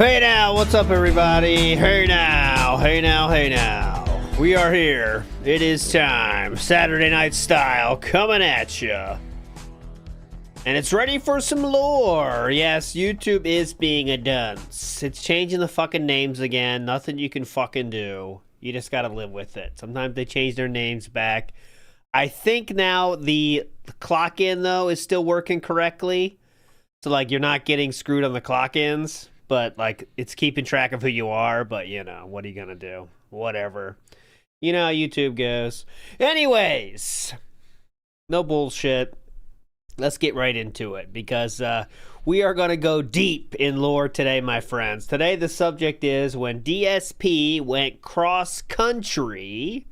Hey now, what's up everybody? Hey now, hey now, hey now. We are here. It is time. Saturday night style coming at ya. And it's ready for some lore. Yes, YouTube is being a dunce. It's changing the fucking names again. Nothing you can fucking do. You just gotta live with it. Sometimes they change their names back. I think now the clock in though is still working correctly. So like you're not getting screwed on the clock ins, but like it's keeping track of who you are, but you know, what are you gonna do? Whatever. You know how YouTube goes. Anyways, no bullshit. Let's get right into it because we are going to go deep in lore today, my friends. Today the subject is when DSP went cross-country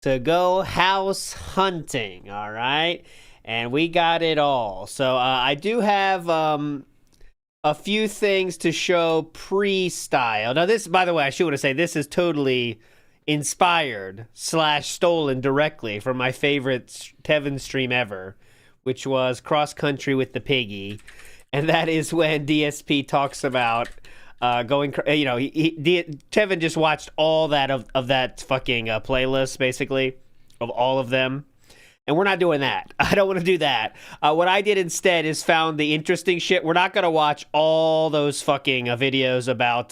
to go house hunting, all right? And we got it all. So I do have a few things to show pre-style. Now this, by the way, I should want to say this is totally inspired / stolen directly from my favorite Tevin stream ever, which was Cross Country with the Piggy. And that is when DSP talks about going, you know, Tevin just watched all that of that fucking playlist, basically, of all of them. And we're not doing that. I don't want to do that. What I did instead is found the interesting shit. We're not going to watch all those fucking videos about,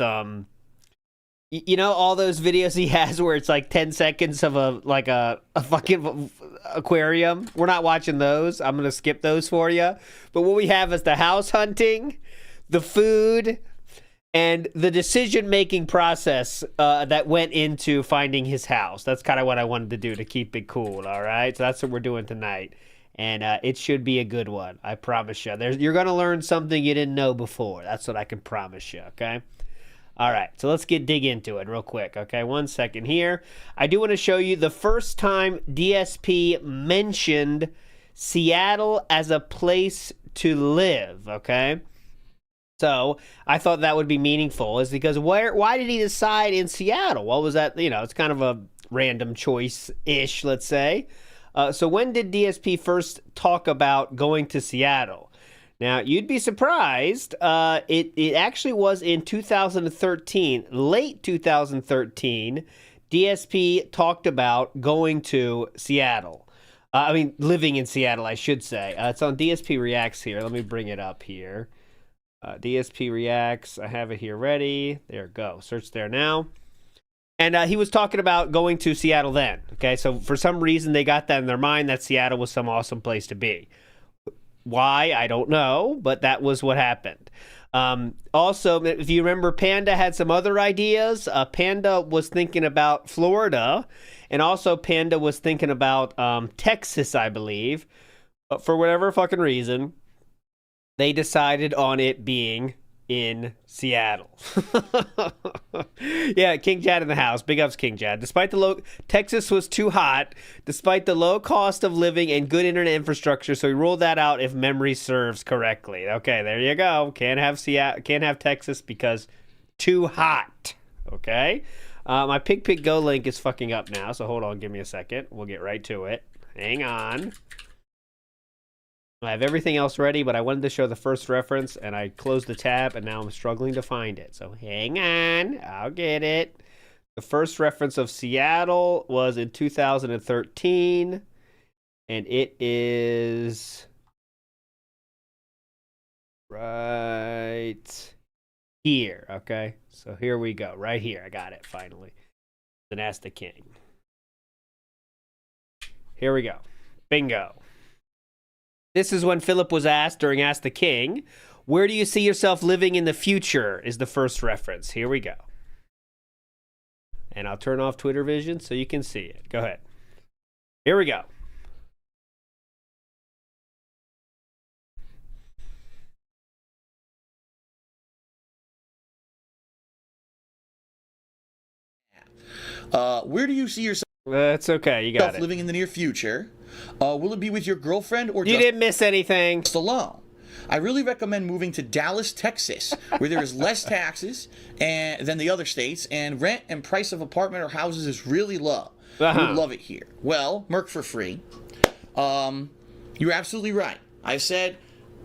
you know, all those videos he has where it's like 10 seconds of a fucking aquarium. We're not watching those. I'm going to skip those for you. But what we have is the house hunting, the food, and the decision-making process that went into finding his house. That's kind of what I wanted to do to keep it cool, all right? So that's what we're doing tonight. And it should be a good one, I promise you. You're going to learn something you didn't know before. That's what I can promise you, okay? All right, so let's dig into it real quick, okay? 1 second here. I do want to show you the first time DSP mentioned Seattle as a place to live, okay? So I thought that would be meaningful is because why did he decide in Seattle? What was that? You know, it's kind of a random choice-ish, let's say. So when did DSP first talk about going to Seattle? Now, you'd be surprised. It actually was in 2013, late 2013, DSP talked about going to Seattle. I mean, living in Seattle, I should say. It's on DSP Reacts here. Let me bring it up here. DSP Reacts. I have it here ready. There we go. Search there now. And he was talking about going to Seattle then. Okay, so for some reason they got that in their mind that Seattle was some awesome place to be. Why? I don't know, but that was what happened. Also, if you remember, Panda had some other ideas. Panda was thinking about Florida, and also Panda was thinking about Texas, I believe. But for whatever fucking reason, they decided on it being in Seattle. Yeah, King Jad in the house. Big ups, King Jad. Texas was too hot, despite the low cost of living and good internet infrastructure. So he ruled that out, if memory serves correctly. Okay, there you go. Can't have Texas because too hot. Okay. My Pig Go link is fucking up now, so hold on, give me a second. We'll get right to it. Hang on. I have everything else ready, but I wanted to show the first reference, and I closed the tab, and now I'm struggling to find it. So hang on. I'll get it. The first reference of Seattle was in 2013, and it is right here, okay? So here we go. Right here. I got it, finally. Then Ask the King. Here we go. Bingo. This is when Philip was asked during Ask the King, where do you see yourself living in the future is the first reference. Here we go. And I'll turn off Twitter Vision so you can see it. Go ahead. Here we go. Where do you see yourself? That's okay. You got it. Living in the near future? Will it be with your girlfriend or you didn't miss anything? Just alone? I really recommend moving to Dallas, Texas, where there is less taxes than the other states, and rent and price of apartment or houses is really low. You would love it here. Well, Merc for free. You're absolutely right. I said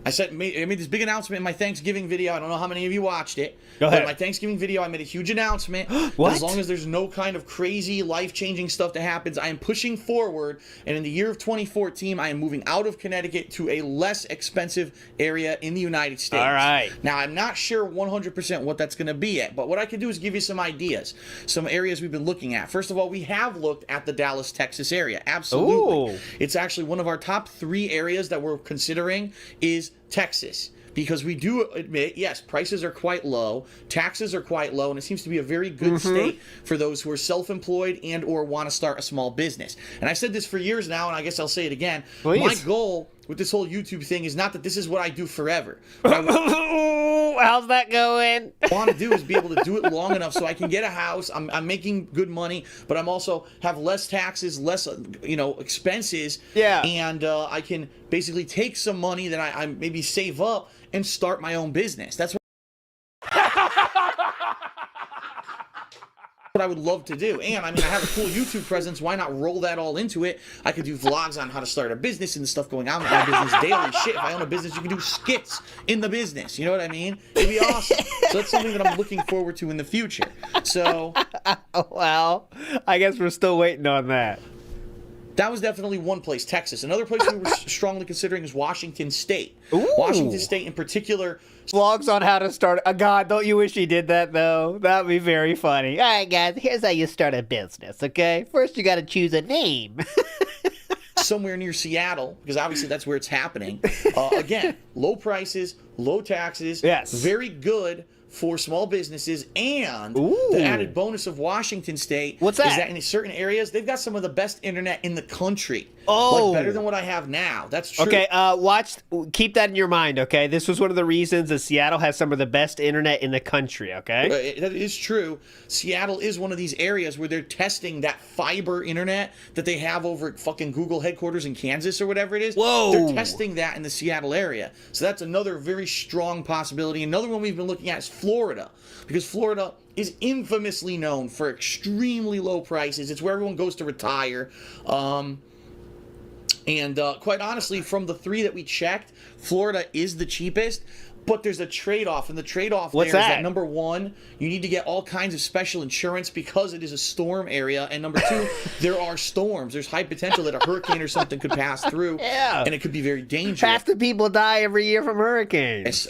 I made this big announcement in my Thanksgiving video. I don't know how many of you watched it. Go ahead. But in my Thanksgiving video, I made a huge announcement. What? As long as there's no kind of crazy, life-changing stuff that happens, I am pushing forward. And in the year of 2014, I am moving out of Connecticut to a less expensive area in the United States. All right. Now, I'm not sure 100% what that's going to be at, but what I can do is give you some ideas, some areas we've been looking at. First of all, we have looked at the Dallas, Texas area. Absolutely. Ooh. It's actually one of our top 3 areas that we're considering is Texas, because we do admit, yes, prices are quite low, taxes are quite low, and it seems to be a very good state for those who are self-employed and or want to start a small business. And I've said this for years now, and I guess I'll say it again. Please. My goal with this whole YouTube thing is not that this is what I do forever. How's that going? What I want to do is be able to do it long enough so I can get a house. I'm making good money, but I'm also have less taxes, less expenses. Yeah. And I can basically take some money that I maybe save up and start my own business. That's what I would love to do. And I mean, I have a cool YouTube presence. Why not roll that all into it? I could do vlogs on how to start a business and the stuff going on with my business daily. Shit, if I own a business, you can do skits in the business. You know what I mean? It'd be awesome. So that's something that I'm looking forward to in the future. So, Well, I guess we're still waiting on that. that was definitely one place, Texas. Another place we were strongly considering is Washington State. Ooh. Washington State in particular. Vlogs on how to start. God, don't you wish he did that, though? That'd be very funny. All right, guys, here's how you start a business, okay? First, you got to choose a name. Somewhere near Seattle, because obviously that's where it's happening. Again, low prices, low taxes, Yes. very good for small businesses, and Ooh. the added bonus of Washington State What's that? is that in certain areas, they've got some of the best internet in the country. Oh. Like, better than what I have now. That's true. Okay, keep that in your mind, okay? This was one of the reasons that Seattle has some of the best internet in the country, okay? That is true. Seattle is one of these areas where they're testing that fiber internet that they have over at fucking Google headquarters in Kansas or whatever it is. Whoa. They're testing that in the Seattle area. So that's another very strong possibility. Another one we've been looking at is Florida, because Florida is infamously known for extremely low prices. It's where everyone goes to retire. And quite honestly, from the 3 that we checked, Florida is the cheapest. But there's a trade-off, and the trade-off there is that number 1, you need to get all kinds of special insurance because it is a storm area, and number 2, there are storms. There's high potential that a hurricane or something could pass through, and it could be very dangerous. Half the people die every year from hurricanes.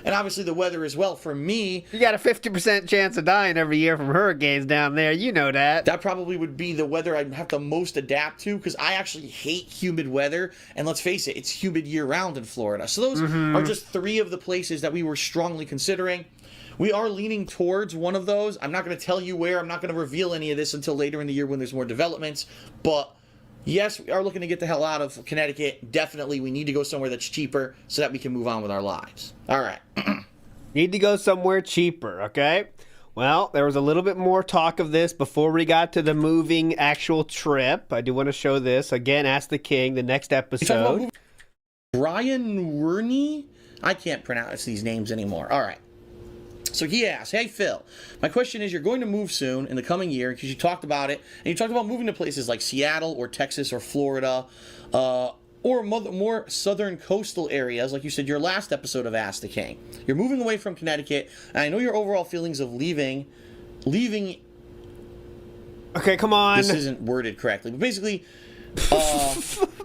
And obviously the weather as well. For me, You got a 50% chance of dying every year from hurricanes down there. You know that. that probably would be the weather I'd have to most adapt to, because I actually hate humid weather. And let's face it, it's humid year-round in Florida. So those are just 3 of the places that we were strongly considering. We are leaning towards one of those. I'm not going to tell you where. I'm not going to reveal any of this until later in the year when there's more developments. But yes, we are looking to get the hell out of Connecticut. Definitely, we need to go somewhere that's cheaper so that we can move on with our lives. All right. Need to go somewhere cheaper, okay? Well, there was a little bit more talk of this before we got to the moving actual trip. I do want to show this. Again, Ask the King, the next episode. Brian Werney? I can't pronounce these names anymore. All right. So he asks, hey, Phil, my question is, you're going to move soon in the coming year, because you talked about it, and you talked about moving to places like Seattle or Texas or Florida, or more southern coastal areas, like you said your last episode of Ask the King. You're moving away from Connecticut, and I know your overall feelings of leaving. Okay, come on. This isn't worded correctly, but basically,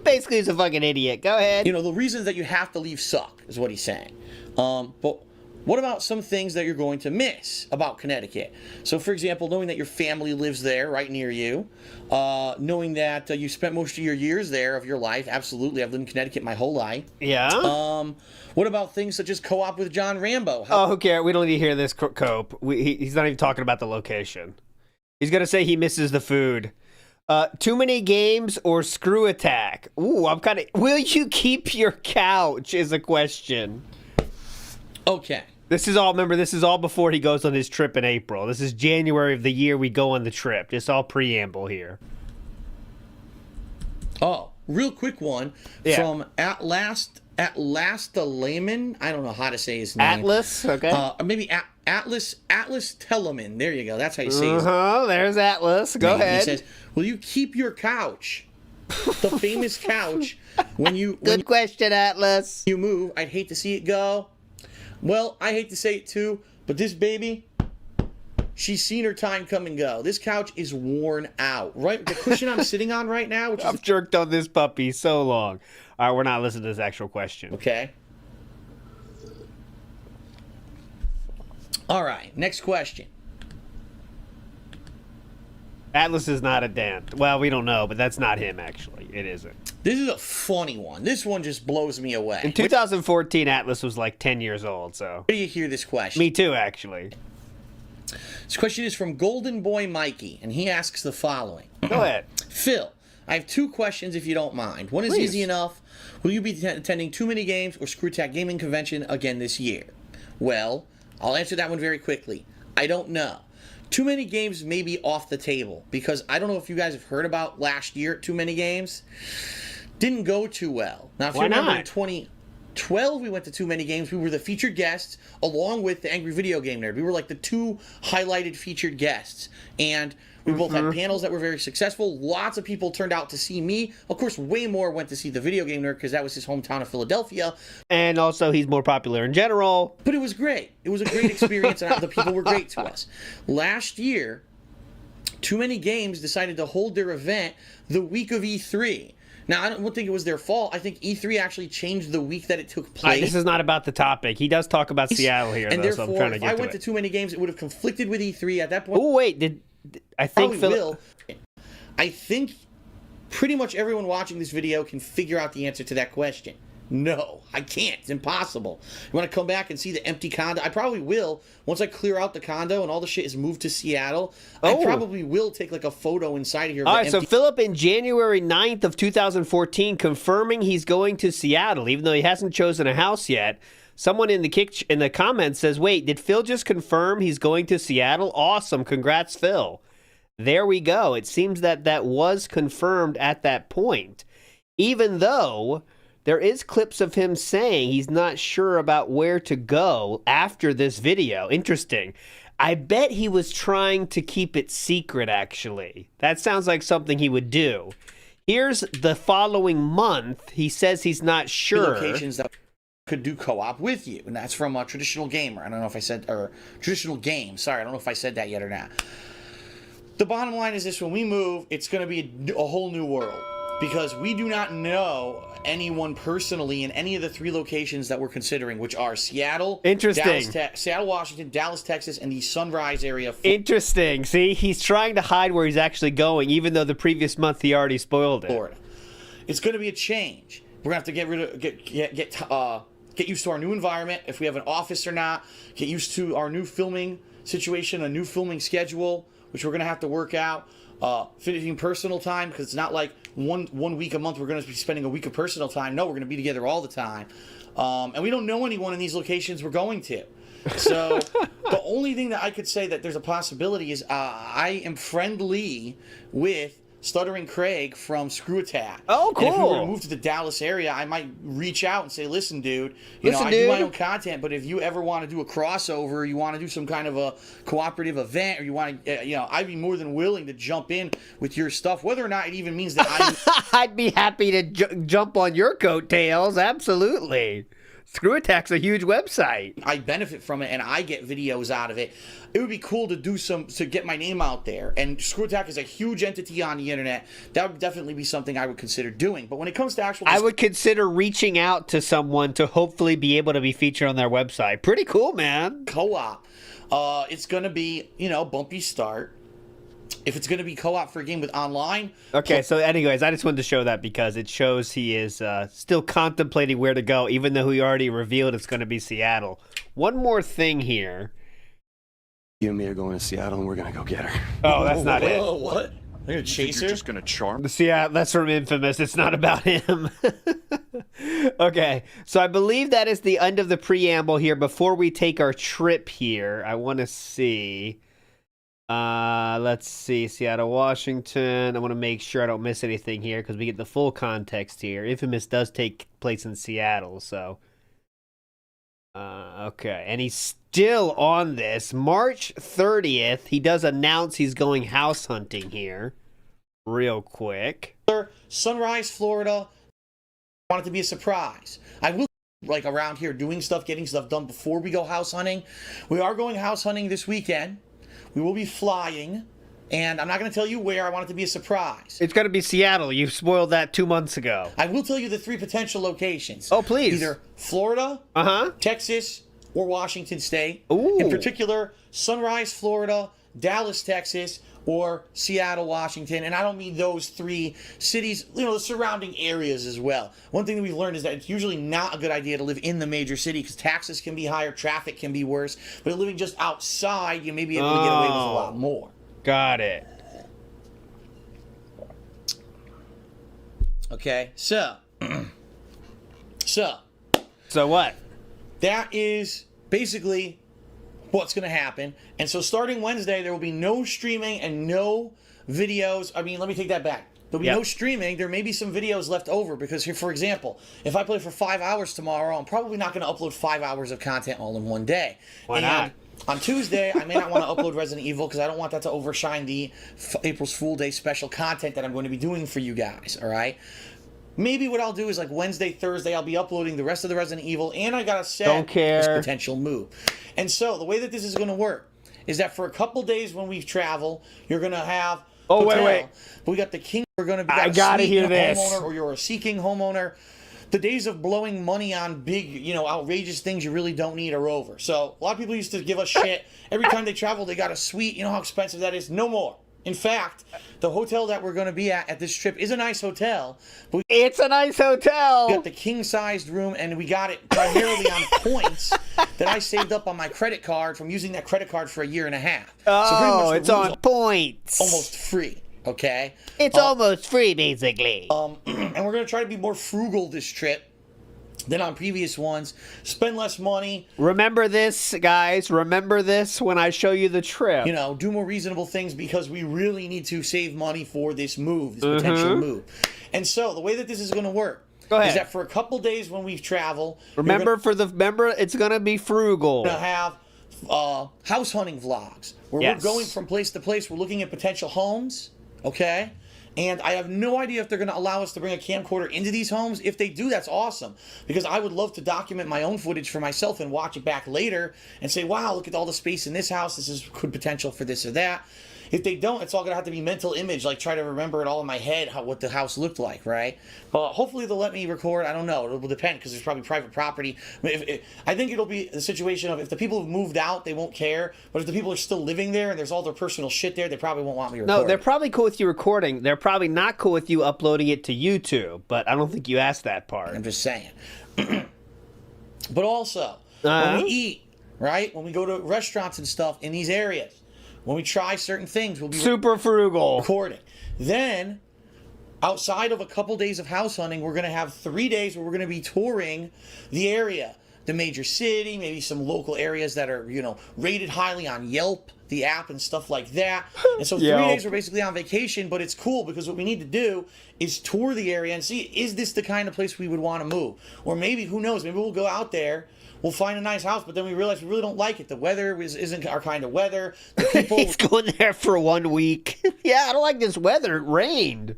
Basically, he's a fucking idiot. Go ahead. you know, the reasons that you have to leave suck, is what he's saying. But what about some things that you're going to miss about Connecticut? So, for example, knowing that your family lives there, right near you, knowing that you spent most of your years there of your life. Absolutely, I've lived in Connecticut my whole life. Yeah? What about things such as co-op with John Rambo? Oh, who cares? We don't need to hear this, Cope. He's not even talking about the location. He's going to say he misses the food. Too many games or screw attack? Ooh, I'm kind of... Will you keep your couch is a question. Okay. This is all, remember, this is all before he goes on his trip in April. This is January of the year we go on the trip. Just all preamble here. Oh, real quick one from At Last the Layman. I don't know how to say his name. Atlas, okay. Or maybe Atlas Telemann. There you go. That's how you say his there's Atlas. Go name. ahead. He says, will you keep your couch? The famous couch. Good question, Atlas. You move, I'd hate to see it go. Well, I hate to say it too, but this baby, she's seen her time come and go. This couch is worn out. Right, the cushion I'm sitting on right now, which I've jerked on this puppy so long. All right, we're not listening to this actual question. Okay. All right, next question. Atlas is not a dent. Well, we don't know, but that's not him, actually. It isn't. This is a funny one. This one just blows me away. In 2014, Atlas was like 10 years old, so. Where do you hear this question? Me too, actually. This question is from Golden Boy Mikey, and he asks the following. Go ahead. Phil, I have 2 questions if you don't mind. One is Please. easy enough. Will you be attending Too Many Games or Screwtack Gaming Convention again this year? Well, I'll answer that one very quickly. I don't know. Too Many Games may be off the table because I don't know if you guys have heard about last year at Too Many Games. Didn't go too well. Now, if you remember in 2012, we went to Too Many Games. We were the featured guests along with the Angry Video Game Nerd. We were like the 2 highlighted featured guests. And we both had panels that were very successful. Lots of people turned out to see me. Of course, way more went to see the Video Game Nerd because that was his hometown of Philadelphia. And also, he's more popular in general. But it was great. It was a great experience, and the people were great to us. Last year, Too Many Games decided to hold their event the week of E3. Now, I don't think it was their fault. I think E3 actually changed the week that it took place. This is not about the topic. He does talk about Seattle here, and though, therefore, so I'm trying to get if I went to Too Many Games, it would have conflicted with E3 at that point. Oh, wait. I think Phil. I think pretty much everyone watching this video can figure out the answer to that question. No, I can't. It's impossible. You want to come back and see the empty condo? I probably will. Once I clear out the condo and all the shit is moved to Seattle, I probably will take like a photo inside of here. All right, so Philip in January 9th of 2014 confirming he's going to Seattle, even though he hasn't chosen a house yet. Someone in the comments says, wait, did Phil just confirm he's going to Seattle? Awesome. Congrats, Phil. There we go. It seems that was confirmed at that point, even though there is clips of him saying he's not sure about where to go after this video. Interesting. I bet he was trying to keep it secret, actually. That sounds like something he would do. Here's the following month. He says he's not sure. Locations that could do co-op with you, and that's from a Traditional Gamer. I don't know if I said, or Traditional Game. Sorry, I don't know if I said that yet or not. The bottom line is this: when we move, it's going to be a whole new world. Because we do not know anyone personally in any of the 3 locations that we're considering, which are Seattle, Seattle, Washington, Dallas, Texas, and the Sunrise area. Interesting. See, he's trying to hide where he's actually going, even though the previous month he already spoiled it. Florida. It's going to be a change. We're going to have to get used to our new environment, if we have an office or not, get used to our new filming situation, a new filming schedule, which we're going to have to work out. Finishing personal time, because it's not like one week a month we're going to be spending a week of personal time. No, we're going to be together all the time. And we don't know anyone in these locations we're going to. So the only thing that I could say that there's a possibility is I am friendly with Stuttering Craig from Screw Attack. Oh, cool. And if we were to move to the Dallas area, I might reach out and say, listen, dude, I do my own content, but if you ever want to do a crossover, you want to do some kind of a cooperative event, or you want to, I'd be more than willing to jump in with your stuff, whether or not it even means that I'd be happy to jump on your coattails. Absolutely. Screw Attack's a huge website. I benefit from it, and I get videos out of it. It would be cool to to get my name out there. And Screw Attack is a huge entity on the internet. That would definitely be something I would consider doing. But when it comes to actual... I would consider reaching out to someone to hopefully be able to be featured on their website. Pretty cool, man. Co-op. It's going to be, bumpy start. If it's going to be co-op for a game with online... Okay, so anyways, I just wanted to show that because it shows he is still contemplating where to go, even though he already revealed it's going to be Seattle. One more thing here. You and me are going to Seattle, and we're going to go get her. Oh, that's not it. What? They're going to chase her? You're just going to charm? Seattle, that's from Infamous. It's not about him. Okay, so I believe that is the end of the preamble here. Before we take our trip here, I want to see... let's see, Seattle, Washington. I want to make sure I don't miss anything here because we get the full context here. Infamous does take place in Seattle, so. Okay, and he's still on this. March 30th, he does announce he's going house hunting here. real quick. Sunrise, Florida. I want it to be a surprise. I will like around here doing stuff, getting stuff done before we go house hunting. We are going house hunting this weekend. We will be flying, and I'm not going to tell you where. I want it to be a surprise. It's going to be Seattle. You spoiled that 2 months ago. I will tell you the 3 potential locations. Oh, please. Either Florida, Texas, or Washington State. Ooh. In particular, Sunrise, Florida, Dallas, Texas, or Seattle, Washington. And I don't mean those 3 cities, you know, the surrounding areas as well. One thing that we've learned is that it's usually not a good idea to live in the major city because taxes can be higher, traffic can be worse. But living just outside, you may be able to get away with a lot more. Got it. Okay, so what? that is basically what's going to happen. And so starting Wednesday, there will be no streaming and no videos. I mean, let me take that back. There'll be no streaming. There may be some videos left over because here, for example, if I play for 5 hours tomorrow, I'm probably not going to upload 5 hours of content all in one day. Why not? On Tuesday, I may not want to upload Resident Evil because I don't want that to overshine the April's Fool Day special content that I'm going to be doing for you guys, all right? Maybe what I'll do is like Wednesday, Thursday, I'll be uploading the rest of the Resident Evil, and I got to set this potential move. And so the way that this is going to work is that for a couple days when we travel, you're going to have wait. We got the King. We're going to be I got to hear this. Homeowner, or you're a seeking homeowner. The days of blowing money on big, you know, outrageous things you really don't need are over. So a lot of people used to give us shit. Every time they travel, they got a suite. You know how expensive that is? No more. In fact, the hotel that we're going to be at this trip is a nice hotel. But It's a nice hotel. we got the king-sized room, and we got it primarily on points that I saved up on my credit card from using that credit card for a year and a half. Oh, so pretty much it's on points. almost free. Okay, It's almost free, basically. and we're gonna try to be more frugal this trip than on previous ones. Spend less money. Remember this, guys. Remember this when I show you the trip. You know, do more reasonable things because we really need to save money for this move, this potential move. And so the way that this is going to work is that for a couple days when we travel, Remember, it's gonna be frugal. we're gonna have house hunting vlogs where we're going from place to place. We're looking at potential homes. Okay. And I have no idea if they're going to allow us to bring a camcorder into these homes. If they do, that's awesome. Because I would love to document my own footage for myself and watch it back later and say, wow, look at all the space in this house. This is good potential for this or that. If they don't, it's all going to have to be mental image, like try to remember it all in my head, what the house looked like, right? But hopefully they'll let me record. I don't know. It will depend because there's probably private property. I think it'll be the situation of if the people have moved out, they won't care. But if the people are still living there and there's all their personal shit there, they probably won't want me recording. No, they're probably cool with you recording. They're probably not cool with you uploading it to YouTube, but I don't think you asked that part. I'm just saying. But also, when we eat, right? When we go to restaurants and stuff in these areas, when we try certain things, we'll be super frugal recording. Then, outside of a couple days of house hunting, we're going to have 3 days where we're going to be touring the area, the major city, maybe some local areas that are, you know, rated highly on Yelp, the app, and stuff like that. And so 3 days we're basically on vacation, but it's cool because what we need to do is tour the area and see, is this the kind of place we would want to move? Or maybe, who knows, maybe we'll go out there, we'll find a nice house, but then we realize we really don't like it. The weather isn't our kind of weather. The people... He's going there for 1 week. Yeah, I don't like this weather. It rained.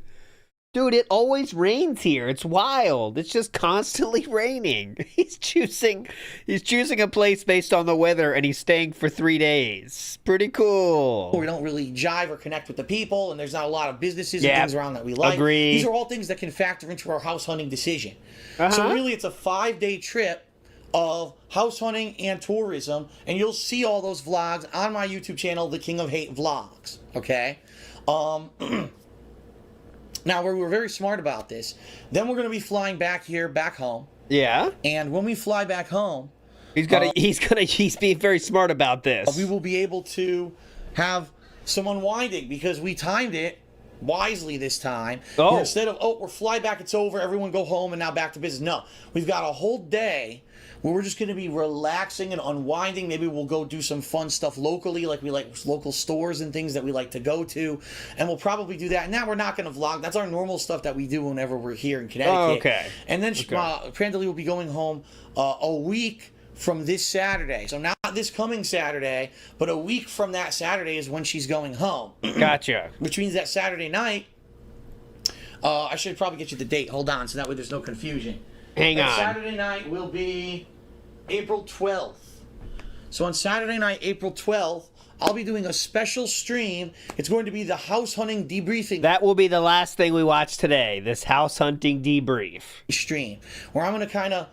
Dude, it always rains here. It's wild. It's just constantly raining. He's choosing a place based on the weather, and he's staying for 3 days. Pretty cool. We don't really jive or connect with the people, and there's not a lot of businesses and things around that we like. Agree. These are all things that can factor into our house hunting decision. So really, it's a 5-day trip of house hunting and tourism, and you'll see all those vlogs on my YouTube channel, The King of Hate Vlogs. Okay. Now, we were very smart about this. Then we're going to be flying back home. Yeah. And when we fly back home, he's being very smart about this. we will be able to have some unwinding because we timed it wisely this time. Where instead of, we're fly back, it's over, everyone go home, and now back to business. No, we've got a whole day where we're just going to be relaxing and unwinding. Maybe we'll go do some fun stuff locally, like we like local stores and things that we like to go to, and we'll probably do that. And now we're not going to vlog. That's our normal stuff that we do whenever we're here in Connecticut. Oh, okay. And then Panda will be going home a week from this Saturday. So not this coming Saturday, but a week from that Saturday is when she's going home. Gotcha. Which means that Saturday night, I should probably get you the date. Hold on, so that way there's no confusion. Hang on. Saturday night will be April 12th. So on Saturday night, April 12th, I'll be doing a special stream. It's going to be the house hunting debriefing. That will be the last thing we watch today, this house hunting debrief stream, where I'm going to kind of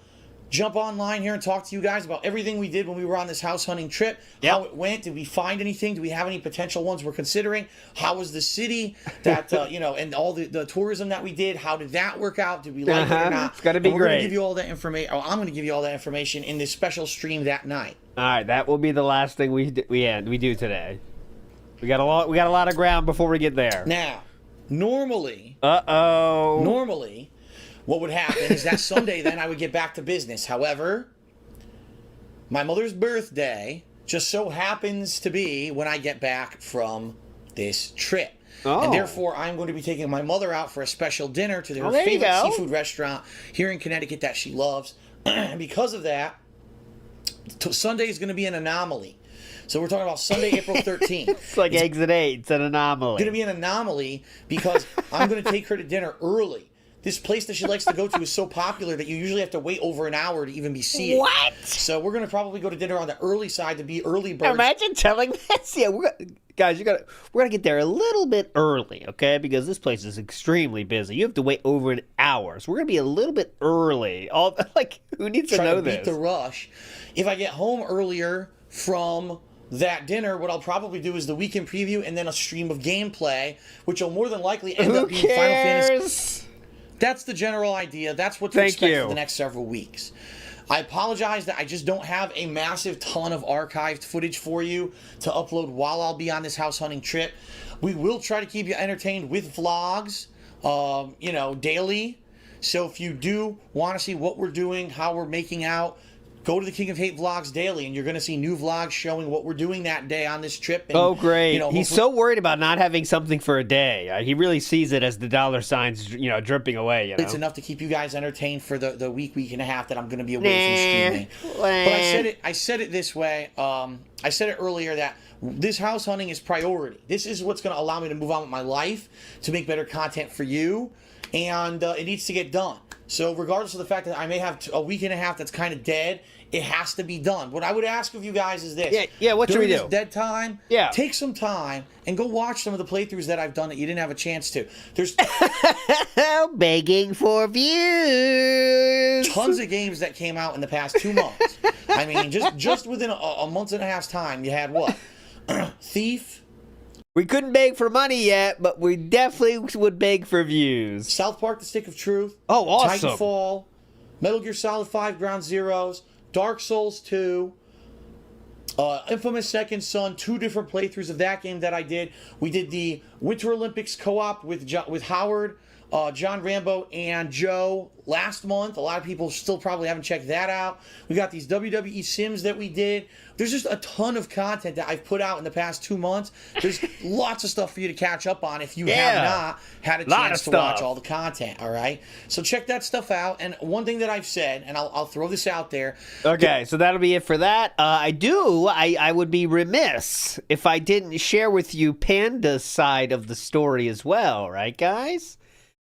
jump online here and talk to you guys about everything we did when we were on this house hunting trip, how it went, did we find anything, do we have any potential ones we're considering, how was the city that, and all the tourism that we did, how did that work out, did we like it or not? It's going to be great. great. We're going to give you all that information, I'm going to give you all that information in this special stream that night. All right, that will be the last thing we do today. We got a lot of ground before we get there. Now, normally, what would happen is that Sunday then I would get back to business. However, my mother's birthday just so happens to be when I get back from this trip. Oh. And therefore, I'm going to be taking my mother out for a special dinner to her favorite seafood restaurant here in Connecticut that she loves. And because of that, Sunday is going to be an anomaly. So we're talking about Sunday, April 13th. It's like Exit 8. It's an anomaly. It's going to be an anomaly because I'm going to take her to dinner early. This place that she likes to go to is so popular that you usually have to wait over an hour to even be seated. What? So we're going to probably go to dinner on the early side to be early birds. Imagine telling this. Yeah, we're gonna get there a little bit early, okay? Because this place is extremely busy. You have to wait over an hour, so we're gonna be a little bit early. Who needs to know this? Beat the rush. If I get home earlier from that dinner, what I'll probably do is the weekend preview and then a stream of gameplay, which will more than likely end up being Final Fantasy. That's the general idea. That's what to expect for the next several weeks. I apologize that I just don't have a massive ton of archived footage for you to upload while I'll be on this house hunting trip. We will try to keep you entertained with vlogs, daily. So if you do want to see what we're doing, how we're making out, go to the King of Hate Vlogs daily, and you're going to see new vlogs showing what we're doing that day on this trip. And, oh, great. He's so worried about not having something for a day. He really sees it as the dollar signs, dripping away. It's enough to keep you guys entertained for the week and a half that I'm going to be away from streaming. But I said it this way. I said it earlier that this house hunting is priority. This is what's going to allow me to move on with my life, to make better content for you, and it needs to get done. So regardless of the fact that I may have a week and a half that's kind of dead, it has to be done. What I would ask of you guys is this. Yeah, what should we do? During this dead time, take some time and go watch some of the playthroughs that I've done that you didn't have a chance to. There's begging for views. Tons of games that came out in the past 2 months. I mean, just within a month and a half's time, you had what? Thief. We couldn't beg for money yet, but we definitely would beg for views. South Park: The Stick of Truth. Oh, awesome. Titanfall. Metal Gear Solid 5: Ground Zeroes. Dark Souls 2. Infamous Second Son. 2 different playthroughs of that game that I did. We did the Winter Olympics co-op with Howard, John Rambo, and Joe last month. A lot of people still probably haven't checked that out. We got these WWE Sims that we did. There's just a ton of content that I've put out in the past 2 months. There's lots of stuff for you to catch up on if you have not had a chance to watch all the content, all right? So check that stuff out. And one thing that I've said, and I'll throw this out there. Okay, so that'll be it for that. I would be remiss if I didn't share with you Panda's side of the story as well, right, guys?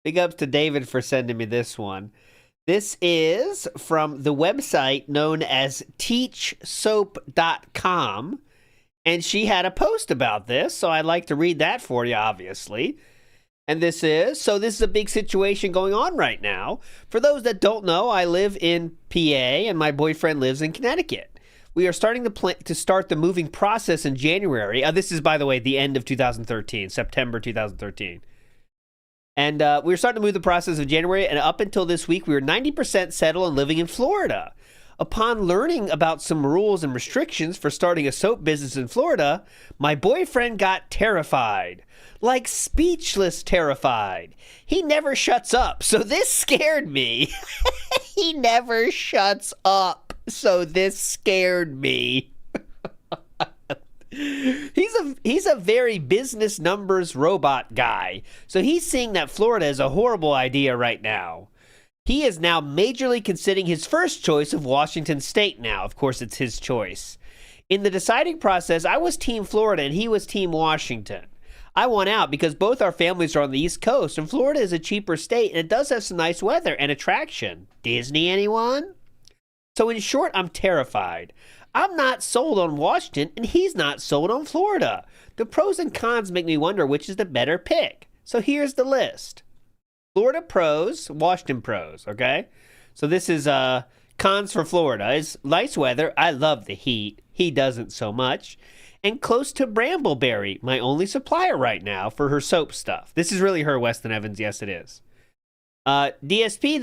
Big ups to David for sending me this one. This is from the website known as teachsoap.com, and she had a post about this, so I'd like to read that for you, obviously. And this is a big situation going on right now. For those that don't know, I live in PA, and my boyfriend lives in Connecticut. We are starting to start the moving process in January. This is, by the way, the end of 2013, September 2013. And we were starting to move the process of January, and up until this week, we were 90% settled and living in Florida. Upon learning about some rules and restrictions for starting a soap business in Florida, my boyfriend got terrified. Like speechless terrified. He never shuts up, so this scared me. He never shuts up, so this scared me. He's a very business numbers robot guy. So he's seeing that Florida is a horrible idea right now. He is now majorly considering his first choice of Washington State now. Of course, it's his choice. In the deciding process, I was Team Florida and he was Team Washington. I want out because both our families are on the East Coast, and Florida is a cheaper state, and it does have some nice weather and attraction. Disney, anyone? So in short, I'm terrified. I'm not sold on Washington, and he's not sold on Florida. The pros and cons make me wonder which is the better pick. So here's the list. Florida pros, Washington pros, okay? So this is cons for Florida. It's nice weather. I love the heat. He doesn't so much. And close to Brambleberry, my only supplier right now for her soap stuff. This is really her, Weston Evans. Yes, it is. DSP,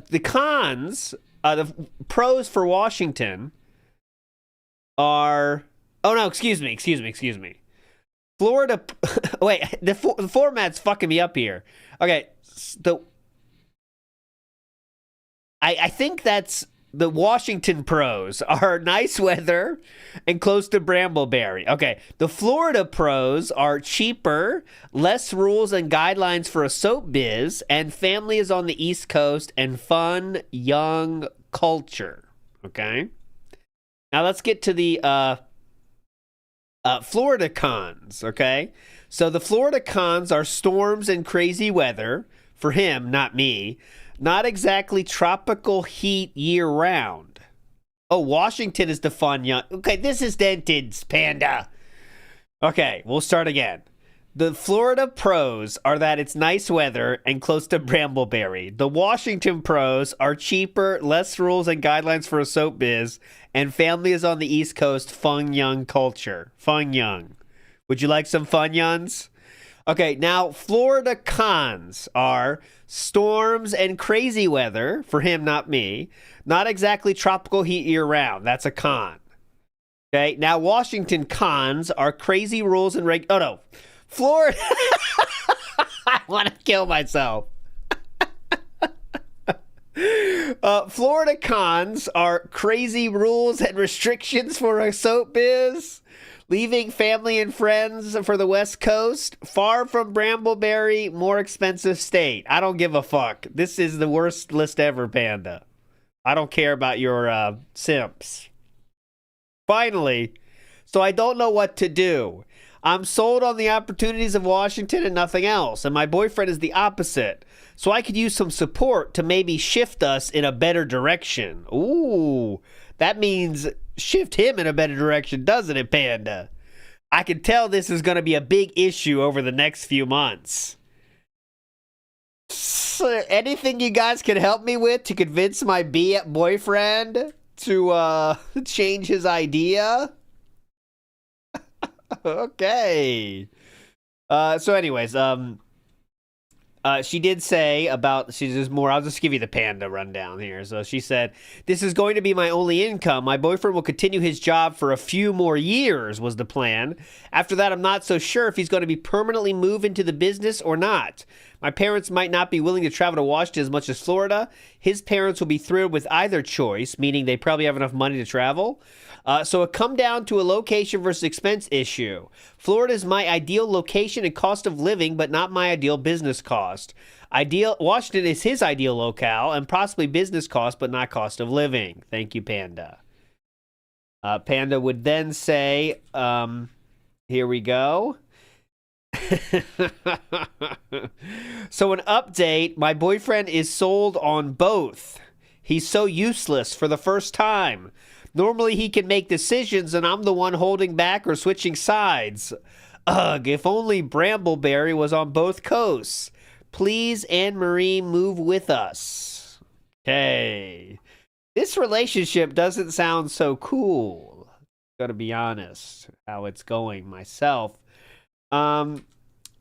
the cons, the pros for Washington are... Oh, no, excuse me. Florida... Wait, the format's fucking me up here. Okay, I think that's... The Washington pros are nice weather and close to Brambleberry. Okay, the Florida pros are cheaper, less rules and guidelines for a soap biz, and family is on the East Coast, and fun, young culture. Okay? Now let's get to the Florida cons, okay? So the Florida cons are storms and crazy weather. For him, not me. Not exactly tropical heat year-round. Oh, Washington is the fun young... Okay, this is dented, Panda. Okay, we'll start again. The Florida pros are that it's nice weather and close to Brambleberry. The Washington pros are cheaper, less rules and guidelines for a soap biz, and family is on the East Coast, fun young culture. Fun young. Would you like some fun yuns? Okay, now Florida cons are storms and crazy weather, for him, not me. Not exactly tropical heat year-round. That's a con. Okay, now Washington cons are crazy rules and Oh, no. Florida... I want to kill myself. Florida cons are crazy rules and restrictions for a soap biz. Leaving family and friends for the West Coast, far from Brambleberry, more expensive state. I don't give a fuck. This is the worst list ever, Panda. I don't care about your simps. Finally, so I don't know what to do. I'm sold on the opportunities of Washington and nothing else, and my boyfriend is the opposite. So I could use some support to maybe shift us in a better direction. Ooh, that means... shift him in a better direction, doesn't it, Panda? I can tell this is going to be a big issue over the next few months. So anything you guys can help me with to convince my boyfriend to change his idea? Okay. So anyways, she did say about, there's more, I'll just give you the Panda rundown here. So she said, this is going to be my only income. My boyfriend will continue his job for a few more years was the plan. After that, I'm not so sure if he's going to be permanently moved into the business or not. My parents might not be willing to travel to Washington as much as Florida. His parents will be thrilled with either choice, meaning they probably have enough money to travel. So it come down to a location versus expense issue. Florida is my ideal location and cost of living, but not my ideal business cost. Washington is his ideal locale and possibly business cost, but not cost of living. Thank you, Panda. Panda would then say, here we go. So an update, my boyfriend is sold on both. He's so useless for the first time. Normally he can make decisions and I'm the one holding back or switching sides. Ugh, if only Brambleberry was on both coasts. Please, Anne-Marie, move with us. Okay. This relationship doesn't sound so cool. Gotta be honest, how it's going myself.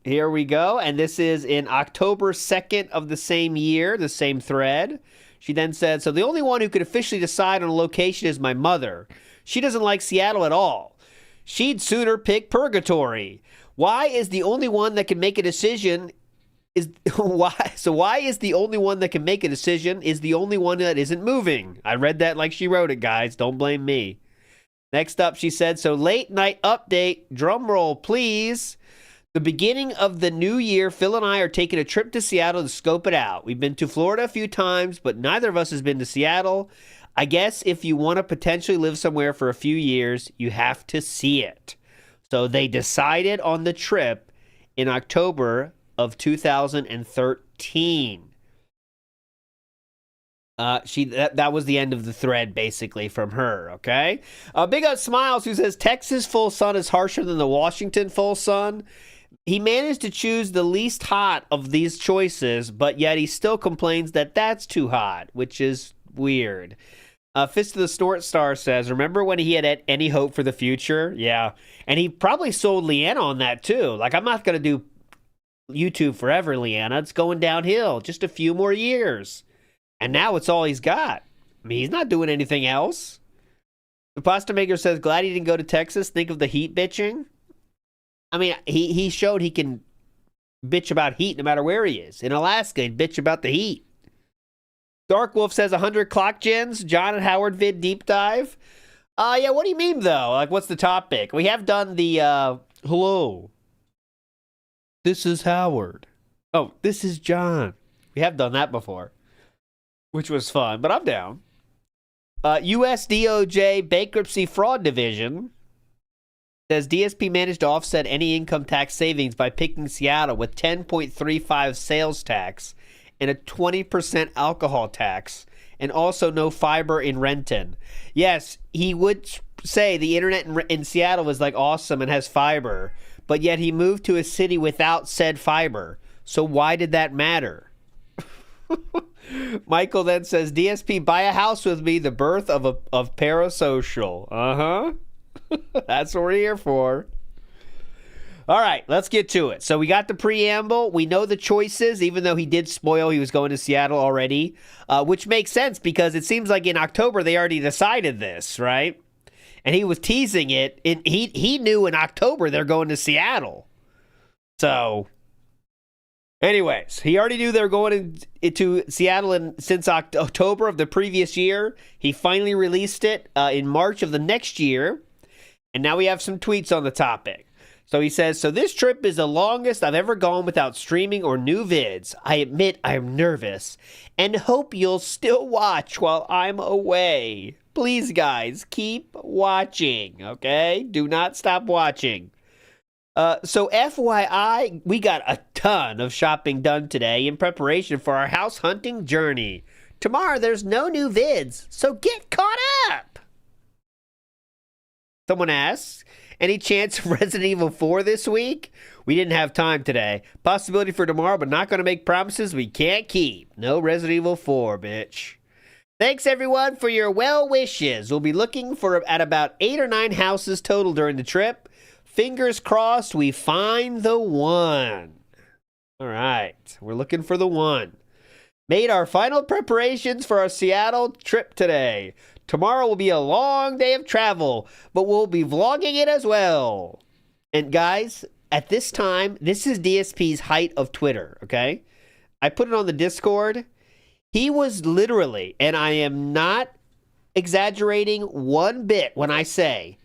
Here we go. And this is in October 2nd of the same year, the same thread. She then said, so the only one who could officially decide on a location is my mother. She doesn't like Seattle at all. She'd sooner pick Purgatory. Why is the only one that can make a decision why is the only one that can make a decision is the only one that isn't moving? I read that like she wrote it, guys. Don't blame me. Next up, she said, so late night update, drum roll, please. The beginning of the new year, Phil and I are taking a trip to Seattle to scope it out. We've been to Florida a few times, but neither of us has been to Seattle. I guess if you want to potentially live somewhere for a few years, you have to see it. So they decided on the trip in October of 2013. That was the end of the thread, basically, from her, okay? Big Up Smiles, who says, Texas full sun is harsher than the Washington full sun. He managed to choose the least hot of these choices, but yet he still complains that that's too hot, which is weird. Fist of the Snort Star says, remember when he had any hope for the future? Yeah. And he probably sold Leanna on that, too. Like, I'm not going to do YouTube forever, Leanna. It's going downhill. Just a few more years. And now it's all he's got. I mean, he's not doing anything else. The Pasta Maker says, glad he didn't go to Texas. Think of the heat bitching. I mean, he showed he can bitch about heat no matter where he is. In Alaska, he'd bitch about the heat. Dark Wolf says 100 clock gens. John and Howard vid deep dive. Yeah, what do you mean, though? Like, what's the topic? We have done the, hello. This is Howard. Oh, this is John. We have done that before, which was fun, but I'm down. US DOJ Bankruptcy Fraud Division says DSP managed to offset any income tax savings by picking Seattle with 10.35 sales tax and a 20% alcohol tax, and also no fiber in Renton. Yes, he would say the internet in Seattle is like awesome and has fiber, but yet he moved to a city without said fiber. So why did that matter? Michael then says, DSP, buy a house with me, the birth of parasocial. Uh-huh. That's what we're here for. All right, let's get to it. So we got the preamble. We know the choices, even though he did spoil he was going to Seattle already, which makes sense because it seems like in October they already decided this, right? And he was teasing it. He knew in October they're going to Seattle. So, anyways, he already knew they were going into Seattle since October of the previous year. He finally released it in March of the next year. And now we have some tweets on the topic. So he says, so this trip is the longest I've ever gone without streaming or new vids. I admit I'm nervous and hope you'll still watch while I'm away. Please, guys, keep watching, okay? Do not stop watching. So FYI, we got a ton of shopping done today in preparation for our house hunting journey. Tomorrow there's no new vids, so get caught up. Someone asks, any chance of Resident Evil 4 this week? We didn't have time today. Possibility for tomorrow, but not going to make promises we can't keep. No Resident Evil 4, bitch. Thanks, everyone, for your well wishes. We'll be looking at about 8 or 9 houses total during the trip. Fingers crossed we find the one. All right, we're looking for the one. Made our final preparations for our Seattle trip today. Tomorrow will be a long day of travel, but we'll be vlogging it as well. And guys, at this time, this is DSP's height of Twitter, okay? I put it on the Discord. He was literally, and I am not exaggerating one bit when I say,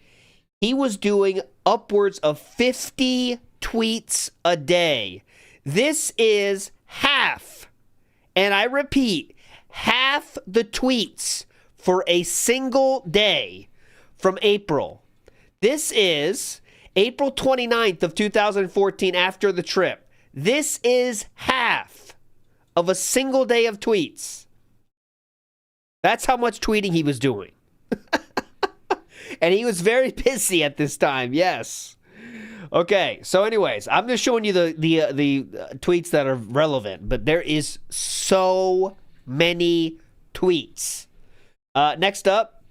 he was doing upwards of 50 tweets a day. This is half, and I repeat, half the tweets for a single day from April. This is April 29th of 2014 after the trip. This is half of a single day of tweets. That's how much tweeting he was doing. And he was very busy at this time, yes. Okay, so anyways, I'm just showing you the tweets that are relevant, but there is so many tweets. Next up,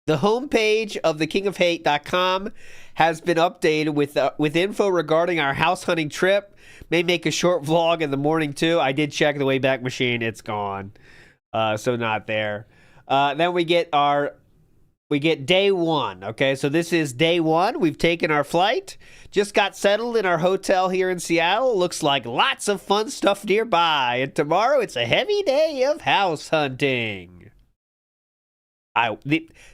the homepage of thekingofhate.com has been updated with info regarding our house hunting trip. May make a short vlog in the morning too. I did check the Wayback Machine; it's gone, so not there. Then we get day one. Okay, so this is day one. We've taken our flight. Just got settled in our hotel here in Seattle. Looks like lots of fun stuff nearby. And tomorrow it's a heavy day of house hunting.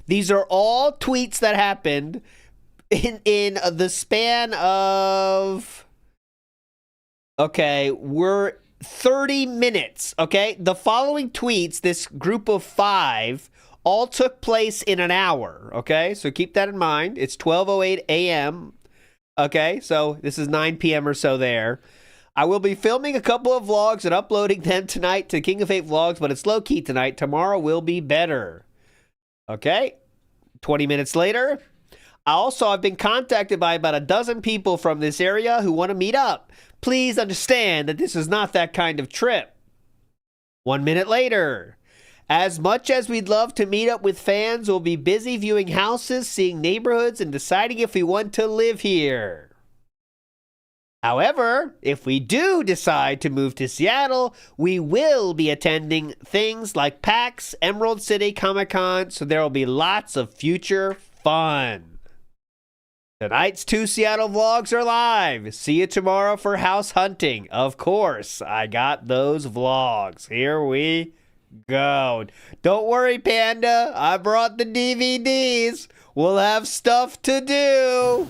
These are all tweets that happened in the span of, okay, we're 30 minutes, okay? The following tweets, this group of 5, all took place in an hour, okay? So keep that in mind. It's 12:08 a.m. Okay, so this is 9 p.m. or so there. I will be filming a couple of vlogs and uploading them tonight to King of 8 Vlogs, but it's low-key tonight. Tomorrow will be better. Okay, 20 minutes later. I've been contacted by about a dozen people from this area who want to meet up. Please understand that this is not that kind of trip. 1 minute later. As much as we'd love to meet up with fans, we'll be busy viewing houses, seeing neighborhoods, and deciding if we want to live here. However, if we do decide to move to Seattle, we will be attending things like PAX, Emerald City, Comic-Con, so there will be lots of future fun. Tonight's 2 Seattle vlogs are live. See you tomorrow for house hunting. Of course, I got those vlogs. Here we go. Don't worry, Panda. I brought the DVDs. We'll have stuff to do.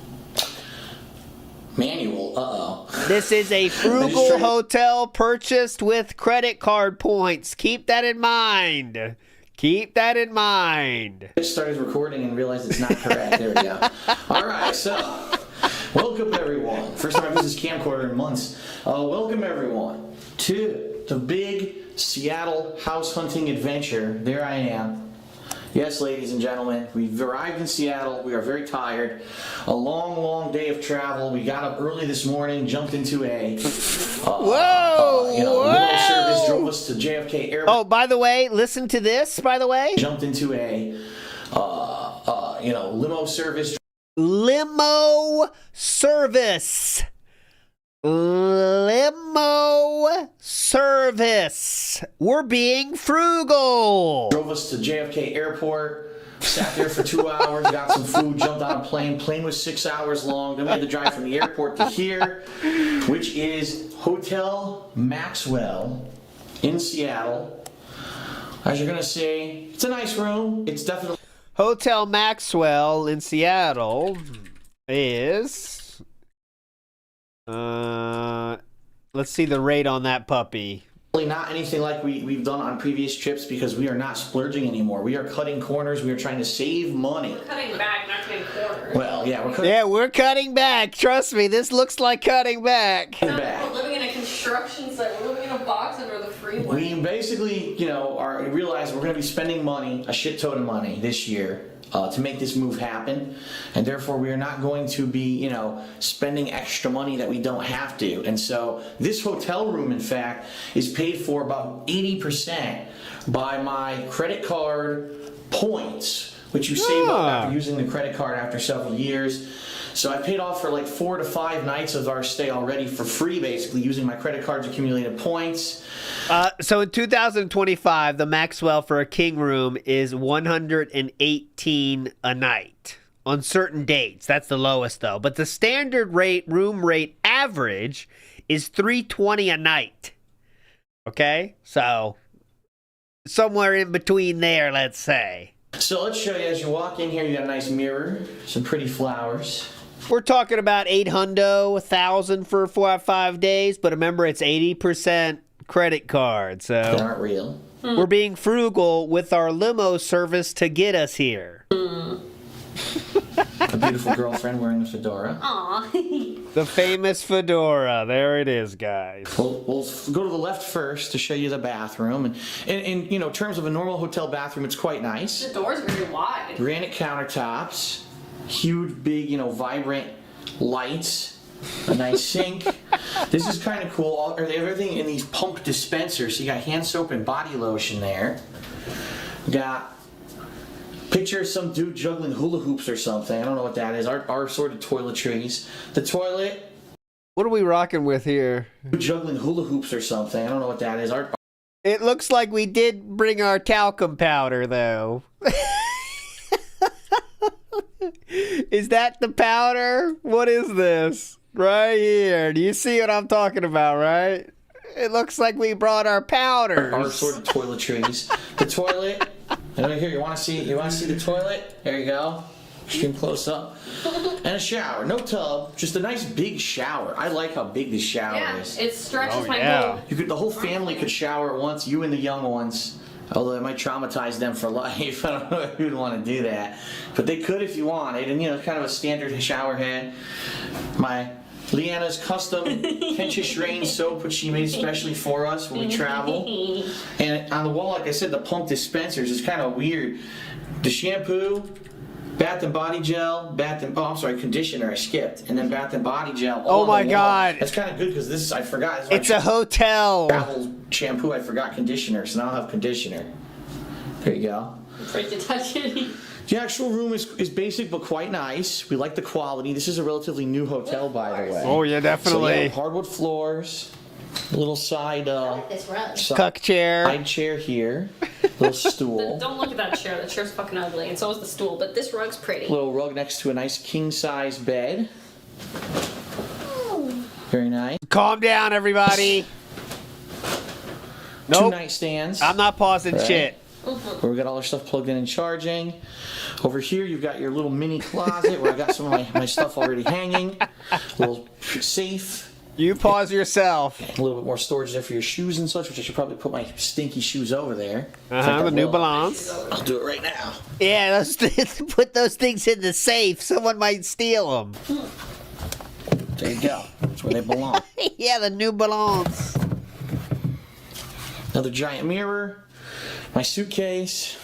Manual, uh-oh. This is a frugal hotel purchased with credit card points. Keep that in mind. Keep that in mind. I started recording and realized it's not correct. There we go. All right, so welcome everyone. First time I've used this camcorder in months. Welcome everyone to the big Seattle house hunting adventure. There I am. Yes, ladies and gentlemen, we've arrived in Seattle. We are very tired. A long, long day of travel. We got up early this morning, jumped into a limo service, drove us to JFK Airport. Oh, by the way, listen to this, by the way. Jumped into a, limo service. Limo service. Limo service. We're being frugal. Drove us to JFK Airport, sat there for 2 hours, got some food, jumped on a plane. Plane was 6 hours long. Then we had to drive from the airport to here, which is Hotel Maxwell in Seattle. As you're going to see, it's a nice room. It's definitely... Hotel Maxwell in Seattle is... let's see the rate on that puppy. Not anything like we've done on previous trips because we are not splurging anymore. We are cutting corners. We are trying to save money. We're cutting back, not cutting corners. Well, yeah, we're cutting we're cutting back. Trust me, this looks like cutting back. We're living in a construction site. We're living in a box under the freeway. We basically, realize we're going to be spending money, a shit ton of money this year. To make this move happen, and therefore we are not going to be, spending extra money that we don't have to. And so this hotel room, in fact, is paid for about 80% by my credit card points, which you save up after using the credit card after several years. So I paid off for like 4 to 5 nights of our stay already for free, basically, using my credit card's accumulated points. So in 2025, the Maxwell for a king room is $118 a night on certain dates. That's the lowest, though. But the standard room rate average is $320 a night. Okay? So somewhere in between there, let's say. So let's show you, as you walk in here, you got a nice mirror, some pretty flowers. We're talking about $800, $1,000 for 4 or 5 days, but remember, it's 80% credit card, so They aren't real. we're being frugal with our limo service to get us here. A beautiful girlfriend wearing a fedora. Aw. The famous fedora. There it is, guys. We'll go to the left first to show you the bathroom. And in terms of a normal hotel bathroom, it's quite nice. The door's very wide. Granite countertops, huge, big, vibrant lights, a nice sink. This is kind of cool. Everything in these pump dispensers. So you got hand soap and body lotion there. Got picture of some dude juggling hula hoops or something. I don't know what that is. Our sort of toiletries. The toilet. What are we rocking with here? Juggling hula hoops or something. I don't know what that is. It looks like we did bring our talcum powder, though. Is that the powder? What is this? Right here. Do you see what I'm talking about, right? It looks like we brought our powders. Our sort of toiletries. The toilet. And over here, you want to see the toilet? There you go. Extreme close up. And a shower. No tub. Just a nice big shower. I like how big this shower Yeah, is. it stretches my yeah. whole... The whole family could shower at once. You and the young ones. Although it might traumatize them for life. I don't know if you'd want to do that. But they could if you wanted. And, you know, kind of a standard shower head. My Leanna's custom Pinchish Rain soap, which she made specially for us when we travel. And on the wall, like I said, the pump dispensers is kind of weird. The shampoo, bath and body gel, conditioner, I skipped. And then bath and body gel. Oh my God. That's kind of good because this, I forgot. It's a hotel. Travel shampoo, I forgot conditioner, so now I'll have conditioner. There you go. Afraid to touch it. The actual room is basic but quite nice. We like the quality. This is a relatively new hotel, by the way. Oh yeah, So definitely. yeah, hardwood floors, a little side This rug. Cuck chair. side chair here, little stool, Don't look at that chair. That chair's fucking ugly, and so is the stool. But this rug's pretty. little rug next to a nice king size bed. Very nice. Calm down, everybody. Two Nope. nightstands. I'm not pausing Right. shit. Where we got all our stuff plugged in and charging. Over here, you've got your little mini closet where I got some of my stuff already hanging. Little safe. You pause yourself. A little bit more storage there for your shoes and such, which I should probably put my stinky shoes over there. The New Balance. I'll do it right now. Yeah, put those things in the safe. Someone might steal them. There you go. That's where they belong. Yeah, the New Balance. Another giant mirror. My suitcase.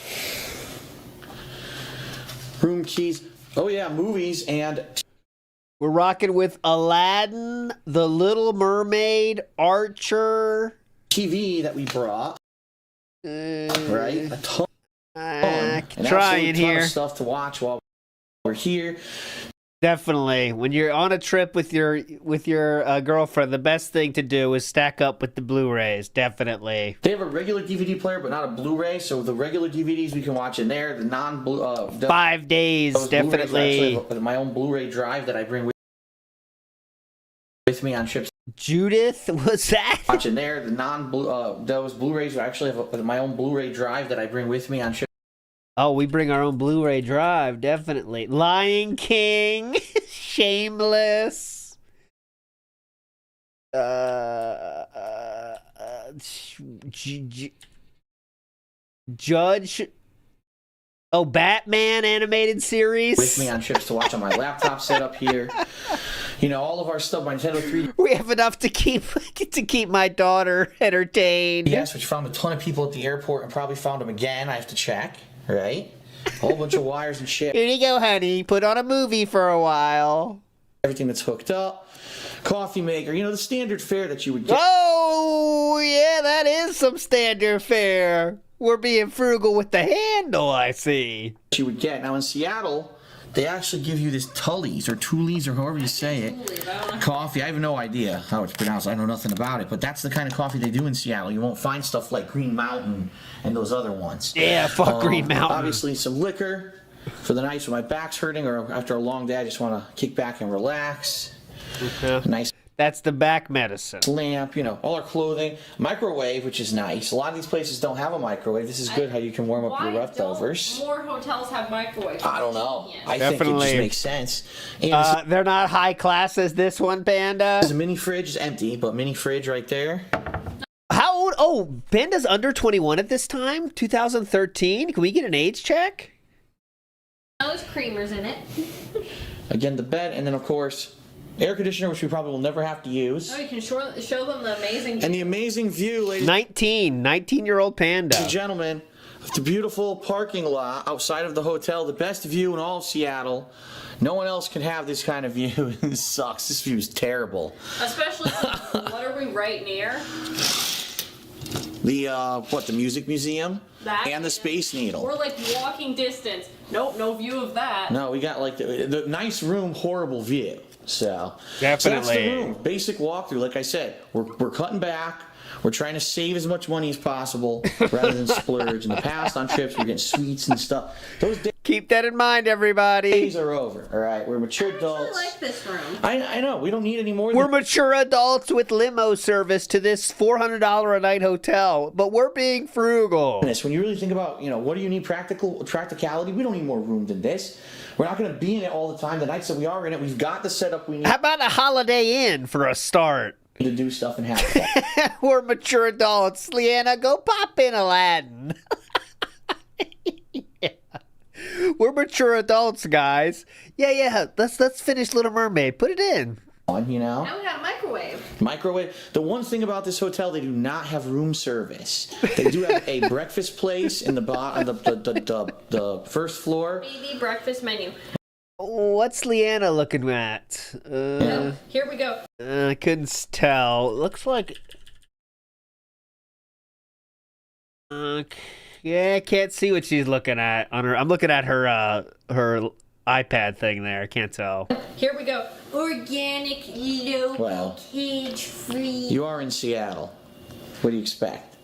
Room keys. Oh yeah, movies and We're rocking with Aladdin, The Little Mermaid, Archer. TV that we brought. Right? A ton. And Trying absolute ton here. of stuff to watch while we're here. Definitely. When you're on a trip with your girlfriend, the best thing to do is stack up with the Blu-rays. Definitely. They have a regular DVD player, but not a Blu-ray. So the regular DVDs we can watch in there. The non-Blu, 5 days, those Blu-rays, I definitely. actually have my own Blu-ray drive that I bring with me on trips. Judith, what's that? Watch in there. The those Blu-rays I actually have my own Blu-ray drive that I bring with me on trips. Oh, we bring our own Blu-ray drive, definitely. Lion King, Shameless, Judge. Oh, Batman animated series. With me on trips to watch on my laptop setup here. You know, all of our stuff, my Nintendo 3DS, We have enough to keep my daughter entertained. which found a ton of people at the airport and probably found them again. I have to check, right? A whole bunch of wires and shit. Here you go, honey. Put on a movie for a while. Everything that's hooked up. Coffee maker, you know, the standard fare that you would get. Oh, yeah, that is some standard fare. We're being frugal with the handle, I see. You would get. Now in Seattle, they actually give you this Tully's or Toolies or however you say it. Coffee. I have no idea how it's pronounced. I know nothing about it, but that's the kind of coffee they do in Seattle. You won't find stuff like Green Mountain and those other ones. Yeah, fuck Green Mountain. Obviously, some liquor for the nights when my back's hurting or after a long day, I just want to kick back and relax. Yeah. Nice That's the back medicine. lamp, you know, all our clothing. Microwave, which is nice. A lot of these places don't have a microwave. This is good how you can warm up your leftovers. Don't more hotels have microwaves? I don't know. I Definitely. think it just makes sense. And this They're not high class as this one, Panda. is a mini fridge. It's empty, but mini fridge right there. How old? Oh, Panda's under 21 at this time? 2013? Can we get an age check? Those creamers in it. Again, the bed, and then of course, air conditioner, which we probably will never have to use. Oh, you can show them the amazing. And the amazing view, ladies 19-year-old Panda. and gentlemen, of the beautiful parking lot outside of the hotel, the best view in all of Seattle. No one else can have this kind of view. This sucks. This view is terrible. Especially, what are we right near? The music museum That and the Space Needle. We're like walking distance. Nope, no view of that. No, we got like the nice room, horrible view. So Definitely. So that's the room. Basic walkthrough. Like I said, we're cutting back. We're trying to save as much money as possible rather than splurge. In the past, on trips, we're getting sweets and stuff. Those Keep that in mind, everybody. days are over. All right, we're mature I adults. like this room. I know. We don't need any more. We're mature adults with limo service to this $400 a night hotel, but we're being frugal. this. When you really think about, what do you need practicality? We don't need more room than this. We're not going to be in it all the time. The nights that we are in it, we've got the setup we need. How about a Holiday Inn for a start? to do stuff and have fun. We're mature adults. Leanna, go pop in Aladdin. Yeah. We're mature adults, guys. Yeah. Let's finish Little Mermaid. Put it in. You know? Now we got a microwave. Microwave. The one thing about this hotel, they do not have room service. They do have a breakfast place in the the first floor. BB breakfast menu. What's Leanna looking at? Here we go. I couldn't tell. Looks like. Yeah, I can't see what she's looking at on her. I'm looking at her iPad thing there. I can't tell. Here we go. Organic, local, Well, cage-free. You are in Seattle. What do you expect?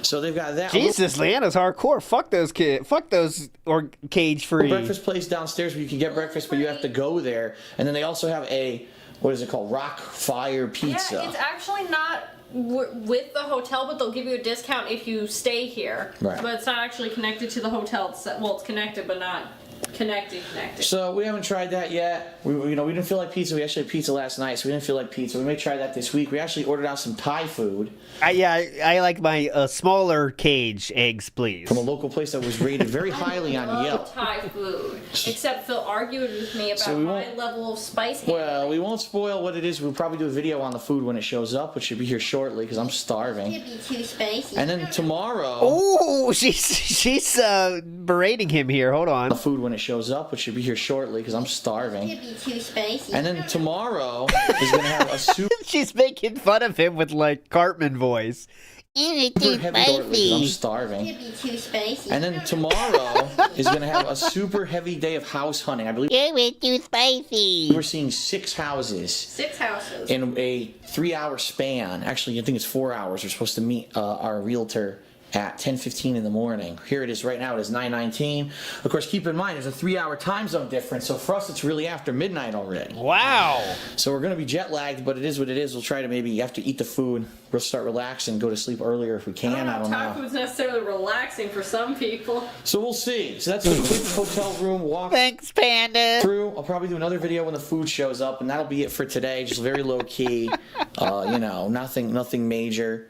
So they've got that. Jesus, Leanna's hardcore. Fuck those kids. Fuck those or cage free. Breakfast place downstairs where you can get breakfast, but you have to go there. And then they also have a, what is it called? Rock Fire Pizza. Yeah, it's actually not with the hotel, but they'll give you a discount if you stay here. Right. But it's not actually connected to the hotel. Well, it's connected, but not connected. So we haven't tried that yet. We didn't feel like pizza. We actually had pizza last night, so we didn't feel like pizza. We may try that this week. We actually ordered out some Thai food. I like my smaller cage eggs, please. From a local place that was rated very highly on Yelp. Thai food. Except Phil argued with me about my level of spice. Well, we won't spoil what it is. We'll probably do a video on the food when it shows up, which should be here shortly because I'm starving. It'd be too spicy. And then tomorrow. Oh, she's berating him here. Hold on. The food when it shows up, which should be here shortly because I'm starving. It'd be too spicy. And then tomorrow is going to have a super She's making fun of him with like Cartman voice. heavy shortly I'm starving. It'd be too spicy. And then tomorrow is going to have a super heavy day of house hunting. I believe It's too spicy. we're seeing 6 houses 6 houses. in a 3-hour span. Actually, I think it's 4 hours. We're supposed to meet our realtor at 10:15 in the morning. Here it is right now. It is 9:19. Of course, keep in mind there's a 3-hour time zone difference. So for us, it's really after midnight already. Wow. So we're going to be jet lagged, but it is what it is. We'll try to maybe after eat the food, we'll start relaxing, go to sleep earlier if we can. I don't know. Thai food's necessarily relaxing for some people. So we'll see. So that's a quick hotel room walk. Thanks, Panda. Through. I'll probably do another video when the food shows up, and that'll be it for today. Just very low key. Nothing major.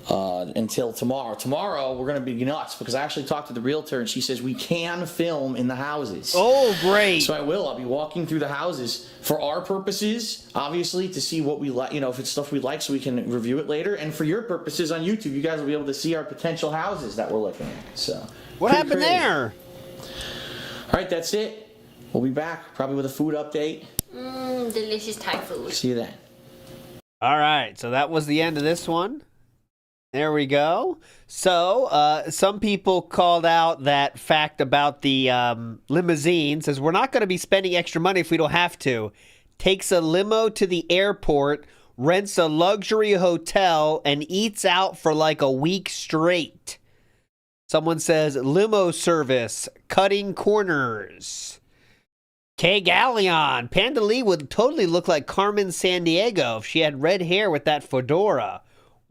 Until tomorrow. Tomorrow we're gonna be nuts because I actually talked to the realtor and she says we can film in the houses. Oh, great. So I will. I'll be walking through the houses for our purposes, obviously, to see what we like. If it's stuff we like, so we can review it later. And for your purposes on YouTube, you guys will be able to see our potential houses that we're looking at. So What happened crazy. there? All right, that's it. We'll be back probably with a food update. Delicious Thai food. See you then. All right, so that was the end of this one. There we go. So, some people called out that fact about the limousine. Says, we're not going to be spending extra money if we don't have to. Takes a limo to the airport, rents a luxury hotel, and eats out for like a week straight. Someone says, limo service, cutting corners. K. Galleon, Panda Lee would totally look like Carmen Sandiego if she had red hair with that fedora.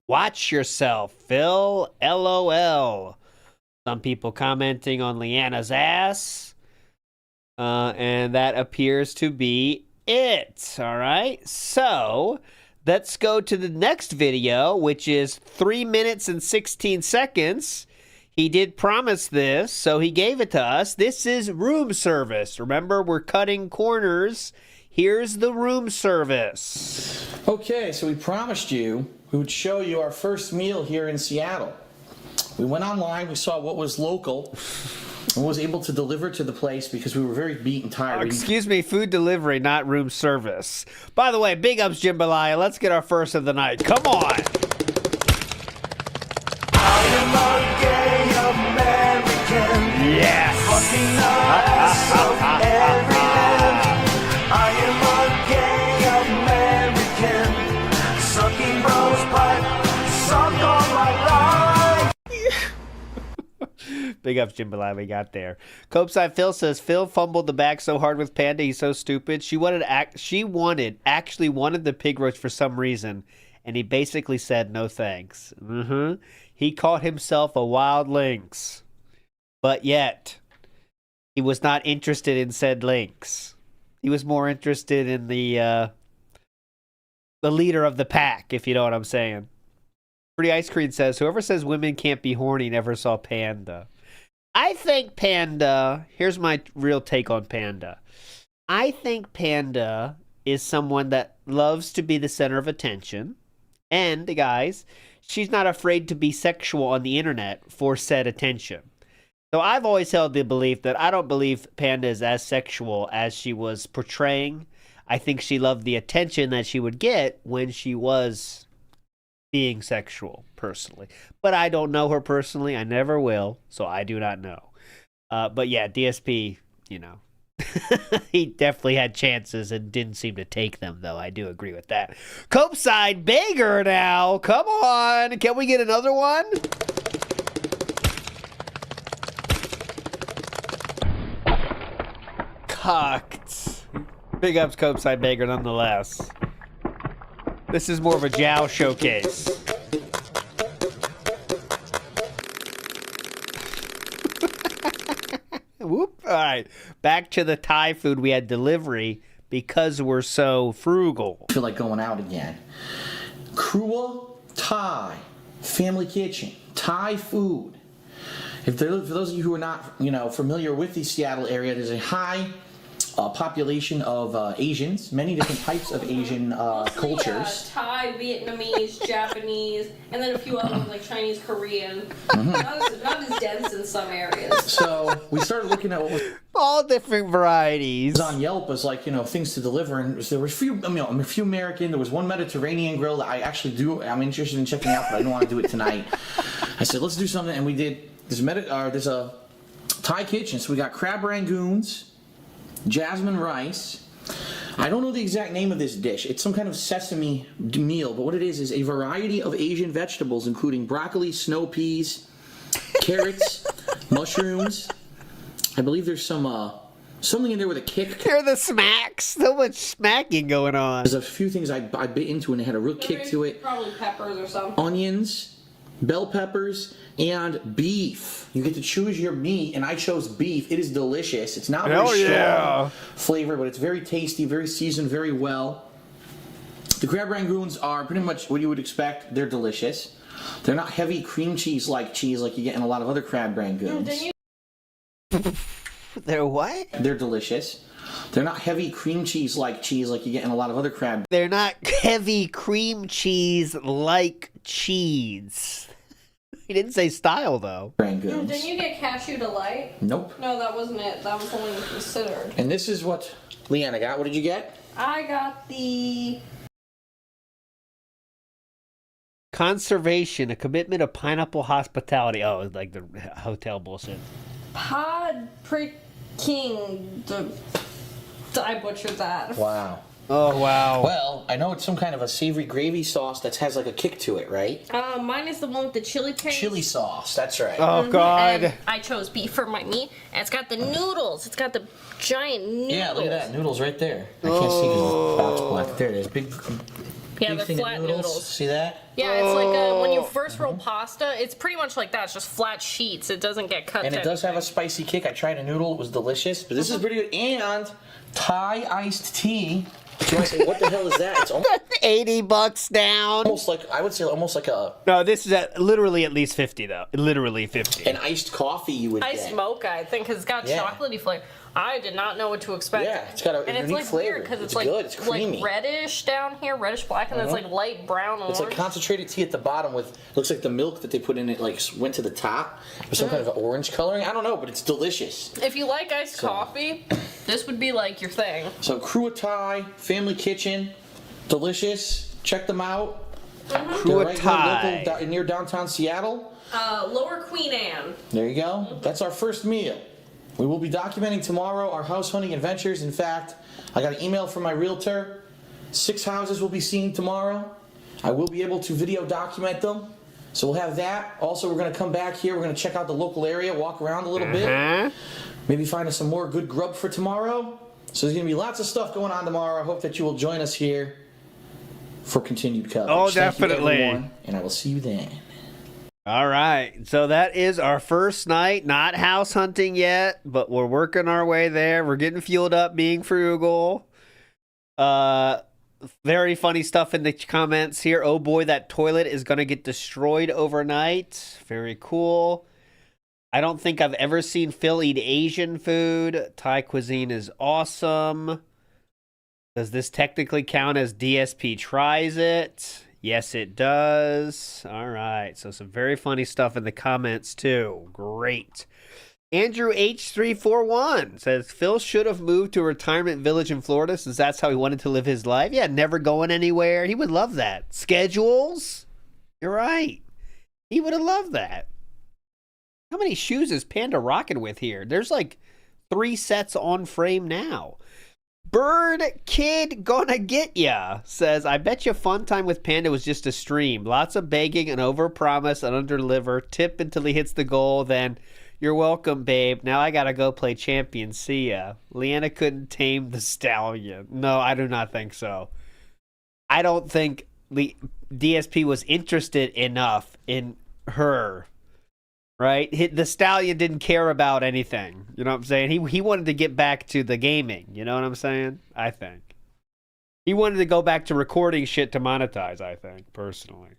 Watch yourself, Phil. LOL. Some people commenting on Leanna's ass. And that appears to be it. All right. So let's go to the next video, which is 3 minutes and 16 seconds. He did promise this, so he gave it to us. This is room service. Remember, we're cutting corners. Here's the room service. Okay, so we promised you we would show you our first meal here in Seattle. We went online, we saw what was local, and was able to deliver to the place because we were very beat and tired. Excuse me, food delivery, not room service. By the way, big ups, Jambalaya. Let's get our first of the night. Come on. I am a gay American. Yes. Fucking ass of every man. I am a gay American. Sucking bros pipe. Suck all my life. Big ups, Jambalaya. We got there. Copeside Phil says, Phil fumbled the bag so hard with Panda. He's so stupid. She actually wanted the pig roast for some reason. And he basically said no thanks. He called himself a wild lynx. But yet, he was not interested in said lynx. He was more interested in the the leader of the pack, if you know what I'm saying. Pretty Ice Cream says, whoever says women can't be horny never saw Panda. I think Panda, here's my real take on Panda. I think Panda is someone that loves to be the center of attention. And, guys, she's not afraid to be sexual on the internet for said attention. So I've always held the belief that I don't believe Panda is as sexual as she was portraying. I think she loved the attention that she would get when she was being sexual, personally. But I don't know her personally. I never will, so I do not know. But yeah, DSP, you know, he definitely had chances and didn't seem to take them, though. I do agree with that. Copeside Beggar now. Come on. Can we get another one? Cocked. Big ups, Copeside Beggar, nonetheless. This is more of a Jow showcase. Whoop. All right. Back to the Thai food. We had delivery because we're so frugal. I feel like going out again. Krua Thai Family Kitchen. Thai food. For those of you who are not, familiar with the Seattle area, there's a high population of Asians, many different types of Asian cultures. Thai, Vietnamese, Japanese, and then a few others like Chinese, Korean. Not as dense in some areas. So we started looking at what was all different varieties on Yelp as things to deliver, and there were a few American. There was one Mediterranean grill that I'm interested in checking out, but I don't want to do it tonight. I said let's do something, and we did. There's a Thai kitchen, so we got crab rangoons, jasmine rice. I don't know the exact name of this dish. It's some kind of sesame meal, but what it is a variety of Asian vegetables, including broccoli, snow peas, carrots, mushrooms. I believe there's something in there with a kick. Hear the smacks. So much smacking going on. There's a few things I bit into and it had a real kick to it. Probably peppers or something. Onions, bell peppers, and beef. You get to choose your meat, and I chose beef. It is delicious. It's not very strong flavor, but it's very tasty, very seasoned very well. The crab rangoons are pretty much what you would expect. They're delicious. They're not heavy cream cheese like you get in a lot of other crab rangoons. They're what? They're delicious. They're not heavy cream cheese like you get in a lot of other crab. They're not heavy cream cheese like cheese. He didn't say style, though. Rangoons. Didn't you get cashew delight? Nope. No, that wasn't it. That was only considered. And this is what Leanna got. What did you get? I got the Conservation, a commitment of pineapple hospitality. Oh, it's like the hotel bullshit. Pod King. I butchered that. Wow. Oh, wow. Well, I know it's some kind of a savory gravy sauce that has like a kick to it, right? Mine is the one with the chili paste. Chili sauce, that's right. Oh, God. And I chose beef for my meat, and it's got the noodles. It's got the giant noodles. Yeah, look at that. Noodles right there. I can't see because the box black. There it is. Big Yeah, they're thing of flat noodles. See that? Yeah, it's like when you first roll pasta, it's pretty much like that. It's just flat sheets. It doesn't get cut. And it does have a spicy kick. I tried a noodle. It was delicious. But this is pretty good. And Thai iced tea. You might say, what the hell is that? It's almost $80 down. I would say almost like a... No, this is literally at least 50, though. Literally 50. An iced coffee you would Iced get. mocha, I think, because it's got chocolatey flavor. I did not know what to expect. Yeah, it's got a and unique it's flavor. Weird because It's like good. It's creamy. like reddish down here, reddish black, and then it's like light brown orange. It's like concentrated tea at the bottom with looks like the milk that they put in it went to the top with some kind of orange coloring. I don't know, but it's delicious. If you like iced coffee, this would be like your thing. So Krua Thai Family Kitchen, delicious. Check them out. Krua They're Thai. local, near downtown Seattle. Lower Queen Anne. There you go. That's our first meal. We will be documenting tomorrow our house hunting adventures. In fact, I got an email from my realtor. 6 houses we'll be seeing tomorrow. I will be able to video document them. So we'll have that. Also, we're going to come back here. We're going to check out the local area, walk around a little bit. Maybe find us some more good grub for tomorrow. So there's going to be lots of stuff going on tomorrow. I hope that you will join us here for continued coverage. Oh, Thank you, definitely. everyone, and I will see you then. All right. So that is our first night. Not house hunting yet, but we're working our way there. We're getting fueled up, being frugal. very funny stuff in the comments here. Oh boy, that toilet is going to get destroyed overnight. Very cool. I don't think I've ever seen Phil eat Asian food. Thai cuisine is awesome. Does this technically count as DSP tries it? Yes, it does. All right. So some very funny stuff in the comments, too. Great. Andrew H341 says, Phil should have moved to a retirement village in Florida since that's how he wanted to live his life. Yeah, never going anywhere. He would love that. Schedules? You're right. He would have loved that. How many shoes is Panda rocking with here? There's like 3 sets on frame now. Bird Kid Gonna Get Ya says, I bet you fun time with Panda was just a stream. Lots of begging and overpromise and underdeliver. Tip until he hits the goal, then you're welcome, babe. Now I gotta go play champion. See ya. Leanna couldn't tame the stallion. No, I do not think so. I don't think the DSP was interested enough in her. Right? The stallion didn't care about anything. You know what I'm saying? He wanted to get back to the gaming. You know what I'm saying? I think. He wanted to go back to recording shit to monetize, I think, personally.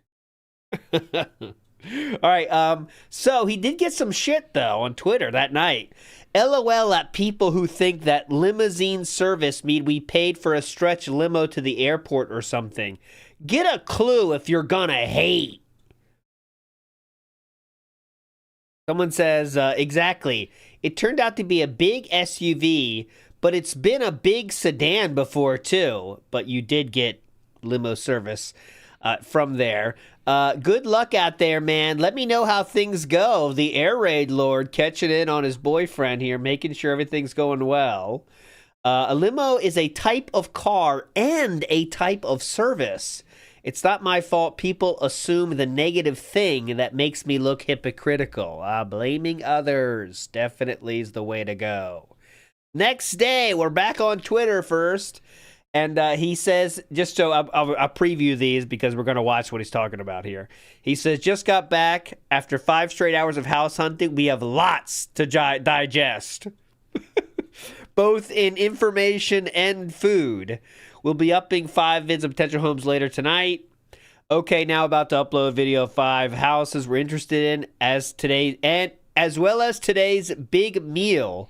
All right. So he did get some shit, though, on Twitter that night. LOL at people who think that limousine service mean we paid for a stretch limo to the airport or something. Get a clue if you're gonna hate. Someone says, exactly. It turned out to be a big SUV, but it's been a big sedan before, too. But you did get limo service from there. Good luck out there, man. Let me know how things go. The Air Raid Lord catching in on his boyfriend here, making sure everything's going well. A limo is a type of car and a type of service. It's not my fault people assume the negative thing that makes me look hypocritical. Blaming others definitely is the way to go. Next day, we're back on Twitter first. And he says, just so I'll preview these because we're going to watch what he's talking about here. He says, just got back after 5 straight hours of house hunting. We have lots to digest, both in information and food. We'll be upping 5 vids of potential homes later tonight. Okay, now about to upload video of 5 houses we're interested in as well as today's big meal.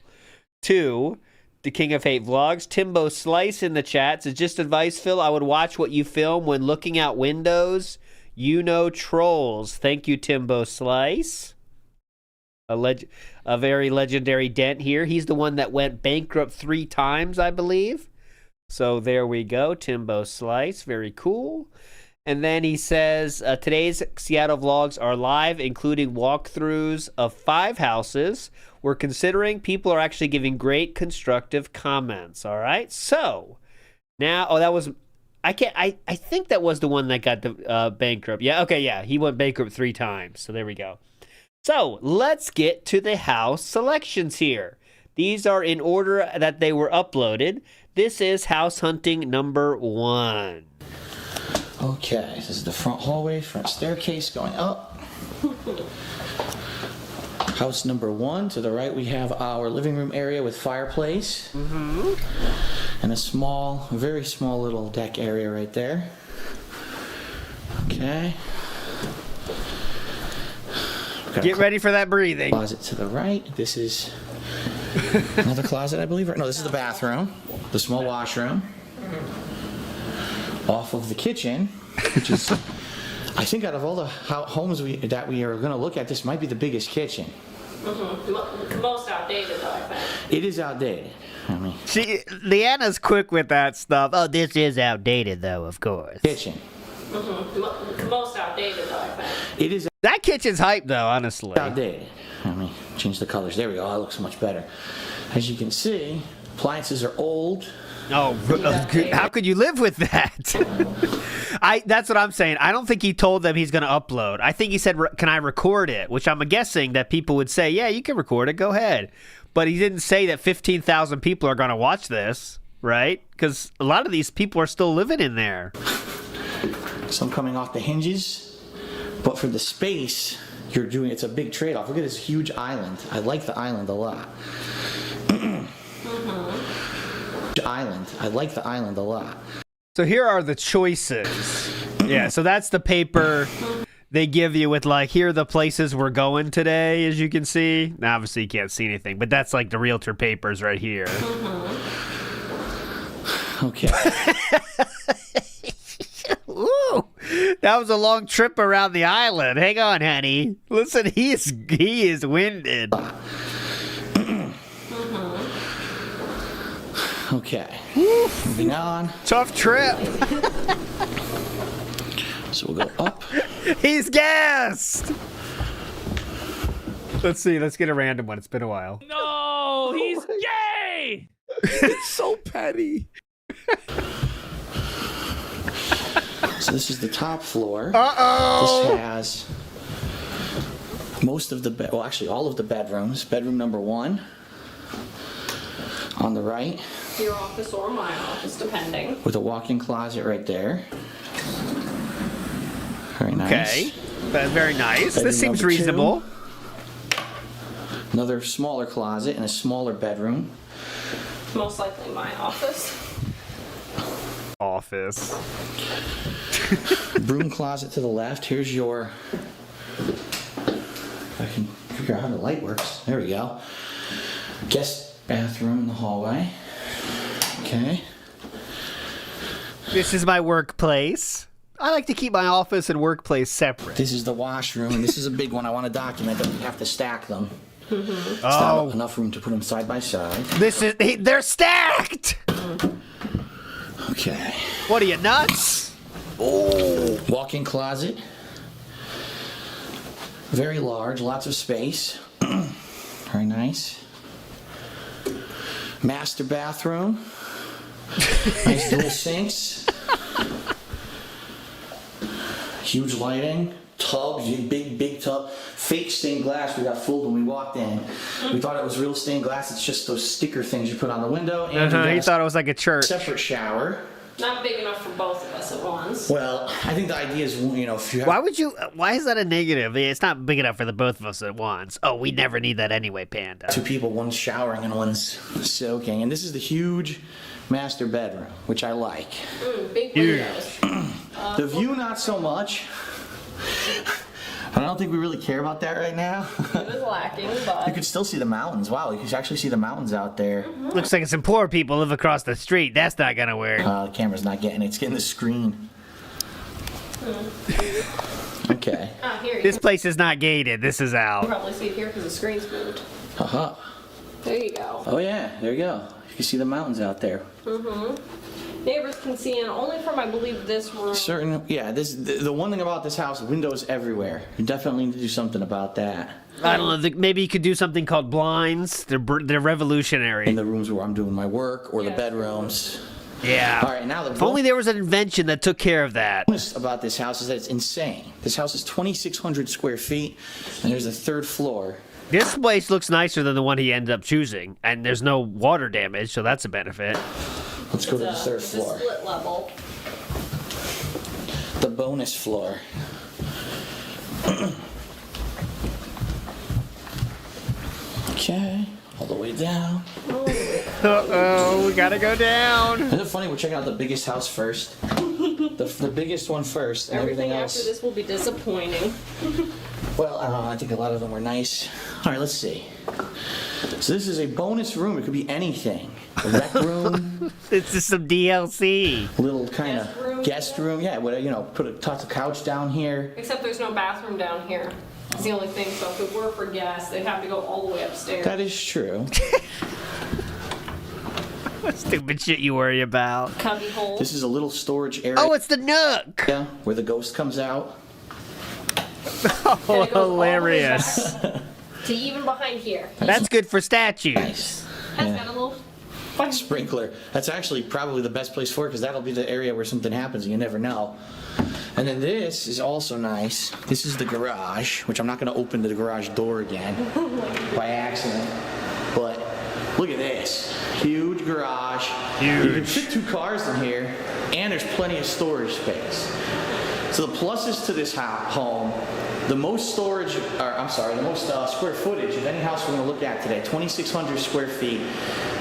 2. The King of Hate Vlogs. Timbo Slice in the chat says, just advice, Phil. I would watch what you film when looking out windows. You know trolls. Thank you, Timbo Slice. A very legendary dent here. He's the one that went bankrupt 3 times, I believe. So there we go. Timbo Slice. Very cool. And then he says, today's Seattle vlogs are live, including walkthroughs of 5 houses. We're considering. People are actually giving great constructive comments. All right. So now, that was, I think that was the one that got the bankrupt. Yeah. Okay. Yeah. He went bankrupt 3 times. So there we go. So let's get to the house selections here. These are in order that they were uploaded. This is house hunting number 1. Okay, this is the front hallway, front staircase going up. House number 1, to the right we have our living room area with fireplace. And a small, very small little deck area right there. Okay. Get ready for that breathing. Closet to the right. This is another closet, I believe. No, this is the bathroom. The small washroom. Off of the kitchen, which is, I think out of all the homes that we are going to look at, this might be the biggest kitchen. Most outdated, though, I think. It is outdated. I mean, Leanna's quick with that stuff. Oh, this is outdated, though, of course. Kitchen. Most outdated, though, I think. It is that kitchen's hype, though, honestly. outdated. Let me change the colors. There we go. That looks much better. As you can see, appliances are old. Oh, how could you live with that? That's what I'm saying. I don't think he told them he's going to upload. I think he said, can I record it? Which I'm guessing that people would say, yeah, you can record it. Go ahead. But he didn't say that 15,000 people are going to watch this, right? Because a lot of these people are still living in there. Some coming off the hinges. But for the space you're doing, it's a big trade-off. Look at this huge island. I like the island a lot. I like the island a lot. So here are the choices. Yeah, so that's the paper they give you with like, here are the places we're going today, as you can see. Now, obviously you can't see anything, but that's like the realtor papers right here. Okay. Ooh, that was a long trip around the island. Hang on, honey. Listen, he is winded. Okay. Moving on. Tough trip. So we'll go up. He's gassed. Let's see. Let's get a random one. It's been a while. No, he's gay. It's so petty. So this is the top floor. Uh-oh. This has most of the well, actually all of the bedrooms. Bedroom number 1 on the right Your office or my office, depending. with a walk-in closet right there. Very nice. Okay. Very nice. Bedroom This seems number 2. reasonable. Another smaller closet and a smaller bedroom. Most likely my office. Office. Broom closet to the left. Here's your... If I can figure out how the light works. There we go. Guest bathroom in the hallway. Okay. This is my workplace. I like to keep my office and workplace separate. This is the washroom, and this is a big one. I want to document that we have to stack them. It's not enough room to put them side by side. They're stacked. Okay. What are you, nuts? Oh. Walk-in closet. Very large, lots of space. Very nice. Master bathroom. Nice dual sinks. Huge lighting. Tubs, big tub. Fake stained glass we got fooled when we walked in. We thought it was real stained glass. It's just those sticker things you put on the window. And we got You a thought it was like a church. separate shower. Not big enough for both of us at once. Well, I think the idea is, you know, if you have... Why is that a negative? It's not big enough for the both of us at once. Oh, we never need that anyway, Panda. 2 people, one's showering and one's soaking. And this is the huge master bedroom, which I like. Big windows. The view, not so much. I don't think we really care about that right now. It was lacking, but... You could still see the mountains. Wow, you can actually see the mountains out there. Looks like some poor people live across the street. That's not gonna work. The camera's not getting it. It's getting the screen. Okay. Here you This can place is not gated. This is out. probably see it here because the screen's moved. Uh-huh. There you go. Oh, yeah. There you go. You can see the mountains out there. Neighbors can see in only from, I believe, this room. The one thing about this house, windows everywhere. You definitely need to do something about that. I don't know. Maybe you could do something called blinds. They're In revolutionary. the rooms where I'm doing my work or the Yeah. bedrooms. Yeah. All right, now If only there was an invention that took care of that. bonus about this house is that it's insane. This house is 2,600 square feet, and there's a 3rd floor. This place looks nicer than the one he ended up choosing, and there's no water damage, so that's a benefit. Let's go to the It's 3rd a floor. split level. The bonus floor. Okay, all the way down. Uh-oh, we gotta go down. Isn't it funny? We're checking out the biggest house first. The biggest one first, and everything Everything else. after this will be disappointing. Well, I don't know. I think a lot of them were nice. All right, let's see. So this is a bonus room. It could be anything. A rec room, It's just some DLC. little kind Guest of room. guest room. Yeah, what, you know, toss a couch down here. Except there's no bathroom down here. It's the only thing. So if it were for guests, they'd have to go all the way upstairs. That is true. What stupid shit you worry about? Cubby hole. This is a little storage area Oh, it's the Nook. where the ghost comes out. Oh, And it goes all the way hilarious. back to even behind here. That's good for statues. Nice. Has Yeah. got a little fun Sprinkler. That's actually probably the best place for it because that'll be the area where something happens and you never know. And then this is also nice. This is the garage, which I'm not going to open the garage door again by accident. But look at this. Huge garage. You can Huge. fit 2 cars in here, and there's plenty of storage space. So the pluses to this home, the most storage, or I'm sorry, the most square footage of any house we're going to look at today, 2,600 square feet.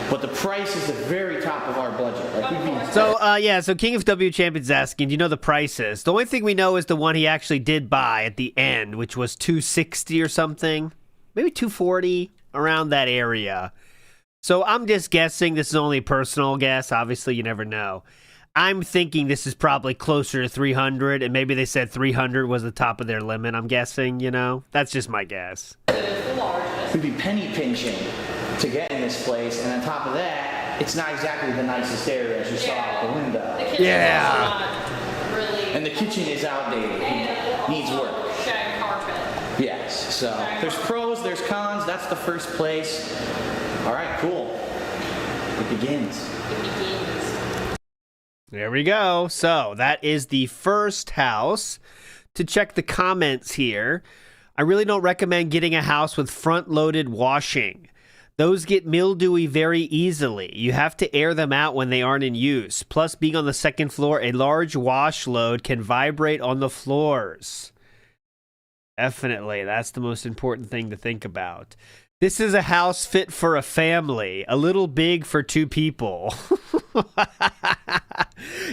But the price is the very top of our budget. So King of W Champions is asking, do you know the prices? The only thing we know is the one he actually did buy at the end, which was $260 or something. Maybe $240, around that area. So I'm just guessing, this is only a personal guess, obviously you never know. I'm thinking this is probably closer to 300, and maybe they said 300 was the top of their limit, I'm guessing, you know? That's just my guess. We'd be penny pinching to get in this place, and on top of that, it's not exactly the nicest area as you saw out the window. Yeah. Really. And the kitchen is outdated. It needs work. Shag carpet. Yes, so there's pros, there's cons, that's the first place. All right, cool. It begins. There we go. So that is the first house. To check the comments here, I really don't recommend getting a house with front-loaded washing. Those get mildewy very easily. You have to air them out when they aren't in use. Plus, being on the second floor, a large wash load can vibrate on the floors. Definitely, that's the most important thing to think about. This is a house fit for a family, a little big for 2 people.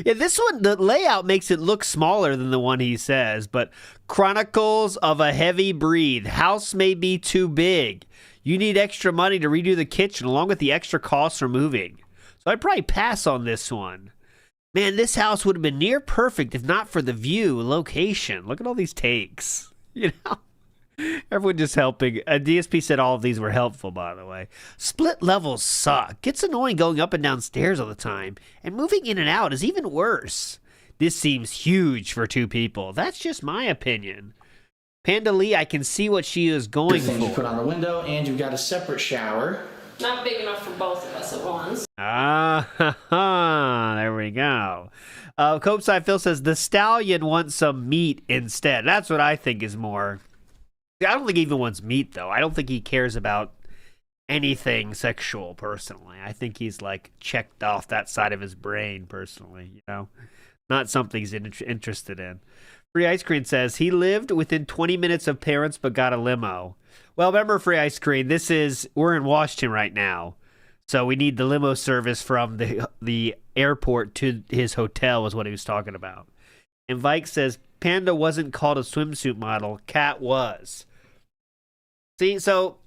Yeah, this one, the layout makes it look smaller than the one he says, but Chronicles of a Heavy Breed. House may be too big. You need extra money to redo the kitchen along with the extra costs for moving. So I'd probably pass on this one. Man, this house would have been near perfect if not for the view, location. Look at all these takes. You know? Everyone just helping. DSP said all of these were helpful, by the way. Split levels suck. Gets annoying going up and down stairs all the time. And moving in and out is even worse. This seems huge for 2 people. That's just my opinion. Panda Lee, I can see what she is going for. You put on the window, and you've got a separate shower. Not big enough for both of us at once. There we go. Copeside Phil says, the stallion wants some meat instead. That's what I think is more... I don't think he even wants meat, though. I don't think he cares about anything sexual, personally. I think he's, like, checked off that side of his brain, personally, you know? Not something he's interested in. Free Ice Cream says, he lived within 20 minutes of parents but got a limo. Well, remember, Free Ice Cream, we're in Washington right now, so we need the limo service from the airport to his hotel was what he was talking about. And Vike says, Panda wasn't called a swimsuit model. Cat was. See, so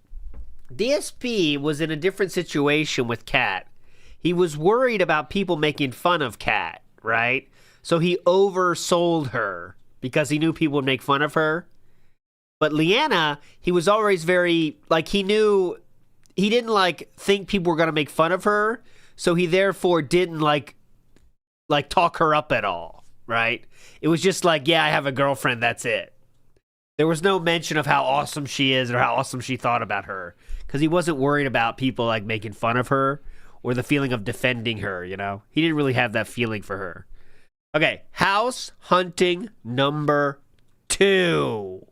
DSP was in a different situation with Cat. He was worried about people making fun of Cat, right? So he oversold her because he knew people would make fun of her. But Leanna, he was always very, like, he didn't, like, think people were going to make fun of her. So he therefore didn't, like talk her up at all, right? It was just like, yeah, I have a girlfriend, that's it. There was no mention of how awesome she is or how awesome she thought about her. Because he wasn't worried about people, like, making fun of her or the feeling of defending her, you know? He didn't really have that feeling for her. Okay, house hunting number 2.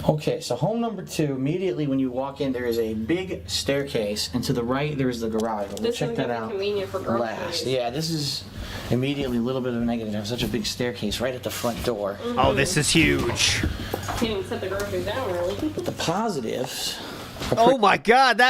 Okay, so home number 2, immediately when you walk in, there is a big staircase, and to the right, there is the garage. We'll check that out Convenient for groceries. last. Yeah, this is immediately a little bit of a negative. There's such a big staircase right at the front door. Mm-hmm. Oh, this is huge. Can't even set the groceries down, really. But the positives... Oh my God,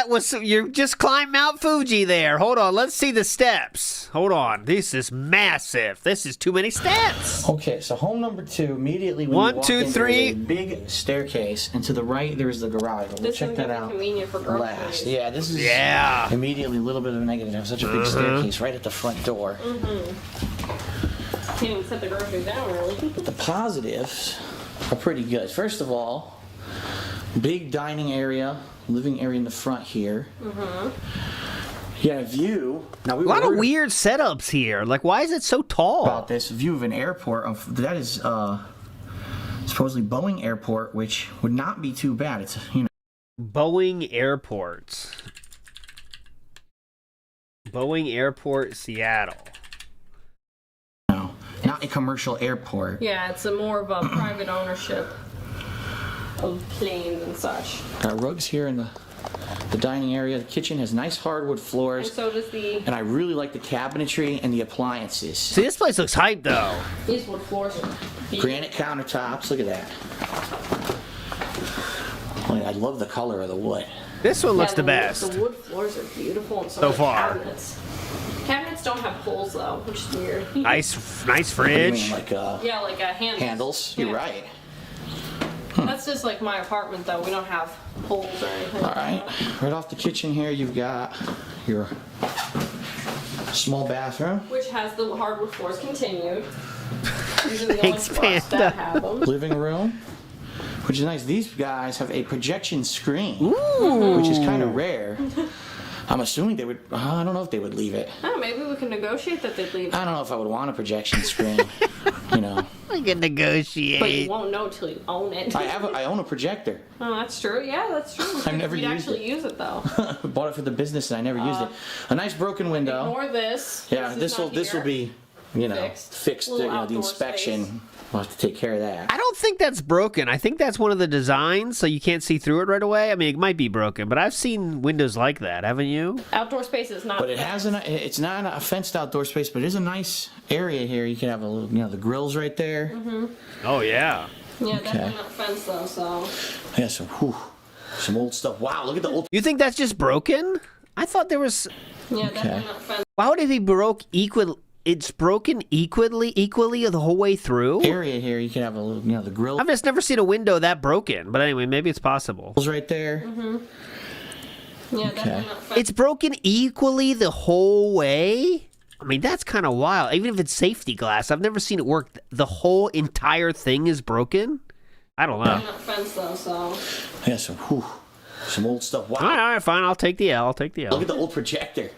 you just climbed Mount Fuji there. Hold on, let's see the steps. Hold on, this is massive. This is too many steps. Okay, so home number 2, immediately when you walk in, there is a big staircase, and to the right, there is the garage. We'll check that out Convenient for groceries. last. Yeah, this is immediately a little bit of a negative. There's such a big staircase right at the front door. Mm-hmm. Can't even set the groceries down, really. But the positives are pretty good. First of all, big dining area, living area in the front here. Mm-hmm. You got a view. Now a lot of weird setups here. Like, why is it so tall? About this view of an airport. That is supposedly Boeing Airport, which would not be too bad. It's, you know. Boeing Airport. Boeing Airport, Seattle. No, not a commercial airport. Yeah, it's more of a private ownership of planes and such. Got rugs here in the the dining area. The kitchen has nice hardwood And floors. so does the And I really like the cabinetry and the appliances. See, this place looks hype though. these wood floors. Are Granite countertops, look at that. Oh, I love the color of the wood. This one looks Yeah, the best. The wood floors are beautiful, and So are far. cabinets. Cabinets don't have holes though, which is weird. Nice What do you fridge. mean, like Yeah, like a handles? Yeah. You're right. That's just like my apartment though. We don't have holes or anything. All right, right off the kitchen here, you've got your small bathroom, Which has the hardwood floors continued. These are the only Thanks, spots Panda. that have them. living room, which is nice. These guys have a projection screen, which is kind of rare. I'm assuming they would, I don't know if they would leave it. Oh, maybe we can negotiate that they'd leave. I don't know if I would want a projection screen, you know. We can But you negotiate. won't know till you own it. I own a projector. Oh, that's true. Yeah, that's true. I've never We'd used actually use it though. Bought it for the business and I never used it. A nice broken window. Ignore this. Yeah, is not this will here. be, you know, Fixed. you Little know, the outdoor inspection. space. We'll have to take care of that. I don't think that's broken. I think that's one of the designs, so you can't see through it right away. I mean, it might be broken, but I've seen windows like that, haven't you? Outdoor space is not. But it has it's not a fenced outdoor space, but it is a nice area here. You can have a little, you know, the grills right there. Oh yeah. Yeah, definitely not fenced though. So. Yeah, some old stuff. Wow, look at the old You think that's just broken? I thought there was. Yeah, definitely not fenced. Why would it be broke equal? It's broken equally the whole way through. area here. You can have a little, you know, the grills I've just never seen a window that broken. But anyway, maybe it's possible. right there. Yeah, definitely not fenced. It's broken equally the whole way. I mean, that's kind of wild. Even if it's safety glass, I've never seen it work. The whole entire thing is broken. I don't know. Not fenced though. So. Yeah, some old stuff. Wow, All right, fine. I'll take the L. I'll take the look L. at the old projector.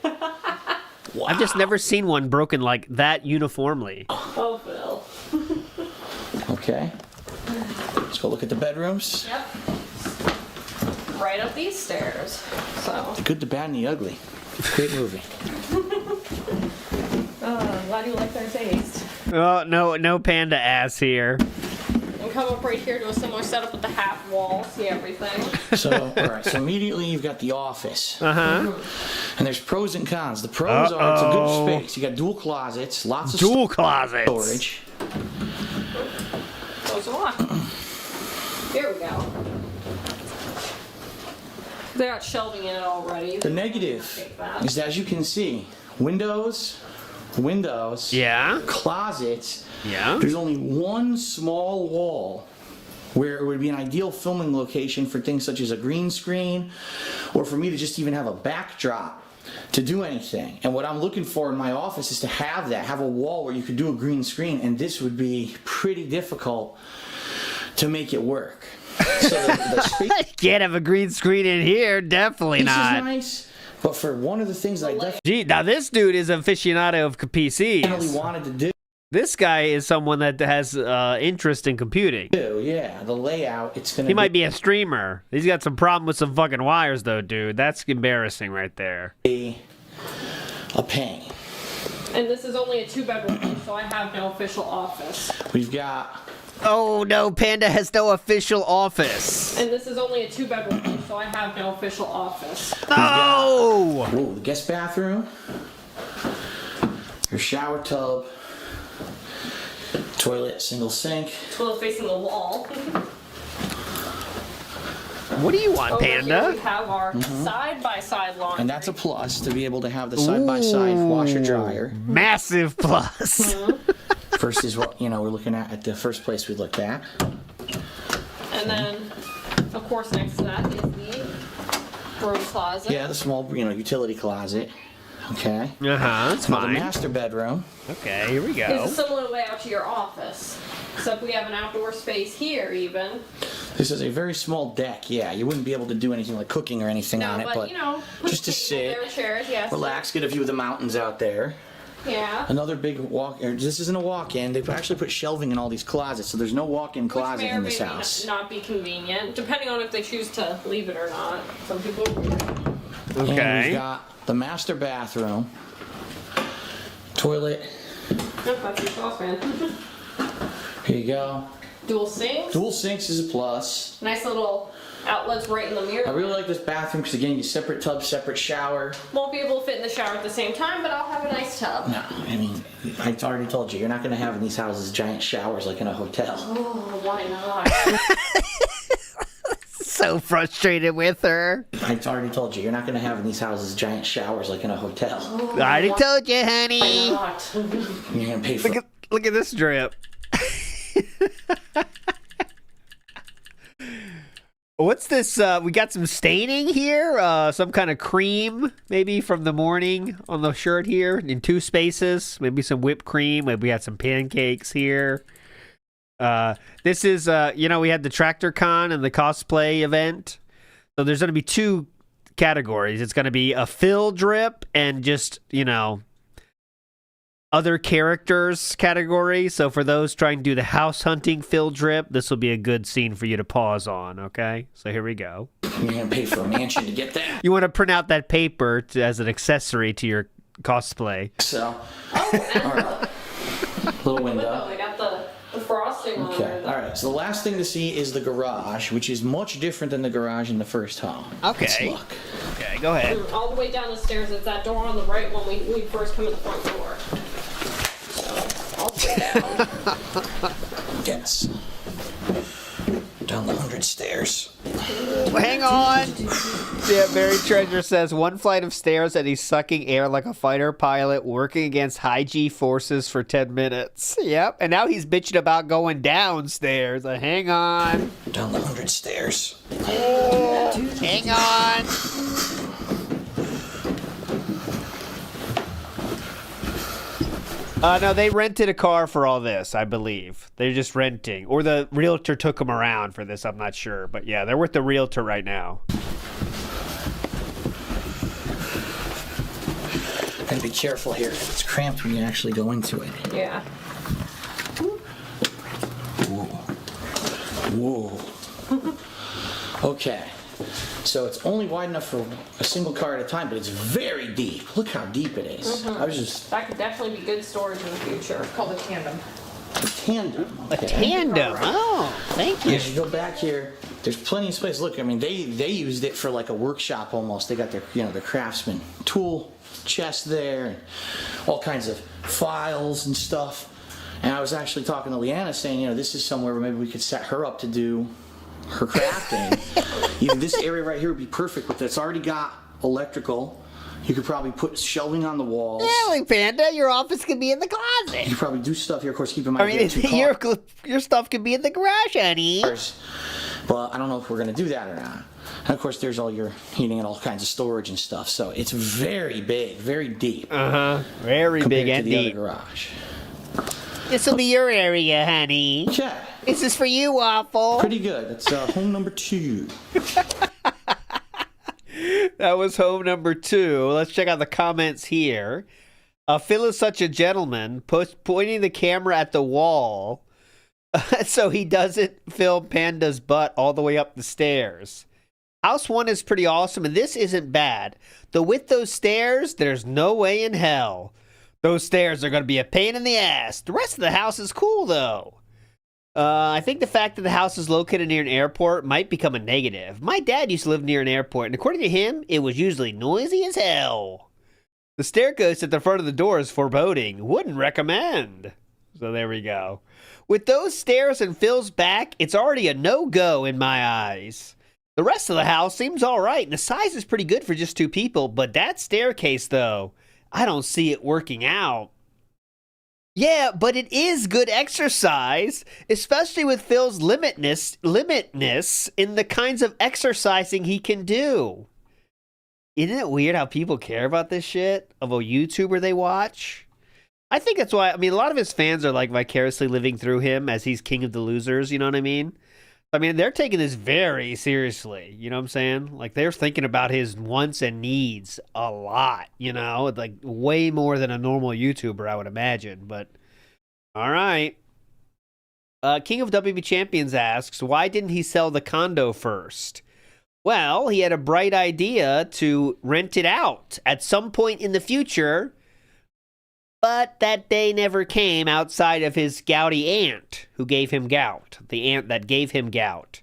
Wow. I've just never seen one broken like that uniformly. Oh, Phil. Okay. Let's go look at the bedrooms. Yep. Right up these stairs. So. The Good, the Bad, and the Ugly. Great movie. Glad you like their taste. Oh, no panda ass here. And come up right here to a similar setup with the half wall. See everything. So, all right. So immediately you've got the office, Uh-huh. and there's pros and cons. The pros are it's a good space. You got dual closets, lots of Dual closets. storage. Close the lock. Here we go. They got shelving in it already. The negative is, as you can see, windows, Yeah. closets. Yeah. There's only one small wall where it would be an ideal filming location for things such as a green screen, or for me to just even have a backdrop to do anything. And what I'm looking for in my office is to have a wall where you could do a green screen, and this would be pretty difficult to make it work. So the space Can't have a green screen in here. Definitely is not. nice, but for one of the things that I definitely Gee, now this dude is an aficionado of PCs. wanted to do, This guy is someone that has interest in computing. yeah, the layout, it's gonna He might be a streamer. He's got some problem with some fucking wires, though, dude. That's embarrassing right there. be a pain. And this is only a 2-bedroom, so I have no official office. We've got Oh no, Panda has no official office. And this is only a 2-bedroom, so I have no official office. Oh! the guest bathroom, your shower tub, toilet, single sink. Toilet facing the wall. What do you want, Over here Panda? we have our side-by-side laundry. And that's a plus to be able to have the side-by-side washer dryer Massive plus. versus what, you know, we're looking at the first place we looked at. And then, of course, next to that is the broom closet. Yeah, the small, you know, utility closet. Okay. Uh-huh, that's Now the fine. master bedroom. Okay, here we It's go. a similar layout to your office. Except we have an outdoor space here, even. This is a very small deck. Yeah, you wouldn't be able to do anything like cooking or anything No, on it, but, you know, put just to a table sit, there, chairs, yes. relax, get a view of the mountains out there. Yeah. Another big walk. This isn't a walk-in. They've actually put shelving in all these closets, so there's no walk-in Which may closet or in this may house. not be convenient, depending on if they choose to leave it or not. Some people. And we've Okay. got the master bathroom, toilet. Nope, that's your saucepan. Here you go. Dual sinks. Dual sinks is a plus. Nice little outlets right in the mirror. I really like this bathroom because again, you separate tub, separate shower. Won't be able to fit in the shower at the same time, but I'll have a nice tub. No, I mean, I already told you, you're not going to have in these houses giant showers like in a hotel. Oh, why not? So frustrated with her. I already told you, you're not going to have in these houses giant showers like in a hotel. I already told you, honey. Why not? You're going to pay for it. Look at this drip. What's this? We got some staining here. Some kind of cream, maybe from the morning on the shirt here in 2 spaces. Maybe some whipped cream. Maybe we had some pancakes here. This is, we had the Tractor Con and the cosplay event. So there's going to be 2 categories. It's going to be a fill drip and just, other characters category. So for those trying to do the house hunting fill drip, this will be a good scene for you to pause on, okay? So here we go. You're going to pay for a mansion to get that. You want to print out that paper as an accessory to your cosplay. So, Oh, and all right. Little window. they got the frosting on Okay, there. all right. So the last thing to see is the garage, which is much different than the garage in the first home. Okay. Let's look. Okay, go ahead. All the way down the stairs, it's that door on the right when we first come in the front door. So, all the way down. Yes. Down the 100 stairs. Hang on. Yeah, Mary Treasure says 1 flight of stairs and he's sucking air like a fighter pilot working against high G forces for 10 minutes. Yep. And now he's bitching about going downstairs. Hang on. Down the 100 stairs. Hang on. No, they rented a car for all this, I believe. They're just renting. Or the realtor took them around for this, I'm not sure. But yeah, they're with the realtor right now. Gotta be careful here. It's cramped when you actually go into it. Yeah. Whoa. Okay. So it's only wide enough for a single car at a time, but it's very deep. Look how deep it is. I was just... That could definitely be good storage in the future. Called a tandem. A tandem. A tandem. Oh, thank you. As you go back here, there's plenty of space. Look, I mean, they used it for like a workshop almost. They got their, their craftsman tool chest there, and all kinds of files and stuff. And I was actually talking to Leanna saying, this is somewhere where maybe we could set her up to do her crafting. Even this area right here would be perfect with it. It's already got electrical. You could probably put shelving on the walls. Yeah, like Panda, your office could be in the closet. You could probably do stuff here. Of course, keep in mind, I mean, your stuff could be in the garage, honey. But I don't know if we're going to do that or not. And of course, there's all your heating and all kinds of storage and stuff. So it's very big, very deep. Very big and to the deep. other garage. This will be your area, honey. Okay. This is for you, Waffle. Pretty good. That's home number 2. That was home number 2. Let's check out the comments here. Phil is such a gentleman, pointing the camera at the wall so he doesn't film Panda's butt all the way up the stairs. House 1 is pretty awesome, and this isn't bad. Though with those stairs, there's no way in hell. Those stairs are going to be a pain in the ass. The rest of the house is cool, though. I think the fact that the house is located near an airport might become a negative. My dad used to live near an airport, and according to him, it was usually noisy as hell. The staircase at the front of the door is foreboding. Wouldn't recommend. So there we go. With those stairs and Phil's back, it's already a no-go in my eyes. The rest of the house seems all right, and the size is pretty good for just 2 people, but that staircase, though, I don't see it working out. Yeah, but it is good exercise, especially with Phil's limitness in the kinds of exercising he can do. Isn't it weird how people care about this shit of a YouTuber they watch? I think that's why, a lot of his fans are like vicariously living through him as he's king of the losers, you know what I mean? They're taking this very seriously, you know what I'm saying? Like, they're thinking about his wants and needs a lot, like way more than a normal YouTuber, I would imagine, but all right. King of WP Champions asks, why didn't he sell the condo first? Well, he had a bright idea to rent it out at some point in the future, But that day never came outside of his gouty aunt who gave him gout. The aunt that gave him gout.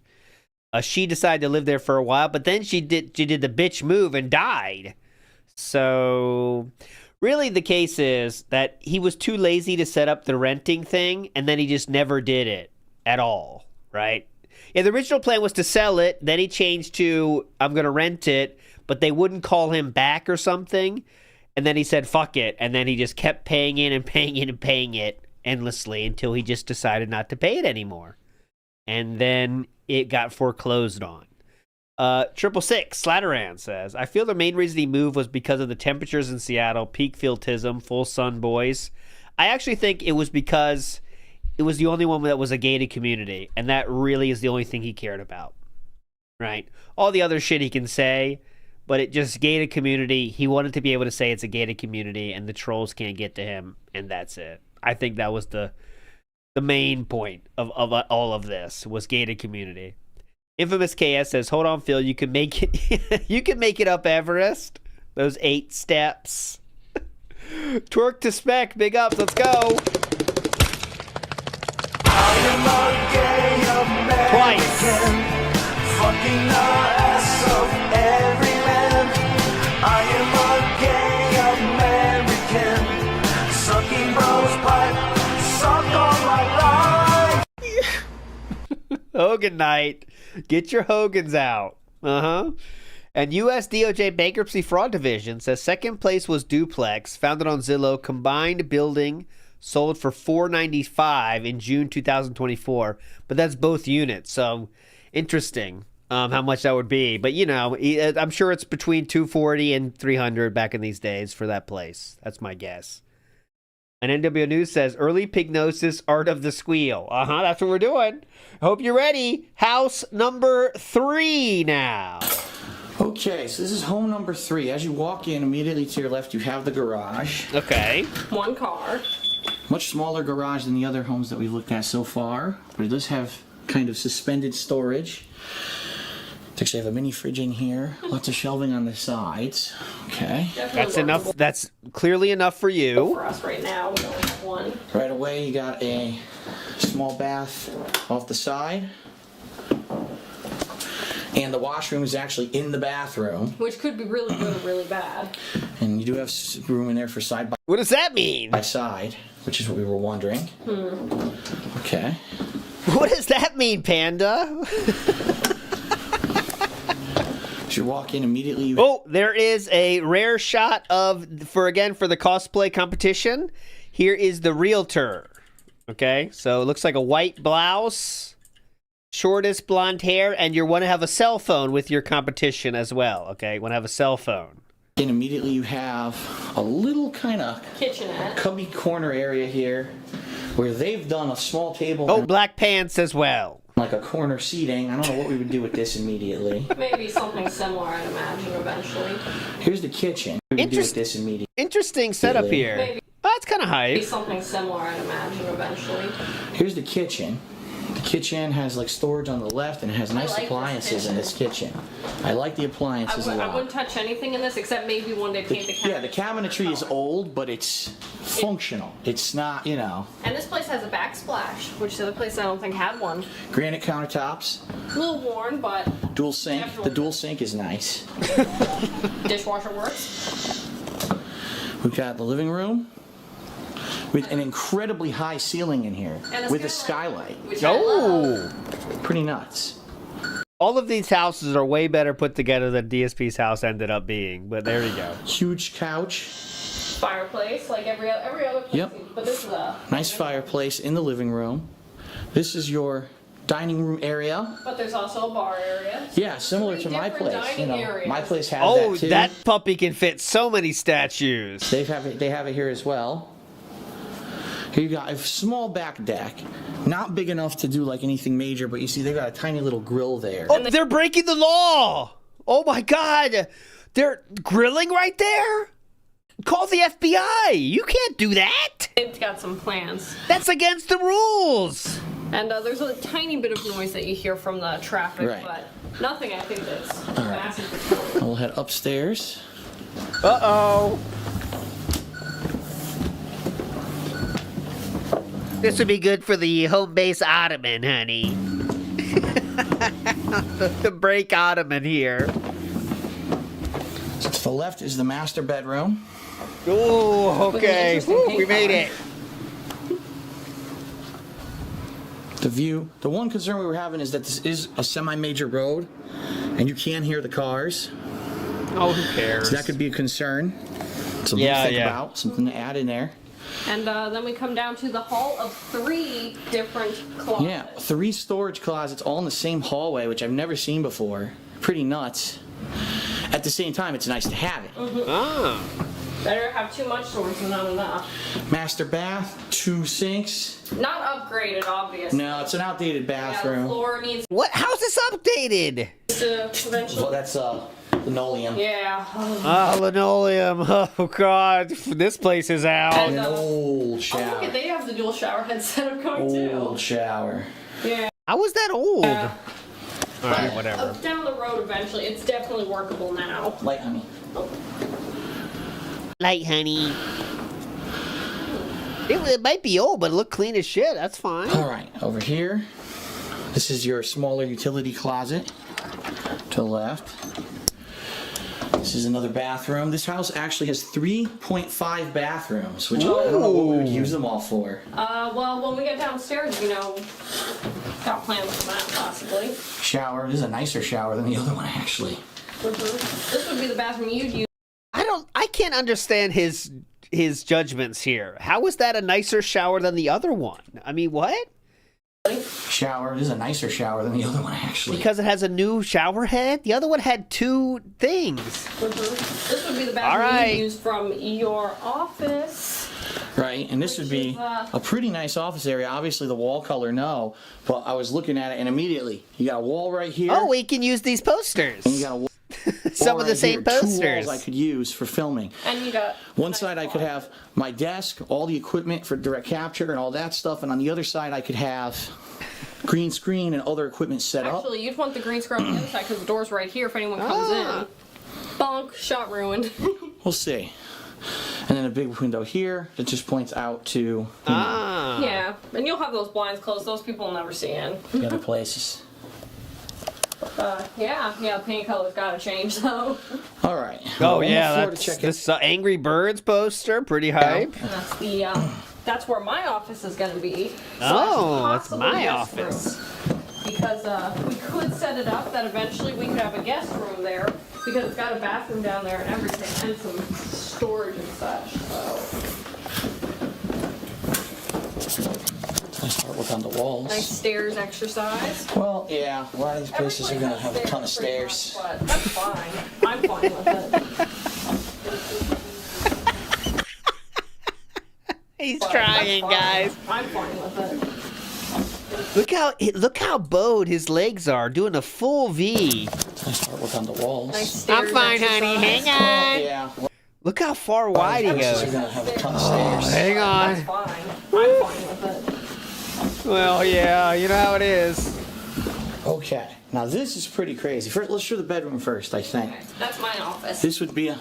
She decided to live there for a while, but then she did the bitch move and died. So really the case is that he was too lazy to set up the renting thing, and then he just never did it at all, right? Yeah, the original plan was to sell it, then he changed to, I'm going to rent it, but they wouldn't call him back or something, and then he said, fuck it, and then he just kept paying it and paying it and paying it endlessly until he just decided not to pay it anymore. And then it got foreclosed on. 666 Slatteran says, I feel the main reason he moved was because of the temperatures in Seattle, peak fieltism, full sun boys. I actually think it was because it was the only one that was a gated community, and that really is the only thing he cared about, right? All the other shit he can say, but it just gated community. He wanted to be able to say it's a gated community, and the trolls can't get to him, and that's it. I think that was the main point of all of this was gated community. Infamous KS says, hold on, Phil, you can make it you can make it up Everest. Those 8 steps. Twerk to spec, big ups, let's go. Twice. Fucking the ass of every man. I am a gay American. Sucking bros pipe. Suck all my life. Hogan night. Get your Hogans out. And U.S. DOJ Bankruptcy Fraud Division says second place was Duplex, founded on Zillow, combined building, sold for $495 in June 2024. But that's both units, so interesting how much that would be. But, you know, I'm sure it's between $240 and $300 back in these days for that place. That's my guess. And NW News says, early pignosis, art of the squeal. That's what we're doing. Hope you're ready. House number 3 now. Okay, so this is home number 3. As you walk in, immediately to your left, you have the garage. Okay. One car. Much smaller garage than the other homes that we've looked at so far, but it does have kind of suspended storage. They actually have a mini fridge in here, lots of shelving on the sides. Okay. That's enough. That's clearly enough for you. For us right now, we only have one. Right away, you got a small bath off the side. And the washroom is actually in the bathroom. Which could be really good or really bad. And you do have room in there for side What does that mean? by side, which is what we were wondering. Okay. What does that mean, Panda? As you walk in immediately, you Oh, there is a rare shot for the cosplay competition. Here is the realtor. Okay, so it looks like a white blouse, shortest blonde hair, and you want to have a cell phone with your competition as well. Okay, you want to have a cell phone. and immediately you have a little kind of Kitchenette. cubby corner area here where they've done a small table. Oh, and black pants as well. like a corner seating. I don't know what we would do with this immediately. Maybe something similar, I'd imagine, eventually. Here's the kitchen. What we would do with this immediately. Interesting setup here. Maybe. Oh, that's kind of Maybe hype. something similar, I'd imagine, eventually. Here's the kitchen. The kitchen has like storage on the left and it has nice like this appliances in this kitchen. I like the appliances a I lot. wouldn't touch anything in this except maybe one day paint the cabinet. Yeah, the cabinetry is old, but it's functional. It's not, you know, And this place has a backsplash, which the other place I don't think had one. granite countertops, A little worn, but dual sink. The Definitely. dual sink is nice. dishwasher works. We've got the living room with an incredibly high ceiling in here And with a skylight. Which I love. Oh. Pretty nuts. All of these houses are way better put together than DSP's house ended up being, but there you go. Huge couch. Fireplace, like every other place. Yep. But this is a... Nice fireplace in the living room. This is your dining room area. But there's also a bar area. Yeah, similar to Three my different place. You dining know, areas. my place has Oh, that too. that puppy can fit so many statues. They have it here as well. Here you got a small back deck, not big enough to do like anything major, but you see they got a tiny little grill there. Oh, they're breaking the law. Oh my God. They're grilling right there? Call the FBI. You can't do that. It's got some plans. That's against the rules. And there's a tiny bit of noise that you hear from the traffic, Right. but nothing I think that's right. massive. And we'll head upstairs. Uh-oh. This would be good for the home base ottoman, honey. the break ottoman here. So to the left is the master bedroom. Oh, okay. Woo, we made it. The view. The one concern we were having is that this is a semi-major road, and you can hear the cars. Oh, who cares? So that could be a concern. Something to think about. Something to add in there. And then we come down to the hall of 3 different closets. Yeah, 3 storage closets all in the same hallway, which I've never seen before. Pretty nuts. At the same time, it's nice to have it. Ah. Better have too much storage than not enough. Master bath, 2 sinks. Not upgraded, obviously. No, it's an outdated Yeah, the bathroom. floor needs What? How's this updated? to eventually. Well, that's linoleum. Yeah. Oh, linoleum. Oh, God. This place is out. And, An old oh, look shower. at, they have the dual shower head setup going Old too. shower. Yeah. How was that old? Yeah. All right, But whatever. up down the road eventually, it's definitely workable now. Light, honey. Light, honey. It might be old, but it looked clean as shit. That's fine. All right, over here. This is your smaller utility closet. To the left. This is another bathroom. This house actually has 3.5 bathrooms, which I don't know what we would use them all for. Well, when we get downstairs, got plans for that possibly. Shower. This is a nicer shower than the other one, actually. This would be the bathroom you'd use. I can't understand his judgments here. How is that a nicer shower than the other one? I mean, what? Shower. This is a nicer shower than the other one, actually. Because it has a new shower head? The other one had 2 things. This would be the bathroom All right. you'd use from your office. Right, and this would be a pretty nice office area. Obviously, the wall color, no. But I was looking at it, and immediately, you got a wall right here. Oh, we can use these posters. And you got a wall. Some of the right same here. 2 posters. walls I could use for filming. And you got One side I could have my desk, all the equipment for direct capture and all that stuff, and on the other side I could have green screen and other equipment set up. Actually, you'd want the green screen on the other side because the door's right here if anyone comes in. Bonk, shot ruined. We'll see. And then a big window here that just points out to Yeah, and you'll have those blinds closed. Those people will never see in. the other places. Yeah, the paint color's gotta change though. All right. Oh, On the yeah, floor to that's check it. this Angry Birds poster. Pretty hype. And that's that's where my office is gonna be. Oh, that's Possible my guest room. office. Because we could set it up that eventually we could have a guest room there because it's got a bathroom down there and everything and some storage and such. So I start with on the walls. nice stairs exercise. Well, yeah, a lot of these places are Everybody going to have a ton of has pretty stairs. much, but that's fine. I'm fine with it. He's But trying, that's fine. guys. I'm fine with it. Look how bowed his legs are, doing a full V. I start with on the walls. Nice stairs I'm fine, honey. exercise. Hang on. Yeah, a lot Look how far wide he of places are goes. going to have a ton of stairs. Hang on. That's fine. I'm fine with it. Well, yeah, you know how it is. Okay, now this is pretty crazy. First, let's show the bedroom first, I think. That's my office. This would be a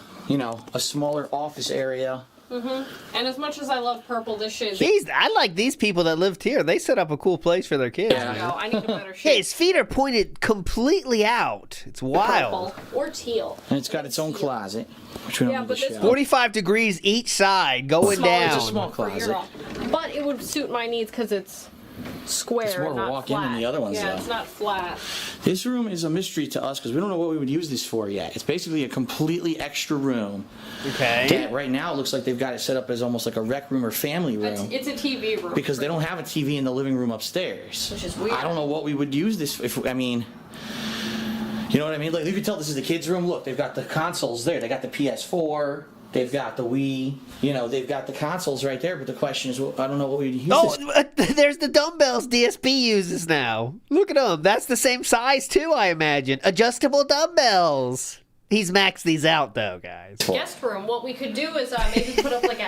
smaller office area. And as much as I love purple, this shade. Jeez, I like these people that lived here. They set up a cool place for their kids. Yeah. man. I need a better Yeah, shade. his feet are pointed completely out. It's wild. Purple or teal. And it's got its own closet, which we don't Yeah, need but to this show. 45 degrees each side, going Small, down. It's a small For your closet. office. But it would suit my needs because it's square, It's more of a not walk-in flat. than the other ones, Yeah, though. it's not flat. This room is a mystery to us because we don't know what we would use this for yet. It's basically a completely extra room. Okay. That right now it looks like they've got it set up as almost like a rec room or family room. It's a TV room. Because they don't have a TV in the living room upstairs. Which is weird. I don't know what we would use this if, I mean, you know what I mean? Like, you can tell this is the kids' room. Look, they've got the consoles there. They got the PS4. They've got the Wii. They've got the consoles right there. But the question is, well, I don't know what we'd use Oh, this. there's the dumbbells DSP uses now. Look at them. That's the same size too, I imagine. Adjustable dumbbells. He's maxed these out though, guys. Guest room. What we could do is maybe put up like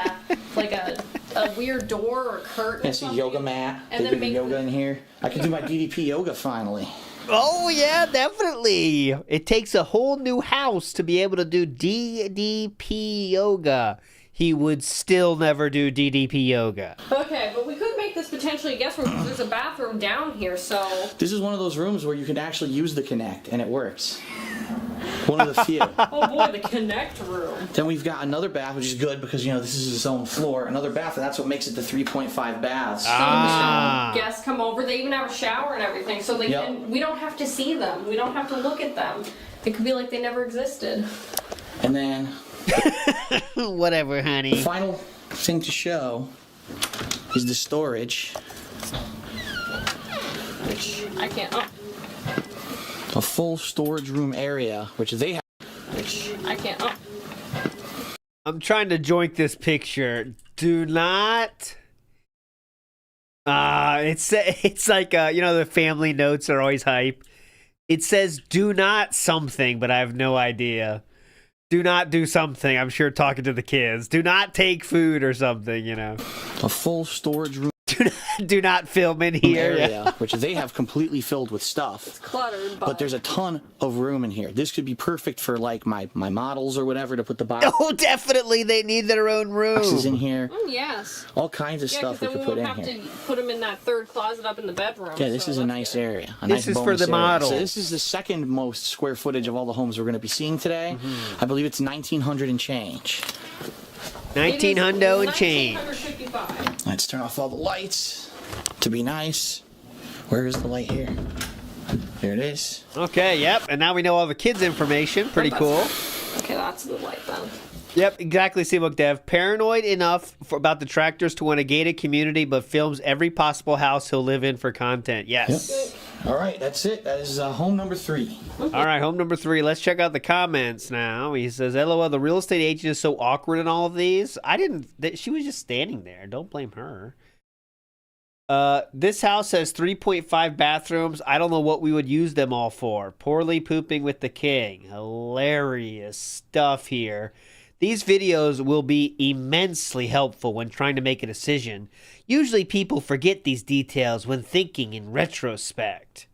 a weird door or curtain. That's a yoga mat. And They then do the make yoga in here. I can do my DDP yoga finally. Oh yeah, definitely. It takes a whole new house to be able to do DDP yoga. He would still never do DDP yoga. Okay, but we could make this potentially a guest room because there's a bathroom down here, so... This is one of those rooms where you can actually use the Connect, and it works. One of the few. Oh boy, the Connect room. Then we've got another bath, which is good because, you know, this is its own floor. Another bath, and that's what makes it the 3.5 baths. Guests come over, they even have a shower and everything, so they can, we don't have to see them. We don't have to look at them. It could be like they never existed. And then... Whatever, honey. The final thing to show is the storage. Which... I can't... Oh. A full storage room area, which they have. I can't... Oh. I'm trying to joint this picture. Do not... it's like, you know, the family notes are always hype. It says do not something, but I have no idea. Do not do something. I'm sure talking to the kids. Do not take food or something, you know. A full storage room. Do not film in here. Area, which they have completely filled with stuff. It's cluttered, but there's a ton of room in here. This could be perfect for like my models or whatever to put the box. Oh, definitely. They need their own room. Boxes in here. Yes. All kinds of stuff we could put in here. have to put them in that third closet up in the bedroom. Yeah, this is a nice area. This is for the model. So this is the second most square footage of all the homes we're going to be seeing today. I believe it's 1,900 and change. 19 hundo and change. 1955. Let's turn off all the lights to be nice. Where is the light here? There it is. Okay, yep. And now we know all the kids' information. Pretty cool. Okay, that's the light then. Yep, exactly, C-Book Dev. Paranoid enough about the tractors to want a gated community, but films every possible house he'll live in for content. Yes. Yep. All right, that's it. That is home number 3. All right, home number 3. Let's check out the comments now. He says, LOL, the real estate agent is so awkward in all of these. She was just standing there. Don't blame her. This house has 3.5 bathrooms. I don't know what we would use them all for. Poorly pooping with the king. Hilarious stuff here. These videos will be immensely helpful when trying to make a decision. Usually people forget these details when thinking in retrospect.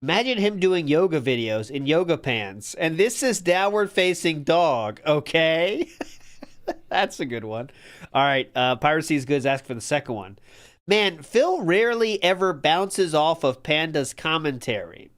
Imagine him doing yoga videos in yoga pants. And this is downward facing dog, okay? That's a good one. All right, Piracy is Good. Ask for the second one. Man, Phil rarely ever bounces off of Panda's commentary.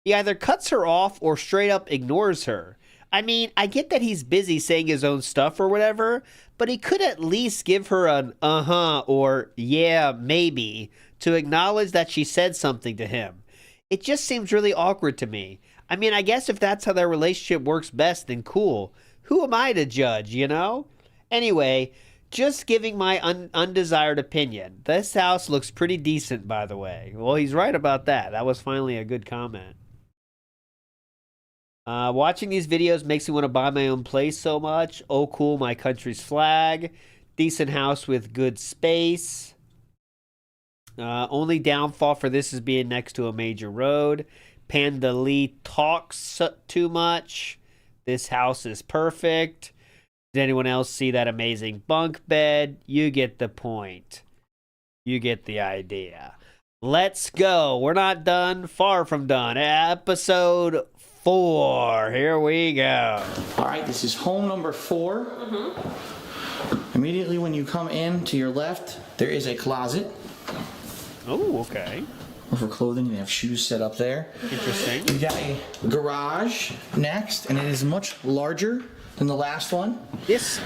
He either cuts her off or straight up ignores her. I mean, I get that he's busy saying his own stuff or whatever, but he could at least give her an uh-huh or yeah, maybe to acknowledge that she said something to him. It just seems really awkward to me. I mean, I guess if that's how their relationship works best, then cool. Who am I to judge, you know? Anyway, just giving my undesired opinion. This house looks pretty decent, by the way. Well, he's right about that. That was finally a good comment. Watching these videos makes me want to buy my own place so much. Oh, cool, my country's flag. Decent house with good space. Only downfall for this is being next to a major road. Panda Lee talks too much. This house is perfect. Did anyone else see that amazing bunk bed? You get the point. You get the idea. Let's go. We're not done. Far from done. Episode 4. Here we go. All right, this is home number 4. Immediately when you come in to your left, there is a closet. Oh, okay. For clothing, you have shoes set up there. Interesting. You got a garage next, and it is much larger than the last one. This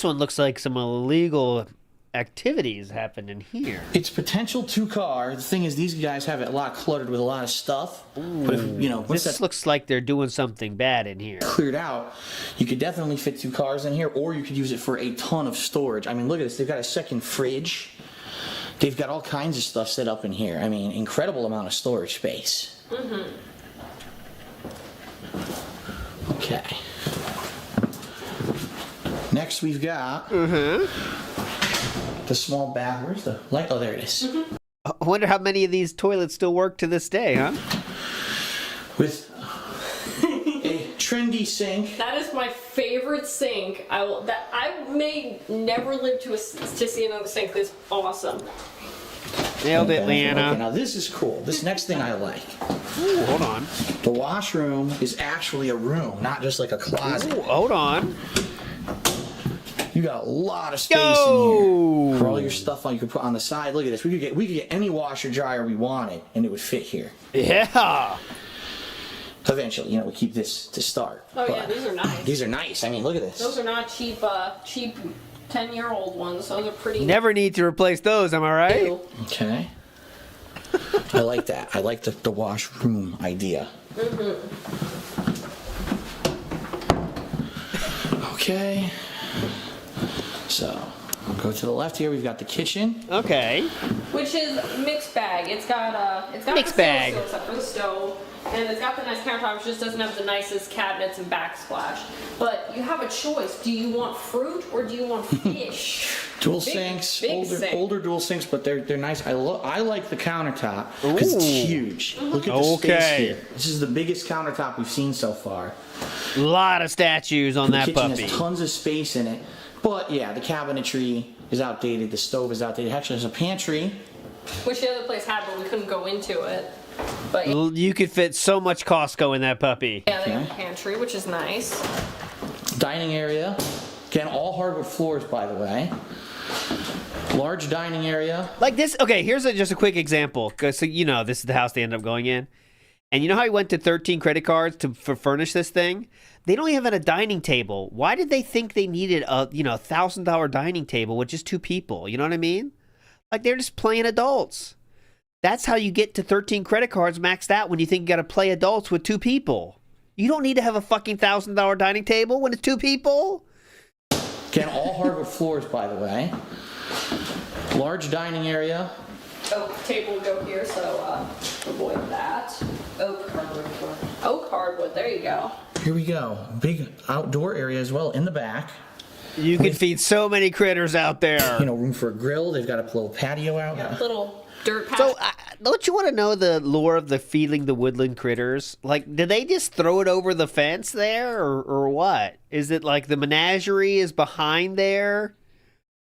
one looks like some illegal activities happened in here. It's potential 2-car. The thing is, these guys have it a lot cluttered with a lot of stuff. But if, you know, once this looks like they're doing something bad in here. Cleared out, you could definitely fit 2 cars in here, or you could use it for a ton of storage. I mean, look at this. They've got a second fridge. They've got all kinds of stuff set up in here. I mean, incredible amount of storage space. Okay. Next, we've got the small bath. Where's the light? Oh, there it is. I wonder how many of these toilets still work to this day, huh? With a trendy sink. That is my favorite sink. I may never live to see another sink this awesome. Nailed it, Leanna. Okay, now this is cool. This next thing I like. Ooh, hold on. The washroom is actually a room, not just like a closet. Ooh, hold on. You got a lot of space in here for all your stuff you could put on the side. Look at this. We could get any washer dryer we wanted, and it would fit here. Yeah. Eventually, you know, we keep this to start. Oh yeah, these are nice. These are nice. I mean, look at this. Those are not cheap 10-year-old ones. Those are pretty. Never need to replace those, am I right? new. Okay. I like that. I like the washroom idea. Okay. So, we'll go to the left here. We've got the kitchen. Okay. Which is mixed bag. It's got Mixed the bag. stove except for the stove, and it's got the nice countertops. Just doesn't have the nicest cabinets and backsplash. But you have a choice. Do you want fruit or do you want fish? Dual Big- sinks, big sink. older dual sinks, but they're nice. I like the countertop because it's Ooh. huge. Look at the Okay. space here. This is the biggest countertop we've seen so far. A lot of statues on The that kitchen puppy. has tons of space in it, but yeah, the cabinetry is outdated. The stove is outdated. Actually, there's a pantry. Which the other place had, but we couldn't go into it. But yeah, You could fit so much Costco in that puppy. they have a pantry, which is nice. Dining area. Again, all hardwood floors, by the way. Large dining area. Like this. Okay, here's just a quick example. 'Cause, so, you know, this is the house they end up going in. And you know how he went to 13 credit cards to furnish this thing? They don't even have a dining table. Why did they think they needed a $1,000 dining table with just 2 people? You know what I mean? Like they're just playing adults. That's how you get to 13 credit cards maxed out when you think you got to play adults with 2 people. You don't need to have a fucking $1,000 dining table when it's 2 people. Again, all hardwood floors, by the way. Large dining area. Oak table will go here, so avoid that. Oak hardwood. Oak hardwood. There you go. Here we go. Big outdoor area as well in the back. You can feed so many critters out there. You know, room for a grill. They've got a little patio out. Little dirt patch. So, don't you want to know the lore of the feeding the woodland critters? Like, did they just throw it over the fence there, or what? Is it like the menagerie is behind there,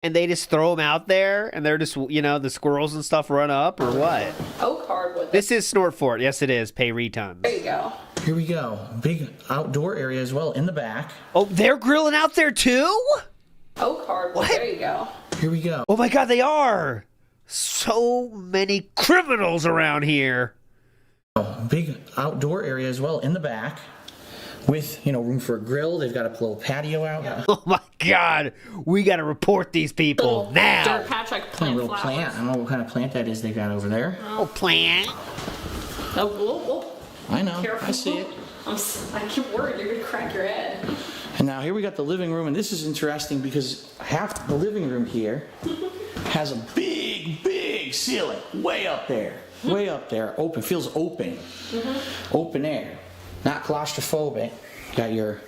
and they just throw them out there, and they're just, the squirrels and stuff run up, or what? Oak hardwood. This is Snortfort. Yes, it is. Pay refunds. There you go. Here we go. Big outdoor area as well in the back. Oh, they're grilling out there too? Oak hardwood. What? There you go. Here we go. Oh my God, they are. So many criminals around here. Big outdoor area as well in the back with, room for a grill. They've got a little patio out. Oh my God, we got to report these people Little now. dirt patch like A plant little flowers. plant. I don't know what kind of plant that is they got over there. Oh, plant. Oh, whoa. I know. Careful. I see it. I keep worried you're gonna crack your head. And now here we got the living room, and this is interesting because half the living room here has a big ceiling way up there. Way up there. Open. Feels open. Open air. Not claustrophobic. Got your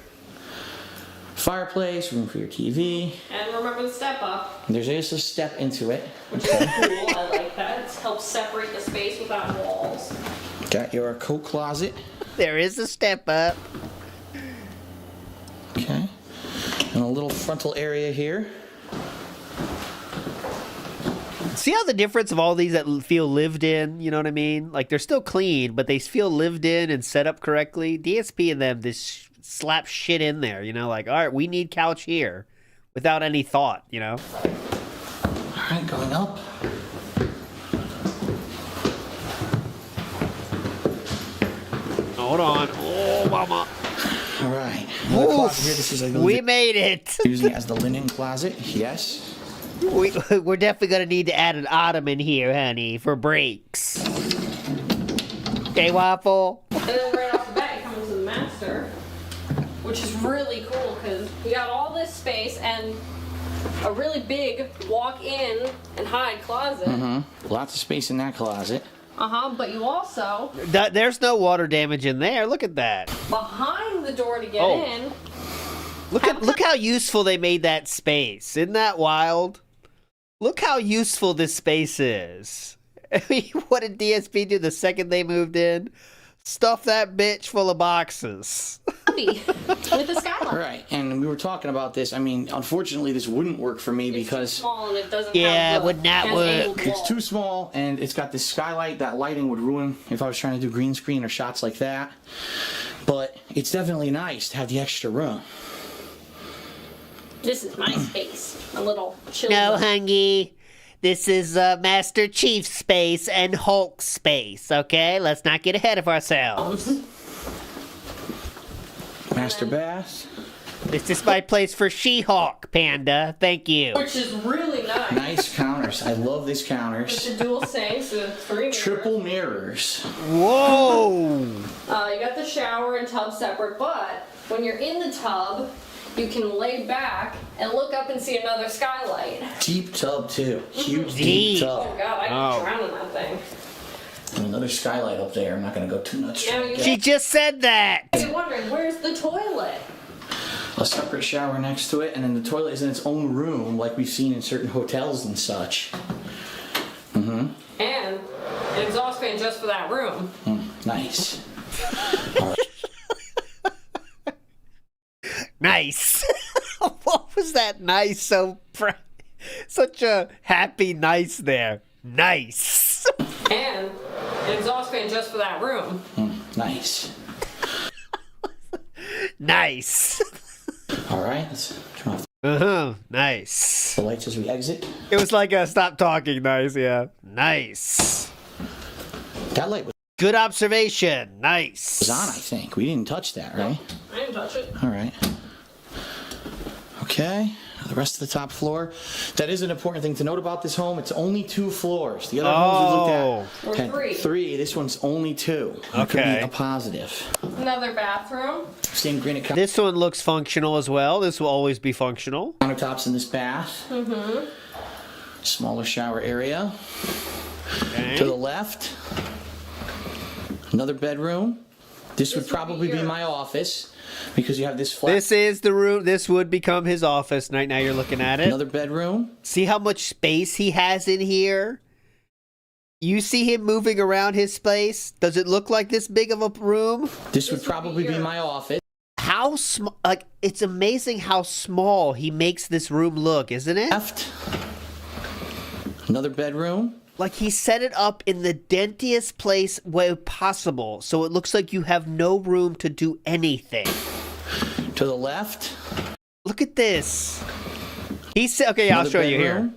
fireplace, room for your TV. And remember the step up, There's just a step into it. which is cool. I like that. It helps separate the space without walls. Got your coat closet. There is a step up. Okay. And a little frontal area here. See how the difference of all these that feel lived in, you know what I mean? Like they're still clean, but they feel lived in and set up correctly. DSP and them just slap shit in there, like, all right, we need couch here without any thought, All right, going up. Hold on. Oh, mama. All right. Another closet here. This is like We made it. using it as the linen closet. Yes. We're definitely going to need to add an ottoman here, honey, for breaks. Okay, Waffle? And then right off the bat, you come into the master, which is really cool because you got all this space and a really big walk-in and hide closet. Lots of space in that closet. But you also, There's no water damage in there. Look at that. behind the door to get Oh. in, Look how useful they made that space. Isn't that wild? Look how useful this space is. I mean, what did DSP do the second they moved in? Stuff that bitch full of boxes. with the skylight. Right. And we were talking about this. I mean, unfortunately, this wouldn't work for me It's too because small and it doesn't Yeah, have the, would not has work. angled it's walls. too small and it's got this skylight. That lighting would ruin if I was trying to do green screen or shots like that. But it's definitely nice to have the extra room. This is my space. A little chill. No, Hungy. This is Master Chief's space and Hulk's space, okay? Let's not get ahead of ourselves. Master bath. This is my place for She-Hulk, Panda. Thank you. Which is really nice. Nice counters. I love these It's counters. a dual sinks with 3 mirrors. Triple mirrors. Whoa! You got the shower and tub separate, but when you're in the tub, you can lay back and look up and see another skylight. Deep tub too. Huge Deep. deep Oh tub. god, I Oh. could drown in that thing. And another skylight up there. I'm not gonna go too nuts. Now you She just said that! You're wondering, where's the toilet? A separate shower next to it, and then the toilet is in its own room, like we've seen in certain hotels and such. And an exhaust fan just for that room. Nice. Nice. What was that nice? Such a happy nice there. Nice. And an exhaust fan just for that room. Nice. Nice. All right, let's turn off Nice. the lights as we exit. It was like a stop talking nice, yeah. Nice. That light was Good observation. Nice. on, I think. We didn't touch that, right? I didn't touch it. All right. Okay. The rest of the top floor. That is an important thing to note about this home. It's only 2 floors. The other homes we looked Or at had 3. 3. This one's only 2. That could Okay. be a positive. Another bathroom. Same granite This one looks functional as well. This will always be functional. countertops in this bath. Smaller shower area. To the left, another bedroom. This would This would be probably be yours. my office because you have this flat. This is the room. This would become his office. Right now you're looking at it. Another bedroom. See how much space he has in here? You see him moving around his space? Does it look like this big of a room? This would would be probably be yours. my office. How small? Like, it's amazing how small he makes this room look, isn't it? Left. Another bedroom. Like, he set it up in the dentiest place way possible, so it looks like you have no room to do anything. To the left. Look at this. He said, okay, I'll Another show you here. bedroom.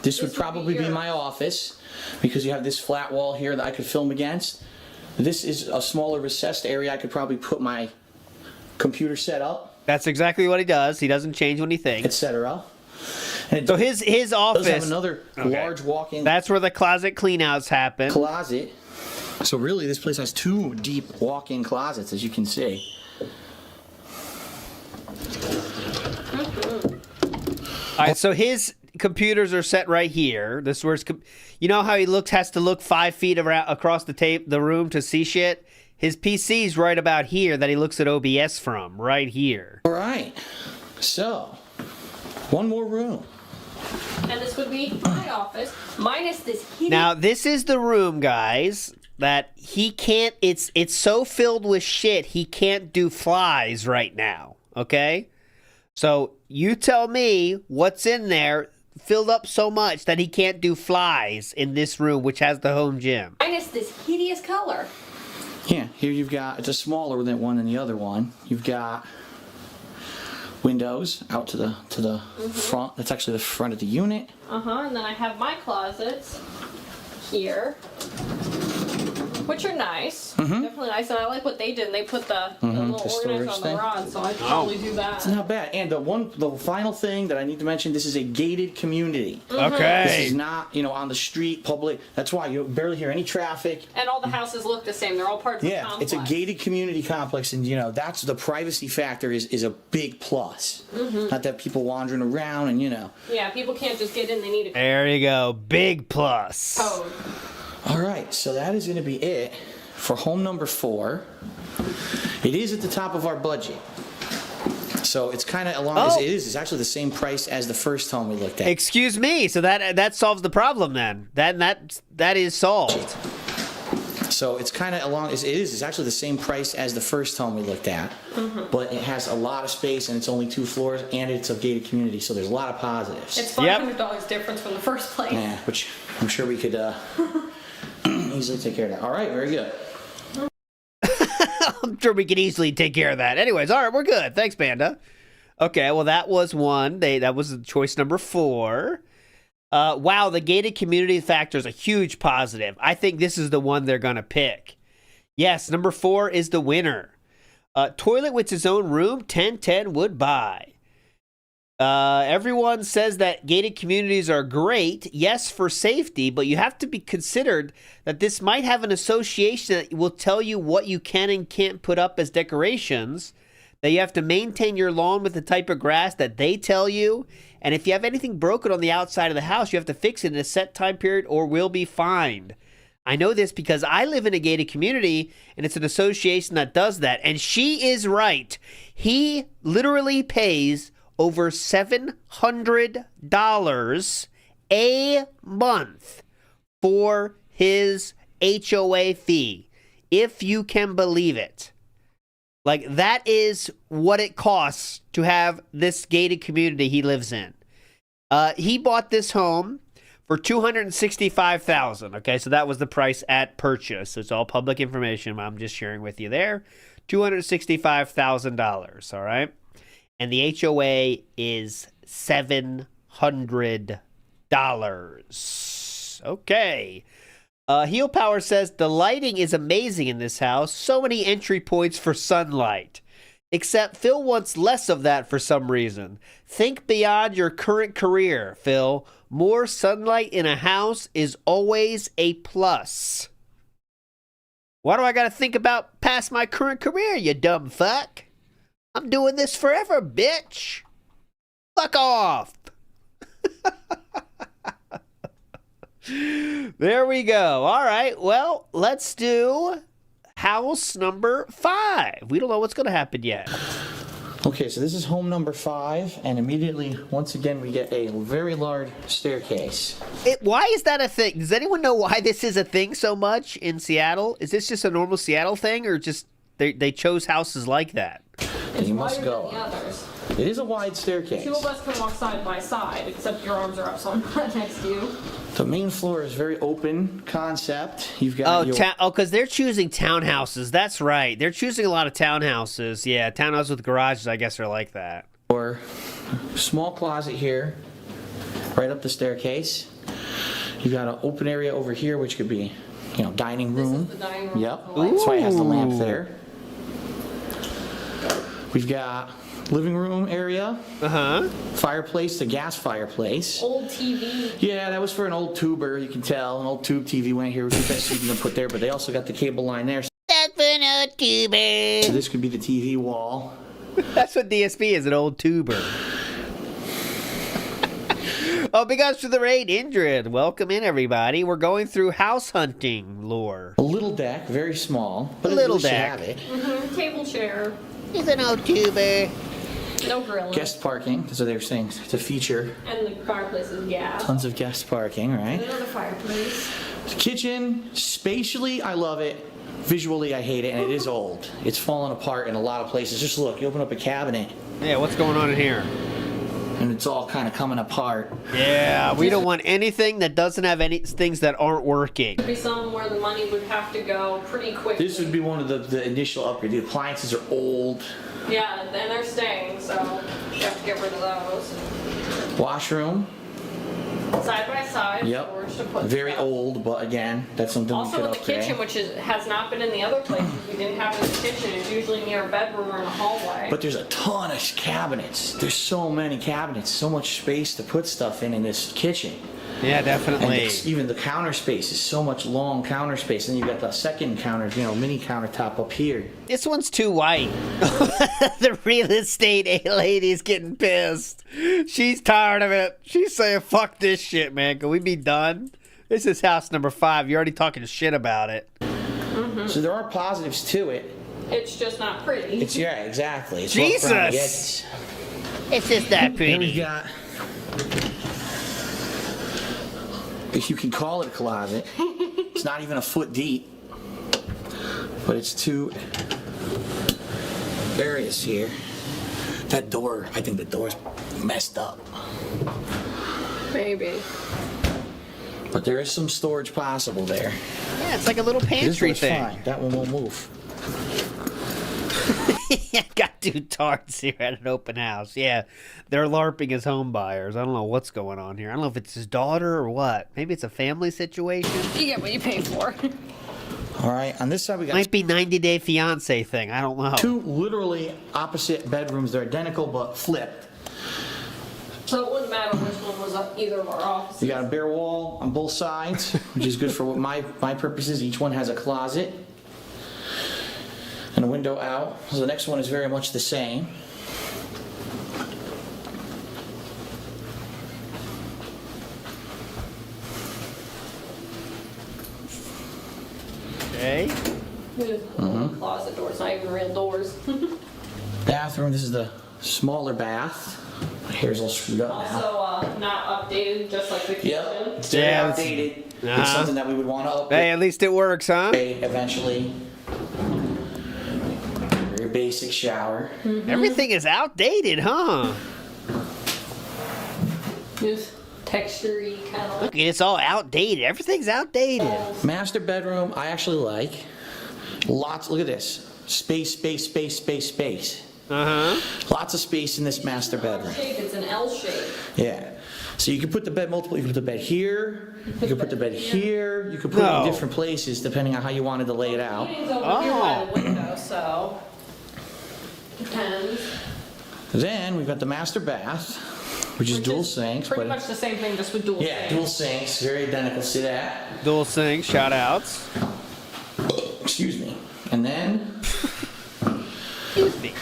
This would would be probably be yours. my office because you have this flat wall here that I could film against. This is a smaller recessed area. I could probably put my computer set up, That's exactly what he does. He doesn't change when he thinks. etc. And it So his does have office, another large walk-in that's where the closet cleanouts happen. closet. So really, this place has 2 deep walk-in closets, as you can see. All right, so his computers are set right here. This is where you know how he has to look 5 feet around across the room to see shit. His PC's right about here that he looks at OBS from, right here. All right. So, one more room. And this would be my office, minus this heating. Now this is the room, guys, that he can't. It's so filled with shit he can't do flies right now. Okay, so you tell me what's in there filled up so much that he can't do flies in this room, which has the home gym. Minus this hideous color. Yeah, here you've got, it's a smaller than one than the other one. You've got windows out to the front. That's actually the front of the unit. And then I have my closets here, which are nice. Definitely nice, and I like what they did. They put the little the storage organizer on thing. the rod, so I'd probably do that. It's not bad. And the final thing that I need to mention, this is a gated community. This Okay. is not, on the street, public. That's why you barely hear any traffic. And all the houses look the same. They're all parts of the Yeah, complex. it's a gated community complex, and that's the privacy factor is a big plus. Not that people wandering around and Yeah, people can't just get in. They need a There you go. Big plus. code. All right, so that is going to be it for home number 4. It is at the top of our budget, so it's kind of along as Oh. it is. It's actually the same price as the first home we looked at. Excuse me. So that solves the problem then. That is solved. So it's kind of along as it is. It's actually the same price as the first home we looked at, but it has a lot of space and it's only 2 floors and it's a gated community, so there's a lot of positives. It's $500 difference from the first place. Yeah, which I'm sure we could easily take care of that. All right, very good. I'm sure we can easily take care of that. Anyways, all right, we're good. Thanks, Panda. Okay, well, that was one. That was choice number 4. Wow, the gated community factor is a huge positive. I think this is the one they're going to pick. Yes, number 4 is the winner. Toilet with its own room, 10/10 would buy. Everyone says that gated communities are great, yes, for safety, but you have to be considered that this might have an association that will tell you what you can and can't put up as decorations, that you have to maintain your lawn with the type of grass that they tell you, and if you have anything broken on the outside of the house, you have to fix it in a set time period or will be fined. I know this because I live in a gated community, and it's an association that does that, and she is right. He literally pays over $700 a month for his HOA fee, if you can believe it. Like, that is what it costs to have this gated community he lives in. He bought this home for $265,000. Okay, so that was the price at purchase. It's all public information. I'm just sharing with you there. $265,000. All right. And the HOA is $700. Okay. Heel Power says, the lighting is amazing in this house. So many entry points for sunlight. Except Phil wants less of that for some reason. Think beyond your current career, Phil. More sunlight in a house is always a plus. Why do I gotta think about past my current career, you dumb fuck? I'm doing this forever, bitch. Fuck off. There we go. All right. Well, let's do house number 5. We don't know what's going to happen yet. Okay, so this is home number 5, and immediately, once again, we get a very large staircase. Why is that a thing? Does anyone know why this is a thing so much in Seattle? Is this just a normal Seattle thing, or just they chose houses like that? And you must wider go. than the others. It is a wide staircase. 2 of us can walk side by side, except your arms are up, so I'm not next to you. The main floor is very open concept. You've got because they're choosing townhouses. That's right. They're choosing a lot of townhouses. Yeah, townhouses with garages, I guess, are like that. Or small closet here, right up the staircase. You've got an open area over here, which could be, dining room. This is the dining room. Yep. That's why it has the lamp there. We've got living room area. Fireplace, the gas fireplace. Old TV. Yeah, that was for an old tuber, you can tell. An old tube TV went here, which is the best you can put there, but they also got the cable line there. That's for an old tuber. So this could be the TV wall. That's what DSP is, an old tuber. Oh, big ups to the raid, Indrid. Welcome in, everybody. We're going through house hunting lore. A little deck, very small, but A little at least you deck. have it. Table chair. He's an old tuber. No grilling. Guest parking, that's what they were saying. It's a feature. And the fireplace is gas. Tons of guest parking, right? Another fireplace. Kitchen, spatially, I love it. Visually, I hate it, and it is old. It's fallen apart in a lot of places. Just look, you open up a cabinet, Yeah, what's going on in here? and it's all kind of coming apart. Yeah, we don't want anything that doesn't have any things that aren't working. Could be something where the money would have to go pretty quickly. This would be one of the initial upgrades. The appliances are old. Yeah, and they're staying, so you have to get rid of those. Washroom, Side by side, yep. storage to put Very stuff. old, but again, that's something we Also could with the upgrade. kitchen, which has not been in the other places. We didn't have it in the kitchen. It's usually near a bedroom or in a hallway. But there's a ton of cabinets. There's so many cabinets, so much space to put stuff in this kitchen. Yeah, And definitely. even the counter space is so much long counter space. And you've got the second counter, mini countertop up here. This one's too white. The real estate lady's getting pissed. She's tired of it. She's saying, fuck this shit, man. Can we be done? This is house number 5. You're already talking shit about it. So there are positives to it. It's just not pretty. Yeah, exactly. It's Jesus! rough around the edges. It's just that Then we've pretty. got, if you can call it a closet, it's not even a foot deep, but it's 2 areas here. That door, I think the door's messed up, Maybe. but there is some storage possible there. Yeah, it's like a little This pantry one's thing. fine. That one won't move. Got two tards here at an open house. Yeah, they're LARPing as home buyers. I don't know what's going on here. I don't know if it's his daughter or what. Maybe it's a family situation. You get what you pay for. All right, on this side we got Might be 90-day fiance thing. I don't know. two literally opposite bedrooms. They're identical but flipped. So it wouldn't matter which one was up either of our offices. You got a bare wall on both sides, which is good for what my purposes. Each one has a closet and a window out. So the next one is very much the same. Okay. Closet doors, not even real doors. Bathroom, this is the smaller bath. My hair's all screwed up now. Also, not updated, just like the kitchen. Yep, it's very Yeah, outdated. Uh-huh. It's something that we would want to update Hey, at least it works, huh? eventually. Very basic shower. Everything is outdated, huh? Just texture-y kind of. Look, it's all outdated. Everything's outdated. Master bedroom, I actually like. Lots, look at this. Space, space, space, space, space. Uh-huh. Lots of space in this master bedroom. Shape, it's an L shape. Yeah. So you can put the bed multiple, you can put the bed here, you can put the bed here, you can put it No. in different places depending on how you wanted to lay it out. Meeting's over here by the window, so depends. Then we've got the master bath, which is dual sinks. Pretty but much the same thing, just with dual yeah, sinks. dual sinks, very identical. See that? Dual sink, shout outs. Excuse me. And then Excuse me.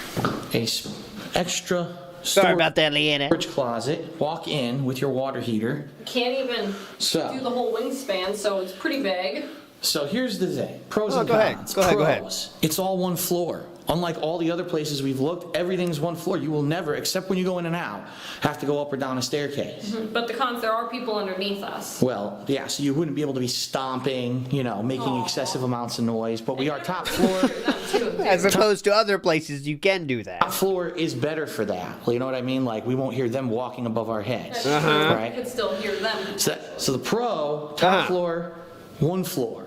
extra Sorry about that, Leanna. storage closet. Walk in with your water heater. Can't even So- do the whole wingspan, so it's pretty big. So here's the thing, pros Oh, and go ahead. cons. Go ahead, go ahead. Pros, it's all one floor. Unlike all the other places we've looked, everything's one floor. You will never, except when you go in and out, have to go up or down a staircase. But the cons, there are people underneath us. Well, yeah, so you wouldn't be able to be stomping, making excessive amounts of noise, but we are top floor. Them too. As opposed to other places, you can do Top that. floor is better for that. You know what I mean? Like, we won't hear them walking above our heads. Uh-huh. You Right? could still hear them. So the pro, top Uh-huh. floor, one floor.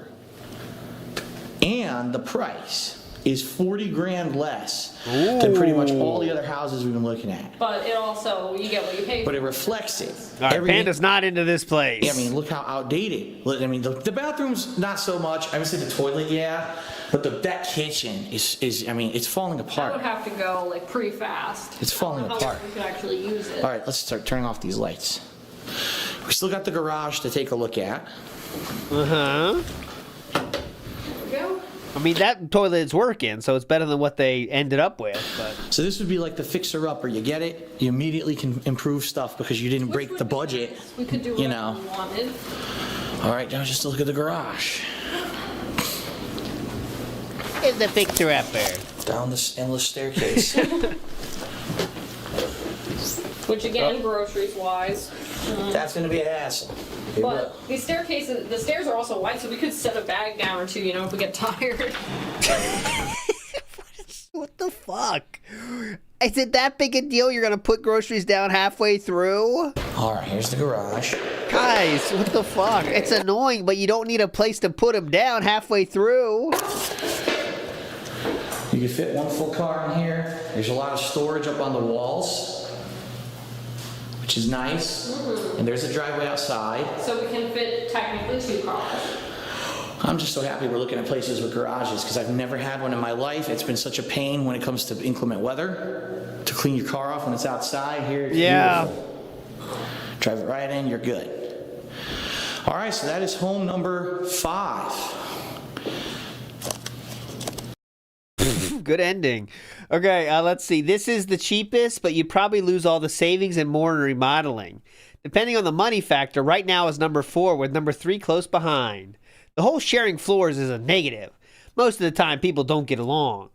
And the price is 40 grand less than pretty much all the other houses we've been looking at. But it also, you get what you pay for. But it reflects it. All right, Everything- Panda's not into this place. I mean, look how outdated. I mean, the bathroom's not so much. I would say the toilet, yeah. But that kitchen is I mean, it's falling That would apart. have to go like pretty fast. It's falling I don't know how apart. long we could actually use it. All right, let's start turning off these lights. We still got the garage to take a look at. Uh-huh. There we go. I mean, that toilet is working, so it's better than what they ended up with. But So this would be like the fixer-upper. You get it, you immediately can improve stuff because you didn't Which break would the be budget. nice. We could do you whatever know. we wanted. All right, now just look at the garage. it's the fixer-upper. Down this endless staircase. Which again, groceries wise. That's gonna be a hassle. It will. But these staircases, the stairs are also wide, so we could set a bag down or two, if we get tired. What the fuck? Is it that big a deal you're going to put groceries down halfway through? All right, here's the garage. Guys, what the fuck? It's annoying, but you don't need a place to put them down halfway through. You can fit one full car in here. There's a lot of storage up on the walls, which is nice. And there's a driveway outside. So we can fit technically 2 cars. I'm just so happy we're looking at places with garages because I've never had one in my life. It's been such a pain when it comes to inclement weather to clean your car off when it's outside. Here, it's beautiful. Drive it right in, you're good. All right, so that is home number 5. Good ending. Okay, let's see. This is the cheapest, but you'd probably lose all the savings and more in remodeling. Depending on the money factor, right now is number 4, with number 3 close behind. The whole sharing floors is a negative. Most of the time, people don't get along.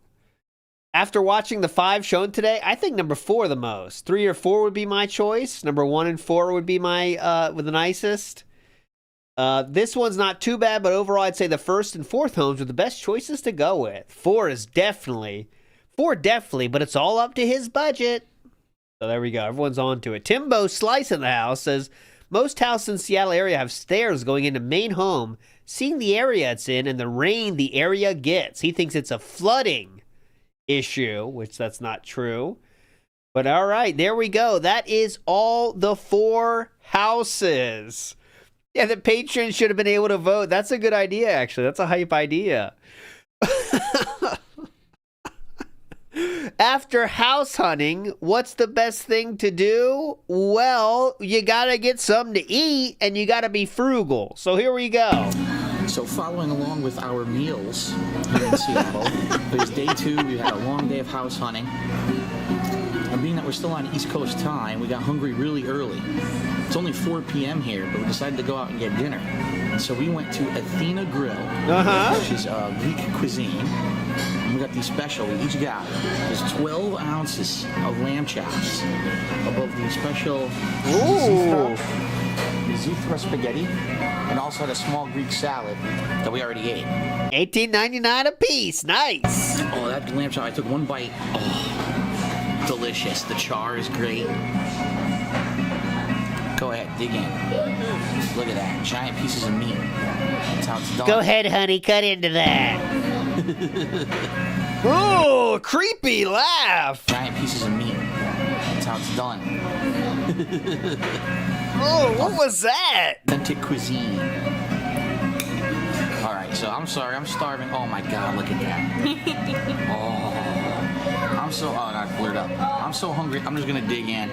After watching the 5 shown today, I think number 4 the most. 3 or 4 would be my choice. Number 1 and 4 would be my with the nicest. This one's not too bad, but overall, I'd say the 1st and 4th homes are the best choices to go with. 4 definitely, but it's all up to his budget. So there we go. Everyone's on to it. Timbo Slice in the house says, most houses in Seattle area have stairs going into main home. Seeing the area it's in and the rain the area gets, he thinks it's a flooding issue, which that's not true. But all right, there we go. That is all the 4 houses. Yeah, the patrons should have been able to vote. That's a good idea, actually. That's a hype idea. After house hunting, what's the best thing to do? Well, you gotta get something to eat and you gotta be frugal. So here we go. So following along with our meals here in Seattle, it was day 2. We had a long day of house hunting. And being that we're still on East Coast time, we got hungry really early. It's only 4 p.m. here, but we decided to go out and get dinner. And so we went to Athena Grill, which is Greek cuisine. And we got these special. We each got there's 12 ounces of lamb chops above the special zithra spaghetti, and also had a small Greek salad that we already ate. $18.99 a piece. Nice. Oh, that lamb chop! I took one bite. Oh, delicious. The char is great. Go ahead, dig in. Look at that, giant pieces of meat. That's how it's done. Go ahead, honey, cut into that. Ooh, creepy laugh. Giant pieces of meat. That's how it's done. Oh, what was that? Authentic cuisine. All right, so I'm sorry, I'm starving. Oh my God, look at that. I blurred up. I'm so hungry. I'm just gonna dig in.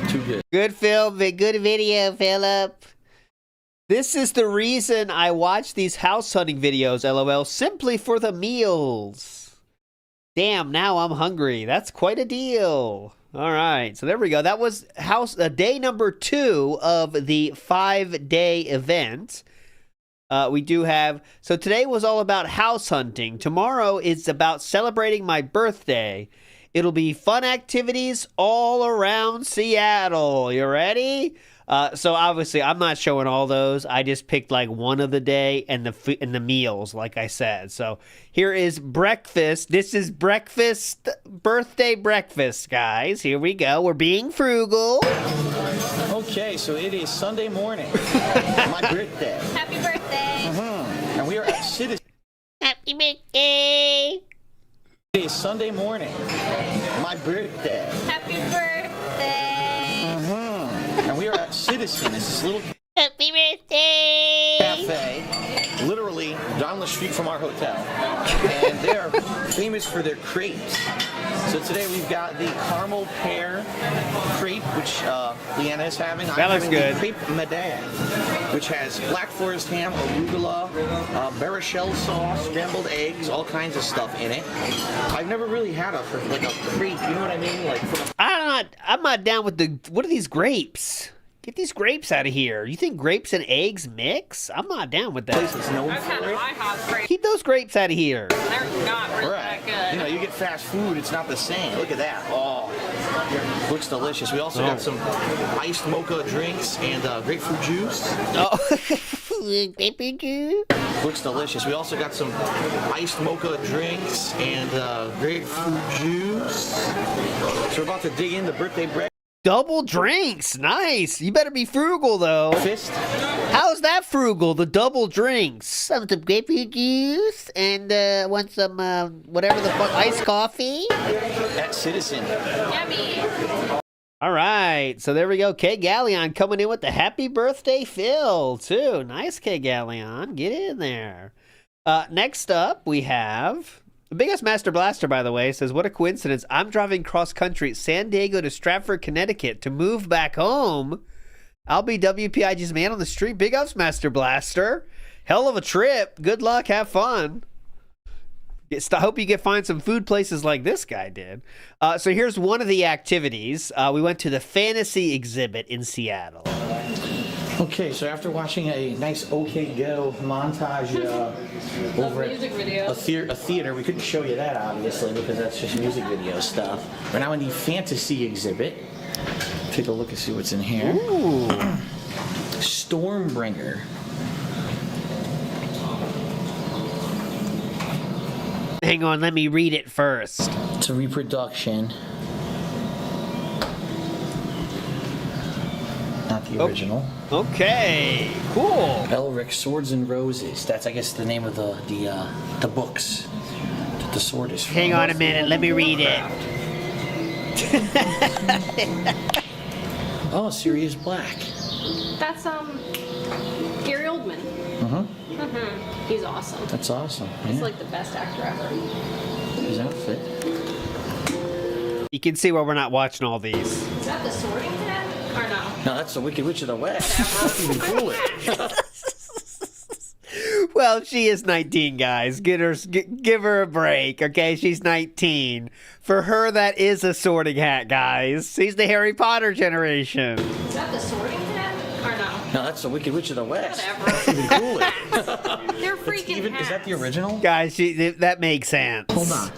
Too good. Good film, good video, Philip. This is the reason I watch these house hunting videos, LOL, simply for the meals. Damn, now I'm hungry. That's quite a deal. All right, so there we go. That was day number 2 of the 5-day event. We do have, so today was all about house hunting. Tomorrow is about celebrating my birthday. It'll be fun activities all around Seattle. You ready? So obviously I'm not showing all those. I just picked like one of the day and the meals, like I said. So here is breakfast. This is birthday breakfast, guys. Here we go. We're being frugal. Okay, so it is Sunday morning. My birthday. Happy birthday. And we are at Citizen. Happy birthday. It is Sunday morning. My birthday. Happy birthday. And we are at Citizen. It's this little Happy birthday. cafe, literally down the street from our hotel. And they are famous for their crepes. So today we've got the caramel pear crepe, which Leanna is having. That looks good. The crepe madame, which has black forest ham, arugula, barrachelle sauce, scrambled eggs, all kinds of stuff in it. I've never really had a crepe, you know what I mean? Like I'm not down with what are these grapes? Get these grapes out of here. You think grapes and eggs mix? I'm not down with that. place that's known I've had for it. IHOP grapes. Keep those grapes out of here. They're not really Right. that good. You know, you get fast food, it's not the same. Look at that. Oh, looks delicious. We also got some iced mocha drinks and grapefruit juice. Oh, grapefruit juice. Looks delicious. We also got some iced mocha drinks and grapefruit juice. So we're about to dig into birthday breakfast. Double drinks. Nice. You better be frugal, though. How's that frugal? The double drinks. Some grapefruit juice and want some whatever the fuck, iced coffee. At Citizen. Yummy. All right. So there we go. K Galleon coming in with the happy birthday Phil, too. Nice, K Galleon. Get in there. Next up, we have the biggest Master Blaster, by the way, says, what a coincidence. I'm driving cross country, San Diego to Stratford, Connecticut to move back home. I'll be WPIG's man on the street. Big ups, Master Blaster. Hell of a trip. Good luck. Have fun. Hope you can find some food places like this guy did. So here's one of the activities. We went to the fantasy exhibit in Seattle. Okay, so after watching a nice OK Go montage over at music video. a theater, we couldn't show you that obviously because that's just music video stuff. We're now in the fantasy exhibit. Take a look and see what's in here. Ooh. Stormbringer. Hang on, let me read it first. It's a reproduction. Not the original. Okay, cool. Elric, Swords and Roses. That's, I guess, the name of the books. The sword is. Hang on a minute, let me read it. Oh, Sirius Black. That's Gary Oldman. He's awesome. That's awesome. He's Yeah. like the best actor ever. His outfit. You can see why we're not watching all these. Is that the Sorting Hat? Or no? No, that's the Wicked Witch of the West. That's even cooler. Well, she is 19, guys. Give her a break, okay? She's 19. For her, that is a sorting hat, guys. She's the Harry Potter generation. Is that the Sorting Hat? Or no? No, that's the Wicked Witch of the West. Whatever. That's even cooler. They're freaking hats. Is that the original? Guys, that makes sense. Hold on.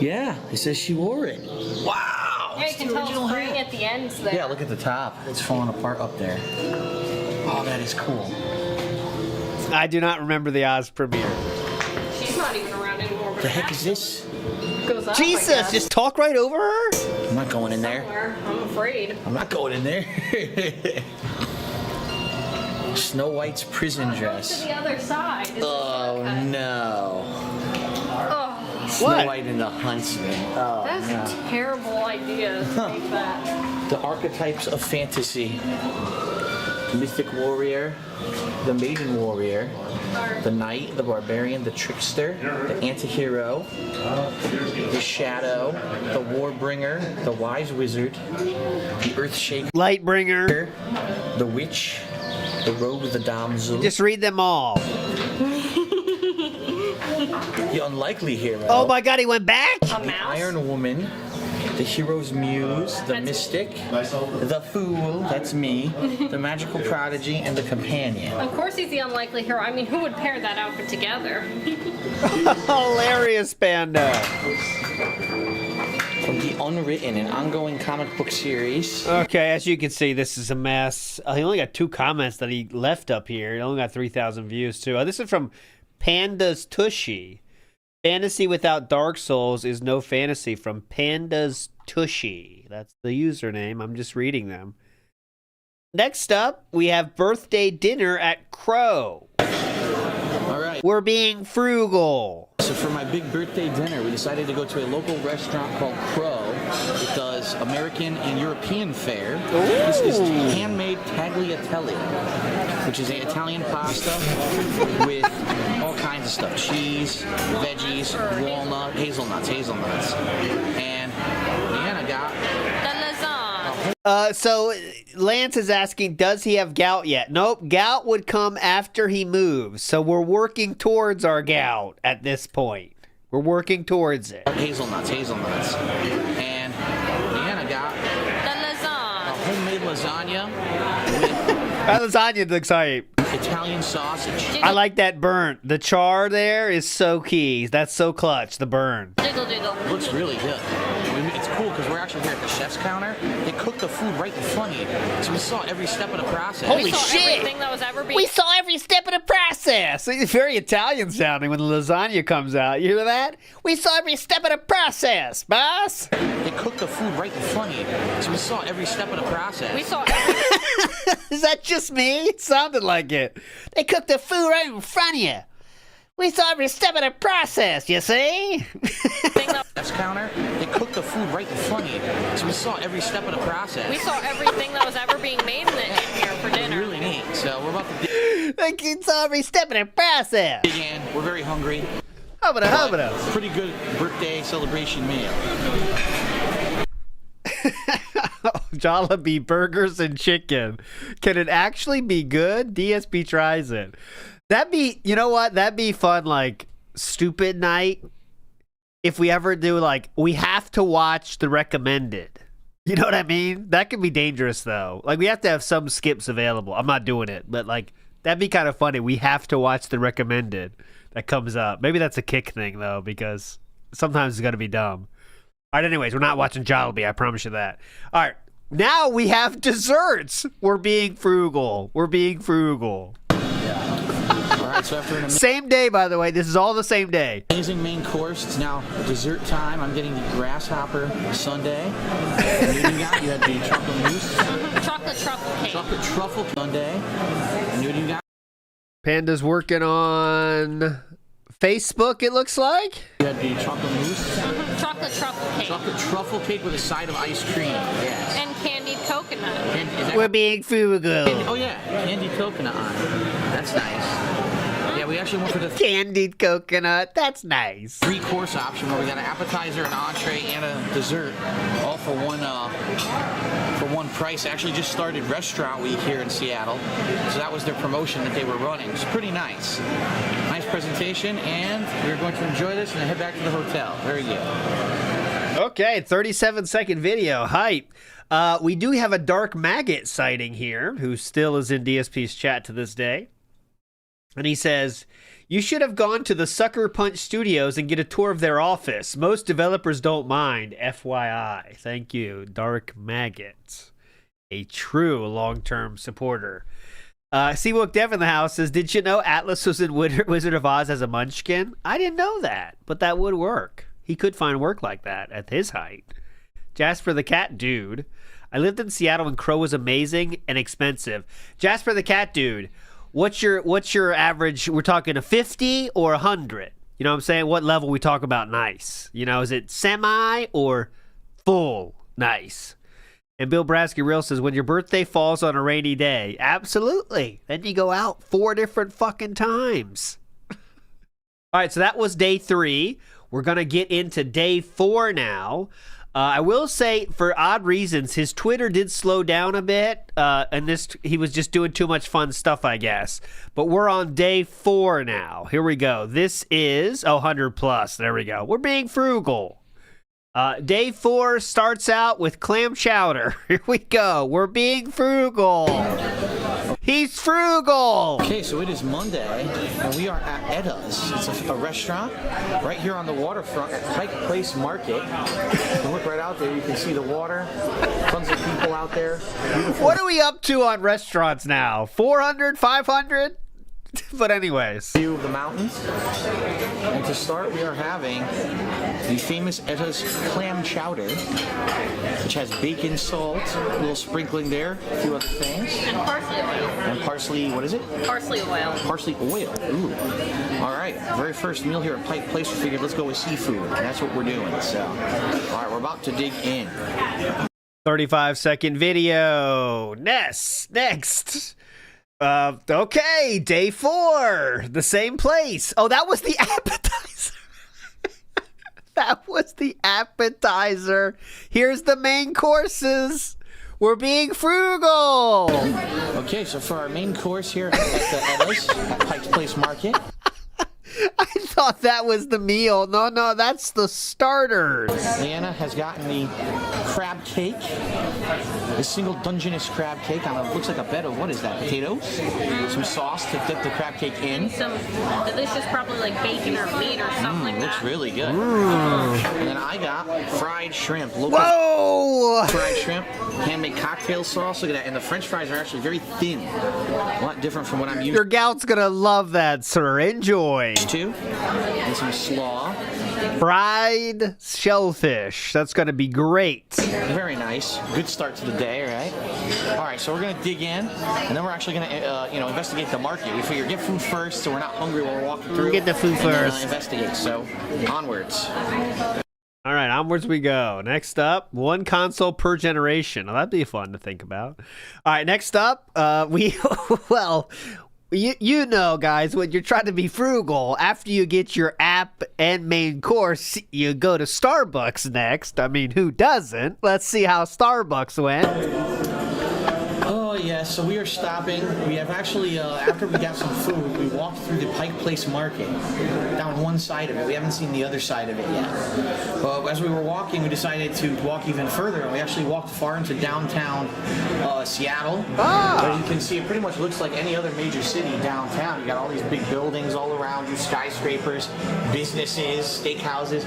Yeah, it says she wore it. Wow. Yeah, you it's can the tell original spring hat. at the ends there. Yeah, look at the top. It's falling apart up there. Oh, that is cool. I do not remember the Oz premiere. She's not even around anymore. The heck is this? Goes up, I Jesus, guess. just talk right over her? I'm not going in there. Somewhere, I'm afraid. I'm not going in there. Snow White's prison To dress. the other side. Is Oh no. Oh, Snow What? White and the Huntsman. Oh, that's no. a terrible idea to make that. The archetypes of fantasy. The mystic warrior, the maiden warrior, the knight, the barbarian, the trickster, the antihero, the shadow, the warbringer, the wise wizard, the earthshaker, Lightbringer. the witch, the rogue, the damsel, Just read them all. the unlikely hero, Oh my god, he went back? A the mouse? iron woman, the hero's muse, the mystic, the fool, that's me, the magical prodigy, and the companion. Of course he's the unlikely hero. I mean, who would pair that outfit together? Hilarious, Panda. From the Unwritten, an ongoing comic book series. Okay, as you can see, this is a mess. He only got 2 comments that he left up here. He only got 3,000 views, too. This is from Panda's Tushy. Fantasy without Dark Souls is no fantasy, from Panda's Tushy. That's the username. I'm just reading them. Next up, we have birthday dinner at Crow. All right. We're being frugal. So for my big birthday dinner, we decided to go to a local restaurant called Crow. It does American and European fare. This is handmade tagliatelle, which is an Italian pasta with all kinds of stuff. Cheese, veggies, walnut, hazelnuts. And Leanna got The lasagna. So Lance is asking, does he have gout yet? Nope, gout would come after he moves. So we're working towards our gout at this point. We're working towards it. hazelnuts. And Leanna got The a lasagna. homemade lasagna with That lasagna looks hype. Italian sausage. I like that burn. The char there is so key. That's so clutch, the burn. Jiggle, jiggle. It looks really good. It's cool because we're actually here at the chef's counter. They cook the food right in front of you, so we saw every step of the process. Holy We saw shit. everything that was ever being. We saw every step of the process. It's very Italian sounding when the lasagna comes out. You hear that? We saw every step of the process, boss. They cook the food right in front of you, so we saw every step of the process. We saw everything. Is that just me? It sounded like it. They cooked the food right in front of you. We saw every step of the process, you see? that- Chef's counter. They cook the food right in front of you, so we saw every step of the process. We saw everything that was ever being made in here for It's dinner. really neat. So we're about to They saw every step of the process. dig in. We're very hungry. Hubba-da. Pretty good birthday celebration meal. Jollibee burgers and chicken. Can it actually be good? DSP tries it. That'd be, you know what? That'd be fun, like, stupid night. If we ever do, like, we have to watch the recommended. You know what I mean? That could be dangerous, though. Like, we have to have some skips available. I'm not doing it, but, like, that'd be kind of funny. We have to watch the recommended that comes up. Maybe that's a kick thing, though, because sometimes it's going to be dumb. All right, anyways, we're not watching Jollibee. I promise you that. All right, now we have desserts. We're being frugal. All right, so after an Same day, by the way. This is all the same day. amazing main course, it's now dessert time. I'm getting the grasshopper sundae. And you got? You had the chocolate mousse, Chocolate truffle cake. chocolate truffle sundae. And you got? Panda's working on Facebook, it looks like. You had the chocolate mousse. Chocolate truffle cake. Chocolate truffle cake with a side of ice cream. Yes. And candied coconut. We're being frugal. Oh yeah, candied coconut on it. That's nice. Yeah, we actually went for the Candied coconut. That's nice. 3-course option where we got an appetizer, an entree, and a dessert, all for one price. Actually, just started Restaurant Week here in Seattle, so that was their promotion that they were running. It's pretty nice. Nice presentation, and we're going to enjoy this and head back to the hotel. Very good. Okay, 37-second video. Hype. We do have a Dark Maggot sighting here, who still is in DSP's chat to this day. And he says, you should have gone to the Sucker Punch Studios and get a tour of their office. Most developers don't mind. FYI. Thank you, Dark Maggot. A true long-term supporter. Seawook Dev in the house says, did you know Atlas was in Wizard of Oz as a munchkin? I didn't know that, but that would work. He could find work like that at his height. Jasper the Cat Dude. I lived in Seattle when Crow was amazing and expensive. Jasper the Cat Dude. What's your average? We're talking a 50 or 100. You know what I'm saying? What level we talk about nice? You know, is it semi or full nice? And Bill Brasky Real says, when your birthday falls on a rainy day, absolutely. Then you go out 4 different fucking times. All right, so that was day 3. We're going to get into day 4 now. I will say, for odd reasons, his Twitter did slow down a bit, and he was just doing too much fun stuff, I guess. But we're on day 4 now. Here we go. This is 100 plus. There we go. We're being frugal. Day 4 starts out with clam chowder. Here we go. We're being frugal. He's frugal. Okay, so it is Monday, and we are at Edda's. It's a restaurant right here on the waterfront at Pike Place Market. You can look right out there. You can see the water. Tons of people out there. Beautiful. What are we up to on restaurants now? 400, 500? But anyways. View of the mountains. And to start, we are having the famous Edda's clam chowder, which has bacon, salt, a little sprinkling there, a few other things. And parsley oil. And parsley, what is it? Parsley oil. Parsley oil. Ooh. All right. Very first meal here at Pike Place. We figured let's go with seafood. And that's what we're doing. So, all right, we're about to dig in. 35-second video. Next. Okay, day 4. The same place. Oh, that was the appetizer. That was the appetizer. Here's the main courses. We're being frugal. Okay, so for our main course here at the Edda's at Pike's Place Market. I thought that was the meal. No, that's the starters. Leanna has gotten the crab cake. A single Dungeness crab cake on looks like a bed of, what is that, potatoes? Some sauce to dip the crab cake in. Some delicious, probably like bacon or meat or something like Looks that. really good. And then I got fried shrimp. Local Whoa! fried shrimp, handmade cocktail sauce. Look at that. And the French fries are actually very thin. A lot different from what I'm used Your gal's gonna love that, sir. Enjoy. to. And some slaw. Fried shellfish. That's gonna be great. Very nice. Good start to the day, right? All right, so we're gonna dig in, and then we're actually gonna, investigate the market. We figure get food first, so we're not hungry while we're walking through. Get the food and first. Then, investigate. So, onwards. All right, onwards we go. Next up, 1 console per generation. Well, that'd be fun to think about. All right, next up, you know, guys, when you're trying to be frugal, after you get your app and main course, you go to Starbucks next. I mean, who doesn't? Let's see how Starbucks went. Oh, yeah, so we are stopping. We have actually, after we got some food, we walked through the Pike Place Market, down one side of it. We haven't seen the other side of it yet. But as we were walking, we decided to walk even further, and we actually walked far into downtown Seattle. As you can see, it pretty much looks like any other major city downtown. You got all these big buildings all around you, skyscrapers, businesses, steakhouses.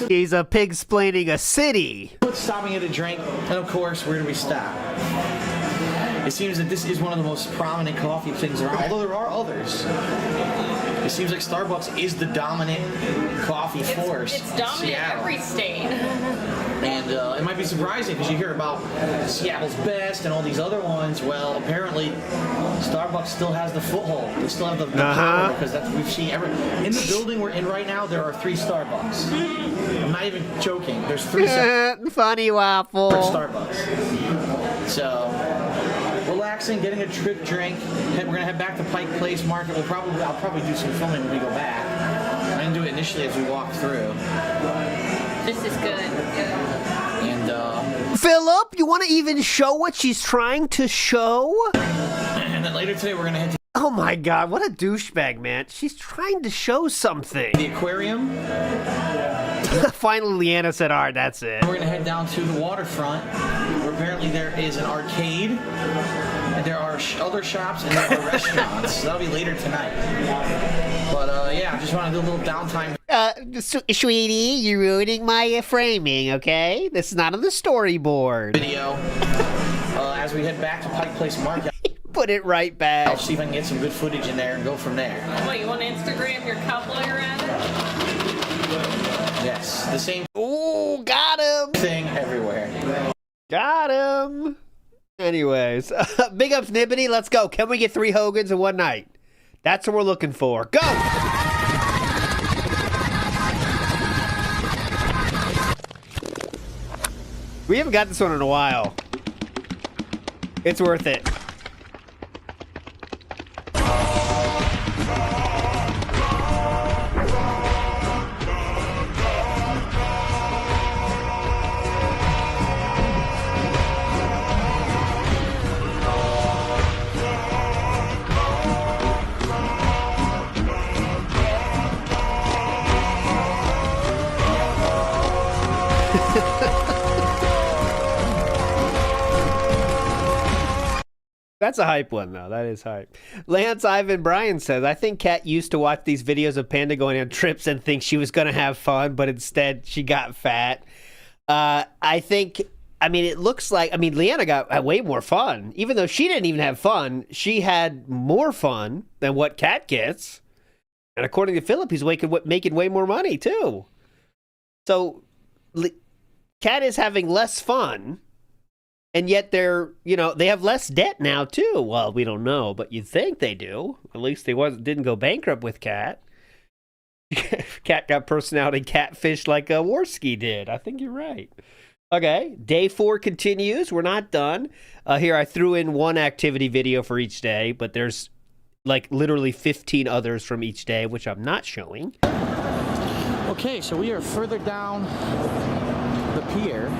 He's a pig-splaining a city. Stopping at a drink, and of course, where do we stop? It seems that this is one of the most prominent coffee things around, although there are others. It seems like Starbucks is the dominant coffee force. It's in dominant in Seattle. every state. And it might be surprising because you hear about Seattle's Best and all these other ones. Well, apparently, Starbucks still has the foothold. They still have the power because that's we've seen in the building we're in right now. There are 3 Starbucks. I'm not even joking. There's 3 Funny waffle. Starbucks. So relaxing, getting a trip drink. We're gonna head back to Pike Place Market. I'll probably do some filming when we go back. I didn't do it initially as we walked through. This is good. And Philip, you want to even show what she's trying to show? and then later today we're gonna head to Oh my god, what a douchebag, man. She's trying to show something. the aquarium. Finally, Leanna said, all right, that's it. We're gonna head down to the waterfront, where apparently there is an arcade, and there are other shops, and there are restaurants. So that'll be later tonight. But yeah, I just want to do a little downtime Sweetie, you're ruining my framing, okay? This is not on the storyboard. video as we head back to Pike Place Market. Put it right I'll back. see if I can get some good footage in there and go from there. What, you want to Instagram your cup while you're at it? Yes, the same Ooh, got him. thing everywhere. Got him. Anyways, big ups, Nibbity. Let's go. Can we get 3 Hogans in one night? That's what we're looking for. Go! We haven't got this one in a while. It's worth it. That's a hype one, though. That is hype. Lance Ivan Bryan says, I think Kat used to watch these videos of Panda going on trips and think she was going to have fun, but instead she got fat. I think, it looks like, Leanna got way more fun. Even though she didn't even have fun, she had more fun than what Kat gets. And according to Philip, he's making way more money, too. So, Kat is having less fun. And yet they have less debt now too. Well, we don't know, but you'd think they do. At least they didn't go bankrupt with Kat. Kat got personality catfish like Worski did. I think you're right. Okay, day 4 continues. We're not done. Here I threw in one activity video for each day, but there's like literally 15 others from each day, which I'm not showing. Okay, so we are further down the pier.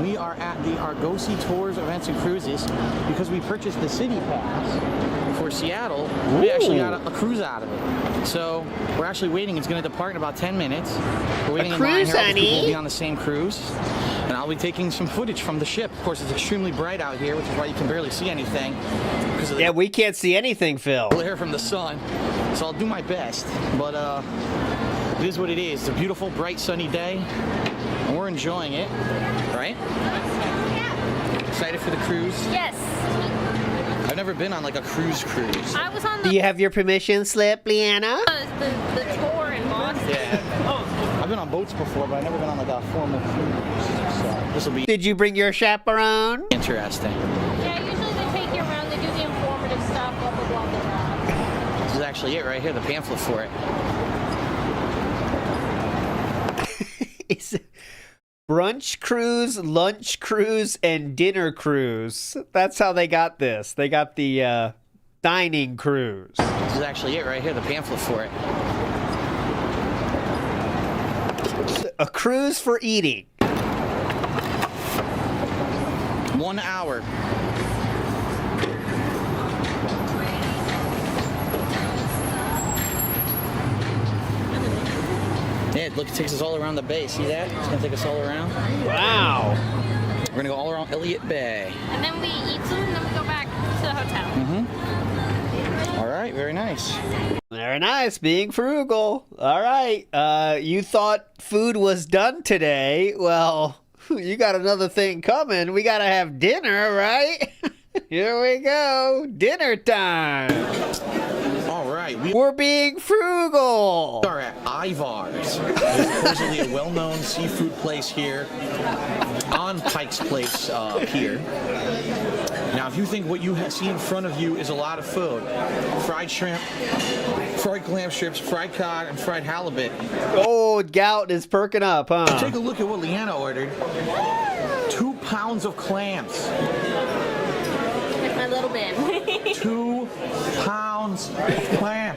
We are at the Argosy Tours, Events, and Cruises because we purchased the City Pass for Seattle. We actually got a cruise out of it. So we're actually waiting. It's going to depart in about 10 minutes. We're waiting in line here. Other people will be on the same cruise. And I'll be taking some footage from the ship. Of course, it's extremely bright out here, which is why you can barely see anything. Because of the we can't see anything, Phil. glare from the sun. So I'll do my best. But it is what it is. It's a beautiful, bright, sunny day. And we're enjoying it. Right? Excited for the cruise? Yes. I've never been on like a cruise. I was on Do you have your permission slip, Leanna? the tour in Boston. Yeah. I've been on boats before, but I've never been on like a formal cruise. So this will be Did you bring your chaperone? interesting. Yeah, usually they take you around, they do the informative stuff, blah, blah, blah, blah, blah. This is actually it right here, the pamphlet for it. It's brunch cruise, lunch cruise, and dinner cruise. That's how they got this. They got the dining cruise. This is actually it right here, the pamphlet for it. A cruise for eating. 1 hour. Yeah, look, it takes us all around the bay. See that? It's gonna take us all around. Wow. We're gonna go all around Elliott Bay. And then we eat some, and then we go back to the hotel. All right, very nice. Very nice, being frugal. All right. You thought food was done today. Well, you got another thing coming. We got to have dinner, right? Here we go. Dinner time. All right. right, we We're being frugal. are at Ivar's. It's supposedly a well-known seafood place here on Pike's Place Pier. Now, if you think what you see in front of you is a lot of food, fried shrimp, fried clam strips, fried cod, and fried halibut, Oh, gout is perking up, huh? take a look at what Leanna ordered. 2 pounds of clams. With my little bit. 2 pounds of clam.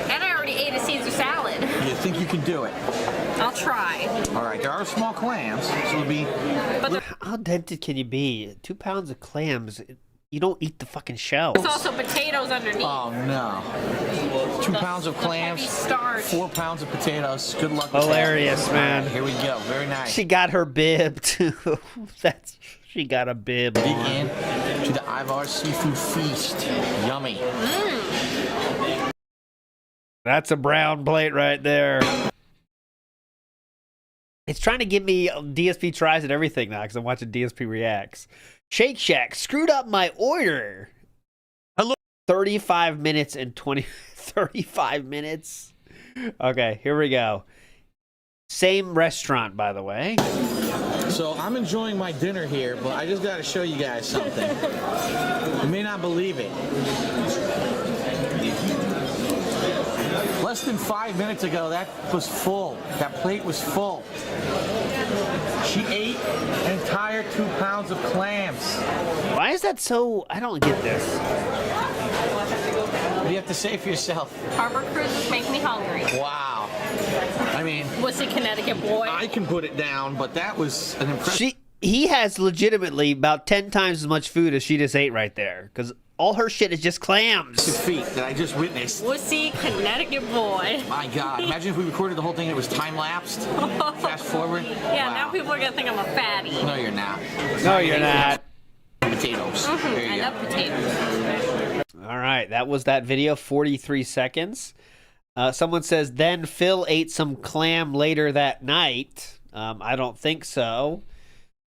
And I already ate a Caesar salad. You think you can do it? I'll try. All right, there are small clams, so it'll be... How tempted can you be? 2 pounds of clams. You don't eat the fucking shells. There's also potatoes underneath. Oh, no. 2 pounds of The heavy clams, starch. 4 pounds of potatoes. Good luck with Hilarious, that. man. All right, here we go. Very nice. She got her bib too. She got a bib. Begin to the Ivar Seafood Feast. Yummy. That's a brown plate right there. It's trying to give me DSP tries and everything now because I'm watching DSP reacts. Shake Shack screwed up my order. Hello. 35 minutes and 35 minutes. Okay, here we go. Same restaurant, by the way. So I'm enjoying my dinner here, but I just got to show you guys something. You may not believe it. Less than 5 minutes ago, that was full. That plate was full. She ate an entire 2 pounds of clams. Why is that so? I don't get this. What do you have to say for yourself? Harbor cruises make me hungry. Wow. I mean, Wussy Connecticut boy. I can put it down, but that was an impressive... He has legitimately about 10 times as much food as she just ate right there. Because all her shit is just clams. feat that I just witnessed. Wussy Connecticut boy. My God, imagine if we recorded the whole thing and it was time-lapsed. Fast forward. Yeah, Wow. now people are going to think I'm a fatty. No, you're not. No, you're not. Potatoes. There I you love go. potatoes. All right, that was that video, 43 seconds. Someone says, then Phil ate some clam later that night. I don't think so.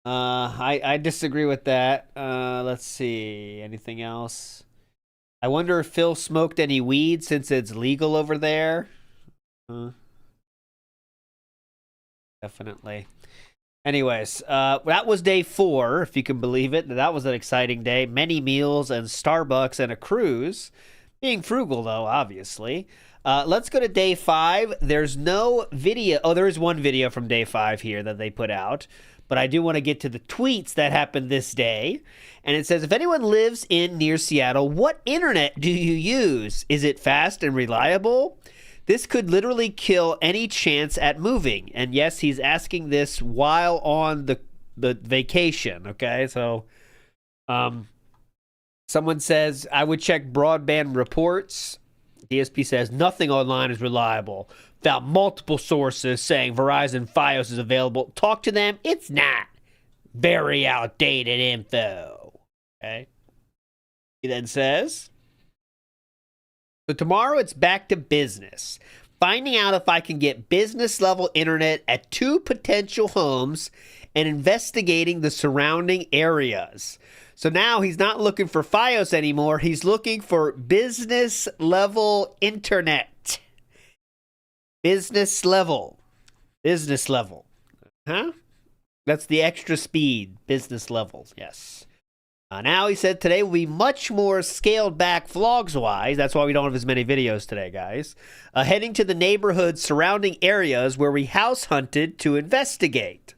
I disagree with that. Let's see. Anything else? I wonder if Phil smoked any weed since it's legal over there. Definitely. Anyways, that was day 4, if you can believe it. That was an exciting day. Many meals and Starbucks and a cruise. Being frugal, though, obviously. Let's go to day 5. There's no video. Oh, there is one video from day 5 here that they put out. But I do want to get to the tweets that happened this day. And it says, if anyone lives near Seattle, what internet do you use? Is it fast and reliable? This could literally kill any chance at moving. And yes, he's asking this while on the vacation, okay? So someone says, I would check broadband reports. DSP says, nothing online is reliable. Found multiple sources saying Verizon Fios is available. Talk to them. It's not. Very outdated info. Okay. He then says, so tomorrow it's back to business. Finding out if I can get business level internet at 2 potential homes and investigating the surrounding areas. So now he's not looking for Fios anymore. He's looking for business level internet. Business level. Business level. Huh? That's the extra speed. Business level. Yes. Now he said today will be much more scaled back vlogs-wise. That's why we don't have as many videos today, guys. Heading to the neighborhood surrounding areas where we house hunted to investigate.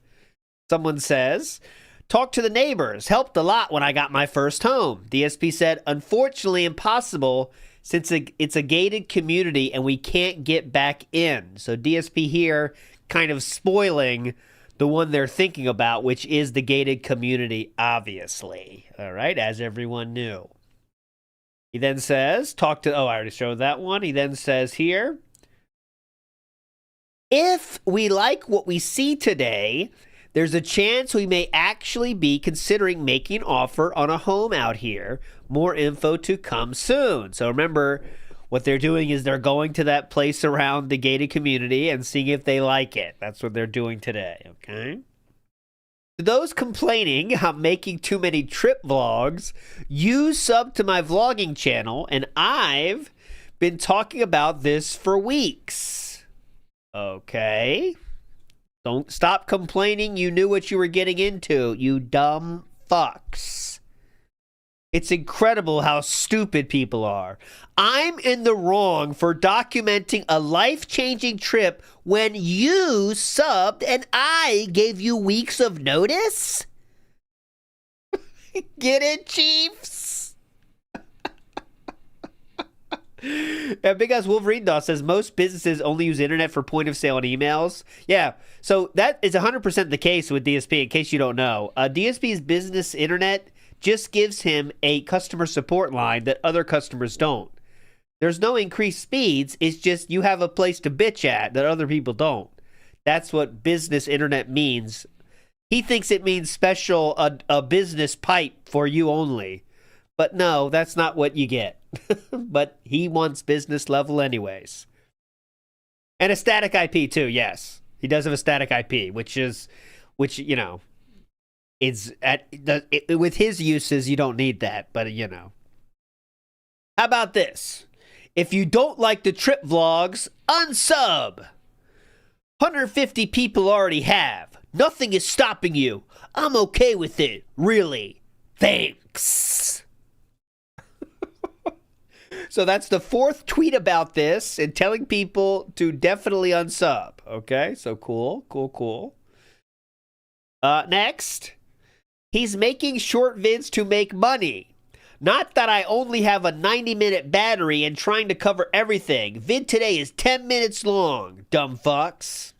Someone says, talk to the neighbors. Helped a lot when I got my first home. DSP said, unfortunately impossible since it's a gated community and we can't get back in. So DSP here kind of spoiling the one they're thinking about, which is the gated community, obviously. All right, as everyone knew. He then says, I already showed that one. He then says here, if we like what we see today, there's a chance we may actually be considering making an offer on a home out here. More info to come soon. So remember, what they're doing is they're going to that place around the gated community and seeing if they like it. That's what they're doing today, okay? To those complaining I'm making too many trip vlogs, you sub to my vlogging channel, and I've been talking about this for weeks. Okay. Don't stop complaining you knew what you were getting into, you dumb fucks. It's incredible how stupid people are. I'm in the wrong for documenting a life-changing trip when you subbed and I gave you weeks of notice? Get it, Chiefs? Yeah, Big Ass Wolverine Doll says most businesses only use internet for point of sale and emails. Yeah, so that is 100% the case with DSP, in case you don't know. DSP's business internet just gives him a customer support line that other customers don't. There's no increased speeds, it's just you have a place to bitch at that other people don't. That's what business internet means. He thinks it means special, a business pipe for you only. But no, that's not what you get. But he wants business level anyways. And a static IP too, yes. He does have a static IP, which you know, it's with his uses, you don't need that, but you know. How about this? If you don't like the trip vlogs, unsub. 150 people already have. Nothing is stopping you. I'm okay with it. Really. Thanks. So that's the fourth tweet about this and telling people to definitely unsub. Okay, so cool. Next. He's making short vids to make money. Not that I only have a 90-minute battery and trying to cover everything. Vid today is 10 minutes long, dumb fucks.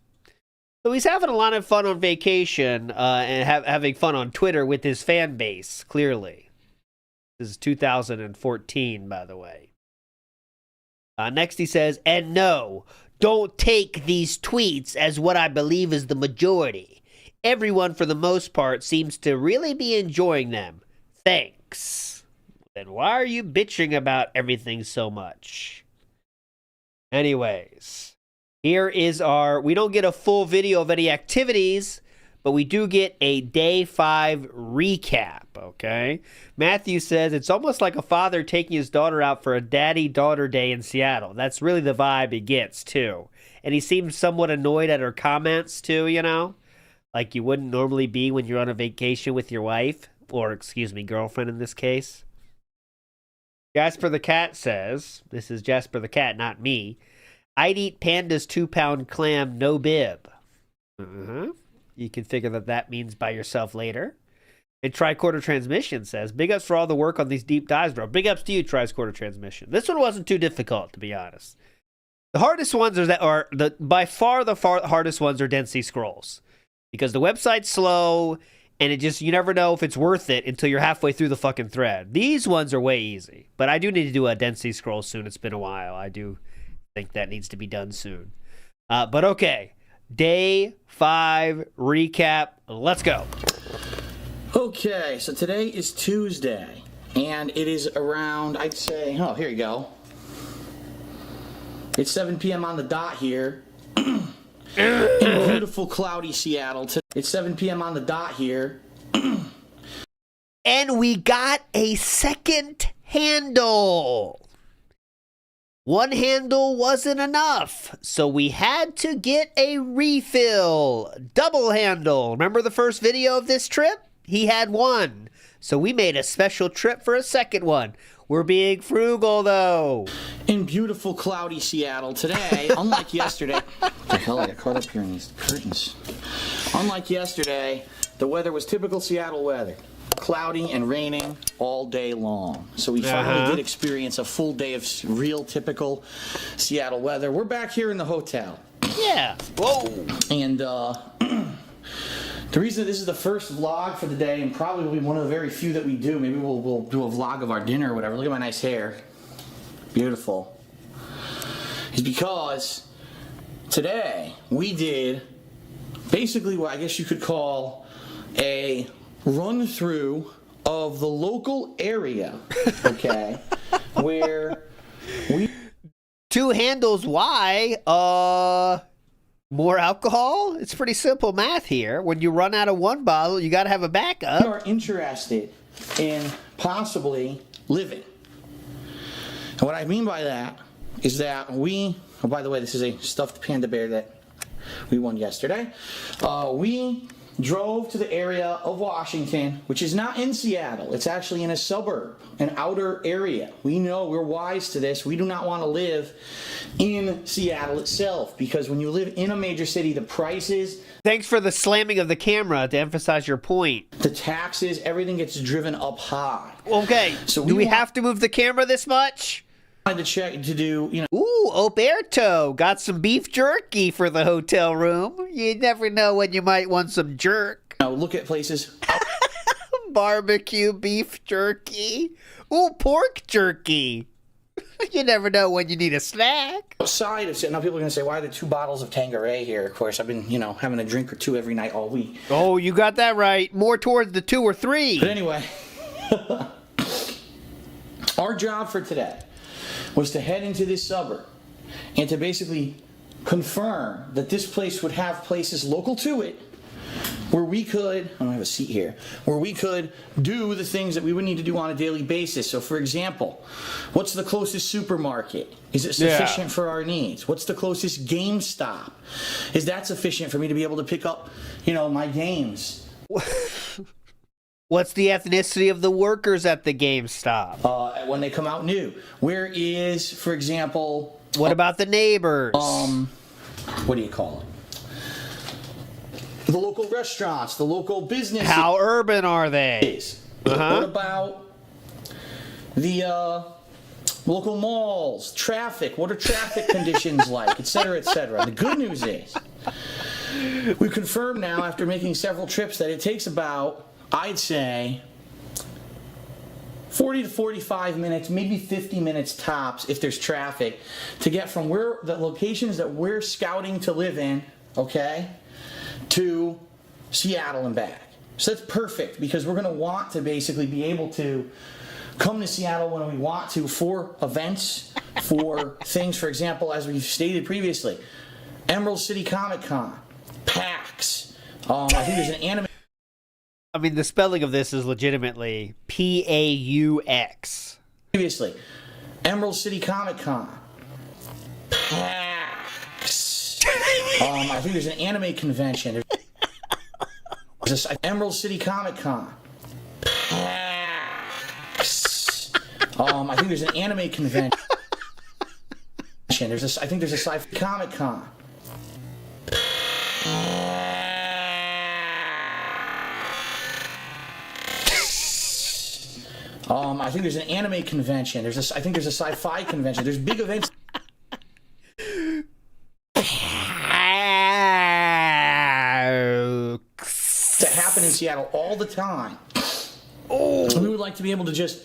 So he's having a lot of fun on vacation and having fun on Twitter with his fan base, clearly. This is 2014, by the way. Next he says, and no, don't take these tweets as what I believe is the majority. Everyone, for the most part, seems to really be enjoying them. Thanks. Then why are you bitching about everything so much? Anyways, here is we don't get a full video of any activities, but we do get a day 5 recap, okay? Matthew says, it's almost like a father taking his daughter out for a daddy-daughter day in Seattle. That's really the vibe he gets, too. And he seems somewhat annoyed at her comments, too, you know? Like you wouldn't normally be when you're on a vacation with your wife, or, excuse me, girlfriend in this case. Jasper the Cat says, this is Jasper the Cat, not me, I'd eat Panda's 2-pound clam, no bib. You can figure that means by yourself later. And Tricorder Transmission says, big ups for all the work on these deep dives, bro. Big ups to you, Tricorder Transmission. This one wasn't too difficult, to be honest. The hardest ones by far the hardest ones are density scrolls. Because the website's slow, and you never know if it's worth it until you're halfway through the fucking thread. These ones are way easy. But I do need to do a density scroll soon. It's been a while. I do think that needs to be done soon. But okay. Day 5 recap. Let's go. Okay, so today is Tuesday, and it is around, I'd say, oh, here you go. It's 7 p.m. on the dot here. In beautiful, cloudy Seattle. It's 7 p.m. on the dot here. And we got a second handle. One handle wasn't enough, so we had to get a refill. Double handle. Remember the first video of this trip? He had one. So we made a special trip for a second one. We're being frugal, though. In beautiful, cloudy Seattle today, unlike yesterday. What the hell, I got caught up here in these curtains. Unlike yesterday, the weather was typical Seattle weather. Cloudy and raining all day long. So we finally did experience a full day of real typical Seattle weather. We're back here in the hotel. Yeah. Whoa. And the reason this is the first vlog for the day, and probably will be one of the very few that we do, maybe we'll do a vlog of our dinner or whatever. Look at my nice hair. Beautiful. Is because today we did basically what I guess you could call a run through of the local area, okay, where we... Two handles, why? More alcohol? It's pretty simple math here. When you run out of one bottle, you got to have a backup. We are interested in possibly living. And what I mean by that is that oh, by the way, this is a stuffed panda bear that we won yesterday. We drove to the area of Washington, which is not in Seattle. It's actually in a suburb, an outer area. We know, we're wise to this. We do not want to live in Seattle itself, because when you live in a major city, the prices... Thanks for the slamming of the camera to emphasize your point. The taxes, everything gets driven up high. Okay, so do we have to move the camera this much? To check to do, you know. Ooh, Oberto got some beef jerky for the hotel room. You never know when you might want some jerk. Look at places. Barbecue beef jerky. Ooh, pork jerky. You never know when you need a snack. Outside of now, people are gonna say, "Why are there 2 bottles of Tanqueray here?" Of course, I've been, having a drink or 2 every night all week. Oh, you got that right. More towards the 2 or 3. But anyway, our job for today was to head into this suburb and to basically confirm that this place would have places local to it where we could, I don't have a seat here, where we could do the things that we would need to do on a daily basis. So for example, what's the closest supermarket? Is it sufficient for our needs? What's the closest GameStop? Is that sufficient for me to be able to pick up, my games? What's the ethnicity of the workers at the GameStop? When they come out new. Where is, for example... What about the neighbors? What do you call it? The local restaurants, the local businesses. How urban are they? What about the local malls, traffic? What are traffic conditions like, et cetera, et cetera? The good news is, we confirmed now after making several trips that it takes about, I'd say, 40 to 45 minutes, maybe 50 minutes tops if there's traffic, to get from where the locations that we're scouting to live in, okay, to Seattle and back. So that's perfect, because we're going to want to basically be able to come to Seattle when we want to for events, for things, for example, as we've stated previously, Emerald City Comic Con, PAX, I think there's an anime... I mean, the spelling of this is legitimately PAUX. Previously, Emerald City Comic Con, PAX. I think there's an anime convention. There's this Emerald City Comic Con, PAX. I think there's an anime convention. There's this. I think there's a sci-fi Comic Con. I think there's an anime convention. I think there's a sci-fi convention. There's big events that happen in Seattle all the time. Oh. We would like to be able to just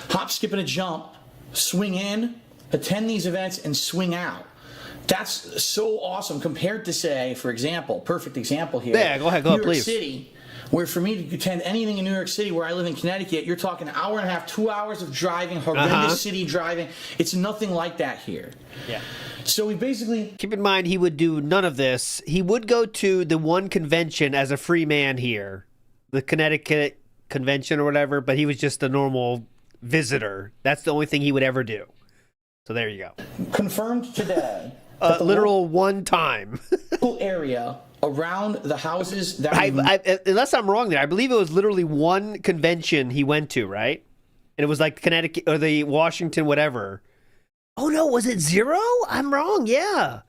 hop, skip, and a jump, swing in, attend these events, and swing out. That's so awesome compared to, say, for example, perfect example here. Yeah, go ahead, New York please. City, where for me to attend anything in New York City, where I live in Connecticut, you're talking an hour and a half, 2 hours of driving, horrendous city driving. It's nothing like that here. Yeah. So we basically... Keep in mind, he would do none of this. He would go to the one convention as a free man here, the Connecticut convention or whatever, but he was just a normal visitor. That's the only thing he would ever do. So there you go. Confirmed today. A literal one time. Area around the houses that unless I'm wrong there, I believe it was literally one convention he went to, right? And it was like Connecticut or the Washington whatever. Oh no, was it 0? I'm wrong, yeah.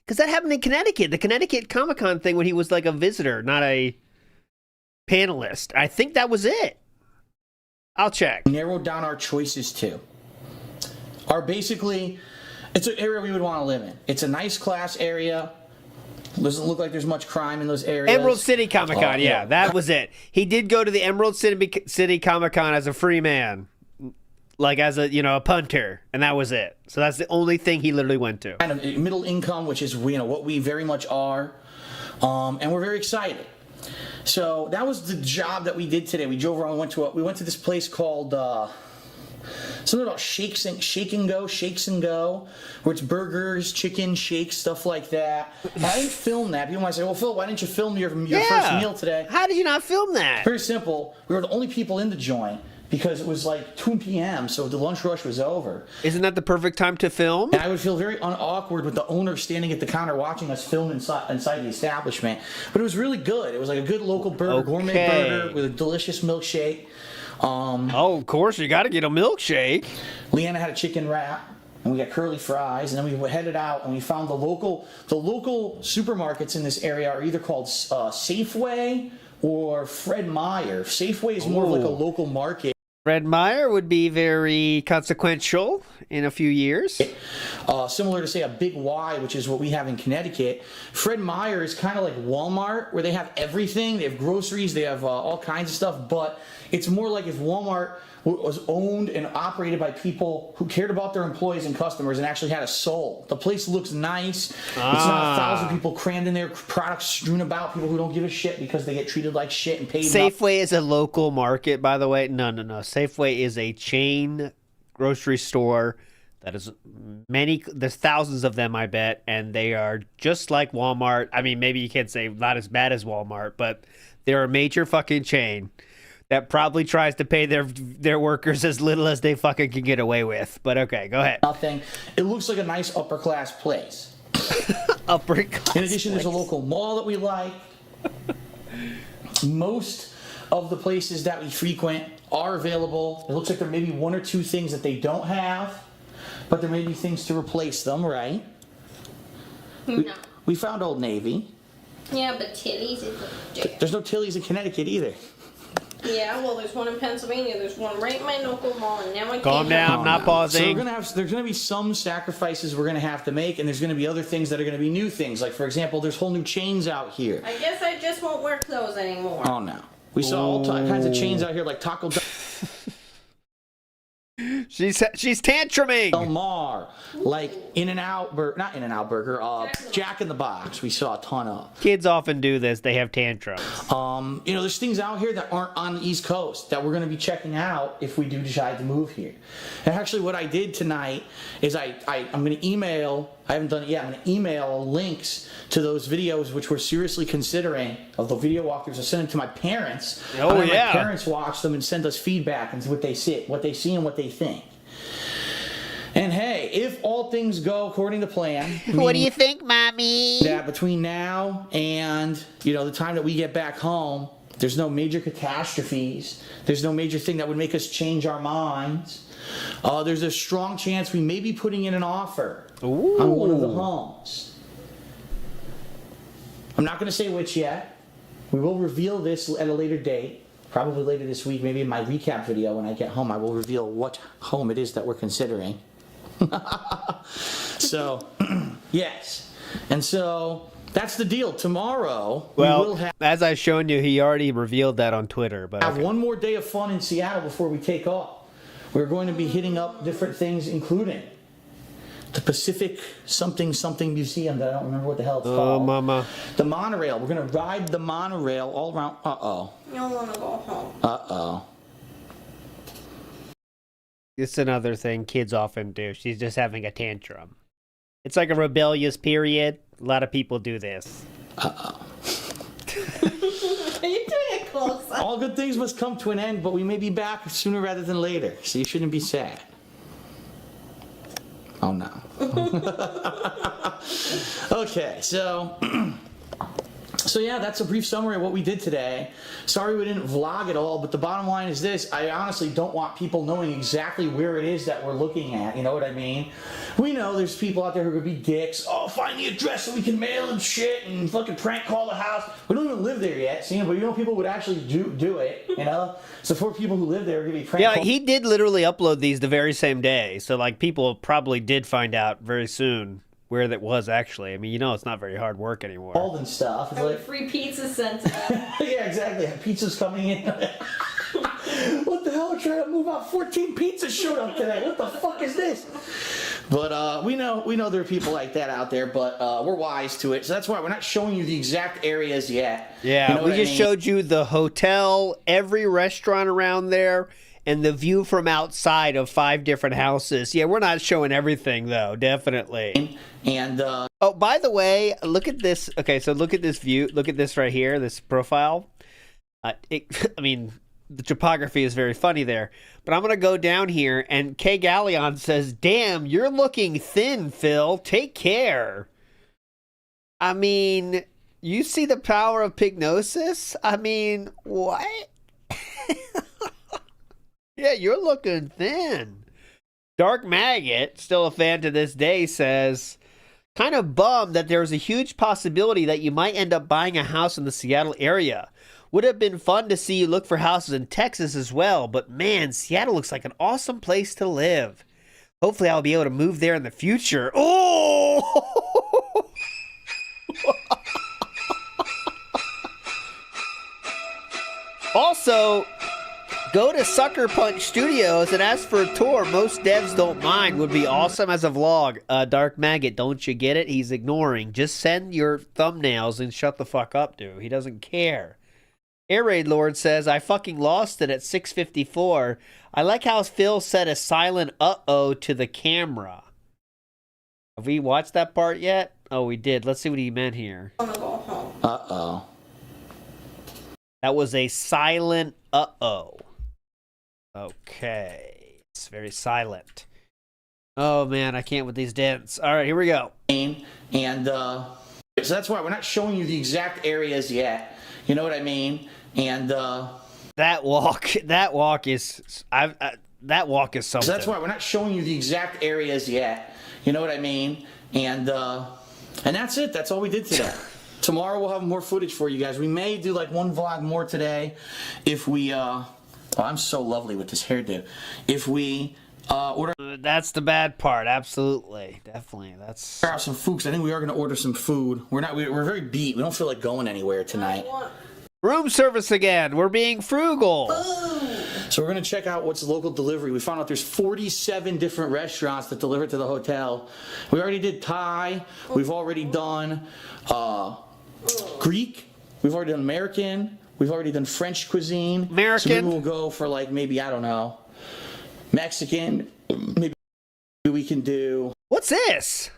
Because that happened in Connecticut, the Connecticut Comic-Con thing when he was like a visitor, not a panelist. I think that was it. I'll check. Narrowed down our choices to are basically, it's an area we would want to live in. It's a nice class area. Doesn't look like there's much crime in those areas. Emerald City Comic Con, yeah, that was it. He did go to the Emerald City Comic Con as a free man, like as a a punter, and that was it. So that's the only thing he literally went to. Kind of middle income, which is what we very much are, and we're very excited. So that was the job that we did today. We drove around. We went to this place called. Something about shakes and go, where it's burgers, chicken, shakes, stuff like that. I didn't film that. People might say, well, Phil, why didn't you film your first meal today? How did you not film that? Very simple. We were the only people in the joint, because it was like 2 p.m., so the lunch rush was over. Isn't that the perfect time to film? And I would feel very awkward with the owner standing at the counter watching us film inside the establishment. But it was really good. It was like a good local burger, gourmet burger with a delicious milkshake. Oh, of course, you got to get a milkshake. Leanna had a chicken wrap, and we got curly fries, and then we headed out and we found the local supermarkets in this area are either called Safeway or Fred Meyer. Safeway is more of like a local market. Fred Meyer would be very consequential in a few years. Similar to, say, a Big Y, which is what we have in Connecticut. Fred Meyer is kind of like Walmart, where they have everything. They have groceries, they have all kinds of stuff, but it's more like if Walmart was owned and operated by people who cared about their employees and customers and actually had a soul. The place looks nice. It's not 1,000 people crammed in there, products strewn about, people who don't give a shit because they get treated like shit and paid. Safeway is a local market, by the way. No. Safeway is a chain grocery store that is there's thousands of them, I bet, and they are just like Walmart. I mean, maybe you can't say not as bad as Walmart, but they're a major fucking chain that probably tries to pay their workers as little as they fucking can get away with. But okay, go ahead. Nothing. It looks like a nice upper class place. Upper class. In addition, there's a local mall that we like. Most of the places that we frequent are available. It looks like there may be 1 or 2 things that they don't have, but there may be things to replace them, right? No. We found Old Navy. Yeah, but Tilly's is legit. There's no Tilly's in Connecticut either. Yeah, well, there's one in Pennsylvania. There's one right in my local mall, and now I Calm can't. down, I'm not pausing. So there's gonna be some sacrifices we're gonna have to make, and there's gonna be other things that are gonna be new things. Like, for example, there's whole new chains out here. I guess I just won't wear clothes anymore. Oh no, we saw all kinds of chains out here, like Taco She's tantruming. Del Mar, like not In-N-Out Burger, Jack in the Box. We saw a ton of. Kids often do this. They have tantrums. There's things out here that aren't on the East Coast that we're going to be checking out if we do decide to move here. And actually, what I did tonight is I'm going to email. I haven't done it yet. I'm going to email links to those videos which we're seriously considering of the video walkthroughs. I send them to my parents. Oh, and yeah. My parents watch them and send us feedback and what they see, and what they think. And hey, if all things go according to plan, What do you think, Mommy? that between now and the time that we get back home, there's no major catastrophes. There's no major thing that would make us change our minds. There's a strong chance we may be putting in an offer on one of the homes. I'm not going to say which yet. We will reveal this at a later date, probably later this week, maybe in my recap video when I get home. I will reveal what home it is that we're considering. So, yes. And so that's the deal. Tomorrow, we will have as I've shown you, he already revealed that on Twitter. But okay. one more day of fun in Seattle before we take off. We're going to be hitting up different things, including the Pacific something museum that I don't remember what the hell it's called. Oh, mama. The monorail. We're going to ride the monorail all around. Uh-oh. You don't want to go home. Uh-oh. It's another thing kids often do. She's just having a tantrum. It's like a rebellious period. A lot of people do this. Uh-oh. Are you doing it close? All good things must come to an end, but we may be back sooner rather than later, so you shouldn't be sad. Oh, no. Okay, so yeah, that's a brief summary of what we did today. Sorry we didn't vlog it all, but the bottom line is this. I honestly don't want people knowing exactly where it is that we're looking at, you know what I mean? We know there's people out there who could be dicks. Oh, find the address so we can mail and shit and fucking prank call the house. We don't even live there yet, see? But people would actually do it, you know? So for people who live there, are going to be prank Yeah, call. he did literally upload these the very same day. So, like, people probably did find out very soon where that was actually. I mean, it's not very hard work anymore. Called and stuff. It's like, Free pizza sent to them. yeah, exactly. Pizza's coming in. What the hell? We're trying to move out. 14 pizzas showed up today. What the fuck is this? But we know there are people like that out there, but we're wise to it. So that's why we're not showing you the exact areas yet. Yeah, You know we what I just mean? showed you the hotel, every restaurant around there, and the view from outside of 5 different houses. Yeah, we're not showing everything, though, definitely. And Oh, by the way, look at this. Okay, so look at this view. Look at this right here, this profile. I mean, the topography is very funny there. But I'm going to go down here, and K Galleon says, damn, you're looking thin, Phil. Take care. I mean, you see the power of pygnosis? I mean, what? Yeah, you're looking thin. Dark Maggot, still a fan to this day, says, kind of bummed that there's a huge possibility that you might end up buying a house in the Seattle area. Would have been fun to see you look for houses in Texas as well, but man, Seattle looks like an awesome place to live. Hopefully I'll be able to move there in the future. Oh! Also, go to Sucker Punch Studios and ask for a tour. Most devs don't mind. Would be awesome as a vlog. Dark Maggot, don't you get it? He's ignoring. Just send your thumbnails and shut the fuck up, dude. He doesn't care. Air Raid Lord says, I fucking lost it at 6:54. I like how Phil said a silent uh-oh to the camera. Have we watched that part yet? Oh, we did. Let's see what he meant here. Uh-oh. That was a silent uh-oh. Okay. It's very silent. Oh, man, I can't with these dents. All right, here we go. And so that's why we're not showing you the exact areas yet. You know what I mean? And that walk is something. So that's why we're not showing you the exact areas yet. You know what I mean? And that's it. That's all we did today. Tomorrow we'll have more footage for you guys. We may do like one vlog more today if we oh, I'm so lovely with this hairdo. If we order that's the bad part. Absolutely. Definitely. That's some food, 'cause I think we are going to order some food. We're very beat. We don't feel like going anywhere tonight. room service again. We're being frugal. So we're going to check out what's local delivery. We found out there's 47 different restaurants that deliver to the hotel. We already did Thai. We've already done Greek. We've already done American. We've already done French cuisine. American. So maybe we'll go for like maybe, I don't know, Mexican. Maybe we can do... What's this?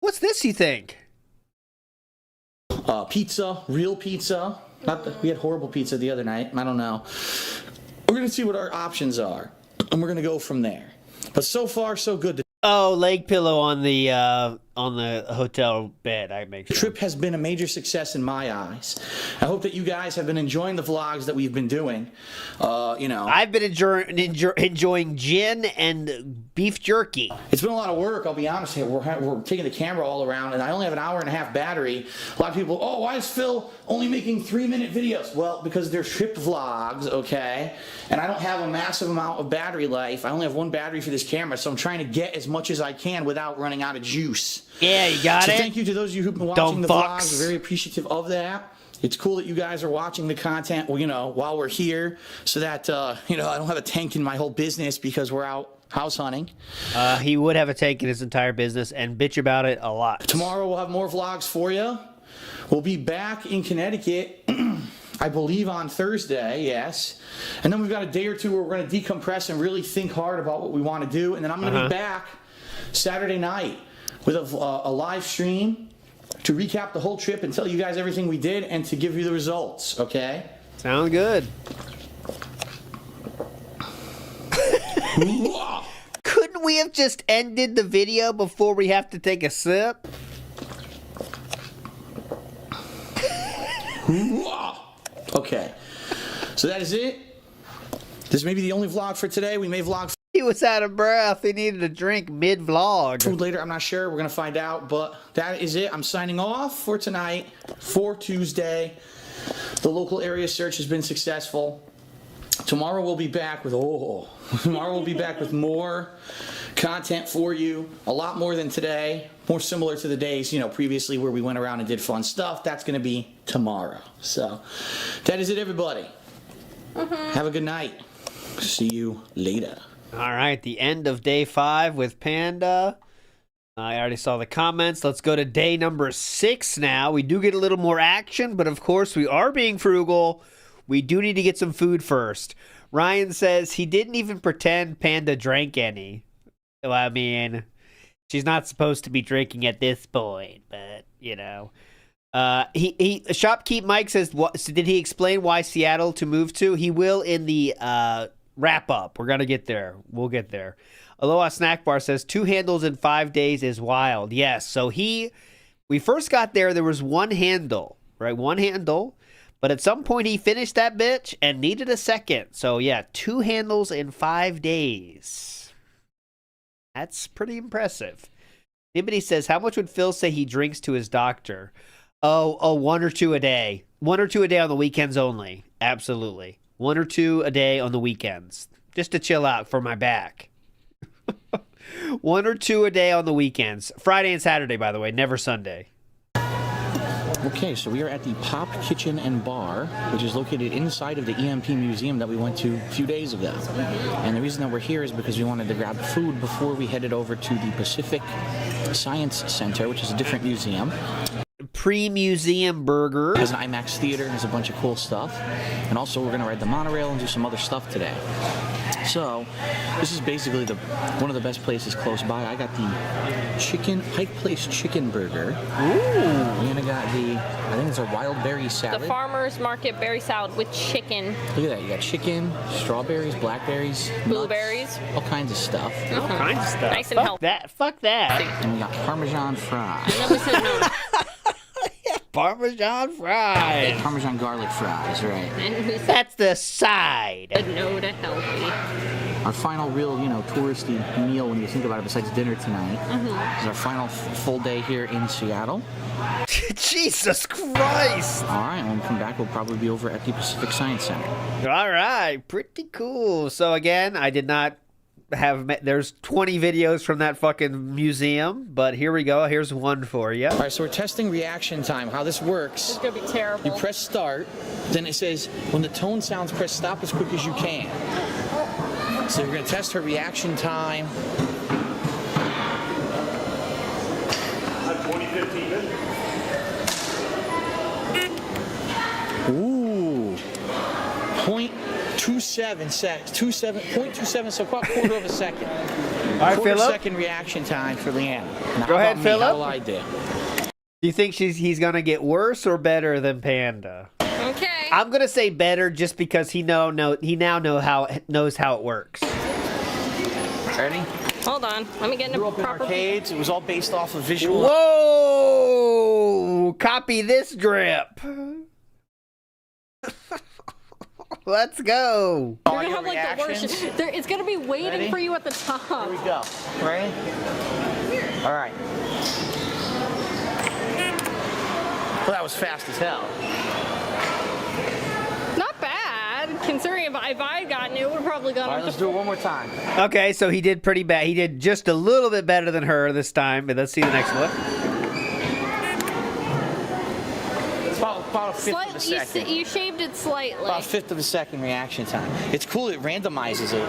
What's this, you think? Pizza. Real pizza. We had horrible pizza the other night. I don't know. We're going to see what our options are, and we're going to go from there. But so far, so good. Oh, leg pillow on the hotel bed. I make sure. The trip has been a major success in my eyes. I hope that you guys have been enjoying the vlogs that we've been doing. You know, I've been enjoying gin and beef jerky. It's been a lot of work, I'll be honest here. We're taking the camera all around, and I only have an hour and a half battery. A lot of people, oh, why is Phil only making 3-minute videos? Well, because they're trip vlogs, okay? And I don't have a massive amount of battery life. I only have one battery for this camera, so I'm trying to get as much as I can without running out of juice. Yeah, you got so it. Thank you to those of you who've been watching the vlogs. We're very appreciative of that. It's cool that you guys are watching the content, well, you know, while we're here, so that you know, I don't have a tank in my whole business because we're out house hunting. He would have a tank in his entire business and bitch about it a lot. Tomorrow we'll have more vlogs for you. We'll be back in Connecticut, I believe on Thursday, yes. And then we've got a day or two where we're going to decompress and really think hard about what we want to do. And then I'm going to be back Saturday night with a live stream to recap the whole trip and tell you guys everything we did and to give you the results, okay? Sound good. Couldn't we have just ended the video before we have to take a sip? Okay, so that is it. This may be the only vlog for today. We may vlog. He was out of breath. He needed a drink mid-vlog. Food later, I'm not sure. We're going to find out, but that is it. I'm signing off for tonight, for Tuesday. The local area search has been successful. Tomorrow we'll be back with, tomorrow we'll be back with more content for you. A lot more than today. More similar to the days, you know, previously where we went around and did fun stuff. That's going to be tomorrow. So that is it, everybody. Have a good night. See you later. All right, the end of day 5 with Panda. I already saw the comments. Let's go to day number 6 now. We do get a little more action, but of course we are being frugal. We do need to get some food first. Ryan says he didn't even pretend Panda drank any. Well, I mean, she's not supposed to be drinking at this point, but, you know. Shopkeep Mike says, did he explain why Seattle to move to? He will in the wrap up. We're gonna get there. We'll get there. Aloha Snack Bar says 2 handles in 5 days is wild. Yes. So we first got there was 1 handle, right? 1 handle, but at some point he finished that bitch and needed a second. So yeah, 2 handles in 5 days. That's pretty impressive. Anybody says, how much would Phil say he drinks to his doctor? Oh, 1 or 2 a day. 1 or 2 a day on the weekends only. Absolutely. 1 or 2 a day on the weekends. Just to chill out for my back. 1 or 2 a day on the weekends. Friday and Saturday, by the way, never Sunday. Okay, so we are at the Pop Kitchen and Bar, which is located inside of the EMP Museum that we went to a few days ago. And the reason that we're here is because we wanted to grab food before we headed over to the Pacific Science Center, which is a different museum. Pre-museum burger. There's an IMAX theater, there's a bunch of cool stuff. And also we're going to ride the monorail and do some other stuff today. So, this is basically one of the best places close by. I got the Pike Place chicken burger. Ooh. Leanna got I think it's a wild berry salad. The farmer's market berry salad with chicken. Look at that, you got chicken, strawberries, blackberries, blueberries, nuts, all kinds of stuff. All kinds of stuff. Nice and healthy. Fuck that. And we got Parmesan fries. And then we said no. Parmesan fries. Parmesan garlic fries, right. And we said That's the side. no to healthy. Our final real, touristy meal when you think about it besides dinner tonight is our final full day here in Seattle. Jesus Christ. All right, when we come back, we'll probably be over at the Pacific Science Center. All right, pretty cool. So again, I did not there's 20 videos from that fucking museum, but here we go. Here's one for you. All right, so we're testing reaction time. How this works. It's gonna be terrible. You press start, then it says when the tone sounds, press stop as quick as you can. So we're gonna test her reaction time. 2015 minutes. Ooh. 0.27 seconds. 0.27, so about quarter of a second. All right, quarter Philip. Second reaction time for Leanna. Now, Go ahead, Philip. How will I do? Do you think he's gonna get worse or better than Panda? Okay. I'm gonna say better just because he now knows how it works. Ready? Hold on. Let me get in Grew a up in proper. arcades. It was all based off of visual. Whoa! Copy this drip. Let's go. You're gonna have like the worst. It's gonna be waiting Ready? for you at the top. Here we go. Ready? All right. Well, that was fast as hell. Not bad, considering if I had gotten it, would have probably gone All right, up let's to do it one more time. Okay, so he did pretty bad. He did just a little bit better than her this time. But let's see the next one. It's about a fifth of a slightly. second. You shaved it slightly. About a fifth of a second reaction time. It's cool. It randomizes it.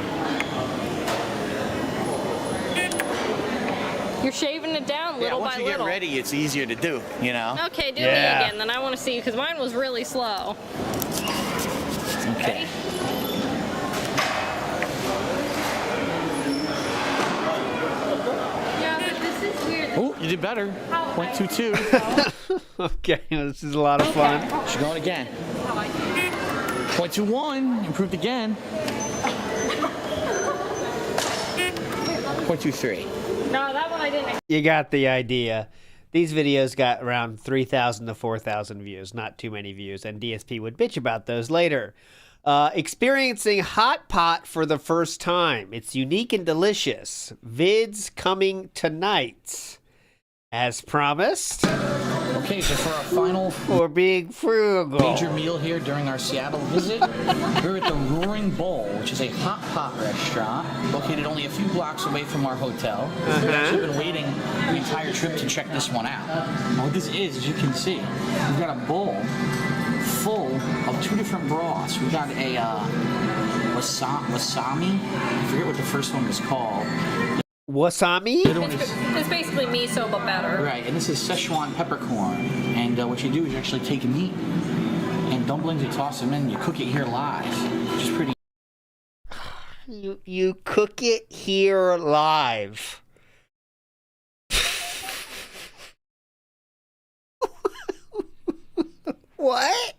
You're shaving it down little once by you little. get ready, it's easier to do. You know. Okay, do Yeah. me again. Then I want to see because mine was really slow. Okay. Yeah, but this is weird. Oh, you did better. How- 0.22. Okay, this is a lot of fun. She's going again. 0.21. Improved again. 0.23. No, that one I didn't. You got the idea. These videos got around 3,000 to 4,000 views, not too many views, and DSP would bitch about those later. Experiencing hot pot for the first time. It's unique and delicious. Vids coming tonight. As promised. Okay, so for our final For being frugal. major meal here during our Seattle visit, we're at the Roaring Bowl, which is a hot pot restaurant located only a few blocks away from our hotel. We've actually been waiting the entire trip to check this one out. And what this is, as you can see, we've got a bowl full of 2 different broths. We've got a wasami. I forget what the first one was called. Wasabi? The other one is It's basically miso but better. right, and this is Szechuan peppercorn. And what you do is you actually take meat and dumplings, you toss them in, you cook it here live, which is pretty. You cook it here live. What?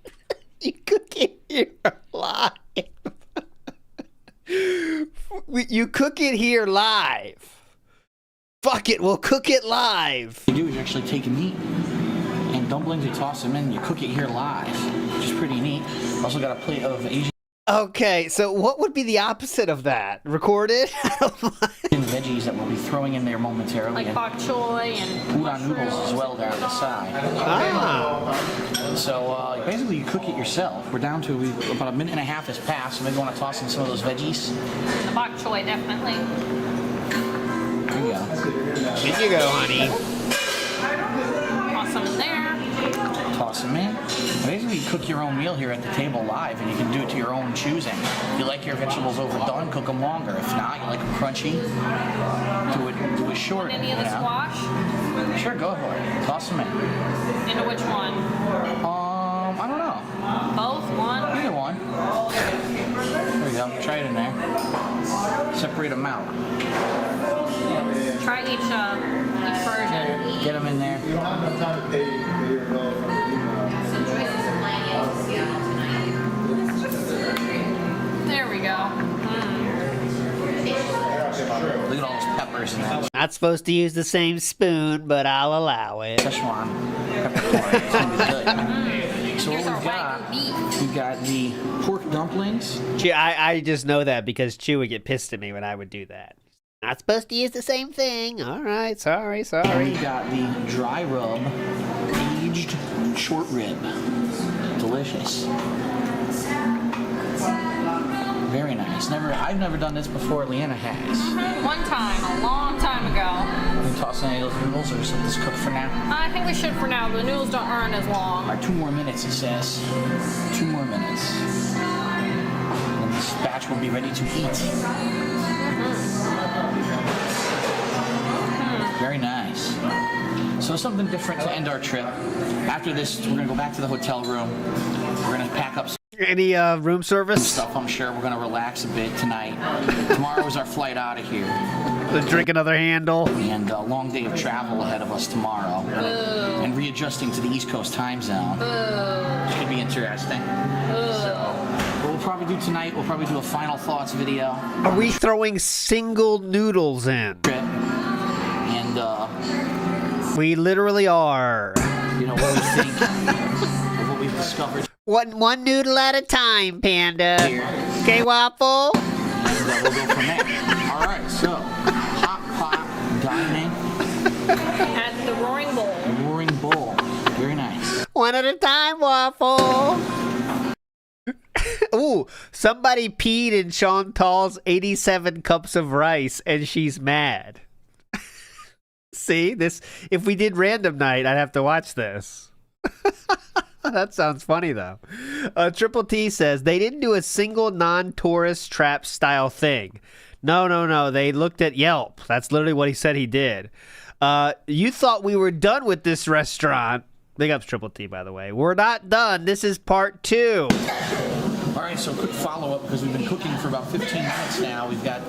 You cook it here live. You cook it here live. Fuck it, we'll cook it live. What you do is you actually take meat and dumplings, you toss them in, and you cook it here live, which is pretty neat. Also got a plate of Asian Okay, so what would be the opposite of that? Recorded? veggies that we'll be throwing in there momentarily. Like and bok choy and udon noodles as well down the side. Ah. So basically you cook it yourself. We're down to about a minute and a half has passed, so maybe want to toss in some of those veggies. the bok choy, definitely. There you go. Here you go, honey. Toss some in there. Toss them in. Basically, you cook your own meal here at the table live, and you can do it to your own choosing. If you like your vegetables overdone, cook them longer. If not, you like them crunchy, do it short. Any of the squash? Sure, go for it. Toss them in. Into which one? I don't know. Both? One? Either one. There you go. Try it in there. Separate them out. Try each version. Get them in there. You don't have enough time to pay your bill from the email. There we go. Look at all those peppers in that. Not supposed to use the same spoon, but I'll allow it. Szechuan peppercorn. It's gonna be good. So Here's what our we've got, Wagyu beef. we've got the pork dumplings. I just know that because Chew would get pissed at me when I would do that. Not supposed to use the same thing. All right, sorry. We've got the dry rub aged short rib. Delicious. Very nice. I've never done this before. Leanna has. One time, a long time ago. Can we toss any of those noodles or just let this cook for now? I think we should for now. The noodles don't earn as long. All right, 2 more minutes, it says. 2 more minutes. And this batch will be ready to eat. Very nice. So something different to end our trip. After this, we're gonna go back to the hotel room. We're gonna pack up some Any room service? stuff. I'm sure we're gonna relax a bit tonight. Tomorrow is our flight out of here, Drink another handle. and a long day of travel ahead of us tomorrow, and readjusting to the East Coast time zone. Should be interesting. So, what we'll probably do tonight, we'll probably do a final thoughts video. Are we throwing single noodles in? Trip. And We literally are. you know what we think of what we've discovered One noodle at a time, Panda. here. Okay, Waffle? And we'll go from there. All right, so hot pot dining, At the Roaring Bowl. roaring bowl. Very nice. One at a time, Waffle. Ooh, somebody peed in Chantal's 87 cups of rice, and she's mad. See, this. If we did random night, I'd have to watch this. That sounds funny, though. Triple T says, they didn't do a single non-tourist trap style thing. No. They looked at Yelp. That's literally what he said he did. You thought we were done with this restaurant. Big ups, Triple T, by the way. We're not done. This is part 2. All right, so quick follow-up, because we've been cooking for about 15 minutes now. We've got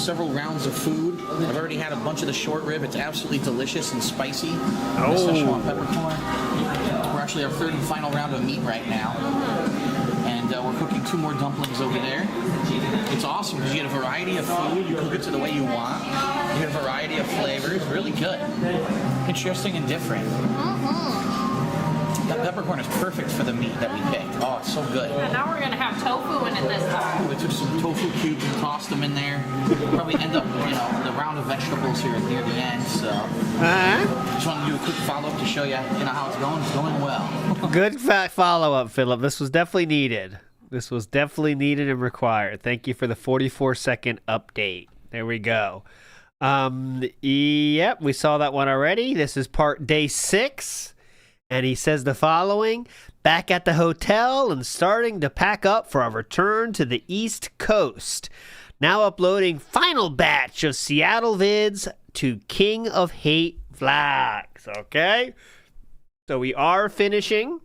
several rounds of food. I've already had a bunch of the short rib. It's absolutely delicious and spicy. The Szechuan peppercorn. We're actually our 3rd and final round of meat right now. And we're cooking 2 more dumplings over there. It's awesome because you get a variety of food. You cook it to the way you want. You get a variety of flavors. Really good. Interesting and different. That peppercorn is perfect for the meat that we picked. Oh, it's so good. And now we're going to have tofu in it this time. We took some tofu cubes and tossed them in there. We'll probably end up, the round of vegetables here near the end. So, just wanted to do a quick follow-up to show you, how it's going. It's going well. Good follow-up, Philip. This was definitely needed. This was definitely needed and required. Thank you for the 44-second update. There we go. Yep, we saw that one already. This is day 6. And he says the following: back at the hotel and starting to pack up for our return to the East Coast. Now uploading final batch of Seattle vids to King of Hate Vlahg. Okay? So we are finishing.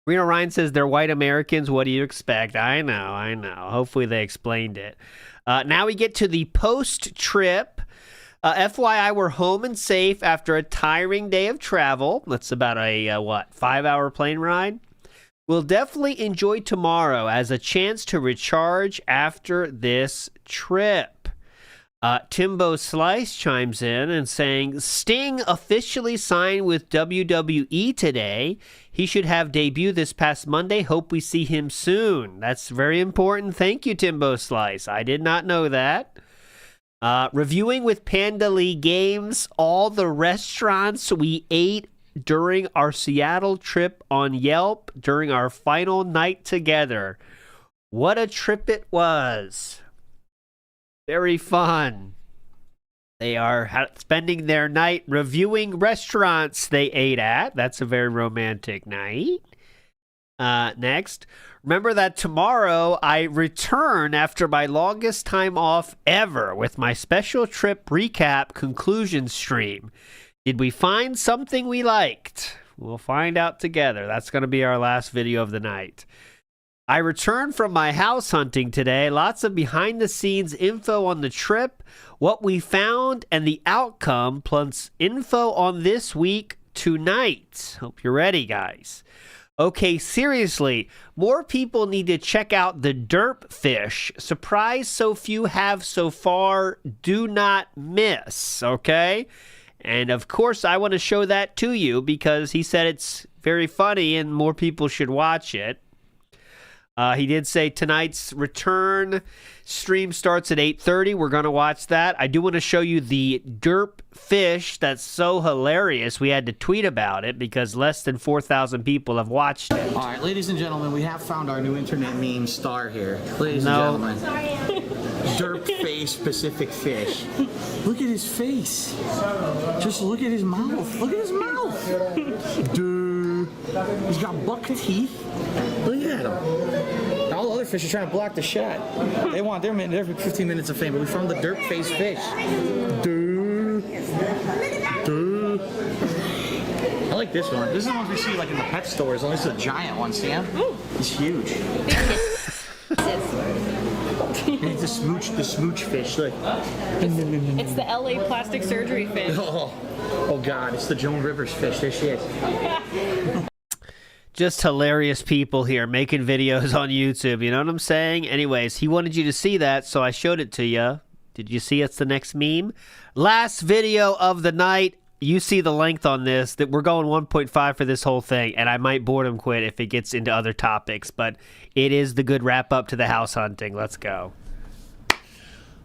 Reno Ryan says they're white Americans. What do you expect? I know. Hopefully they explained it. Now we get to the post-trip FYI, we're home and safe after a tiring day of travel. That's about a, 5-hour plane ride? We'll definitely enjoy tomorrow as a chance to recharge after this trip. Timbo Slice chimes in and saying, Sting officially signed with WWE today. He should have debuted this past Monday. Hope we see him soon. That's very important. Thank you, Timbo Slice. I did not know that. Reviewing with Panda League Games all the restaurants we ate during our Seattle trip on Yelp during our final night together. What a trip it was. Very fun. They are spending their night reviewing restaurants they ate at. That's a very romantic night. Next, remember that tomorrow I return after my longest time off ever with my special trip recap conclusion stream. Did we find something we liked? We'll find out together. That's going to be our last video of the night. I returned from my house hunting today. Lots of behind-the-scenes info on the trip, what we found, and the outcome, plus info on this week tonight. Hope you're ready, guys. Okay, seriously, more people need to check out the derp fish. Surprise so few have so far. Do not miss, okay? And of course, I want to show that to you because he said it's very funny and more people should watch it. He did say tonight's return stream starts at 8:30. We're going to watch that. I do want to show you the derp fish that's so hilarious. We had to tweet about it because less than 4,000 people have watched it. All right, ladies and gentlemen, we have found our new internet meme star here. Ladies and gentlemen. Derp face Pacific fish. Look at his face. Just look at his mouth. Look at his mouth. Dude. He's got buck teeth. Look at him. All the other fish are trying to block the shot. They want their 15 minutes of fame, but we found the derp face fish. Dude. Dude. I like this one. This is the ones we see like in the pet stores. Only this is a giant one, see him? He's huge. It's the smooch fish. Look. It's the LA plastic surgery fish. Oh God, it's the Joan Rivers fish. There she is. Just hilarious people here making videos on YouTube. You know what I'm saying? Anyways, he wanted you to see that, so I showed it to you. Did you see it's the next meme? Last video of the night. You see the length on this, that we're going 1.5 for this whole thing, and I might boredom quit if it gets into other topics, but it is the good wrap up to the house hunting. Let's go.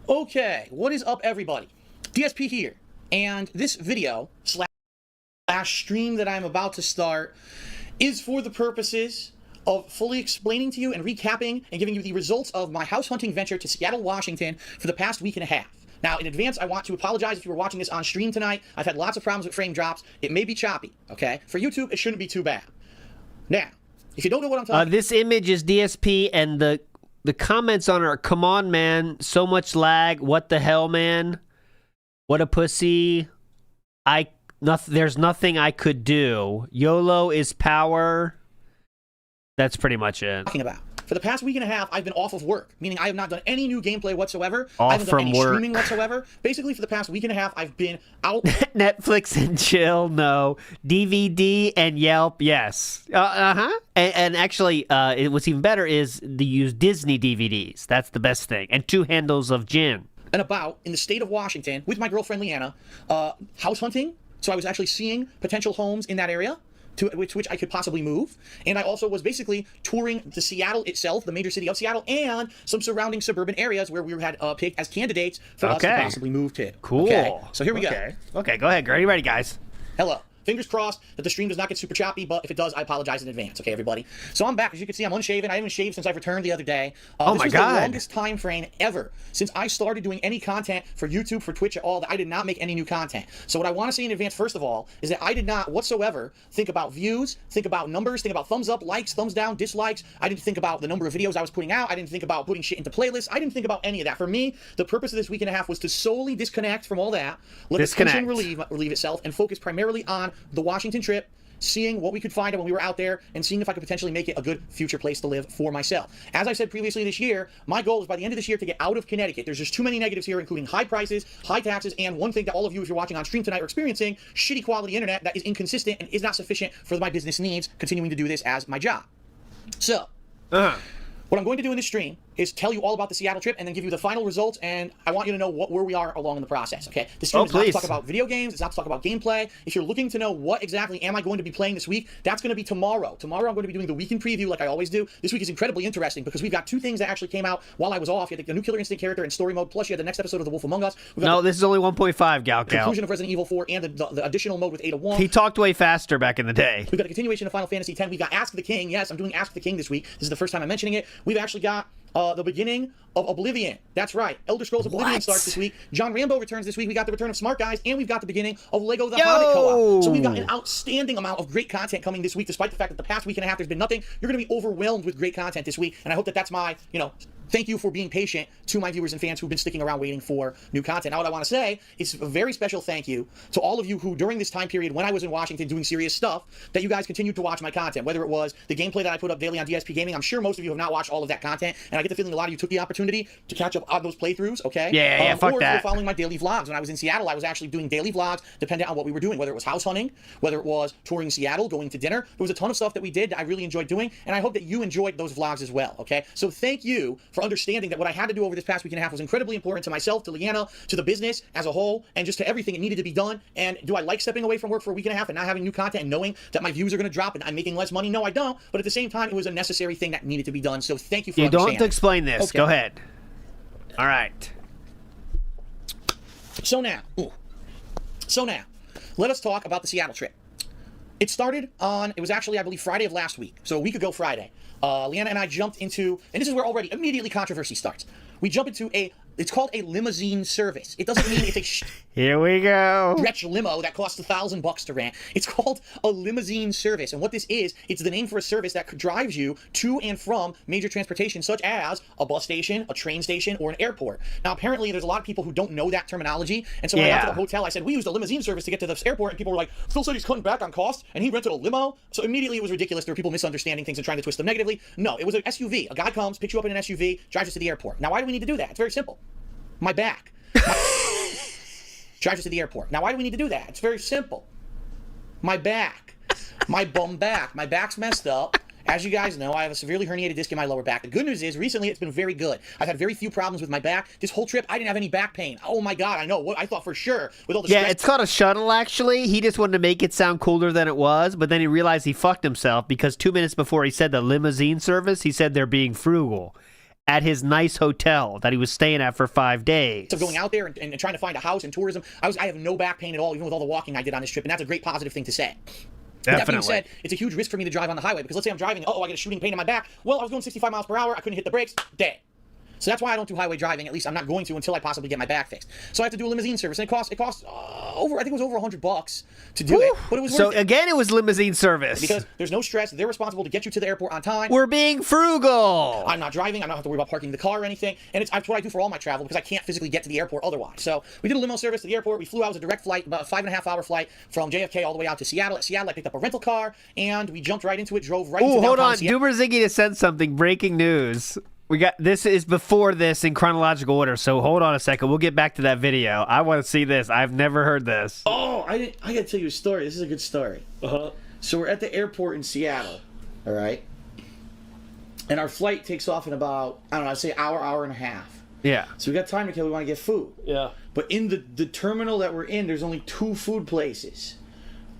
Okay, what is up, everybody? DSP here, and this video slash stream that I'm about to start is for the purposes of fully explaining to you and recapping and giving you the results of my house hunting venture to Seattle, Washington for the past week and a half. Now, in advance, I want to apologize if you were watching this on stream tonight. I've had lots of problems with frame drops. It may be choppy, okay? For YouTube, it shouldn't be too bad. Now, if you don't know what I'm talking about... This image is DSP, and the comments on it are, come on, man, so much lag, what the hell, man? What a pussy. There's nothing I could do. YOLO is power. That's pretty much it. Talking about. For the past week and a half, I've been off of work, meaning I have not done any new gameplay whatsoever. I haven't done any streaming whatsoever. Basically, for the past week and a half, I've been out. Netflix and chill, no. DVD and Yelp, yes. And actually, what's even better is they use Disney DVDs. That's the best thing. And 2 handles of gin. And about in the state of Washington with my girlfriend Leanna, house hunting. So I was actually seeing potential homes in that area to which I could possibly move. And I also was basically touring the Seattle itself, the major city of Seattle, and some surrounding suburban areas where we had picked as candidates for us to possibly move to. Cool. Okay, so here we go. Okay, go ahead. Are you ready, guys? Hello. Fingers crossed that the stream does not get super choppy, but if it does, I apologize in advance. Okay, everybody? So I'm back. As you can see, I'm unshaven. I haven't shaved since I returned the other day. Oh this my was God. the longest time frame ever since I started doing any content for YouTube, for Twitch at all, that I did not make any new content. So what I want to say in advance, first of all, is that I did not whatsoever think about views, think about numbers, think about thumbs up, likes, thumbs down, dislikes. I didn't think about the number of videos I was putting out. I didn't think about putting shit into playlists. I didn't think about any of that. For me, the purpose of this week and a half was to solely disconnect from all that, let the tension relieve itself, and focus primarily on the Washington trip seeing what we could find when we were out there and seeing if I could potentially make it a good future place to live for myself. As I said previously this year, my goal is by the end of this year to get out of Connecticut. There's just too many negatives here, including high prices, high taxes, and one thing that all of you, if you're watching on stream tonight, are experiencing, shitty quality internet that is inconsistent and is not sufficient for my business needs, continuing to do this as my job. So, what I'm going to do in this stream is tell you all about the Seattle trip and then give you the final results, and I want you to know where we are along in the process, okay? This stream is not to talk about video games, it's not to talk about gameplay. If you're looking to know what exactly am I going to be playing this week, that's going to be tomorrow. Tomorrow I'm going to be doing the weekend preview like I always do. This week is incredibly interesting because we've got two things that actually came out while I was off. You had the new Killer Instinct character in story mode, plus you had the next episode of The Wolf Among Us. No, this is only 1.5, Gal. Conclusion of Resident Evil 4 and the additional mode with Ada Wong. He talked way faster back in the day. We've got a continuation of Final Fantasy X. We've got Ask the King. Yes, I'm doing Ask the King this week. This is the first time I'm mentioning it. We've actually got the beginning of Oblivion. That's right. Elder Scrolls Oblivion starts this week. John Rambo returns this week. We got the return of Smart Guys, and we've got the beginning of Lego The Hobbit co-op. So we've got an outstanding amount of great content coming this week, despite the fact that the past week and a half there's been nothing. You're going to be overwhelmed with great content this week, and I hope that that's my, thank you for being patient to my viewers and fans who've been sticking around waiting for new content. Now, what I want to say is a very special thank you to all of you who, during this time period when I was in Washington doing serious stuff, that you guys continued to watch my content, whether it was the gameplay that I put up daily on DSP Gaming. I'm sure most of you have not watched all of that content, and I get the feeling a lot of you took the opportunity to catch up on those playthroughs, okay? Fuck or that. you were following my daily vlogs. When I was in Seattle, I was actually doing daily vlogs dependent on what we were doing, whether it was house hunting, whether it was touring Seattle, going to dinner. There was a ton of stuff that we did that I really enjoyed doing, and I hope that you enjoyed those vlogs as well, okay? So thank you for understanding that what I had to do over this past week and a half was incredibly important to myself, to Leanna, to the business as a whole, and just to everything it needed to be done. And do I like stepping away from work for a week and a half and not having new content and knowing that my views are going to drop and I'm making less money? No, I don't. But at the same time, it was a necessary thing that needed to be done. So thank you for understanding. You don't have to explain this. Okay. Go ahead. All right. So now, let us talk about the Seattle trip. It started on, it was actually, I believe, Friday of last week. So a week ago Friday. Leanna and I jumped into, and this is where already immediately controversy starts. We jump into it's called a limousine service. It doesn't mean it's a Here we go. stretch limo that costs $1,000 to rent. It's called a limousine service. And what this is, it's the name for a service that drives you to and from major transportation, such as a bus station, a train station, or an airport. Now, apparently, there's a lot of people who don't know that terminology. And so when I got to the hotel, I said, we used a limousine service to get to this airport. And people were like, Phil said he's cutting back on cost, and he rented a limo. So immediately it was ridiculous. There were people misunderstanding things and trying to twist them negatively. No, it was an SUV. A guy comes, picks you up in an SUV, drives us to the airport. Now, why do we need to do that? It's very simple. My back. Drives us to the airport. Now, why do we need to do that? It's very simple. My back. My bum back. My back's messed up. As you guys know, I have a severely herniated disc in my lower back. The good news is, recently it's been very good. I've had very few problems with my back. This whole trip, I didn't have any back pain. Oh my God, I know. What I thought for sure with all the stress. It's called a shuttle, actually. He just wanted to make it sound cooler than it was, but then he realized he fucked himself because 2 minutes before he said the limousine service, he said they're being frugal at his nice hotel that he was staying at for 5 days. So going out there and trying to find a house and tourism, I have no back pain at all, even with all the walking I did on this trip, and that's a great positive thing to say. Definitely. That being said, it's a huge risk for me to drive on the highway because let's say I'm driving, I get a shooting pain in my back. Well, I was going 65 miles per hour, I couldn't hit the brakes, dead. So that's why I don't do highway driving. At least I'm not going to until I possibly get my back fixed. So I have to do a limousine service, and it costs over, I think it was over $100 to do it. But it was worth it. Again, it was limousine service. Because there's no stress. They're responsible to get you to the airport on time. We're being frugal. I'm not driving. I don't have to worry about parking the car or anything. And that's what I do for all my travel because I can't physically get to the airport otherwise. So we did a limo service to the airport. We flew out. It was a direct flight, about a 5.5-hour flight from JFK all the way out to Seattle. At Seattle, I picked up a rental car, and we jumped right into it, drove right into downtown hold on. Seattle. Doomer Ziggy just sent something. Breaking news. This is before this in chronological order, so hold on a second. We'll get back to that video. I want to see this. I've never heard this. Oh, I got to tell you a story. This is a good story. So we're at the airport in Seattle, all right? And our flight takes off in about, I don't know, I'd say hour and a half. Yeah. So we got time to kill. We want to get food. Yeah. But in the terminal that we're in, there's only 2 food places.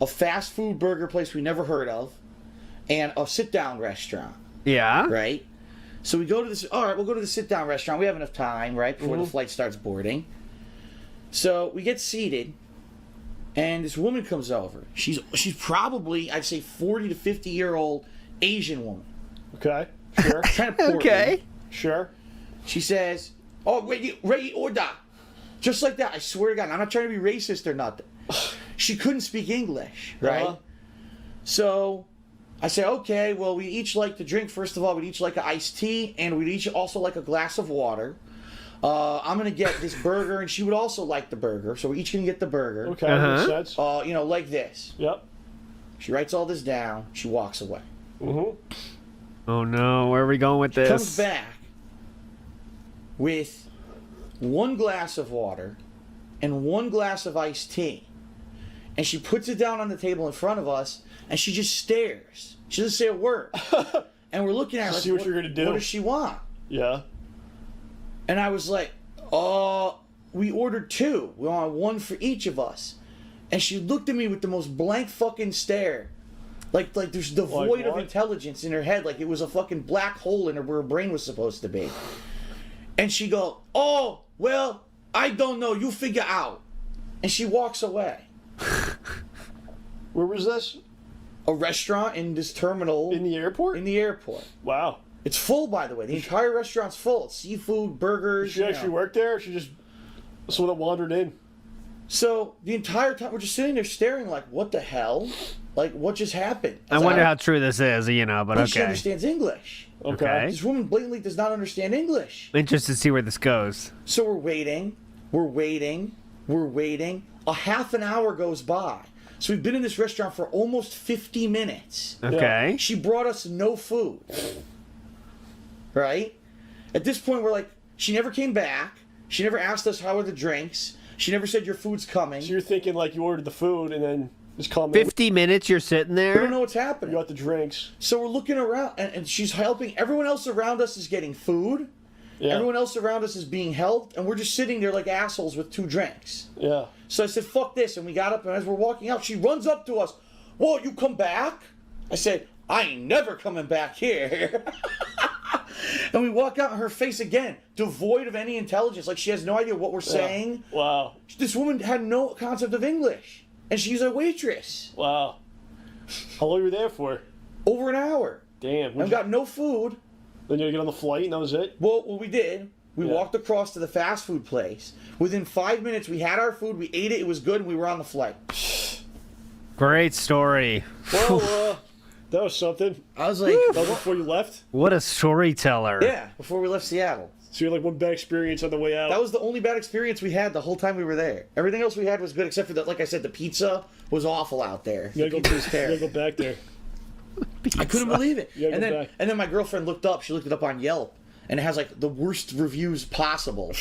A fast food burger place we never heard of, and a sit-down restaurant. Yeah. Right? So we go to this, all right, we'll go to the sit-down restaurant. We have enough time, right, before the flight starts boarding. So we get seated, and this woman comes over. She's probably, I'd say, 40 to 50-year-old Asian woman. Okay. Sure. Kind of portly. Okay. Sure. She says, oh, ready order. Just like that. I swear to God, I'm not trying to be racist or nothing. She couldn't speak English, right? So I say, okay, well, we each like to drink. First of all, we'd each like an iced tea, and we'd each also like a glass of water. I'm going to get this burger, and she would also like the burger, so we're each going to get the burger. Okay. Makes sense. Like this. Yep. She writes all this down. She walks away. Oh no, where are we going with this? Comes back with 1 glass of water and 1 glass of iced tea. And she puts it down on the table in front of us, and she just stares. She doesn't say a word. And we're looking at her like, see what you're gonna do. What does she want? Yeah. And I was like, we ordered 2. We want 1 for each of us. And she looked at me with the most blank fucking stare. Like there's devoid of intelligence in her head. Like it was a fucking black hole in her where her brain was supposed to be. And she go, oh, well, I don't know. You figure out. And she walks away. Where was this? A restaurant in this terminal. In the airport? In the airport. Wow. It's full, by the way. The entire restaurant's full. It's seafood, burgers. Did she actually work there? Or she just sort of wandered in? So the entire time we're just sitting there staring like, what the hell? Like, what just happened? I wonder how true this is, you know, but She okay. understands English. Okay. This woman blatantly does not understand English. Interested to see where this goes. So we're waiting. A half an hour goes by. So we've been in this restaurant for almost 50 minutes. Okay. She brought us no food. Right? At this point, we're like, she never came back. She never asked us how are the drinks. She never said your food's coming. So you're thinking like you ordered the food and then just come 50 minutes you're sitting We don't there? know what's happening. You got the drinks. So we're looking around, and she's helping. Everyone else around us is getting food. Yeah. Everyone else around us is being helped, and we're just sitting there like assholes with 2 drinks. Yeah. So I said, fuck this, and we got up, and as we're walking out, she runs up to us. Whoa, you come back? I said, I ain't never coming back here. And we walk out, and her face again, devoid of any intelligence, like she has no idea what we're saying. Wow. This woman had no concept of English, and she's a waitress. Wow. How long were you there for? Over an hour. Damn. I've got no food. Then you get on the flight and that was it? Well, what we did, we walked across to the fast food place. Within 5 minutes, we had our food, we ate it, it was good, and we were on the flight. Great story. Well, that was something. I was like, That was before you left? What a storyteller. yeah, before we left Seattle. So you had like one bad experience on the way out? That was the only bad experience we had the whole time we were there. Everything else we had was good, except for that, like I said, the pizza was awful out there. You The gotta, pizza was you terrible. gotta go back there. I couldn't believe it. You gotta And go then, back. and then my girlfriend looked up. She looked it up on Yelp, and it has like the worst reviews possible.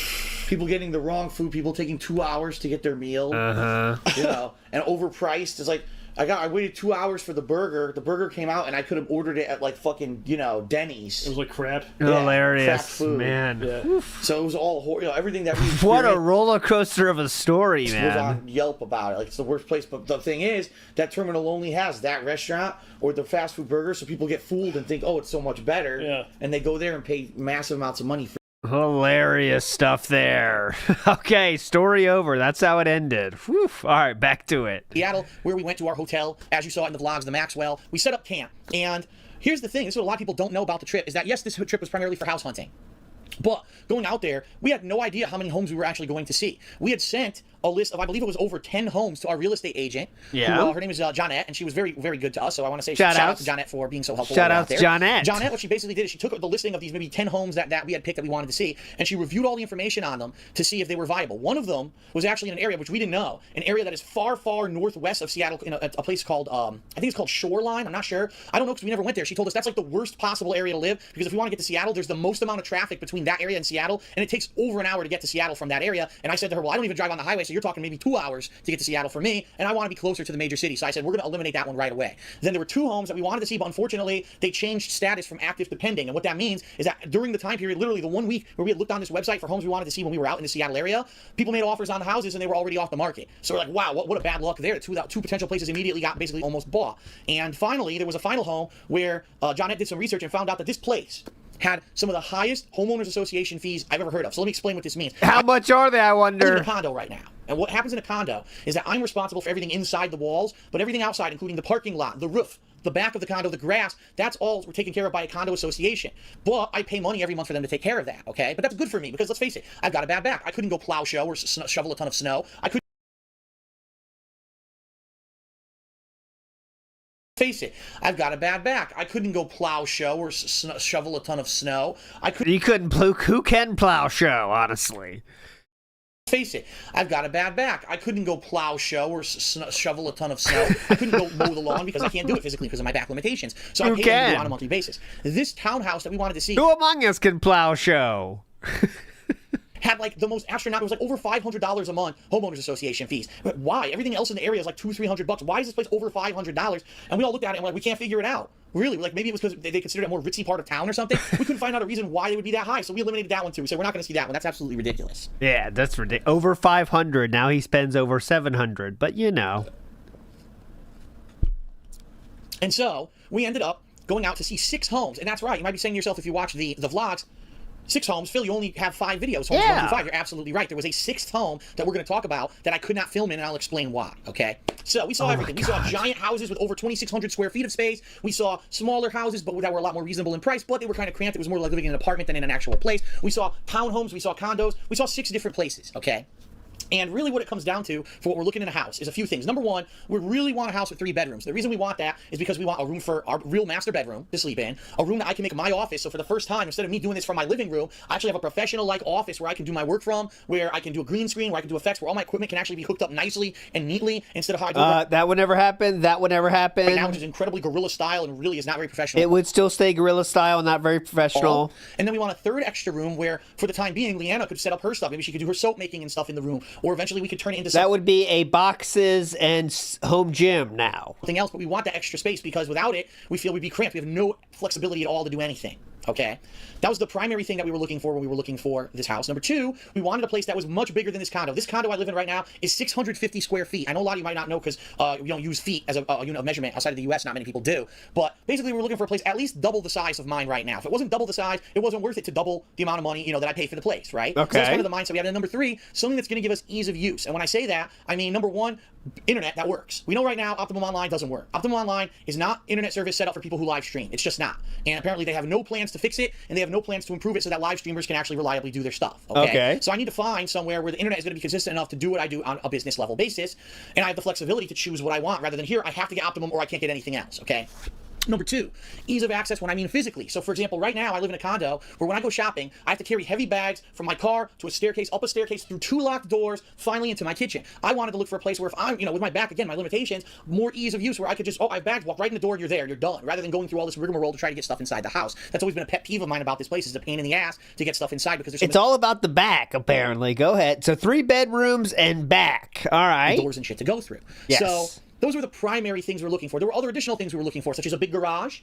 People getting the wrong food. People taking 2 hours to get their meal. You know, and overpriced. It's like I waited 2 hours for the burger. The burger came out, and I could have ordered it at like fucking Denny's. It was like crap. crap Hilarious, food. man. Yeah. So it was all everything that we What a experienced roller coaster of a story, was man. on Yelp about it. Like it's the worst place. But the thing is, that terminal only has that restaurant or the fast food burger, so people get fooled and think, oh, it's so much better. Yeah. And they go there and pay massive amounts of money for. Hilarious stuff there. Okay, story over. That's how it ended. Whew. All right, back to it. Seattle, where we went to our hotel, as you saw in the vlogs, the Maxwell. We set up camp, and here's the thing, this is what a lot of people don't know about the trip, is that yes, this trip was primarily for house hunting. But going out there, we had no idea how many homes we were actually going to see. We had sent a list of, I believe it was over 10 homes to our real estate agent. Yeah. Who, her name is Johnette, and she was very, very good to us. So I want to say Shout shout out outs. to Johnette for being so helpful. Shout out outs there. Johnette. Johnette, what she basically did is she took the listing of these maybe 10 homes that we had picked that we wanted to see, and she reviewed all the information on them to see if they were viable. One of them was actually in an area which we didn't know, an area that is far, far northwest of Seattle, in a place called, I think it's called Shoreline. I'm not sure. I don't know because we never went there. She told us that's like the worst possible area to live because if we want to get to Seattle, there's the most amount of traffic between that area and Seattle, and it takes over an hour to get to Seattle from that area. And I said to her, well, I don't even drive on the highway, so you're talking maybe 2 hours to get to Seattle for me, and I want to be closer to the major city. So I said, we're going to eliminate that one right away. Then there were 2 homes that we wanted to see, but unfortunately, they changed status from active to pending. And what that means is that during the time period, literally the 1 week where we had looked on this website for homes we wanted to see when we were out in the Seattle area, people made offers on the houses and they were already off the market. So we're like, wow, what a bad luck there. Two potential places immediately got basically almost bought. And finally, there was a final home where Johnette did some research and found out that this place had some of the highest homeowners association fees I've ever heard of. So let me explain what this means. How much are they, I I live in wonder? a condo right now. And what happens in a condo is that I'm responsible for everything inside the walls, but everything outside, including the parking lot, the roof, the back of the condo, the grass, that's all taken care of by a condo association. But I pay money every month for them to take care of that, okay? But that's good for me because let's face it, I've got a bad back. I couldn't go plow show or shovel a ton of snow. Face it, I've got a bad back. I couldn't go plow show or shovel a ton of snow. You couldn't who can plow show, honestly. Face it, I've got a bad back. I couldn't go plow or shovel a ton of snow. I couldn't go mow the lawn because I can't do it physically because of my back limitations. So I pay them to do it on a monthly basis. This townhouse that we wanted to see. Who among us can plow show? Had like the most astronomical, it was like over $500 a month homeowners association fees. But why? Everything else in the area is like $200-300. Why is this place over $500? And we all looked at it and we're like, we can't figure it out. Really? Like maybe it was because they considered it a more ritzy part of town or something. We couldn't find out a reason why they would be that high, so we eliminated that one too. We said we're not going to see that one. That's absolutely ridiculous. Yeah, that's ridiculous. Over 500. Now he spends over 700. But you know. And so we ended up going out to see 6 homes, and that's right. You might be saying to yourself if you watch the vlogs, 6 homes, Phil, you only have 5 videos. Homes 1 through 5. You're absolutely right. There was a 6th home that we're going to talk about that I could not film in, and I'll explain why, okay? So we saw everything. We saw giant houses with over 2,600 square feet of space. We saw smaller houses, but that were a lot more reasonable in price, but they were kind of cramped. It was more like living in an apartment than in an actual place. We saw townhomes. We saw condos. We saw 6 different places, okay? And really what it comes down to for what we're looking in a house is a few things. Number one, we really want a house with 3 bedrooms. The reason we want that is because we want a room for our real master bedroom to sleep in, a room that I can make my office. So for the first time, instead of me doing this from my living room, I actually have a professional-like office where I can do my work from, where I can do a green screen, where I can do effects, where all my equipment can actually be hooked up nicely and neatly instead of how I do it. That would never happen. That would never happen. Right now, which is incredibly guerrilla style and really is not very professional. It would still stay guerrilla style, not very professional. And then we want a 3rd extra room where, for the time being, Leanna could set up her stuff. Maybe she could do her soap making and stuff in the room, or eventually we could turn it into that would be a boxes and home gym now. Something else, but we want that extra space because without it, we feel we'd be cramped. We have no flexibility at all to do anything. Okay, that was the primary thing that we were looking for when we were looking for this house. Number 2, we wanted a place that was much bigger than this condo. This condo I live in right now is 650 square feet. I know a lot of you might not know because we don't use feet as a unit of measurement outside of the U.S. Not many people do. But basically, we were looking for a place at least double the size of mine right now. If it wasn't double the size, it wasn't worth it to double the amount of money that I pay for the place, right? Okay. So that's kind of the mindset we have. And number 3, something that's going to give us ease of use. And when I say that, I mean number 1, internet that works. We know right now Optimum Online doesn't work. Optimum Online is not internet service set up for people who live stream. It's just not. And apparently they have no plans to fix it, and they have no plans to improve it so that live streamers can actually reliably do their stuff. Okay. So I need to find somewhere where the internet is going to be consistent enough to do what I do on a business level basis, and I have the flexibility to choose what I want rather than here I have to get Optimum or I can't get anything else. Okay. Number 2, ease of access when I mean physically. So for example, right now I live in a condo where when I go shopping, I have to carry heavy bags from my car to a staircase, up a staircase, through 2 locked doors, finally into my kitchen. I wanted to look for a place where if I'm, with my back, again, my limitations, more ease of use where I could just, I have bags, walk right in the door, you're there, you're done, rather than going through all this rigmarole to try to get stuff inside the house. That's always been a pet peeve of mine about this place, is the pain in the ass to get stuff inside because there's so It's all about the back, apparently. Go ahead. So 3 bedrooms and back. All right. doors and shit to go through. Yes. So those were the primary things we were looking for. There were other additional things we were looking for, such as a big garage,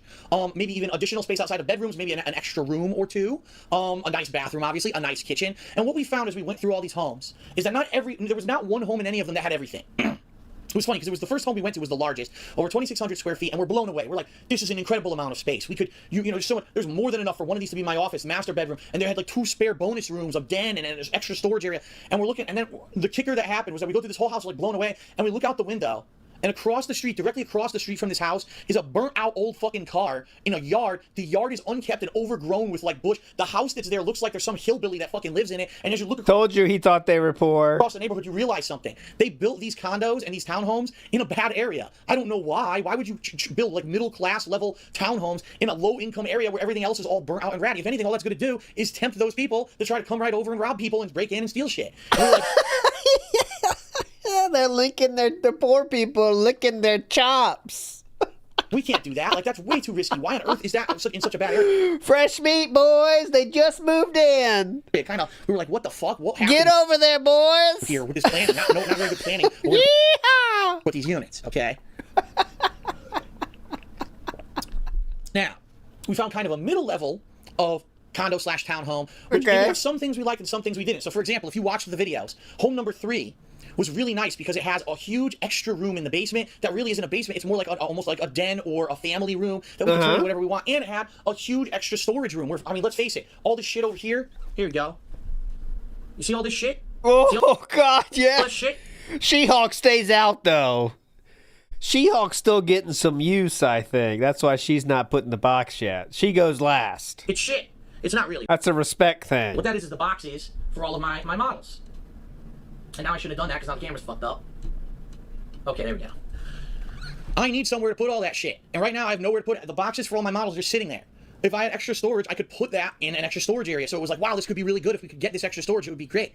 maybe even additional space outside of bedrooms, maybe an extra room or 2, a nice bathroom, obviously, a nice kitchen. And what we found as we went through all these homes is that there was not one home in any of them that had everything. It was funny because it was the first home we went to was the largest, over 2,600 square feet, and we're blown away. We're like, this is an incredible amount of space. We could, there's more than enough for one of these to be my office, master bedroom, and they had like 2 spare bonus rooms, a den, and an extra storage area. And we're looking, and then the kicker that happened was that we go through this whole house like blown away, and we look out the window. And across the street, directly across the street from this house, is a burnt-out old fucking car in a yard. The yard is unkept and overgrown with, like, bush. The house that's there looks like there's some hillbilly that fucking lives in it. And as you look across... Told you he thought they were poor. ...across the neighborhood, you realize something. They built these condos and these townhomes in a bad area. I don't know why. Why would you build, like, middle-class level townhomes in a low-income area where everything else is all burnt out and ratty? If anything, all that's going to do is tempt those people to try to come right over and rob people and break in and steal shit. And we're like... Yeah, they're licking the poor people licking their chops. We can't do that. Like, that's way too risky. Why on earth is that in such a bad area? Fresh meat, boys. They just moved in. We were like, what the fuck? What happened? Get over there, boys. Here with this planning. Not very good planning. Yeehaw! With these units, okay? Now, we found kind of a middle level of condo/townhome, which we have some things we liked and some things we didn't. So, for example, if you watched the videos, home number 3 was really nice because it has a huge extra room in the basement that really isn't a basement. It's more like almost like a den or a family room that we can turn into whatever we want. And it had a huge extra storage room where, I mean, let's face it, all this shit over here, here we go. You see all this shit? Oh, God, yeah. All this shit? She-Hulk stays out, though. She-Hulk's still getting some use, I think. That's why she's not put in the box yet. She goes last. It's shit. It's not really. That's a respect thing. What that is the box is for all of my models. And now I should have done that because now the camera's fucked up. Okay, there we go. I need somewhere to put all that shit. And right now I have nowhere to put it. The boxes for all my models are sitting there. if I had extra storage, I could put that in an extra storage area. So it was like, wow, this could be really good. If we could get this extra storage, it would be great.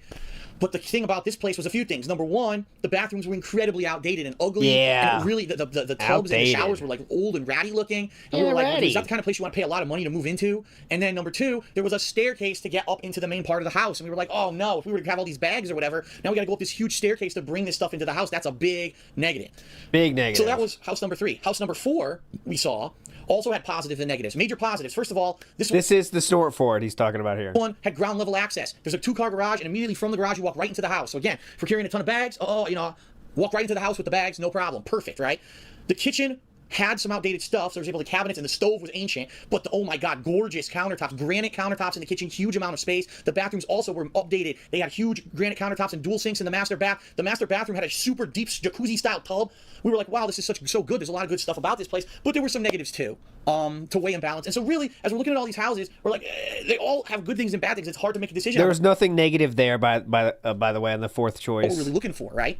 But the thing about this place was a few things. Number one, the bathrooms were incredibly outdated and ugly. Yeah. And really, the tubs and the showers were like old and ratty looking. And we were like, ratty. is that the kind of place you want to pay a lot of money to move into? And then number two, there was a staircase to get up into the main part of the house. And we were like, oh no, if we were to have all these bags or whatever, now we got to go up this huge staircase to bring this stuff into the house. That's a big negative. Big negative. So that was house number 3. House number 4, we saw, also had positives and negatives. Major positives. First of all, this is the snort Ford he's talking about here. one had ground level access. There's a 2-car garage, and immediately from the garage you walk right into the house. So again, if we're carrying a ton of bags, walk right into the house with the bags, no problem. Perfect, right? The kitchen had some outdated stuff, so there was able to cabinets, and the stove was ancient, but oh my god, gorgeous countertops, granite countertops in the kitchen, huge amount of space. The bathrooms also were updated. They had huge granite countertops and dual sinks in the master bath. The master bathroom had a super deep jacuzzi style tub. We were like, wow, this is so good. There's a lot of good stuff about this place, but there were some negatives too, to weigh and balance. And so really, as we're looking at all these houses, we're like, they all have good things and bad things. It's hard to make a decision. There was nothing negative there, by the way, on the fourth choice. What we're really looking for, right?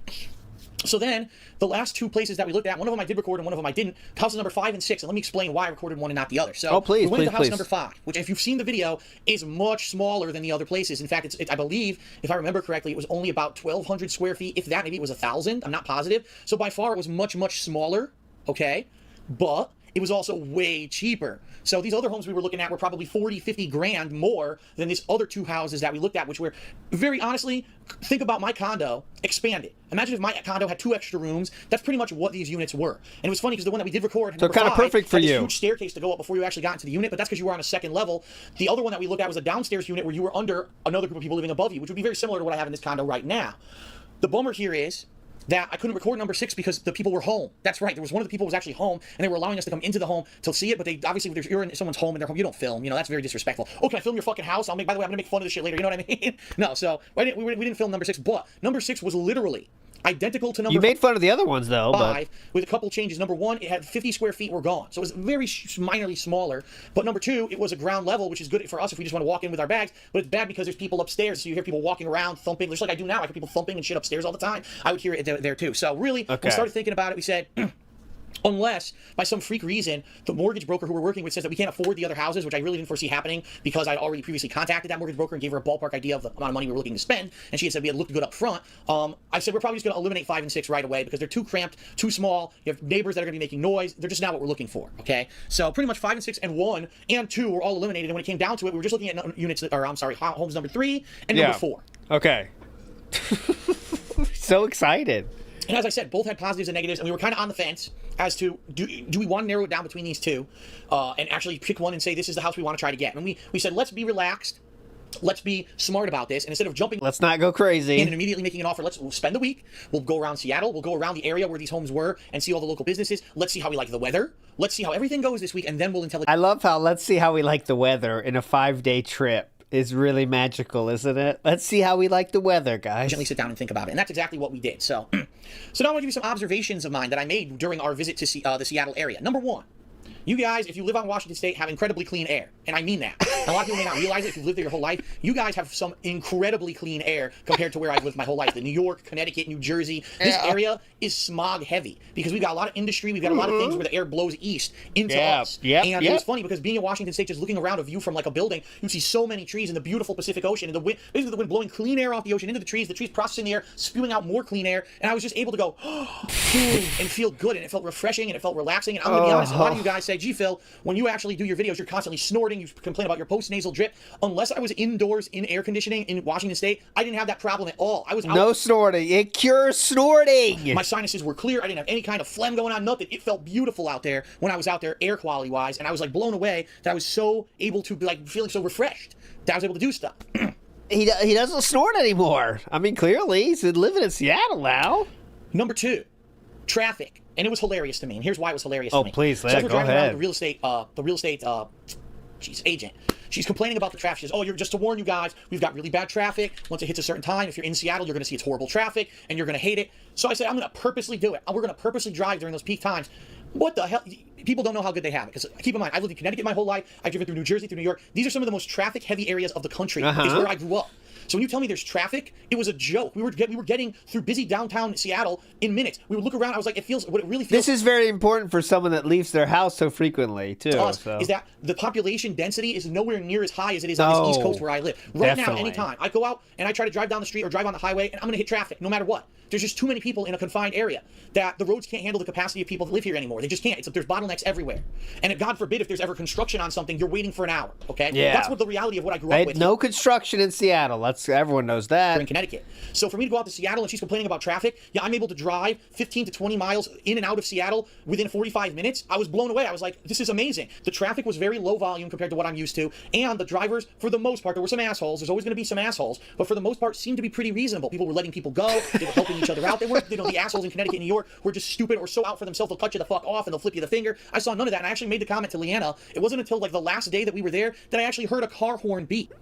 So then, the last 2 places that we looked at, one of them I did record and one of them I didn't. Houses number 5 and 6, and let me explain why I recorded one and not the other. So please, we went please, to house please. number 5, which, if you've seen the video, is much smaller than the other places. In fact, I believe, if I remember correctly, it was only about 1,200 square feet. If that, maybe it was 1,000. I'm not positive. So by far, it was much, much smaller. Okay, but it was also way cheaper. So these other homes we were looking at were probably 40, 50 grand more than these other 2 houses that we looked at, which were, very honestly, think about my condo expanded. Imagine if my condo had 2 extra rooms. That's pretty much what these units were. And it was funny because the one that we did record, so kind of perfect for had this you. huge staircase to go up before you actually got into the unit, but that's because you were on a 2nd level. The other one that we looked at was a downstairs unit where you were under another group of people living above you, which would be very similar to what I have in this condo right now. The bummer here is that I couldn't record number 6 because the people were home. That's right. There was one of the people who was actually home, and they were allowing us to come into the home to see it. But they obviously, if you're in someone's home and they're home, you don't film. You know, that's very disrespectful. Oh, can I film your fucking house? By the way, I'm gonna make fun of this shit later. You know what I mean? No. So we didn't film number 6, but number 6 was literally identical to number 5. You made fun of the other ones though, with a couple changes. Number 1, it had 50 square feet were gone, so it was very minorly smaller. But number 2, it was a ground level, which is good for us if we just want to walk in with our bags. But it's bad because there's people upstairs, so you hear people walking around thumping, just like I do now. I hear people thumping and shit upstairs all the time. I would hear it there too. So really, when we started thinking about it, we said, unless by some freak reason the mortgage broker who we're working with says that we can't afford the other houses, which I really didn't foresee happening because I'd already previously contacted that mortgage broker and gave her a ballpark idea of the amount of money we were looking to spend, and she had said we had looked good up front. I said we're probably just going to eliminate 5 and 6 right away because they're too cramped, too small. You have neighbors that are going to be making noise. They're just not what we're looking for. Okay, so pretty much 5 and 6 and 1 and 2 were all eliminated, and when it came down to it, we were just looking at homes number 3 and number 4. Okay. So excited. And as I said, both had positives and negatives, and we were kind of on the fence as to do we want to narrow it down between these 2 and actually pick one and say this is the house we want to try to get. And we said, let's be relaxed. Let's be smart about this. And instead of jumping... Let's not go crazy. And immediately making an offer, we'll spend the week. We'll go around Seattle. We'll go around the area where these homes were and see all the local businesses. Let's see how we like the weather. Let's see how everything goes this week, and then we'll intelligently... I love how let's see how we like the weather in a 5-day trip is really magical, isn't it? Let's see how we like the weather, guys. Gently sit down and think about it. And that's exactly what we did. So now I want to give you some observations of mine that I made during our visit to the Seattle area. Number 1, you guys, if you live on Washington State, have incredibly clean air. And I mean that. A lot of people may not realize it if you've lived there your whole life. You guys have some incredibly clean air compared to where I've lived my whole life. The New York, Connecticut, New Jersey. This area is smog heavy because we've got a lot of industry. We've got a lot of things where the air blows east into us. And it was funny because being in Washington State, just looking around a view from like a building, you see so many trees in the beautiful Pacific Ocean, and the wind, basically the wind blowing clean air off the ocean into the trees processing the air, spewing out more clean air. And I was just able to go, and feel good, and it felt refreshing, and it felt relaxing. And I'm going to be honest, a lot of you guys say, gee, Phil, when you actually do your videos, you're constantly snorting, you complain about your post-nasal drip. Unless I was indoors in air conditioning in Washington State, I didn't have that problem at all. I was out. No snorting. It cures snorting. My sinuses were clear. I didn't have any kind of phlegm going on, nothing. It felt beautiful out there when I was out there air quality-wise, and I was like blown away that I was so able to be like feeling so refreshed that I was able to do stuff. He doesn't snort anymore. I mean, clearly, he's living in Seattle now. Number 2, traffic. And it was hilarious to me. And here's why it was hilarious to me. Oh, please, so go ahead. The real estate agent. She's complaining about the traffic. She says, oh, just to warn you guys, we've got really bad traffic. Once it hits a certain time, if you're in Seattle, you're going to see it's horrible traffic, and you're going to hate it. So I said, I'm going to purposely do it. We're going to purposely drive during those peak times. What the hell? People don't know how good they have it. Because keep in mind, I've lived in Connecticut my whole life. I've driven through New Jersey, through New York. These are some of the most traffic-heavy areas of the country. Is where I grew up. So when you tell me there's traffic, it was a joke. We were getting through busy downtown Seattle in minutes. We would look around. I was like, what it really feels. This is very important for someone that leaves their house so frequently too. To us, so. is that the population density is nowhere near as high as it is on this East Coast where I live. Right now, anytime I go out and I try to drive down the street or drive on the highway, and I'm going to hit traffic no matter what. There's just too many people in a confined area that the roads can't handle the capacity of people that live here anymore. They just can't. There's bottlenecks everywhere. And if, God forbid, if there's ever construction on something, you're waiting for an hour, okay? Yeah. That's what the reality of what I grew up with. No construction in Seattle. Everyone knows that. In Connecticut. So for me to go out to Seattle and she's complaining about traffic, yeah, I'm able to drive 15 to 20 miles in and out of Seattle within 45 minutes. I was blown away. I was like, this is amazing. The traffic was very low volume compared to what I'm used to. And the drivers, for the most part, there were some assholes. There's always going to be some assholes. But for the most part, seemed to be pretty reasonable. People were letting people go. They were helping each other out. They weren't, the assholes in Connecticut and New York were just stupid or so out for themselves they'll cut you the fuck off and they'll flip you the finger. I saw none of that. And I actually made the comment to Leanna. It wasn't until like the last day that we were there that I actually heard a car horn beep.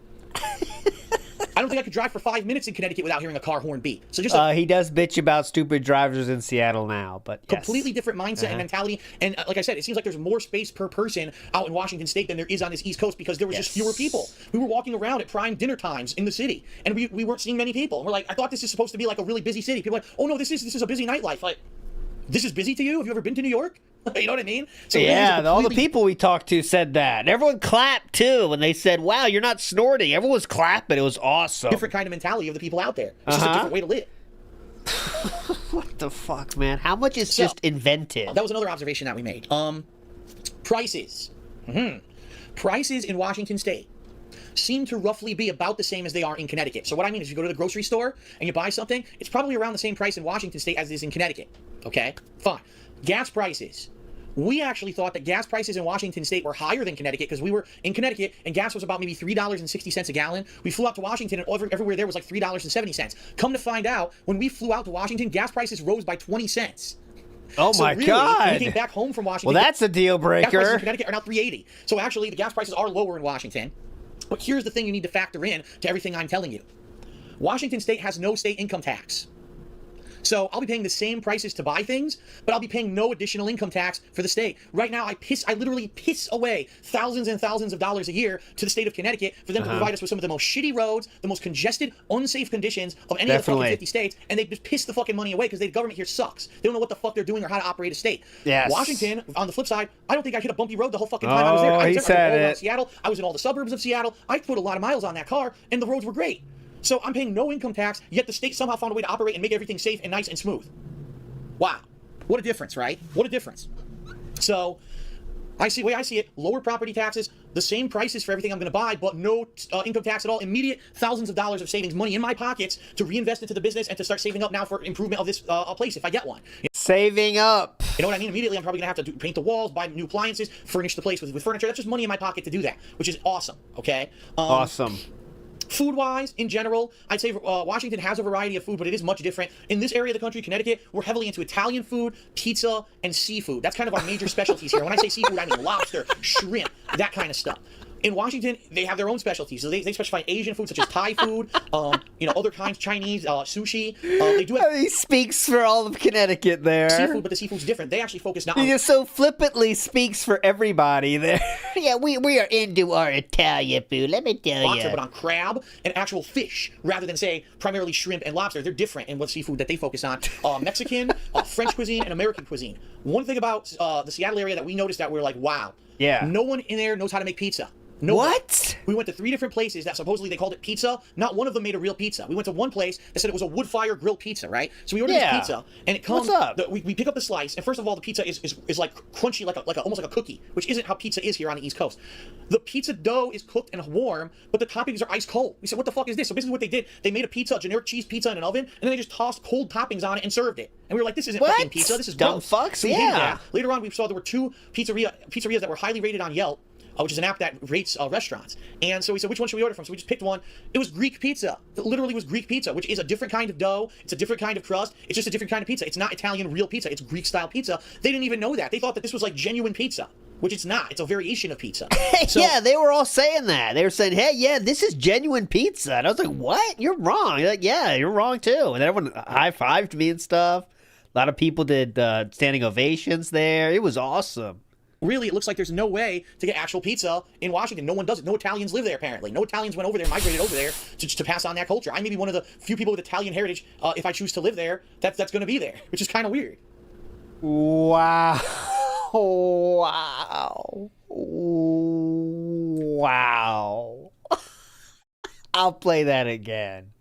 I don't think I could drive for 5 minutes in Connecticut without hearing a car horn beep. So just he does bitch about stupid drivers in Seattle now, but yes. Completely different mindset and mentality. And like I said, it seems like there's more space per person out in Washington State than there is on this East Coast because there was just fewer people. We were walking around at prime dinner times in the city, and we weren't seeing many people. And we're like, I thought this is supposed to be like a really busy city. People are like, oh no, this is a busy nightlife. Like, this is busy to you? Have you ever been to New York? You know what I mean? So yeah, all the people we talked to said that. And everyone clapped, too, when they said, wow, you're not snorting. Everyone was clapping. It was awesome. Different kind of mentality of the people out there. It's just a different way to live. What the fuck, man? How much is just invented? That was another observation that we made. Prices. Prices in Washington State seem to roughly be about the same as they are in Connecticut. So what I mean is you go to the grocery store and you buy something, it's probably around the same price in Washington State as it is in Connecticut. Okay? Fine. Gas prices. We actually thought that gas prices in Washington State were higher than Connecticut because we were in Connecticut and gas was about maybe $3.60 a gallon. We flew out to Washington and everywhere there was like $3.70. Come to find out, when we flew out to Washington, gas prices rose by 20 cents. Oh so my really, God. When we came back home from Washington. Well, that's a deal breaker. Gas prices in Connecticut are now $3.80. So actually, the gas prices are lower in Washington. But here's the thing you need to factor in to everything I'm telling you. Washington State has no state income tax. So I'll be paying the same prices to buy things, but I'll be paying no additional income tax for the state. Right now, I literally piss away thousands and thousands of dollars a year to the state of Connecticut for them to provide us with some of the most shitty roads, the most congested, unsafe conditions of any of the fucking 50 states, and they just piss the fucking money away because the government here sucks. They don't know what the fuck they're doing or how to operate a state. Yes. Washington, on the flip side, I don't think I hit a bumpy road the whole fucking time I was there. I was all around Seattle. I was in all the suburbs of Seattle. I put a lot of miles on that car, and the roads were great. So I'm paying no income tax, yet the state somehow found a way to operate and make everything safe and nice and smooth. Wow. What a difference, right? What a difference. So, the way I see it, lower property taxes, the same prices for everything I'm going to buy, but no income tax at all. Immediate thousands of dollars of savings, money in my pockets to reinvest into the business and to start saving up now for improvement of this place if I get one. Saving up. You know what I mean? Immediately, I'm probably going to have to paint the walls, buy new appliances, furnish the place with furniture. That's just money in my pocket to do that, which is awesome, okay? Awesome. Food-wise, in general, I'd say Washington has a variety of food, but it is much different. In this area of the country, Connecticut, we're heavily into Italian food, pizza, and seafood. That's kind of our major specialties here. When I say seafood, I mean lobster, shrimp, that kind of stuff. In Washington, they have their own specialties. So they specify Asian food, such as Thai food, other kinds, Chinese, sushi. They do have He speaks for all of Connecticut there. seafood, but the seafood's different. They actually focus not on... He just so flippantly speaks for everybody there. Yeah, we are into our Italian food, let me tell you. lobster, but on crab and actual fish, rather than, say, primarily shrimp and lobster. They're different in what seafood that they focus on. Mexican, French cuisine, and American cuisine. One thing about the Seattle area that we noticed that we're like, wow. Yeah. No one in there knows how to make pizza. No. What? We went to 3 different places that supposedly they called it pizza. Not one of them made a real pizza. We went to one place that said it was a wood fire grilled pizza, right? So we ordered this pizza, and it comes. What's up? We pick up the slice, and first of all, the pizza is like crunchy, like almost like a cookie, which isn't how pizza is here on the East Coast. The pizza dough is cooked and warm, but the toppings are ice cold. We said, what the fuck is this? So basically, what they did, they made a pizza, a generic cheese pizza in an oven, and then they just tossed cold toppings on it and served it. And we were like, this isn't fucking pizza. This is dumb gross. fucks. So we hated that. Later on, we saw there were 2 pizzerias that were highly rated on Yelp. Which is an app that rates restaurants. And so we said, which one should we order from? So we just picked one. It was Greek pizza. It literally was Greek pizza, which is a different kind of dough. It's a different kind of crust. It's just a different kind of pizza. It's not Italian real pizza. It's Greek-style pizza. They didn't even know that. They thought that this was like genuine pizza, which it's not. It's a variation of pizza. So, yeah, they were all saying that. They were saying, hey, yeah, this is genuine pizza. And I was like, what? You're wrong. They're like, yeah, you're wrong, too. And everyone high-fived me and stuff. A lot of people did standing ovations there. It was awesome. really, it looks like there's no way to get actual pizza in Washington. No one does it. No Italians live there, apparently. No Italians went over there, migrated over there to pass on that culture. I may be one of the few people with Italian heritage, if I choose to live there, that's going to be there, which is kind of weird. Wow. Wow. Wow. I'll play that again.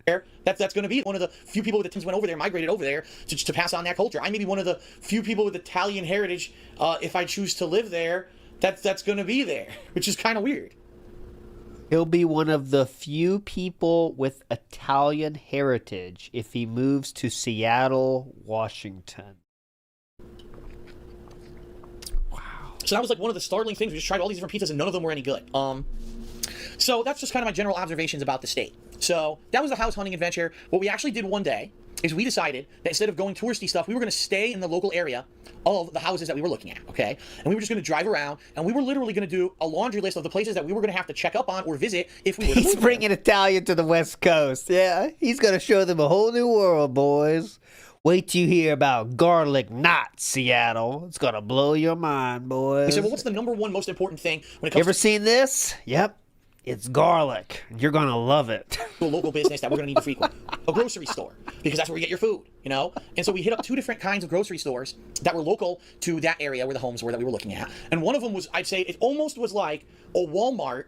That's going to be one of the few people with Italians went over there, migrated over there to pass on that culture. I may be one of the few people with Italian heritage, if I choose to live there, that's going to be there, which is kind of weird. He'll be one of the few people with Italian heritage if he moves to Seattle, Washington. So that was like one of the startling things. We just tried all these different pizzas and none of them were any good. So that's just kind of my general observations about the state. So that was the house hunting adventure. What we actually did one day is we decided that instead of going touristy stuff, we were going to stay in the local area of the houses that we were looking at, okay? And we were just going to drive around, and we were literally going to do a laundry list of the places that we were going to have to check up on or visit if we were to He's move bringing there. Italian to the West Coast. Yeah, he's going to show them a whole new world, boys. Wait till you hear about garlic knot, Seattle. It's going to blow your mind, boys. We said, well, what's the number one most important thing when it You comes ever seen this? Yep. It's garlic. You're going to love it. to a local business that we're going to need to frequent? A grocery store, because that's where you get your food, you know? And so we hit up 2 different kinds of grocery stores that were local to that area where the homes were that we were looking at. And one of them was, I'd say, it almost was like a Walmart,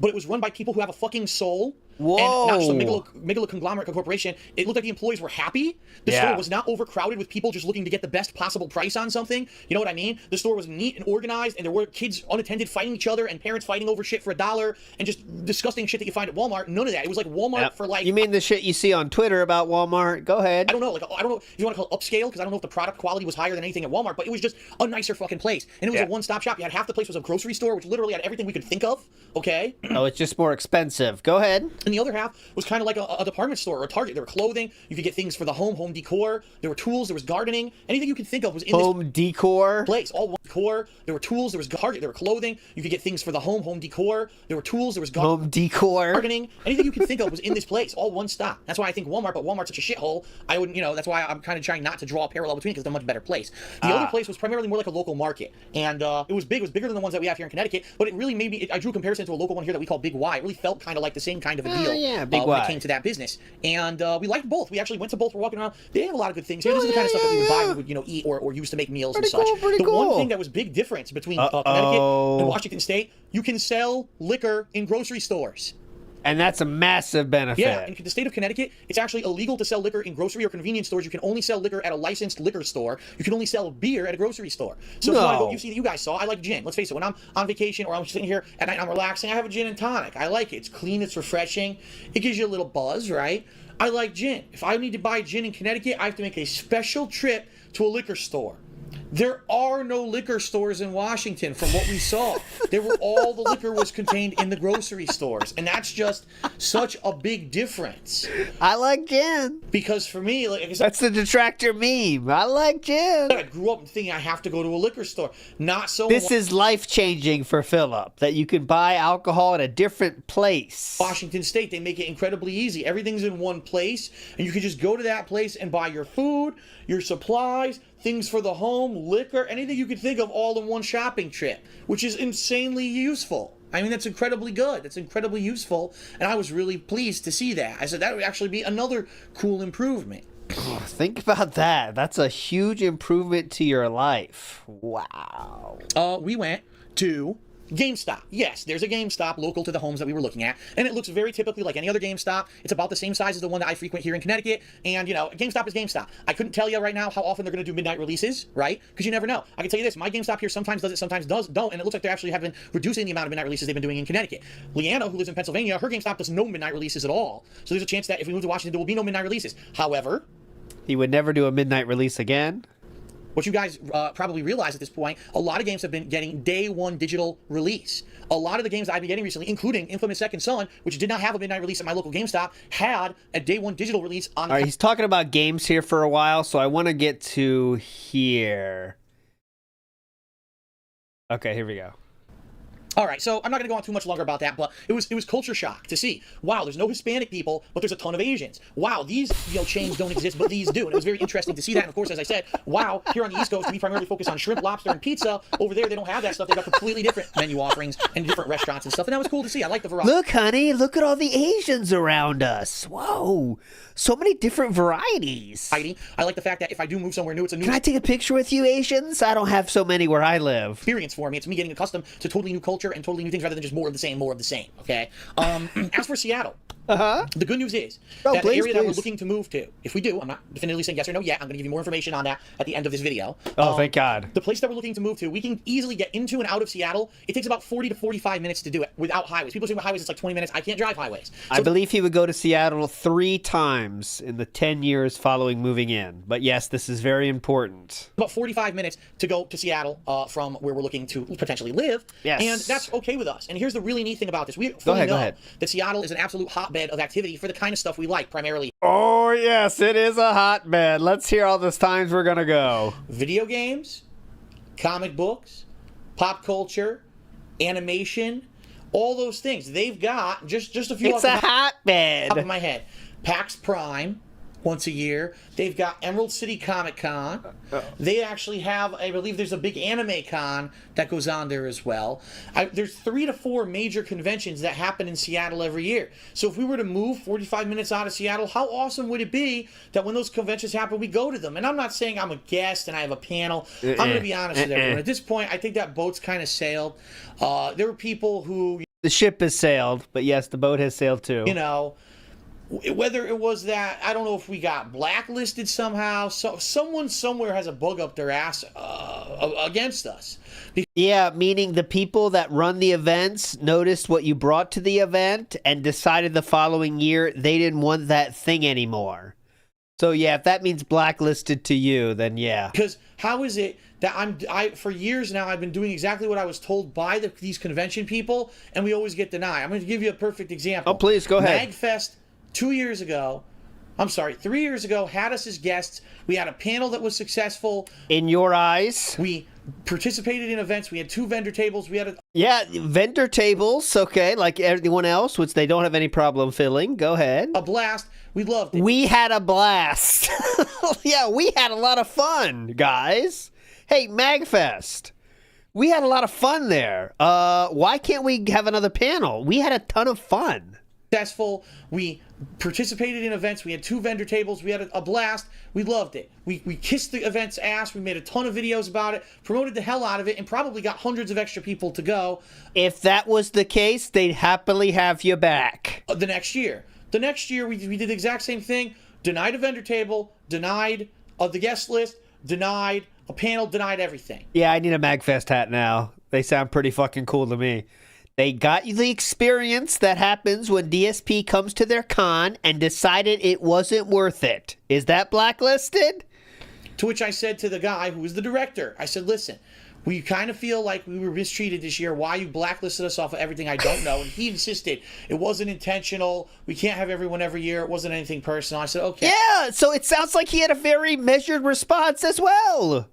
but it was run by people who have a fucking soul. Whoa. And not just a megalo conglomerate corporation. It looked like the employees were happy. The store was not overcrowded with people just looking to get the best possible price on something. You know what I mean? The store was neat and organized, and there were kids unattended fighting each other and parents fighting over shit for $1 and just disgusting shit that you find at Walmart. None of that. It was like Walmart for like... You mean the shit you see on Twitter about Walmart? Go ahead. I don't know. Like, I don't know if you want to call it upscale, because I don't know if the product quality was higher than anything at Walmart, but it was just a nicer fucking place. And it was a one-stop shop. You had half the place was a grocery store, which literally had everything we could think of. Okay? Oh, it's just more expensive. Go ahead. And the other half was kind of like a department store or a Target. There were clothing. You could get things for the home decor. There were tools. There was gardening. Anything you could think of was in home decor place. All one decor. There were tools. There was Target. There were clothing. You could get things for the home decor. There were tools. There was home decor. Gardening. Anything you could think of was in this place. All one stop. That's why I think Walmart, but Walmart's such a shithole. I wouldn't, that's why I'm kind of trying not to draw a parallel between it, because they're a much better place. The other place was primarily more like a local market, and it was big. It was bigger than the ones that we have here in Connecticut, but it really made me. I drew a comparison to a local one here that we call Big Y. It really felt kind of like the same kind of a deal. Big when Y. it came to that business, and we liked both. We actually went to both. We're walking around. They have a lot of good things here. This is the kind of stuff that we would buy, we would eat or use to make meals and such. The one thing that was big difference between Connecticut and Washington State, you can sell liquor in grocery stores. And that's a massive benefit. Yeah, in the state of Connecticut, it's actually illegal to sell liquor in grocery or convenience stores. You can only sell liquor at a licensed liquor store. You can only sell beer at a grocery store. So if you want to go, you see, you guys saw, I like gin. Let's face it, when I'm on vacation or I'm sitting here at night, I'm relaxing, I have a gin and tonic. I like it. It's clean, it's refreshing. It gives you a little buzz, right? I like gin. If I need to buy gin in Connecticut, I have to make a special trip to a liquor store. There are no liquor stores in Washington from what we saw. All the liquor was contained in the grocery stores. And that's just such a big difference. I like gin. Because for me, that's the detractor meme. I like gin. I grew up thinking I have to go to a liquor store. Not so. This is life-changing for Philip, that you can buy alcohol at a different place. Washington State, they make it incredibly easy. Everything's in one place, and you can just go to that place and buy your food, your supplies, things for the home, liquor, anything you could think of, all in one shopping trip, which is insanely useful. I mean, that's incredibly good. That's incredibly useful, and I was really pleased to see that. I said that would actually be another cool improvement. Think about that. That's a huge improvement to your life. Wow. We went to GameStop. Yes, there's a GameStop local to the homes that we were looking at, and it looks very typically like any other GameStop. It's about the same size as the one that I frequent here in Connecticut, and GameStop is GameStop. I couldn't tell you right now how often they're going to do midnight releases, right? Because you never know. I can tell you this, my GameStop here sometimes does it, sometimes don't, and it looks like they actually have been reducing the amount of midnight releases they've been doing in Connecticut. Leanna, who lives in Pennsylvania, her GameStop does no midnight releases at all, so there's a chance that if we move to Washington, there will be no midnight releases. However, he would never do a midnight release again. What you guys probably realize at this point, a lot of games have been getting day one digital release. A lot of the games that I've been getting recently, including Infamous Second Son, which did not have a midnight release at my local GameStop, had a day one digital release on... All right, he's talking about games here for a while, so I want to get to here. Okay, here we go. All right, so I'm not going to go on too much longer about that, but it was culture shock to see. Wow, there's no Hispanic people, but there's a ton of Asians. Wow, these chains don't exist, but these do, and it was very interesting to see that. And of course, as I said, wow, here on the East Coast we primarily focus on shrimp, lobster, and pizza. Over there, they don't have that stuff. They've got completely different menu offerings and different restaurants and stuff, and that was cool to see. I like the variety. Look, honey, look at all the Asians around us. Whoa, so many different varieties. I like the fact that if I do move somewhere new, it's a new Can I take a picture with you, Asians? I don't have so many where I live. experience for me. It's me getting accustomed to totally new culture and totally new things rather than just more of the same, okay? As for Seattle, the good news is that the area that we're looking to move to, if we do, I'm not definitively saying yes or no yet, I'm going to give you more information on that at the end of this video. Oh, thank God. The place that we're looking to move to, we can easily get into and out of Seattle. It takes about 40 to 45 minutes to do it without highways. People say with highways it's like 20 minutes. I can't drive highways. I believe he would go to Seattle 3 times in the 10 years following moving in. But yes, this is very important. About 45 minutes to go to Seattle from where we're looking to potentially live. Yes. And that's okay with us. And here's the really neat thing about this. We Go know ahead. that Seattle is an absolute hotbed of activity for the kind of stuff we like, primarily Oh, yes, it is a hotbed. Let's hear all the times we're going to go. video games, comic books, pop culture, animation, all those things. They've got just a few It's a hotbed. top of my head. PAX Prime once a year. They've got Emerald City Comic Con. They actually have, I believe there's a big anime con that goes on there as well. There's 3 to 4 major conventions that happen in Seattle every year. So if we were to move 45 minutes out of Seattle, how awesome would it be that when those conventions happen, we go to them? And I'm not saying I'm a guest and I have a panel. I'm going to be honest with everyone. At this point, I think that boat's kind of sailed. There were people who... The ship has sailed, but yes, the boat has sailed too. Whether it was that, I don't know if we got blacklisted somehow. So someone somewhere has a bug up their ass against us. Yeah, meaning the people that run the events noticed what you brought to the event and decided the following year they didn't want that thing anymore. So yeah, if that means blacklisted to you, then yeah. Because how is it that I for years now I've been doing exactly what I was told by these convention people, and we always get denied. I'm going to give you a perfect example. Oh, please, go ahead. MagFest 3 years ago, had us as guests. We had a panel that was successful. In your eyes? We participated in events. We had 2 vendor tables. We had Yeah, vendor tables, okay, like everyone else, which they don't have any problem filling. Go ahead. a blast. We loved it. We had a blast. Yeah, we had a lot of fun, guys. Hey, MagFest. We had a lot of fun there. Why can't we have another panel? We had a ton of fun. Successful. We participated in events. We had 2 vendor tables. We had a blast. We loved it. We kissed the event's ass. We made a ton of videos about it, promoted the hell out of it, and probably got hundreds of extra people to go. If that was the case, they'd happily have you back. The next year, we did the exact same thing. Denied a vendor table. Denied the guest list. Denied a panel. Denied everything. Yeah, I need a MagFest hat now. They sound pretty fucking cool to me. They got you the experience that happens when DSP comes to their con and decided it wasn't worth it. Is that blacklisted? To which I said to the guy who was the director, I said, listen, we kind of feel like we were mistreated this year. Why you blacklisted us off of everything I don't know? And he insisted it wasn't intentional. We can't have everyone every year. It wasn't anything personal. I said, okay. Yeah, so it sounds like he had a very measured response as well.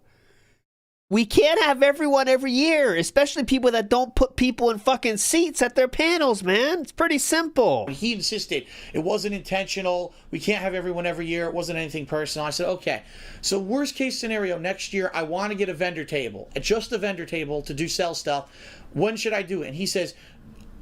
We can't have everyone every year, especially people that don't put people in fucking seats at their panels, man. It's pretty simple. He insisted it wasn't intentional. We can't have everyone every year. It wasn't anything personal. I said, okay. So worst case scenario, next year, I want to get a vendor table, just a vendor table to sell stuff. When should I do it? And he says,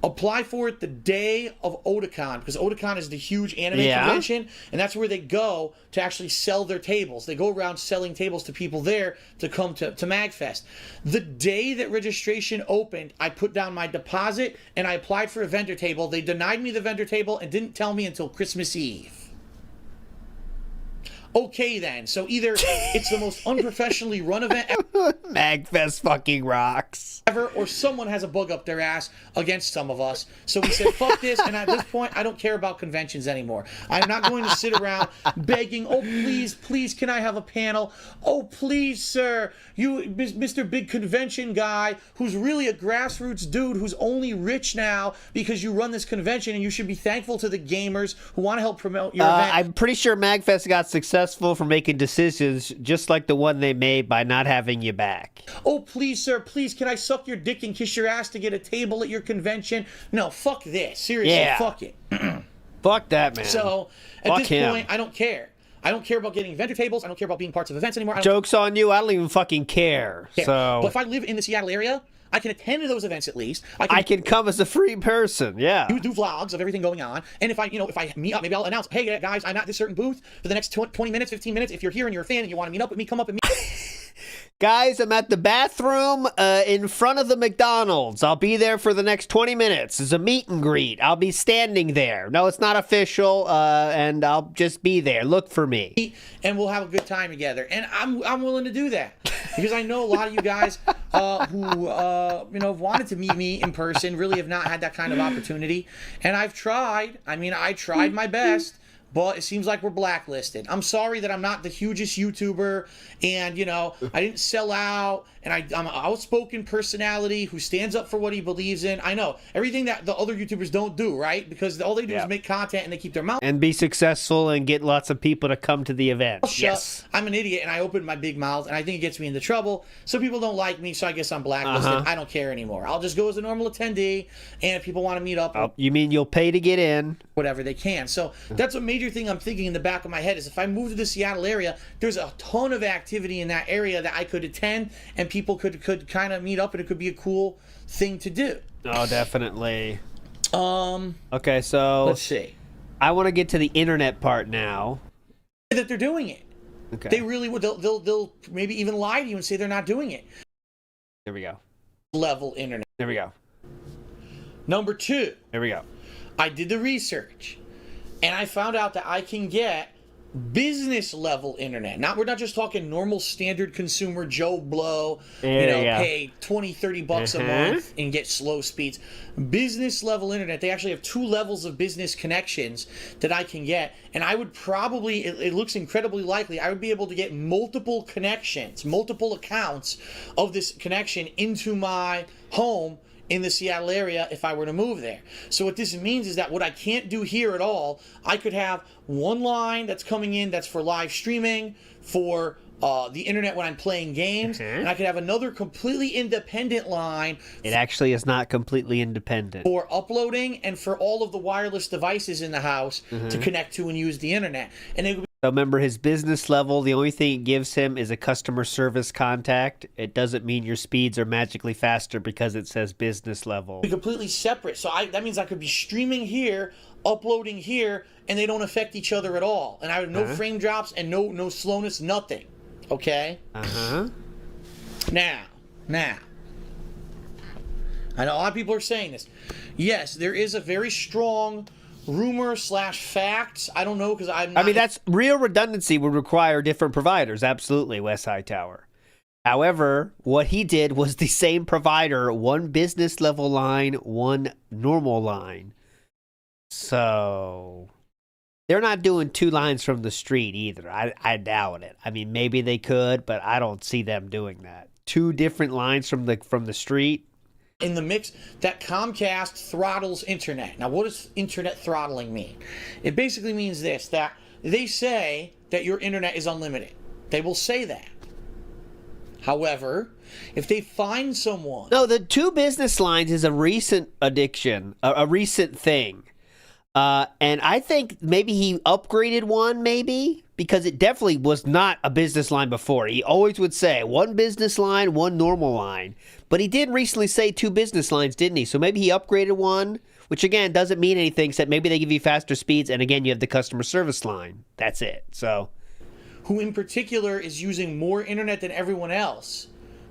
apply for it the day of Otakon, because Otakon is the huge anime convention, and that's where they go to actually sell their tables. They go around selling tables to people there to come to MagFest. The day that registration opened, I put down my deposit and I applied for a vendor table. They denied me the vendor table and didn't tell me until Christmas Eve. Okay then, so either it's the most unprofessionally run event MagFest fucking rocks. ever, or someone has a bug up their ass against some of us. So we said, fuck this, and at this point, I don't care about conventions anymore. I'm not going to sit around begging, oh, please, can I have a panel? Oh, please, sir, you, Mr. Big Convention guy, who's really a grassroots dude who's only rich now because you run this convention, and you should be thankful to the gamers who want to help promote your event. I'm pretty sure MagFest got successful successful for making decisions just like the one they made by not having you back. Oh, please, sir, please, can I suck your dick and kiss your ass to get a table at your convention? No, fuck this. Seriously, Yeah. fuck it. Fuck that, man. So, at Fuck this him. point, I don't care. I don't care about getting vendor tables. I don't care about being parts of events anymore. I don't Joke's on you. I don't even fucking care. care. So But if I live in the Seattle area, I can attend to those events at least. I can come as a free person. Yeah. do vlogs of everything going on. And if I meet up, maybe I'll announce, hey guys, I'm at this certain booth for the next 20 minutes, 15 minutes. If you're here and you're a fan and you want to meet up with me, come up and meet. Guys, I'm at the bathroom in front of the McDonald's. I'll be there for the next 20 minutes. It's a meet and greet. I'll be standing there. No, it's not official, and I'll just be there. Look for me. And we'll have a good time together. And I'm willing to do that because I know a lot of you guys who have wanted to meet me in person really have not had that kind of opportunity. And I've tried. I mean, I tried my best. But it seems like we're blacklisted. I'm sorry that I'm not the hugest YouTuber, and I didn't sell out, and I'm an outspoken personality who stands up for what he believes in. I know everything that the other YouTubers don't do, right? Because all they do is make content and they keep their mouth and be successful and get lots of people to come to the event. shut. Yes. I'm an idiot, and I open my big mouth, and I think it gets me into trouble. So people don't like me, so I guess I'm blacklisted. I don't care anymore. I'll just go as a normal attendee, and if people want to meet up, You mean you'll pay to get in? Whatever they can. So that's a major thing I'm thinking in the back of my head is if I move to the Seattle area, there's a ton of activity in that area that I could attend and people could kind of meet up and it could be a cool thing to do. Oh, definitely. Okay, so Let's see. I want to get to the internet part now. That they're doing it. Okay. They really would. They'll maybe even lie to you and say they're not doing it. There we go. Level internet. There we go. Number 2. There we go. I did the research, and I found out that I can get business level internet. We're not just talking normal standard consumer Joe Blow, pay 20, 30 bucks a month and get slow speeds. Business level internet, they actually have 2 levels of business connections that I can get, and I would probably, it looks incredibly likely, I would be able to get multiple connections, multiple accounts of this connection into my home in the Seattle area if I were to move there. So what this means is that what I can't do here at all, I could have one line that's coming in that's for live streaming, for the internet when I'm playing games, and I could have another completely independent line. It actually is not completely independent. For uploading and for all of the wireless devices in the house to connect to and use the internet. And it would So remember, his business level, the only thing it gives him is a customer service contact. It doesn't mean your speeds are magically faster because it says business level. be completely separate. So that means I could be streaming here, uploading here, and they don't affect each other at all. And I have no frame drops and no slowness, nothing. Okay? Now, I know a lot of people are saying this. Yes, there is a very strong rumor / facts. I don't know because I'm not... I mean, that's real redundancy would require different providers. Absolutely, West Hightower. However, what he did was the same provider, one business level line, one normal line. So they're not doing 2 lines from the street either. I doubt it. I mean, maybe they could, but I don't see them doing that. 2 different lines from the street. In the mix, that Comcast throttles internet. Now, what does internet throttling mean? It basically means this, that they say that your internet is unlimited. They will say that. However, if they find someone... No, the 2 business lines is a recent addiction, a recent thing. And I think maybe he upgraded one, maybe, because it definitely was not a business line before. He always would say 1 business line, 1 normal line. But he did recently say 2 business lines, didn't he? So maybe he upgraded one, which again doesn't mean anything except maybe they give you faster speeds, and again you have the customer service line. That's it. So, who in particular is using more internet than everyone else,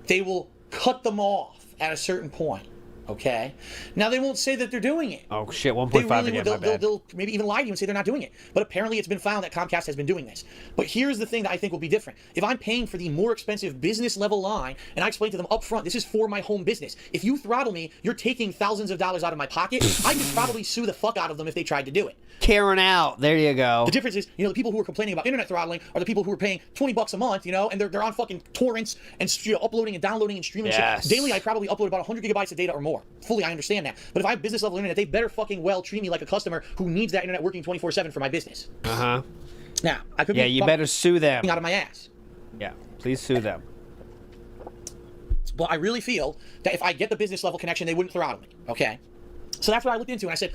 they will cut them off at a certain point. Okay? Now, they won't say that they're doing it. Oh, shit, 1.5 They really again, would, my bad. they'll maybe even lie to you and say they're not doing it. But apparently it's been found that Comcast has been doing this. But here's the thing that I think will be different. If I'm paying for the more expensive business level line, and I explain to them up front, this is for my home business. If you throttle me, you're taking thousands of dollars out of my pocket. I could probably sue the fuck out of them if they tried to do it. Karen out. There you go. The difference is, the people who are complaining about internet throttling are the people who are paying 20 bucks a month, and they're on fucking torrents and uploading and downloading and streaming Yes. shit. Daily, I probably upload about 100 gigabytes of data or more. Fully, I understand that. But if I have business level internet, they better fucking well treat me like a customer who needs that internet working 24/7 for my business. Now, I could Yeah, be you better sue them. out of my ass. Yeah, please sue them. But I really feel that if I get the business level connection, they wouldn't throttle me. Okay. So that's what I looked into, and I said,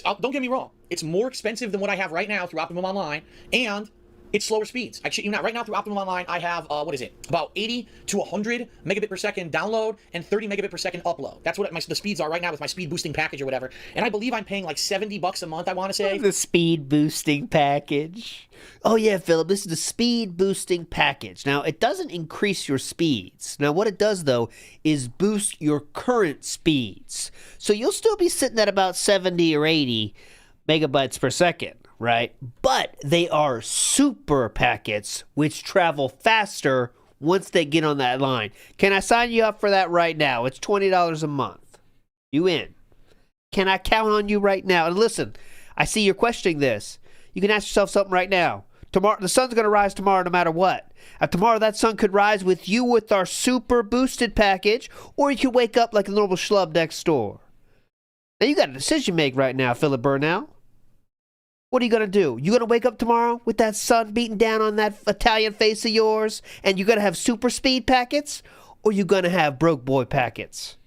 don't get me wrong, it's more expensive than what I have right now through Optimum Online, and it's slower speeds. I shit you not. Right now through Optimum Online, I have about 80 to 100 megabit per second download and 30 megabit per second upload. That's what the speeds are right now with my speed boosting package or whatever. And I believe I'm paying like $70 a month, I want to say. The speed boosting package. Oh yeah, Philip, this is the speed boosting package. Now, it doesn't increase your speeds. Now, what it does though is boost your current speeds. So you'll still be sitting at about 70 or 80 megabytes per second, right? But they are super packets which travel faster once they get on that line. Can I sign you up for that right now? It's $20 a month. You in? Can I count on you right now? And listen, I see you're questioning this. You can ask yourself something right now. Tomorrow, the sun's going to rise tomorrow no matter what. Tomorrow that sun could rise with you with our super boosted package, or you could wake up like a normal schlub next door. Now you got a decision to make right now, Philip Burnow. What are you going to do? You going to wake up tomorrow with that sun beating down on that Italian face of yours, and you're going to have super speed packets, or you going to have broke boy packets?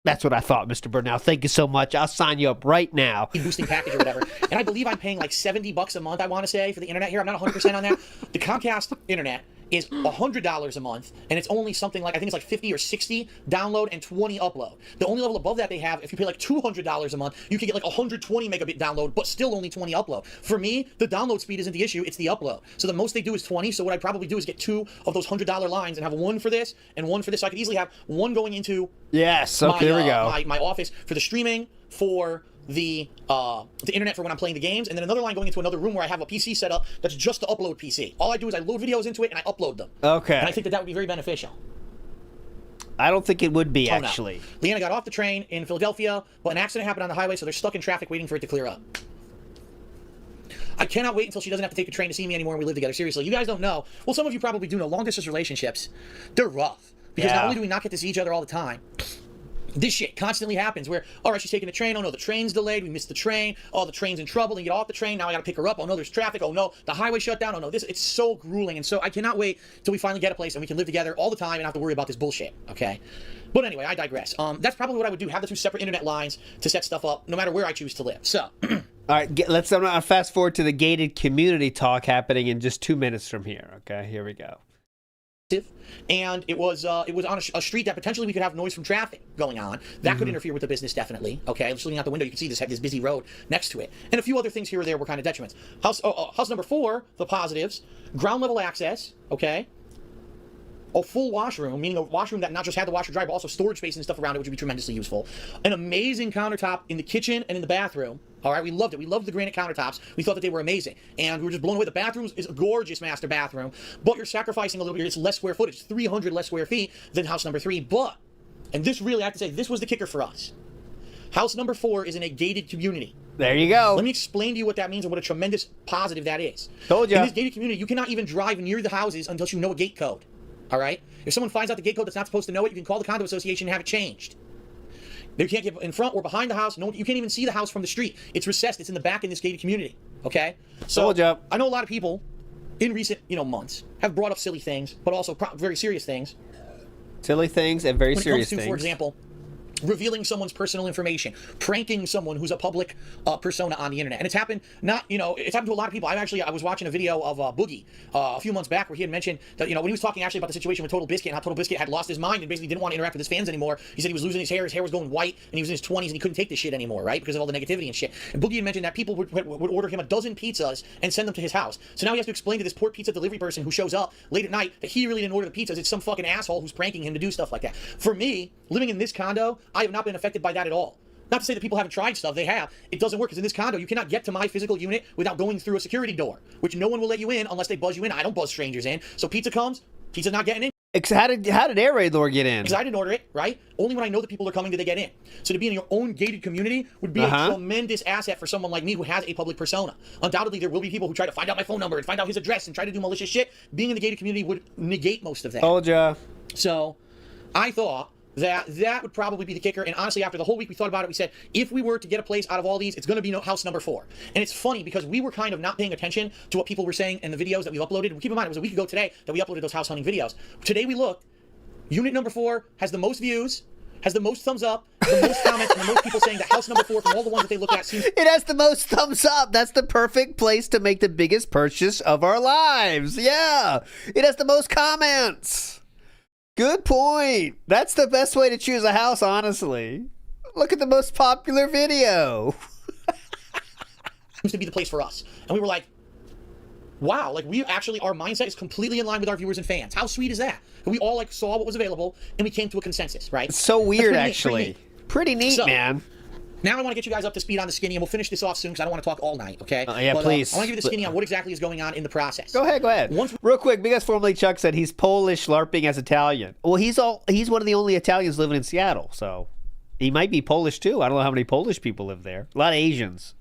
That's what I thought, Mr. Burnow. Thank you so much. I'll sign you up right now. Boosting package or whatever. And I believe I'm paying like $70 a month, I want to say, for the internet here. I'm not 100% on that. The Comcast internet is $100 a month, and it's only something like, I think it's like 50 or 60 download and 20 upload. The only level above that they have, if you pay like $200 a month, you can get like 120 megabit download, but still only 20 upload. For me, the download speed isn't the issue, it's the upload. So the most they do is 20, so what I'd probably do is get 2 of those $100 lines and have one for this and one for this. So I could easily have one going into yes, okay, there we go. My office for the streaming, for the internet for when I'm playing the games, and then another line going into another room where I have a PC set up that's just the upload PC. All I do is I load videos into it and I upload them. Okay. And I think that would be very beneficial. I don't think it would be, actually. No. Leanna got off the train in Philadelphia, but an accident happened on the highway, so they're stuck in traffic waiting for it to clear up. I cannot wait until she doesn't have to take the train to see me anymore and we live together. Seriously, you guys don't know. Well, some of you probably do know. Long-distance relationships, they're rough. Because not only do we not get to see each other all the time, this shit constantly happens where, all right, she's taking the train. Oh, no, the train's delayed. We missed the train. Oh, the train's in trouble. Then you get off the train. Now I got to pick her up. Oh, no, there's traffic. Oh, no, the highway shut down. Oh, no, it's so grueling. And so I cannot wait till we finally get a place and we can live together all the time and not have to worry about this bullshit, okay? But anyway, I digress. That's probably what I would do. Have the 2 separate internet lines to set stuff up no matter where I choose to live. So... All right, let's fast forward to the gated community talk happening in just 2 minutes from here, okay? Here we go. And it was on a street that potentially we could have noise from traffic going on. That could interfere with the business, definitely. Okay, I'm just looking out the window. You can see this busy road next to it. And a few other things here or there were kind of detriments. House number 4, the positives, ground level access, okay? A full washroom, meaning a washroom that not just had the washer dryer, but also storage space and stuff around it, which would be tremendously useful. An amazing countertop in the kitchen and in the bathroom. All right, we loved it. We loved the granite countertops. We thought that they were amazing. And we were just blown away. The bathroom is a gorgeous master bathroom, but you're sacrificing a little bit. It's less square footage, 300 less square feet than house number 3. But, and this really, I have to say, this was the kicker for us. House number 4 is in a gated community. There you go. Let me explain to you what that means and what a tremendous positive that is. Told you. In this gated community, you cannot even drive near the houses until you know a gate code. All right? If someone finds out the gate code that's not supposed to know it, you can call the condo association and have it changed. They can't get in front or behind the house. No, you can't even see the house from the street. It's recessed. It's in the back in this gated community. Okay? So Told you. I know a lot of people in recent, months have brought up silly things, but also very serious things. Silly things and very serious things. For example, revealing someone's personal information, pranking someone who's a public persona on the internet. And it's happened it's happened to a lot of people. I was watching a video of Boogie a few months back where he had mentioned that, when he was talking actually about the situation with Total Biscuit and how Total Biscuit had lost his mind and basically didn't want to interact with his fans anymore. He said he was losing his hair was going white, and he was in his 20s and he couldn't take this shit anymore, right? Because of all the negativity and shit. And Boogie had mentioned that people would order him a dozen pizzas and send them to his house. So now he has to explain to this poor pizza delivery person who shows up late at night that he really didn't order the pizzas. It's some fucking asshole who's pranking him to do stuff like that. For me, living in this condo, I have not been affected by that at all. Not to say that people haven't tried stuff, they have. It doesn't work because in this condo, you cannot get to my physical unit without going through a security door, which no one will let you in unless they buzz you in. I don't buzz strangers in. So pizza comes, pizza's not getting in. How did Air Raid Lord get in? Because I didn't order it, right? Only when I know that people are coming do they get in. So to be in your own gated community would be a tremendous asset for someone like me who has a public persona. Undoubtedly, there will be people who try to find out my phone number and find out his address and try to do malicious shit. Being in the gated community would negate most of that. Told ya. So I thought that would probably be the kicker. And honestly, after the whole week we thought about it, we said, if we were to get a place out of all these, it's going to be house number 4. And it's funny because we were kind of not paying attention to what people were saying in the videos that we've uploaded. And keep in mind, it was a week ago today that we uploaded those house hunting videos. Today we looked, unit number 4 has the most views, has the most thumbs up, the most comments, and the most people saying that house number 4 from all the ones that they looked at seems... It has the most thumbs up. That's the perfect place to make the biggest purchase of our lives. Yeah. It has the most comments. Good point. That's the best way to choose a house, honestly. Look at the most popular video. seems to be the place for us. And we were like, wow, like we actually, our mindset is completely in line with our viewers and fans. How sweet is that? And we all like saw what was available and we came to a consensus, right? It's so weird, actually. Pretty neat, so, man. Now I want to get you guys up to speed on the skinny, and we'll finish this off soon because I don't want to talk all night, okay? Yeah, please. I want to give you the skinny on what exactly is going on in the process. Go ahead. Real quick, because formerly Chuck said he's Polish LARPing as Italian. Well, he's one of the only Italians living in Seattle, so he might be Polish too. I don't know how many Polish people live there. A lot of Asians.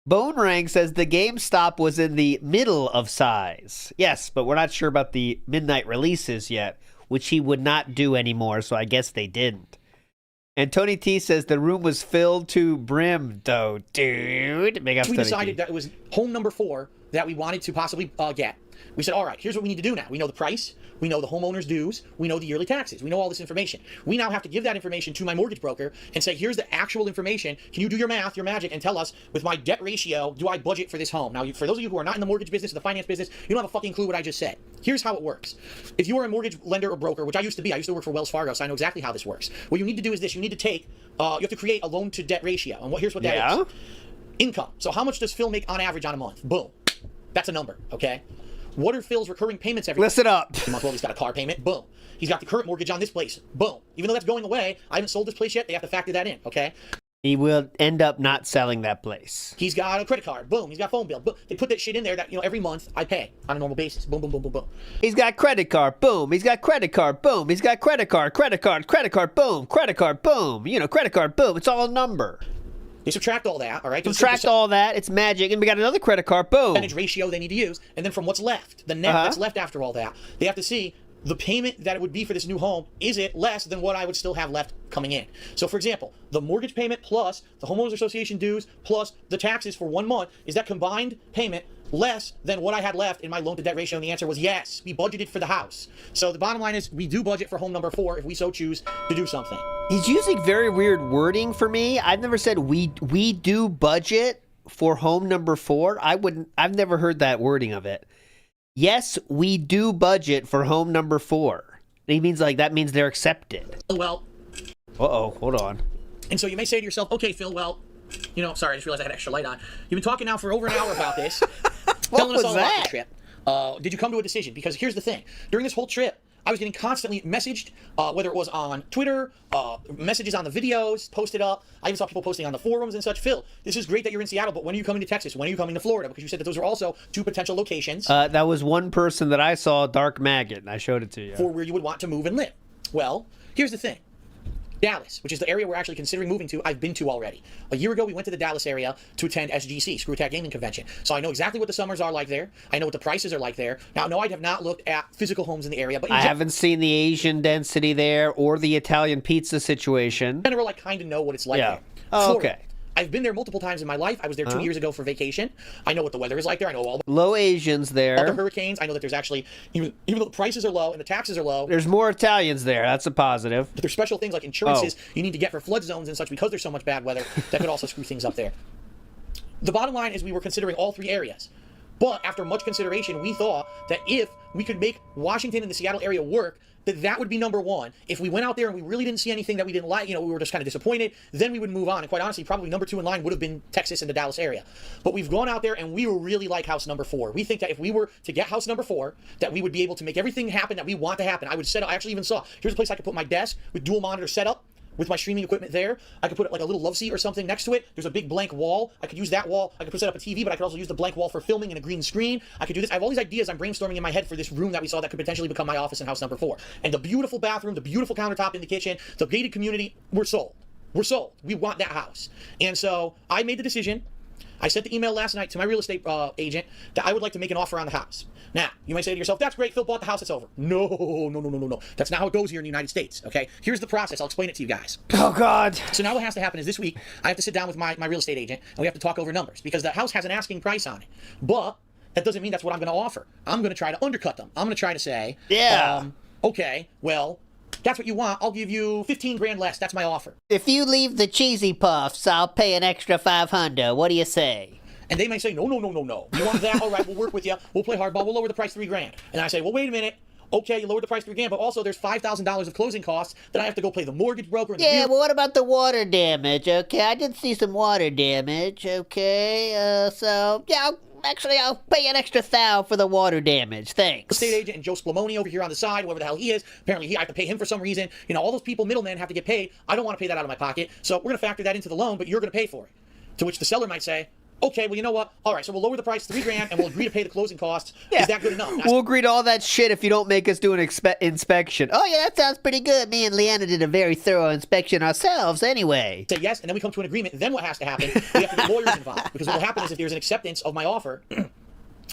Bone Rang says the GameStop was in the middle of size. Yes, but we're not sure about the midnight releases yet, which he would not do anymore, so I guess they didn't. And Tony T says the room was filled to brim, though, dude. Big up, we Tony decided T. that it was home number 4 that we wanted to possibly get. We said, all right, here's what we need to do now. We know the price. We know the homeowner's dues. We know the yearly taxes. We know all this information. We now have to give that information to my mortgage broker and say, here's the actual information. Can you do your math, your magic, and tell us, with my debt ratio, do I budget for this home? Now, for those of you who are not in the mortgage business or the finance business, you don't have a fucking clue what I just said. Here's how it works. If you are a mortgage lender or broker, which I used to be, I used to work for Wells Fargo, so I know exactly how this works. What you need to do is this. You need to take, you have to create a loan to debt ratio. And here's what that is. Income. So how much does Phil make on average on a month? Boom. That's a number, okay? What are Phil's recurring payments every month? Listen up. Well, he's got a car payment. Boom. He's got the current mortgage on this place. Boom. Even though that's going away, I haven't sold this place yet. They have to factor that in, okay? He will end up not selling that place. He's got a credit card. Boom. He's got phone bill. Boom. They put that shit in there that, every month I pay on a normal basis. Boom, boom, boom, boom, boom. He's got credit card. Boom. He's got credit card. Boom. He's got credit card. Credit card. Credit card. Boom. Credit card. Boom. Credit card. Boom. It's all a number. They subtract all that, all right? Subtract all that. It's magic. And we got another credit card. Boom. Percentage ratio they need to use. And then from what's left, the net that's left after all that, they have to see the payment that it would be for this new home. Is it less than what I would still have left coming in? So, for example, the mortgage payment plus the homeowners association dues plus the taxes for 1 month, is that combined payment less than what I had left in my loan to debt ratio? And the answer was yes. We budgeted for the house. So the bottom line is we do budget for home number 4 if we so choose to do something. He's using very weird wording for me. I've never said we do budget for home number 4. I've never heard that wording of it. Yes, we do budget for home number 4. He means that means they're accepted. Well. Hold on. And so you may say to yourself, okay, Phil, well, sorry, I just realized I had extra light on. You've been talking now for over an hour about this. Telling us all about the trip. Did you come to a decision? Because here's the thing. During this whole trip, I was getting constantly messaged, whether it was on Twitter, messages on the videos, posted up. I even saw people posting on the forums and such. Phil, this is great that you're in Seattle, but when are you coming to Texas? When are you coming to Florida? Because you said that those are also 2 potential locations. That was one person that I saw, Dark Maggot, and I showed it to you. For where you would want to move and live. Well, here's the thing. Dallas, which is the area we're actually considering moving to, I've been to already. A year ago, we went to the Dallas area to attend SGC, Screw Attack Gaming Convention. So I know exactly what the summers are like there. I know what the prices are like there. Now, no, I have not looked at physical homes in the area, but I haven't seen the Asian density there or the Italian pizza situation. In general, I kind of know what it's like there. Oh, okay. I've been there multiple times in my life. I was there 2 years ago for vacation. I know what the weather is like there. I know all the low Asians there. All the hurricanes. I know that there's actually, even though the prices are low and the taxes are low, there's more Italians there. That's a positive. But there's special things like insurances you need to get for flood zones and such because there's so much bad weather that could also screw things up there. The bottom line is we were considering all 3 areas. But after much consideration, we thought that if we could make Washington and the Seattle area work, that would be number 1. If we went out there and we really didn't see anything that we didn't like, we were just kind of disappointed, then we would move on. And quite honestly, probably number 2 in line would have been Texas and the Dallas area. But we've gone out there and we really like house number 4. We think that if we were to get house number 4, that we would be able to make everything happen that we want to happen. I actually even saw, here's a place I could put my desk with dual monitor setup. With my streaming equipment there, I could put like a little love seat or something next to it. There's a big blank wall. I could use that wall. I could set up a TV, but I could also use the blank wall for filming and a green screen. I could do this. I have all these ideas I'm brainstorming in my head for this room that we saw that could potentially become my office in house number 4. And the beautiful bathroom, the beautiful countertop in the kitchen, the gated community, we're sold. We're sold. We want that house. And so I made the decision I sent the email last night to my real estate agent that I would like to make an offer on the house. Now, you might say to yourself, that's great, Phil bought the house, it's over. No. That's not how it goes here in the United States, okay? Here's the process. I'll explain it to you guys. Oh, God. So now what has to happen is this week, I have to sit down with my real estate agent, and we have to talk over numbers, because the house has an asking price on it. But that doesn't mean that's what I'm going to offer. I'm going to try to undercut them. I'm going to try to say, okay, well, that's what you want. I'll give you 15 grand less. That's my offer. If you leave the cheesy puffs, I'll pay an extra 500. What do you say? And they may say, no. You want that? All right, we'll work with you. We'll play hardball. We'll lower the price $3 grand. And I say, well, wait a minute. Okay, you lowered the price $3 grand, but also there's $5,000 of closing costs that I have to go pay the mortgage broker. And Yeah, but what about the water damage? Okay, I did see some water damage. Okay, so yeah, I'll pay an extra $1,000 for the water damage. Thanks. Estate agent and Joe Splamoni over here on the side, whoever the hell he is. Apparently, I have to pay him for some reason. You know, all those people, middlemen, have to get paid. I don't want to pay that out of my pocket, so we're going to factor that into the loan, but you're going to pay for it. To which the seller might say, okay, well, you know what? All right, so we'll lower the price $3 grand, and we'll agree to pay the closing costs. Yeah. Is that good enough? We'll agree to all that shit if you don't make us do an inspection. Oh, yeah, that sounds pretty good. Me and Leanna did a very thorough inspection ourselves anyway. Say yes, and then we come to an agreement. Then what has to happen? We have to get lawyers involved, because what will happen is if there's an acceptance of my offer,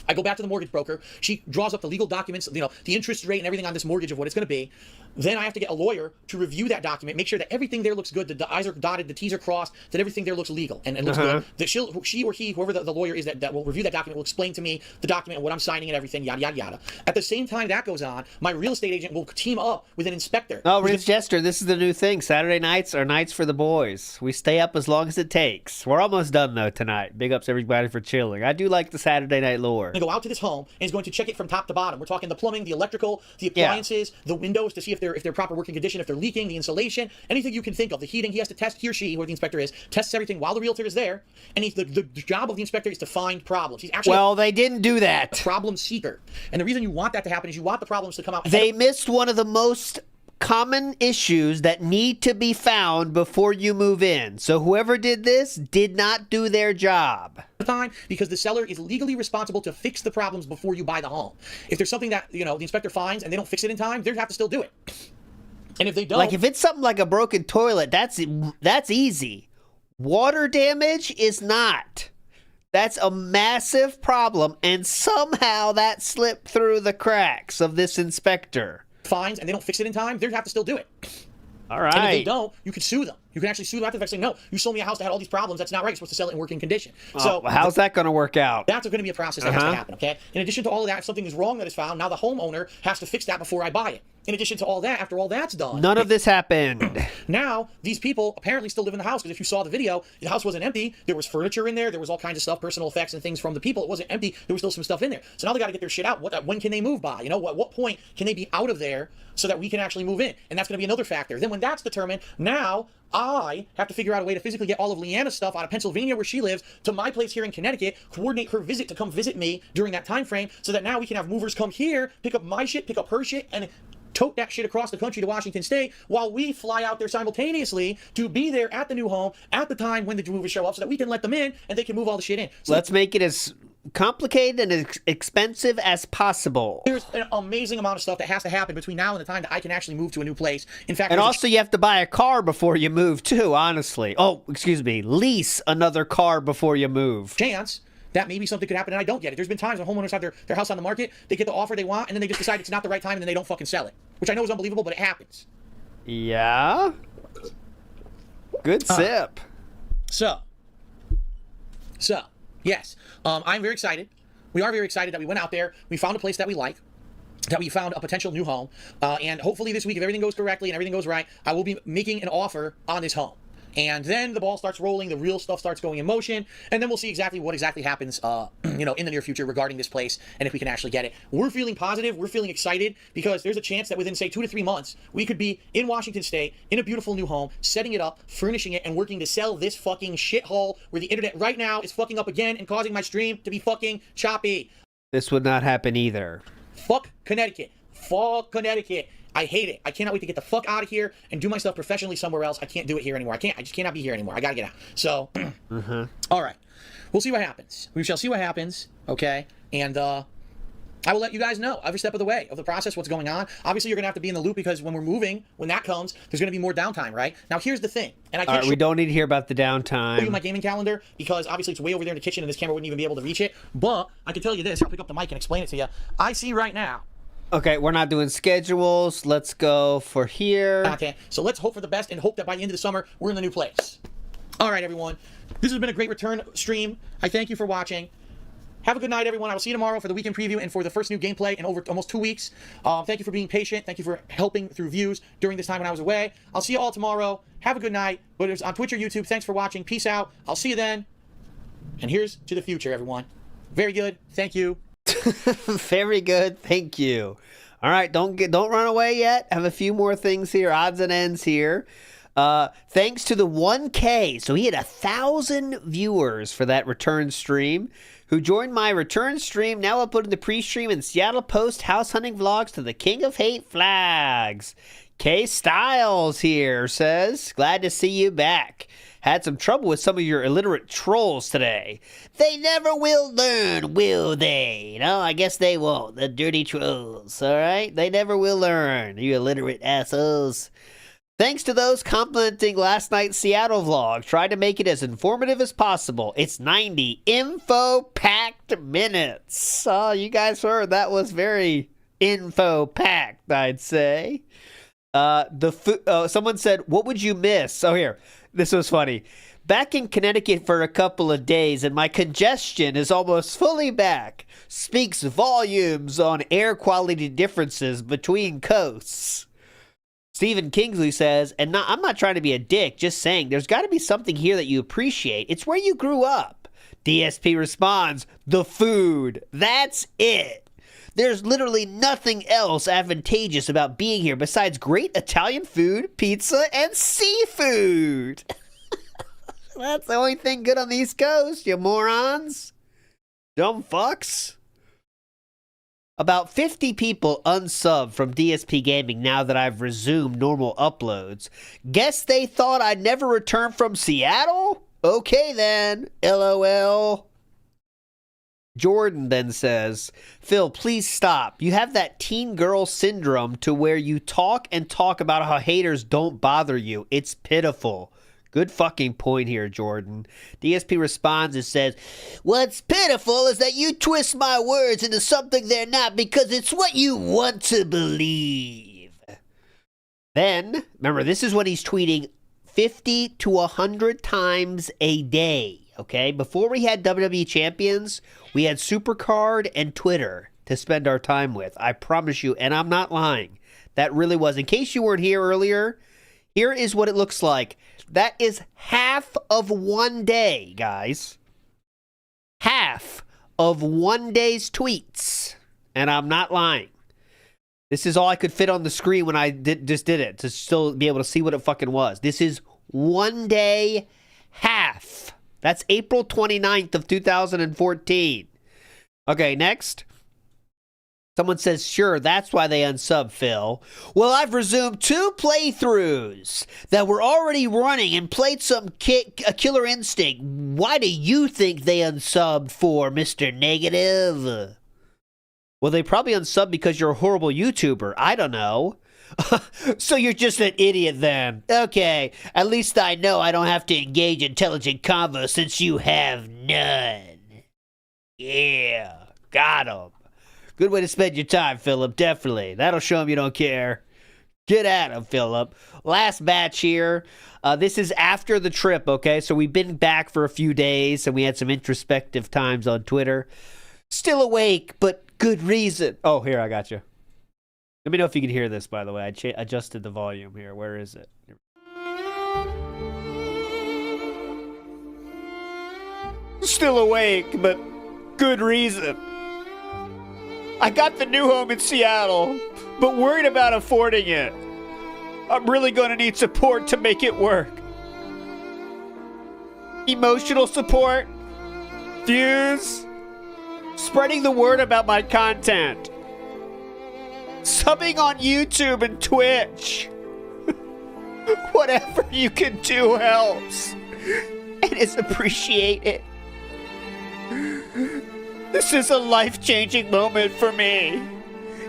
I go back to the mortgage broker. She draws up the legal documents, you know, the interest rate and everything on this mortgage of what it's going to be. Then I have to get a lawyer to review that document, make sure that everything there looks good, the I's are dotted, the T's are crossed, that everything there looks legal and looks good. That she or he, whoever the lawyer is that will review that document, will explain to me the document and what I'm signing and everything, yada, yada, yada. At the same time that goes on, my real estate agent will team up with an inspector. Oh, Rich Jester, this is the new thing. Saturday nights are nights for the boys. We stay up as long as it takes. We're almost done, though, tonight. Big ups, everybody, for chilling. I do like the Saturday night lore. I'm going to go out to this home and is going to check it from top to bottom. We're talking the plumbing, the electrical, the appliances, the windows to see if they're proper working condition, if they're leaking, the insulation, anything you can think of, the heating. He has to test, he or she, whoever the inspector is, tests everything while the realtor is there. And the job of the inspector is to find problems. He's actually they didn't do that. A problem seeker. And the reason you want that to happen is you want the problems to come out. They missed one of the most common issues that need to be found before you move in. So whoever did this did not do their job. Time, because the seller is legally responsible to fix the problems before you buy the home. If there's something that, you know, the inspector finds and they don't fix it in time, they have to still do it. And if they don't, like if it's something like a broken toilet, that's easy. Water damage is not. That's a massive problem, and somehow that slipped through the cracks of this inspector. Finds and they don't fix it in time, they have to still do it. All right. And if they don't, you can sue them. You can actually sue them after the fact, saying, no, you sold me a house that had all these problems. That's not right. You're supposed to sell it in working condition. So how's that going to work out? That's going to be a process that has to happen, okay? In addition to all of that, if something is wrong that is found, now the homeowner has to fix that before I buy it. In addition to all that, after all that's done, none of this happened. Now, these people apparently still live in the house, because if you saw the video, the house wasn't empty. There was furniture in there. There was all kinds of stuff, personal effects and things from the people. It wasn't empty. There was still some stuff in there. So now they got to get their shit out. When can they move by? You know, what point can they be out of there so that we can actually move in? And that's going to be another factor. Then when that's determined, now I have to figure out a way to physically get all of Leanna's stuff out of Pennsylvania, where she lives, to my place here in Connecticut, coordinate her visit to come visit me during that time frame, so that now we can have movers come here, pick up my shit, pick up her shit, and tote that shit across the country to Washington State, while we fly out there simultaneously to be there at the new home at the time when the movers show up, so that we can let them in and they can move all the shit in. So let's make it as complicated and as expensive as possible. There's an amazing amount of stuff that has to happen between now and the time that I can actually move to a new place. In fact, and also you have to buy a car before you move too, honestly. Oh, excuse me, lease another car before you move. Chance that maybe something could happen and I don't get it. There's been times when homeowners have their house on the market, they get the offer they want, and then they just decide it's not the right time, and then they don't fucking sell it. Which I know is unbelievable, but it happens. Yeah. Good sip. So, yes. I'm very excited. We are very excited that we went out there, we found a place that we like, that we found a potential new home, and hopefully this week, if everything goes correctly and everything goes right, I will be making an offer on this home. And then the ball starts rolling, the real stuff starts going in motion, and then we'll see exactly what happens, you know, in the near future regarding this place, and if we can actually get it. We're feeling positive, we're feeling excited, because there's a chance that within, say, 2 to 3 months, we could be in Washington State, in a beautiful new home, setting it up, furnishing it, and working to sell this fucking shithole where the internet right now is fucking up again and causing my stream to be fucking choppy. This would not happen either. Fuck Connecticut. Fuck Connecticut. I hate it. I cannot wait to get the fuck out of here and do my stuff professionally somewhere else. I can't do it here anymore. I just cannot be here anymore. I gotta get out. So, all right. We'll see what happens. We shall see what happens, okay? And, I will let you guys know every step of the way of the process, what's going on. Obviously, you're going to have to be in the loop because when we're moving, when that comes, there's going to be more downtime, right? Now, here's the thing. And I can't we don't need to hear about the show downtime. you my gaming calendar because obviously it's way over there in the kitchen and this camera wouldn't even be able to reach it. But I can tell you this. I'll pick up the mic and explain it to you. I see right now. Okay, we're not doing schedules. Let's go for here. Okay, so let's hope for the best and hope that by the end of the summer, we're in the new place. All right, everyone. This has been a great return stream. I thank you for watching. Have a good night, everyone. I will see you tomorrow for the weekend preview and for the first new gameplay in over almost 2 weeks. Thank you for being patient. Thank you for helping through views during this time when I was away. I'll see you all tomorrow. Have a good night. Whether it's on Twitch or YouTube, thanks for watching. Peace out. I'll see you then. And here's to the future, everyone. Very good. Thank you. Very good. Thank you. All right, don't run away yet. Have a few more things here, odds and ends here. Thanks to the 1K, so he had 1,000 viewers for that return stream, who joined my return stream, now uploading the pre-stream in Seattle Post house hunting vlogs to the King of Hate Flags. K Styles here says, glad to see you back. Had some trouble with some of your illiterate trolls today. They never will learn, will they? No, I guess they won't. The dirty trolls, all right? They never will learn, you illiterate assholes. Thanks to those complimenting last night's Seattle vlog. Tried to make it as informative as possible. It's 90 info-packed minutes. Oh, you guys heard that was very info-packed, I'd say. Someone said, what would you miss? Oh, here. This was funny. Back in Connecticut for a couple of days, and my congestion is almost fully back. Speaks volumes on air quality differences between coasts. Stephen Kingsley says, I'm not trying to be a dick, just saying there's got to be something here that you appreciate. It's where you grew up. DSP responds, the food. That's it. There's literally nothing else advantageous about being here besides great Italian food, pizza, and seafood. That's the only thing good on the East Coast, you morons. Dumb fucks. About 50 people unsub from DSP Gaming now that I've resumed normal uploads. Guess they thought I'd never return from Seattle? Okay then, LOL. Jordan then says, Phil, please stop. You have that teen girl syndrome to where you talk and talk about how haters don't bother you. It's pitiful. Good fucking point here, Jordan. DSP responds and says, what's pitiful is that you twist my words into something they're not because it's what you want to believe. Then, remember, this is when he's tweeting 50 to 100 times a day, okay? Before we had WWE Champions, we had Supercard and Twitter to spend our time with. I promise you, and I'm not lying. That really was. In case you weren't here earlier, here is what it looks like. That is half of one day, guys. Half of one day's tweets. And I'm not lying. This is all I could fit on the screen when I just did it, to still be able to see what it fucking was. This is one day half. That's April 29th of 2014. Okay, next. Someone says, sure, that's why they unsub, Phil. Well, I've resumed 2 playthroughs that were already running and played some Killer Instinct. Why do you think they unsubbed for, Mr. Negative? Well, they probably unsubbed because you're a horrible YouTuber. I don't know. So you're just an idiot then. Okay, at least I know I don't have to engage intelligent convo since you have none. Yeah, got him. Good way to spend your time, Philip, definitely. That'll show him you don't care. Get at him, Philip. Last batch here. This is after the trip, okay? So we've been back for a few days, and we had some introspective times on Twitter. Still awake, but good reason. Oh, here, I got you. Let me know if you can hear this, by the way. I adjusted the volume here. Where is it? Still awake, but good reason. I got the new home in Seattle, but worried about affording it. I'm really going to need support to make it work. Emotional support, views, spreading the word about my content, subbing on YouTube and Twitch. Whatever you can do helps and is appreciated. This is a life-changing moment for me,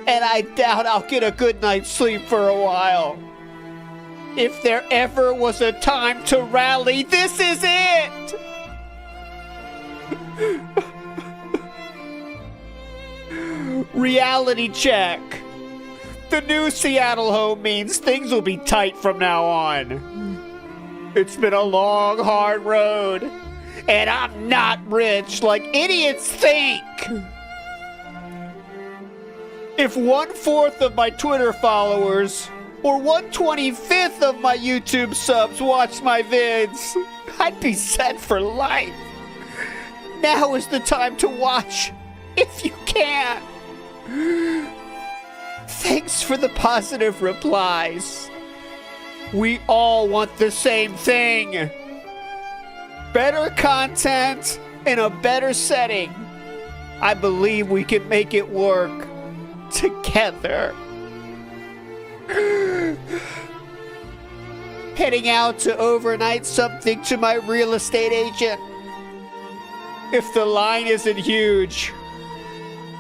and I doubt I'll get a good night's sleep for a while. If there ever was a time to rally, this is it! Reality check. The new Seattle home means things will be tight from now on. It's been a long, hard road, and I'm not rich like idiots think. If 1/4 of my Twitter followers or 1/25 of my YouTube subs watch my vids, I'd be set for life. Now is the time to watch, if you can. Thanks for the positive replies. We all want the same thing. Better content in a better setting. I believe we can make it work together. Heading out to overnight something to my real estate agent. If the line isn't huge,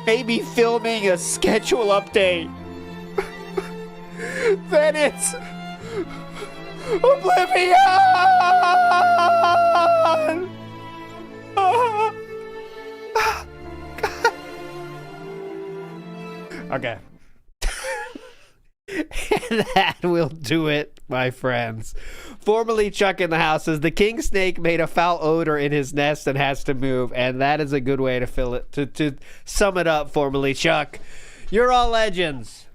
maybe filming a schedule update. Then it's oblivion! Okay. And that will do it, my friends. Formerly Chuck in the house says the king snake made a foul odor in his nest and has to move, and that is a good way to fill it. To sum it up, formerly Chuck, you're all legends.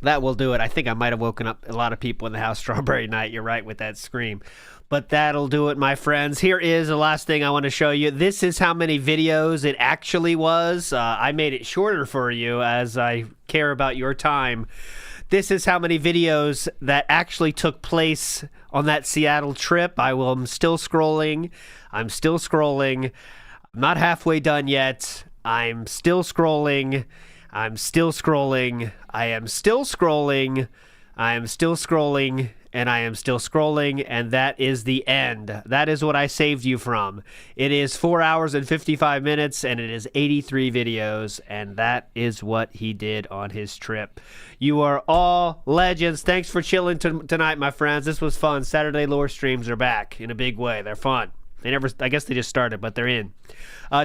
That will do it. I think I might have woken up a lot of people in the house Strawberry Night. You're right with that scream. But that'll do it, my friends. Here is the last thing I want to show you. This is how many videos it actually was. I made it shorter for you as I care about your time. This is how many videos that actually took place on that Seattle trip. I'm still scrolling. I'm not halfway done yet. I'm still scrolling. I am still scrolling, and I am still scrolling, and that is the end. That is what I saved you from. It is 4 hours and 55 minutes, and it is 83 videos, and that is what he did on his trip. You are all legends. Thanks for chilling tonight, my friends. This was fun. Saturday lore streams are back in a big way. They're fun. I guess they just started, but they're in.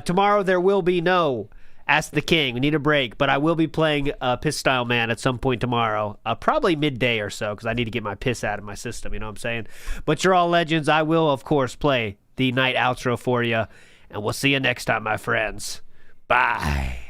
Tomorrow there will be no Ask the King. We need a break, but I will be playing Piss Style Man at some point tomorrow, probably midday or so, because I need to get my piss out of my system, you know what I'm saying? But you're all legends. I will, of course, play the night outro for you, and we'll see you next time, my friends. Bye.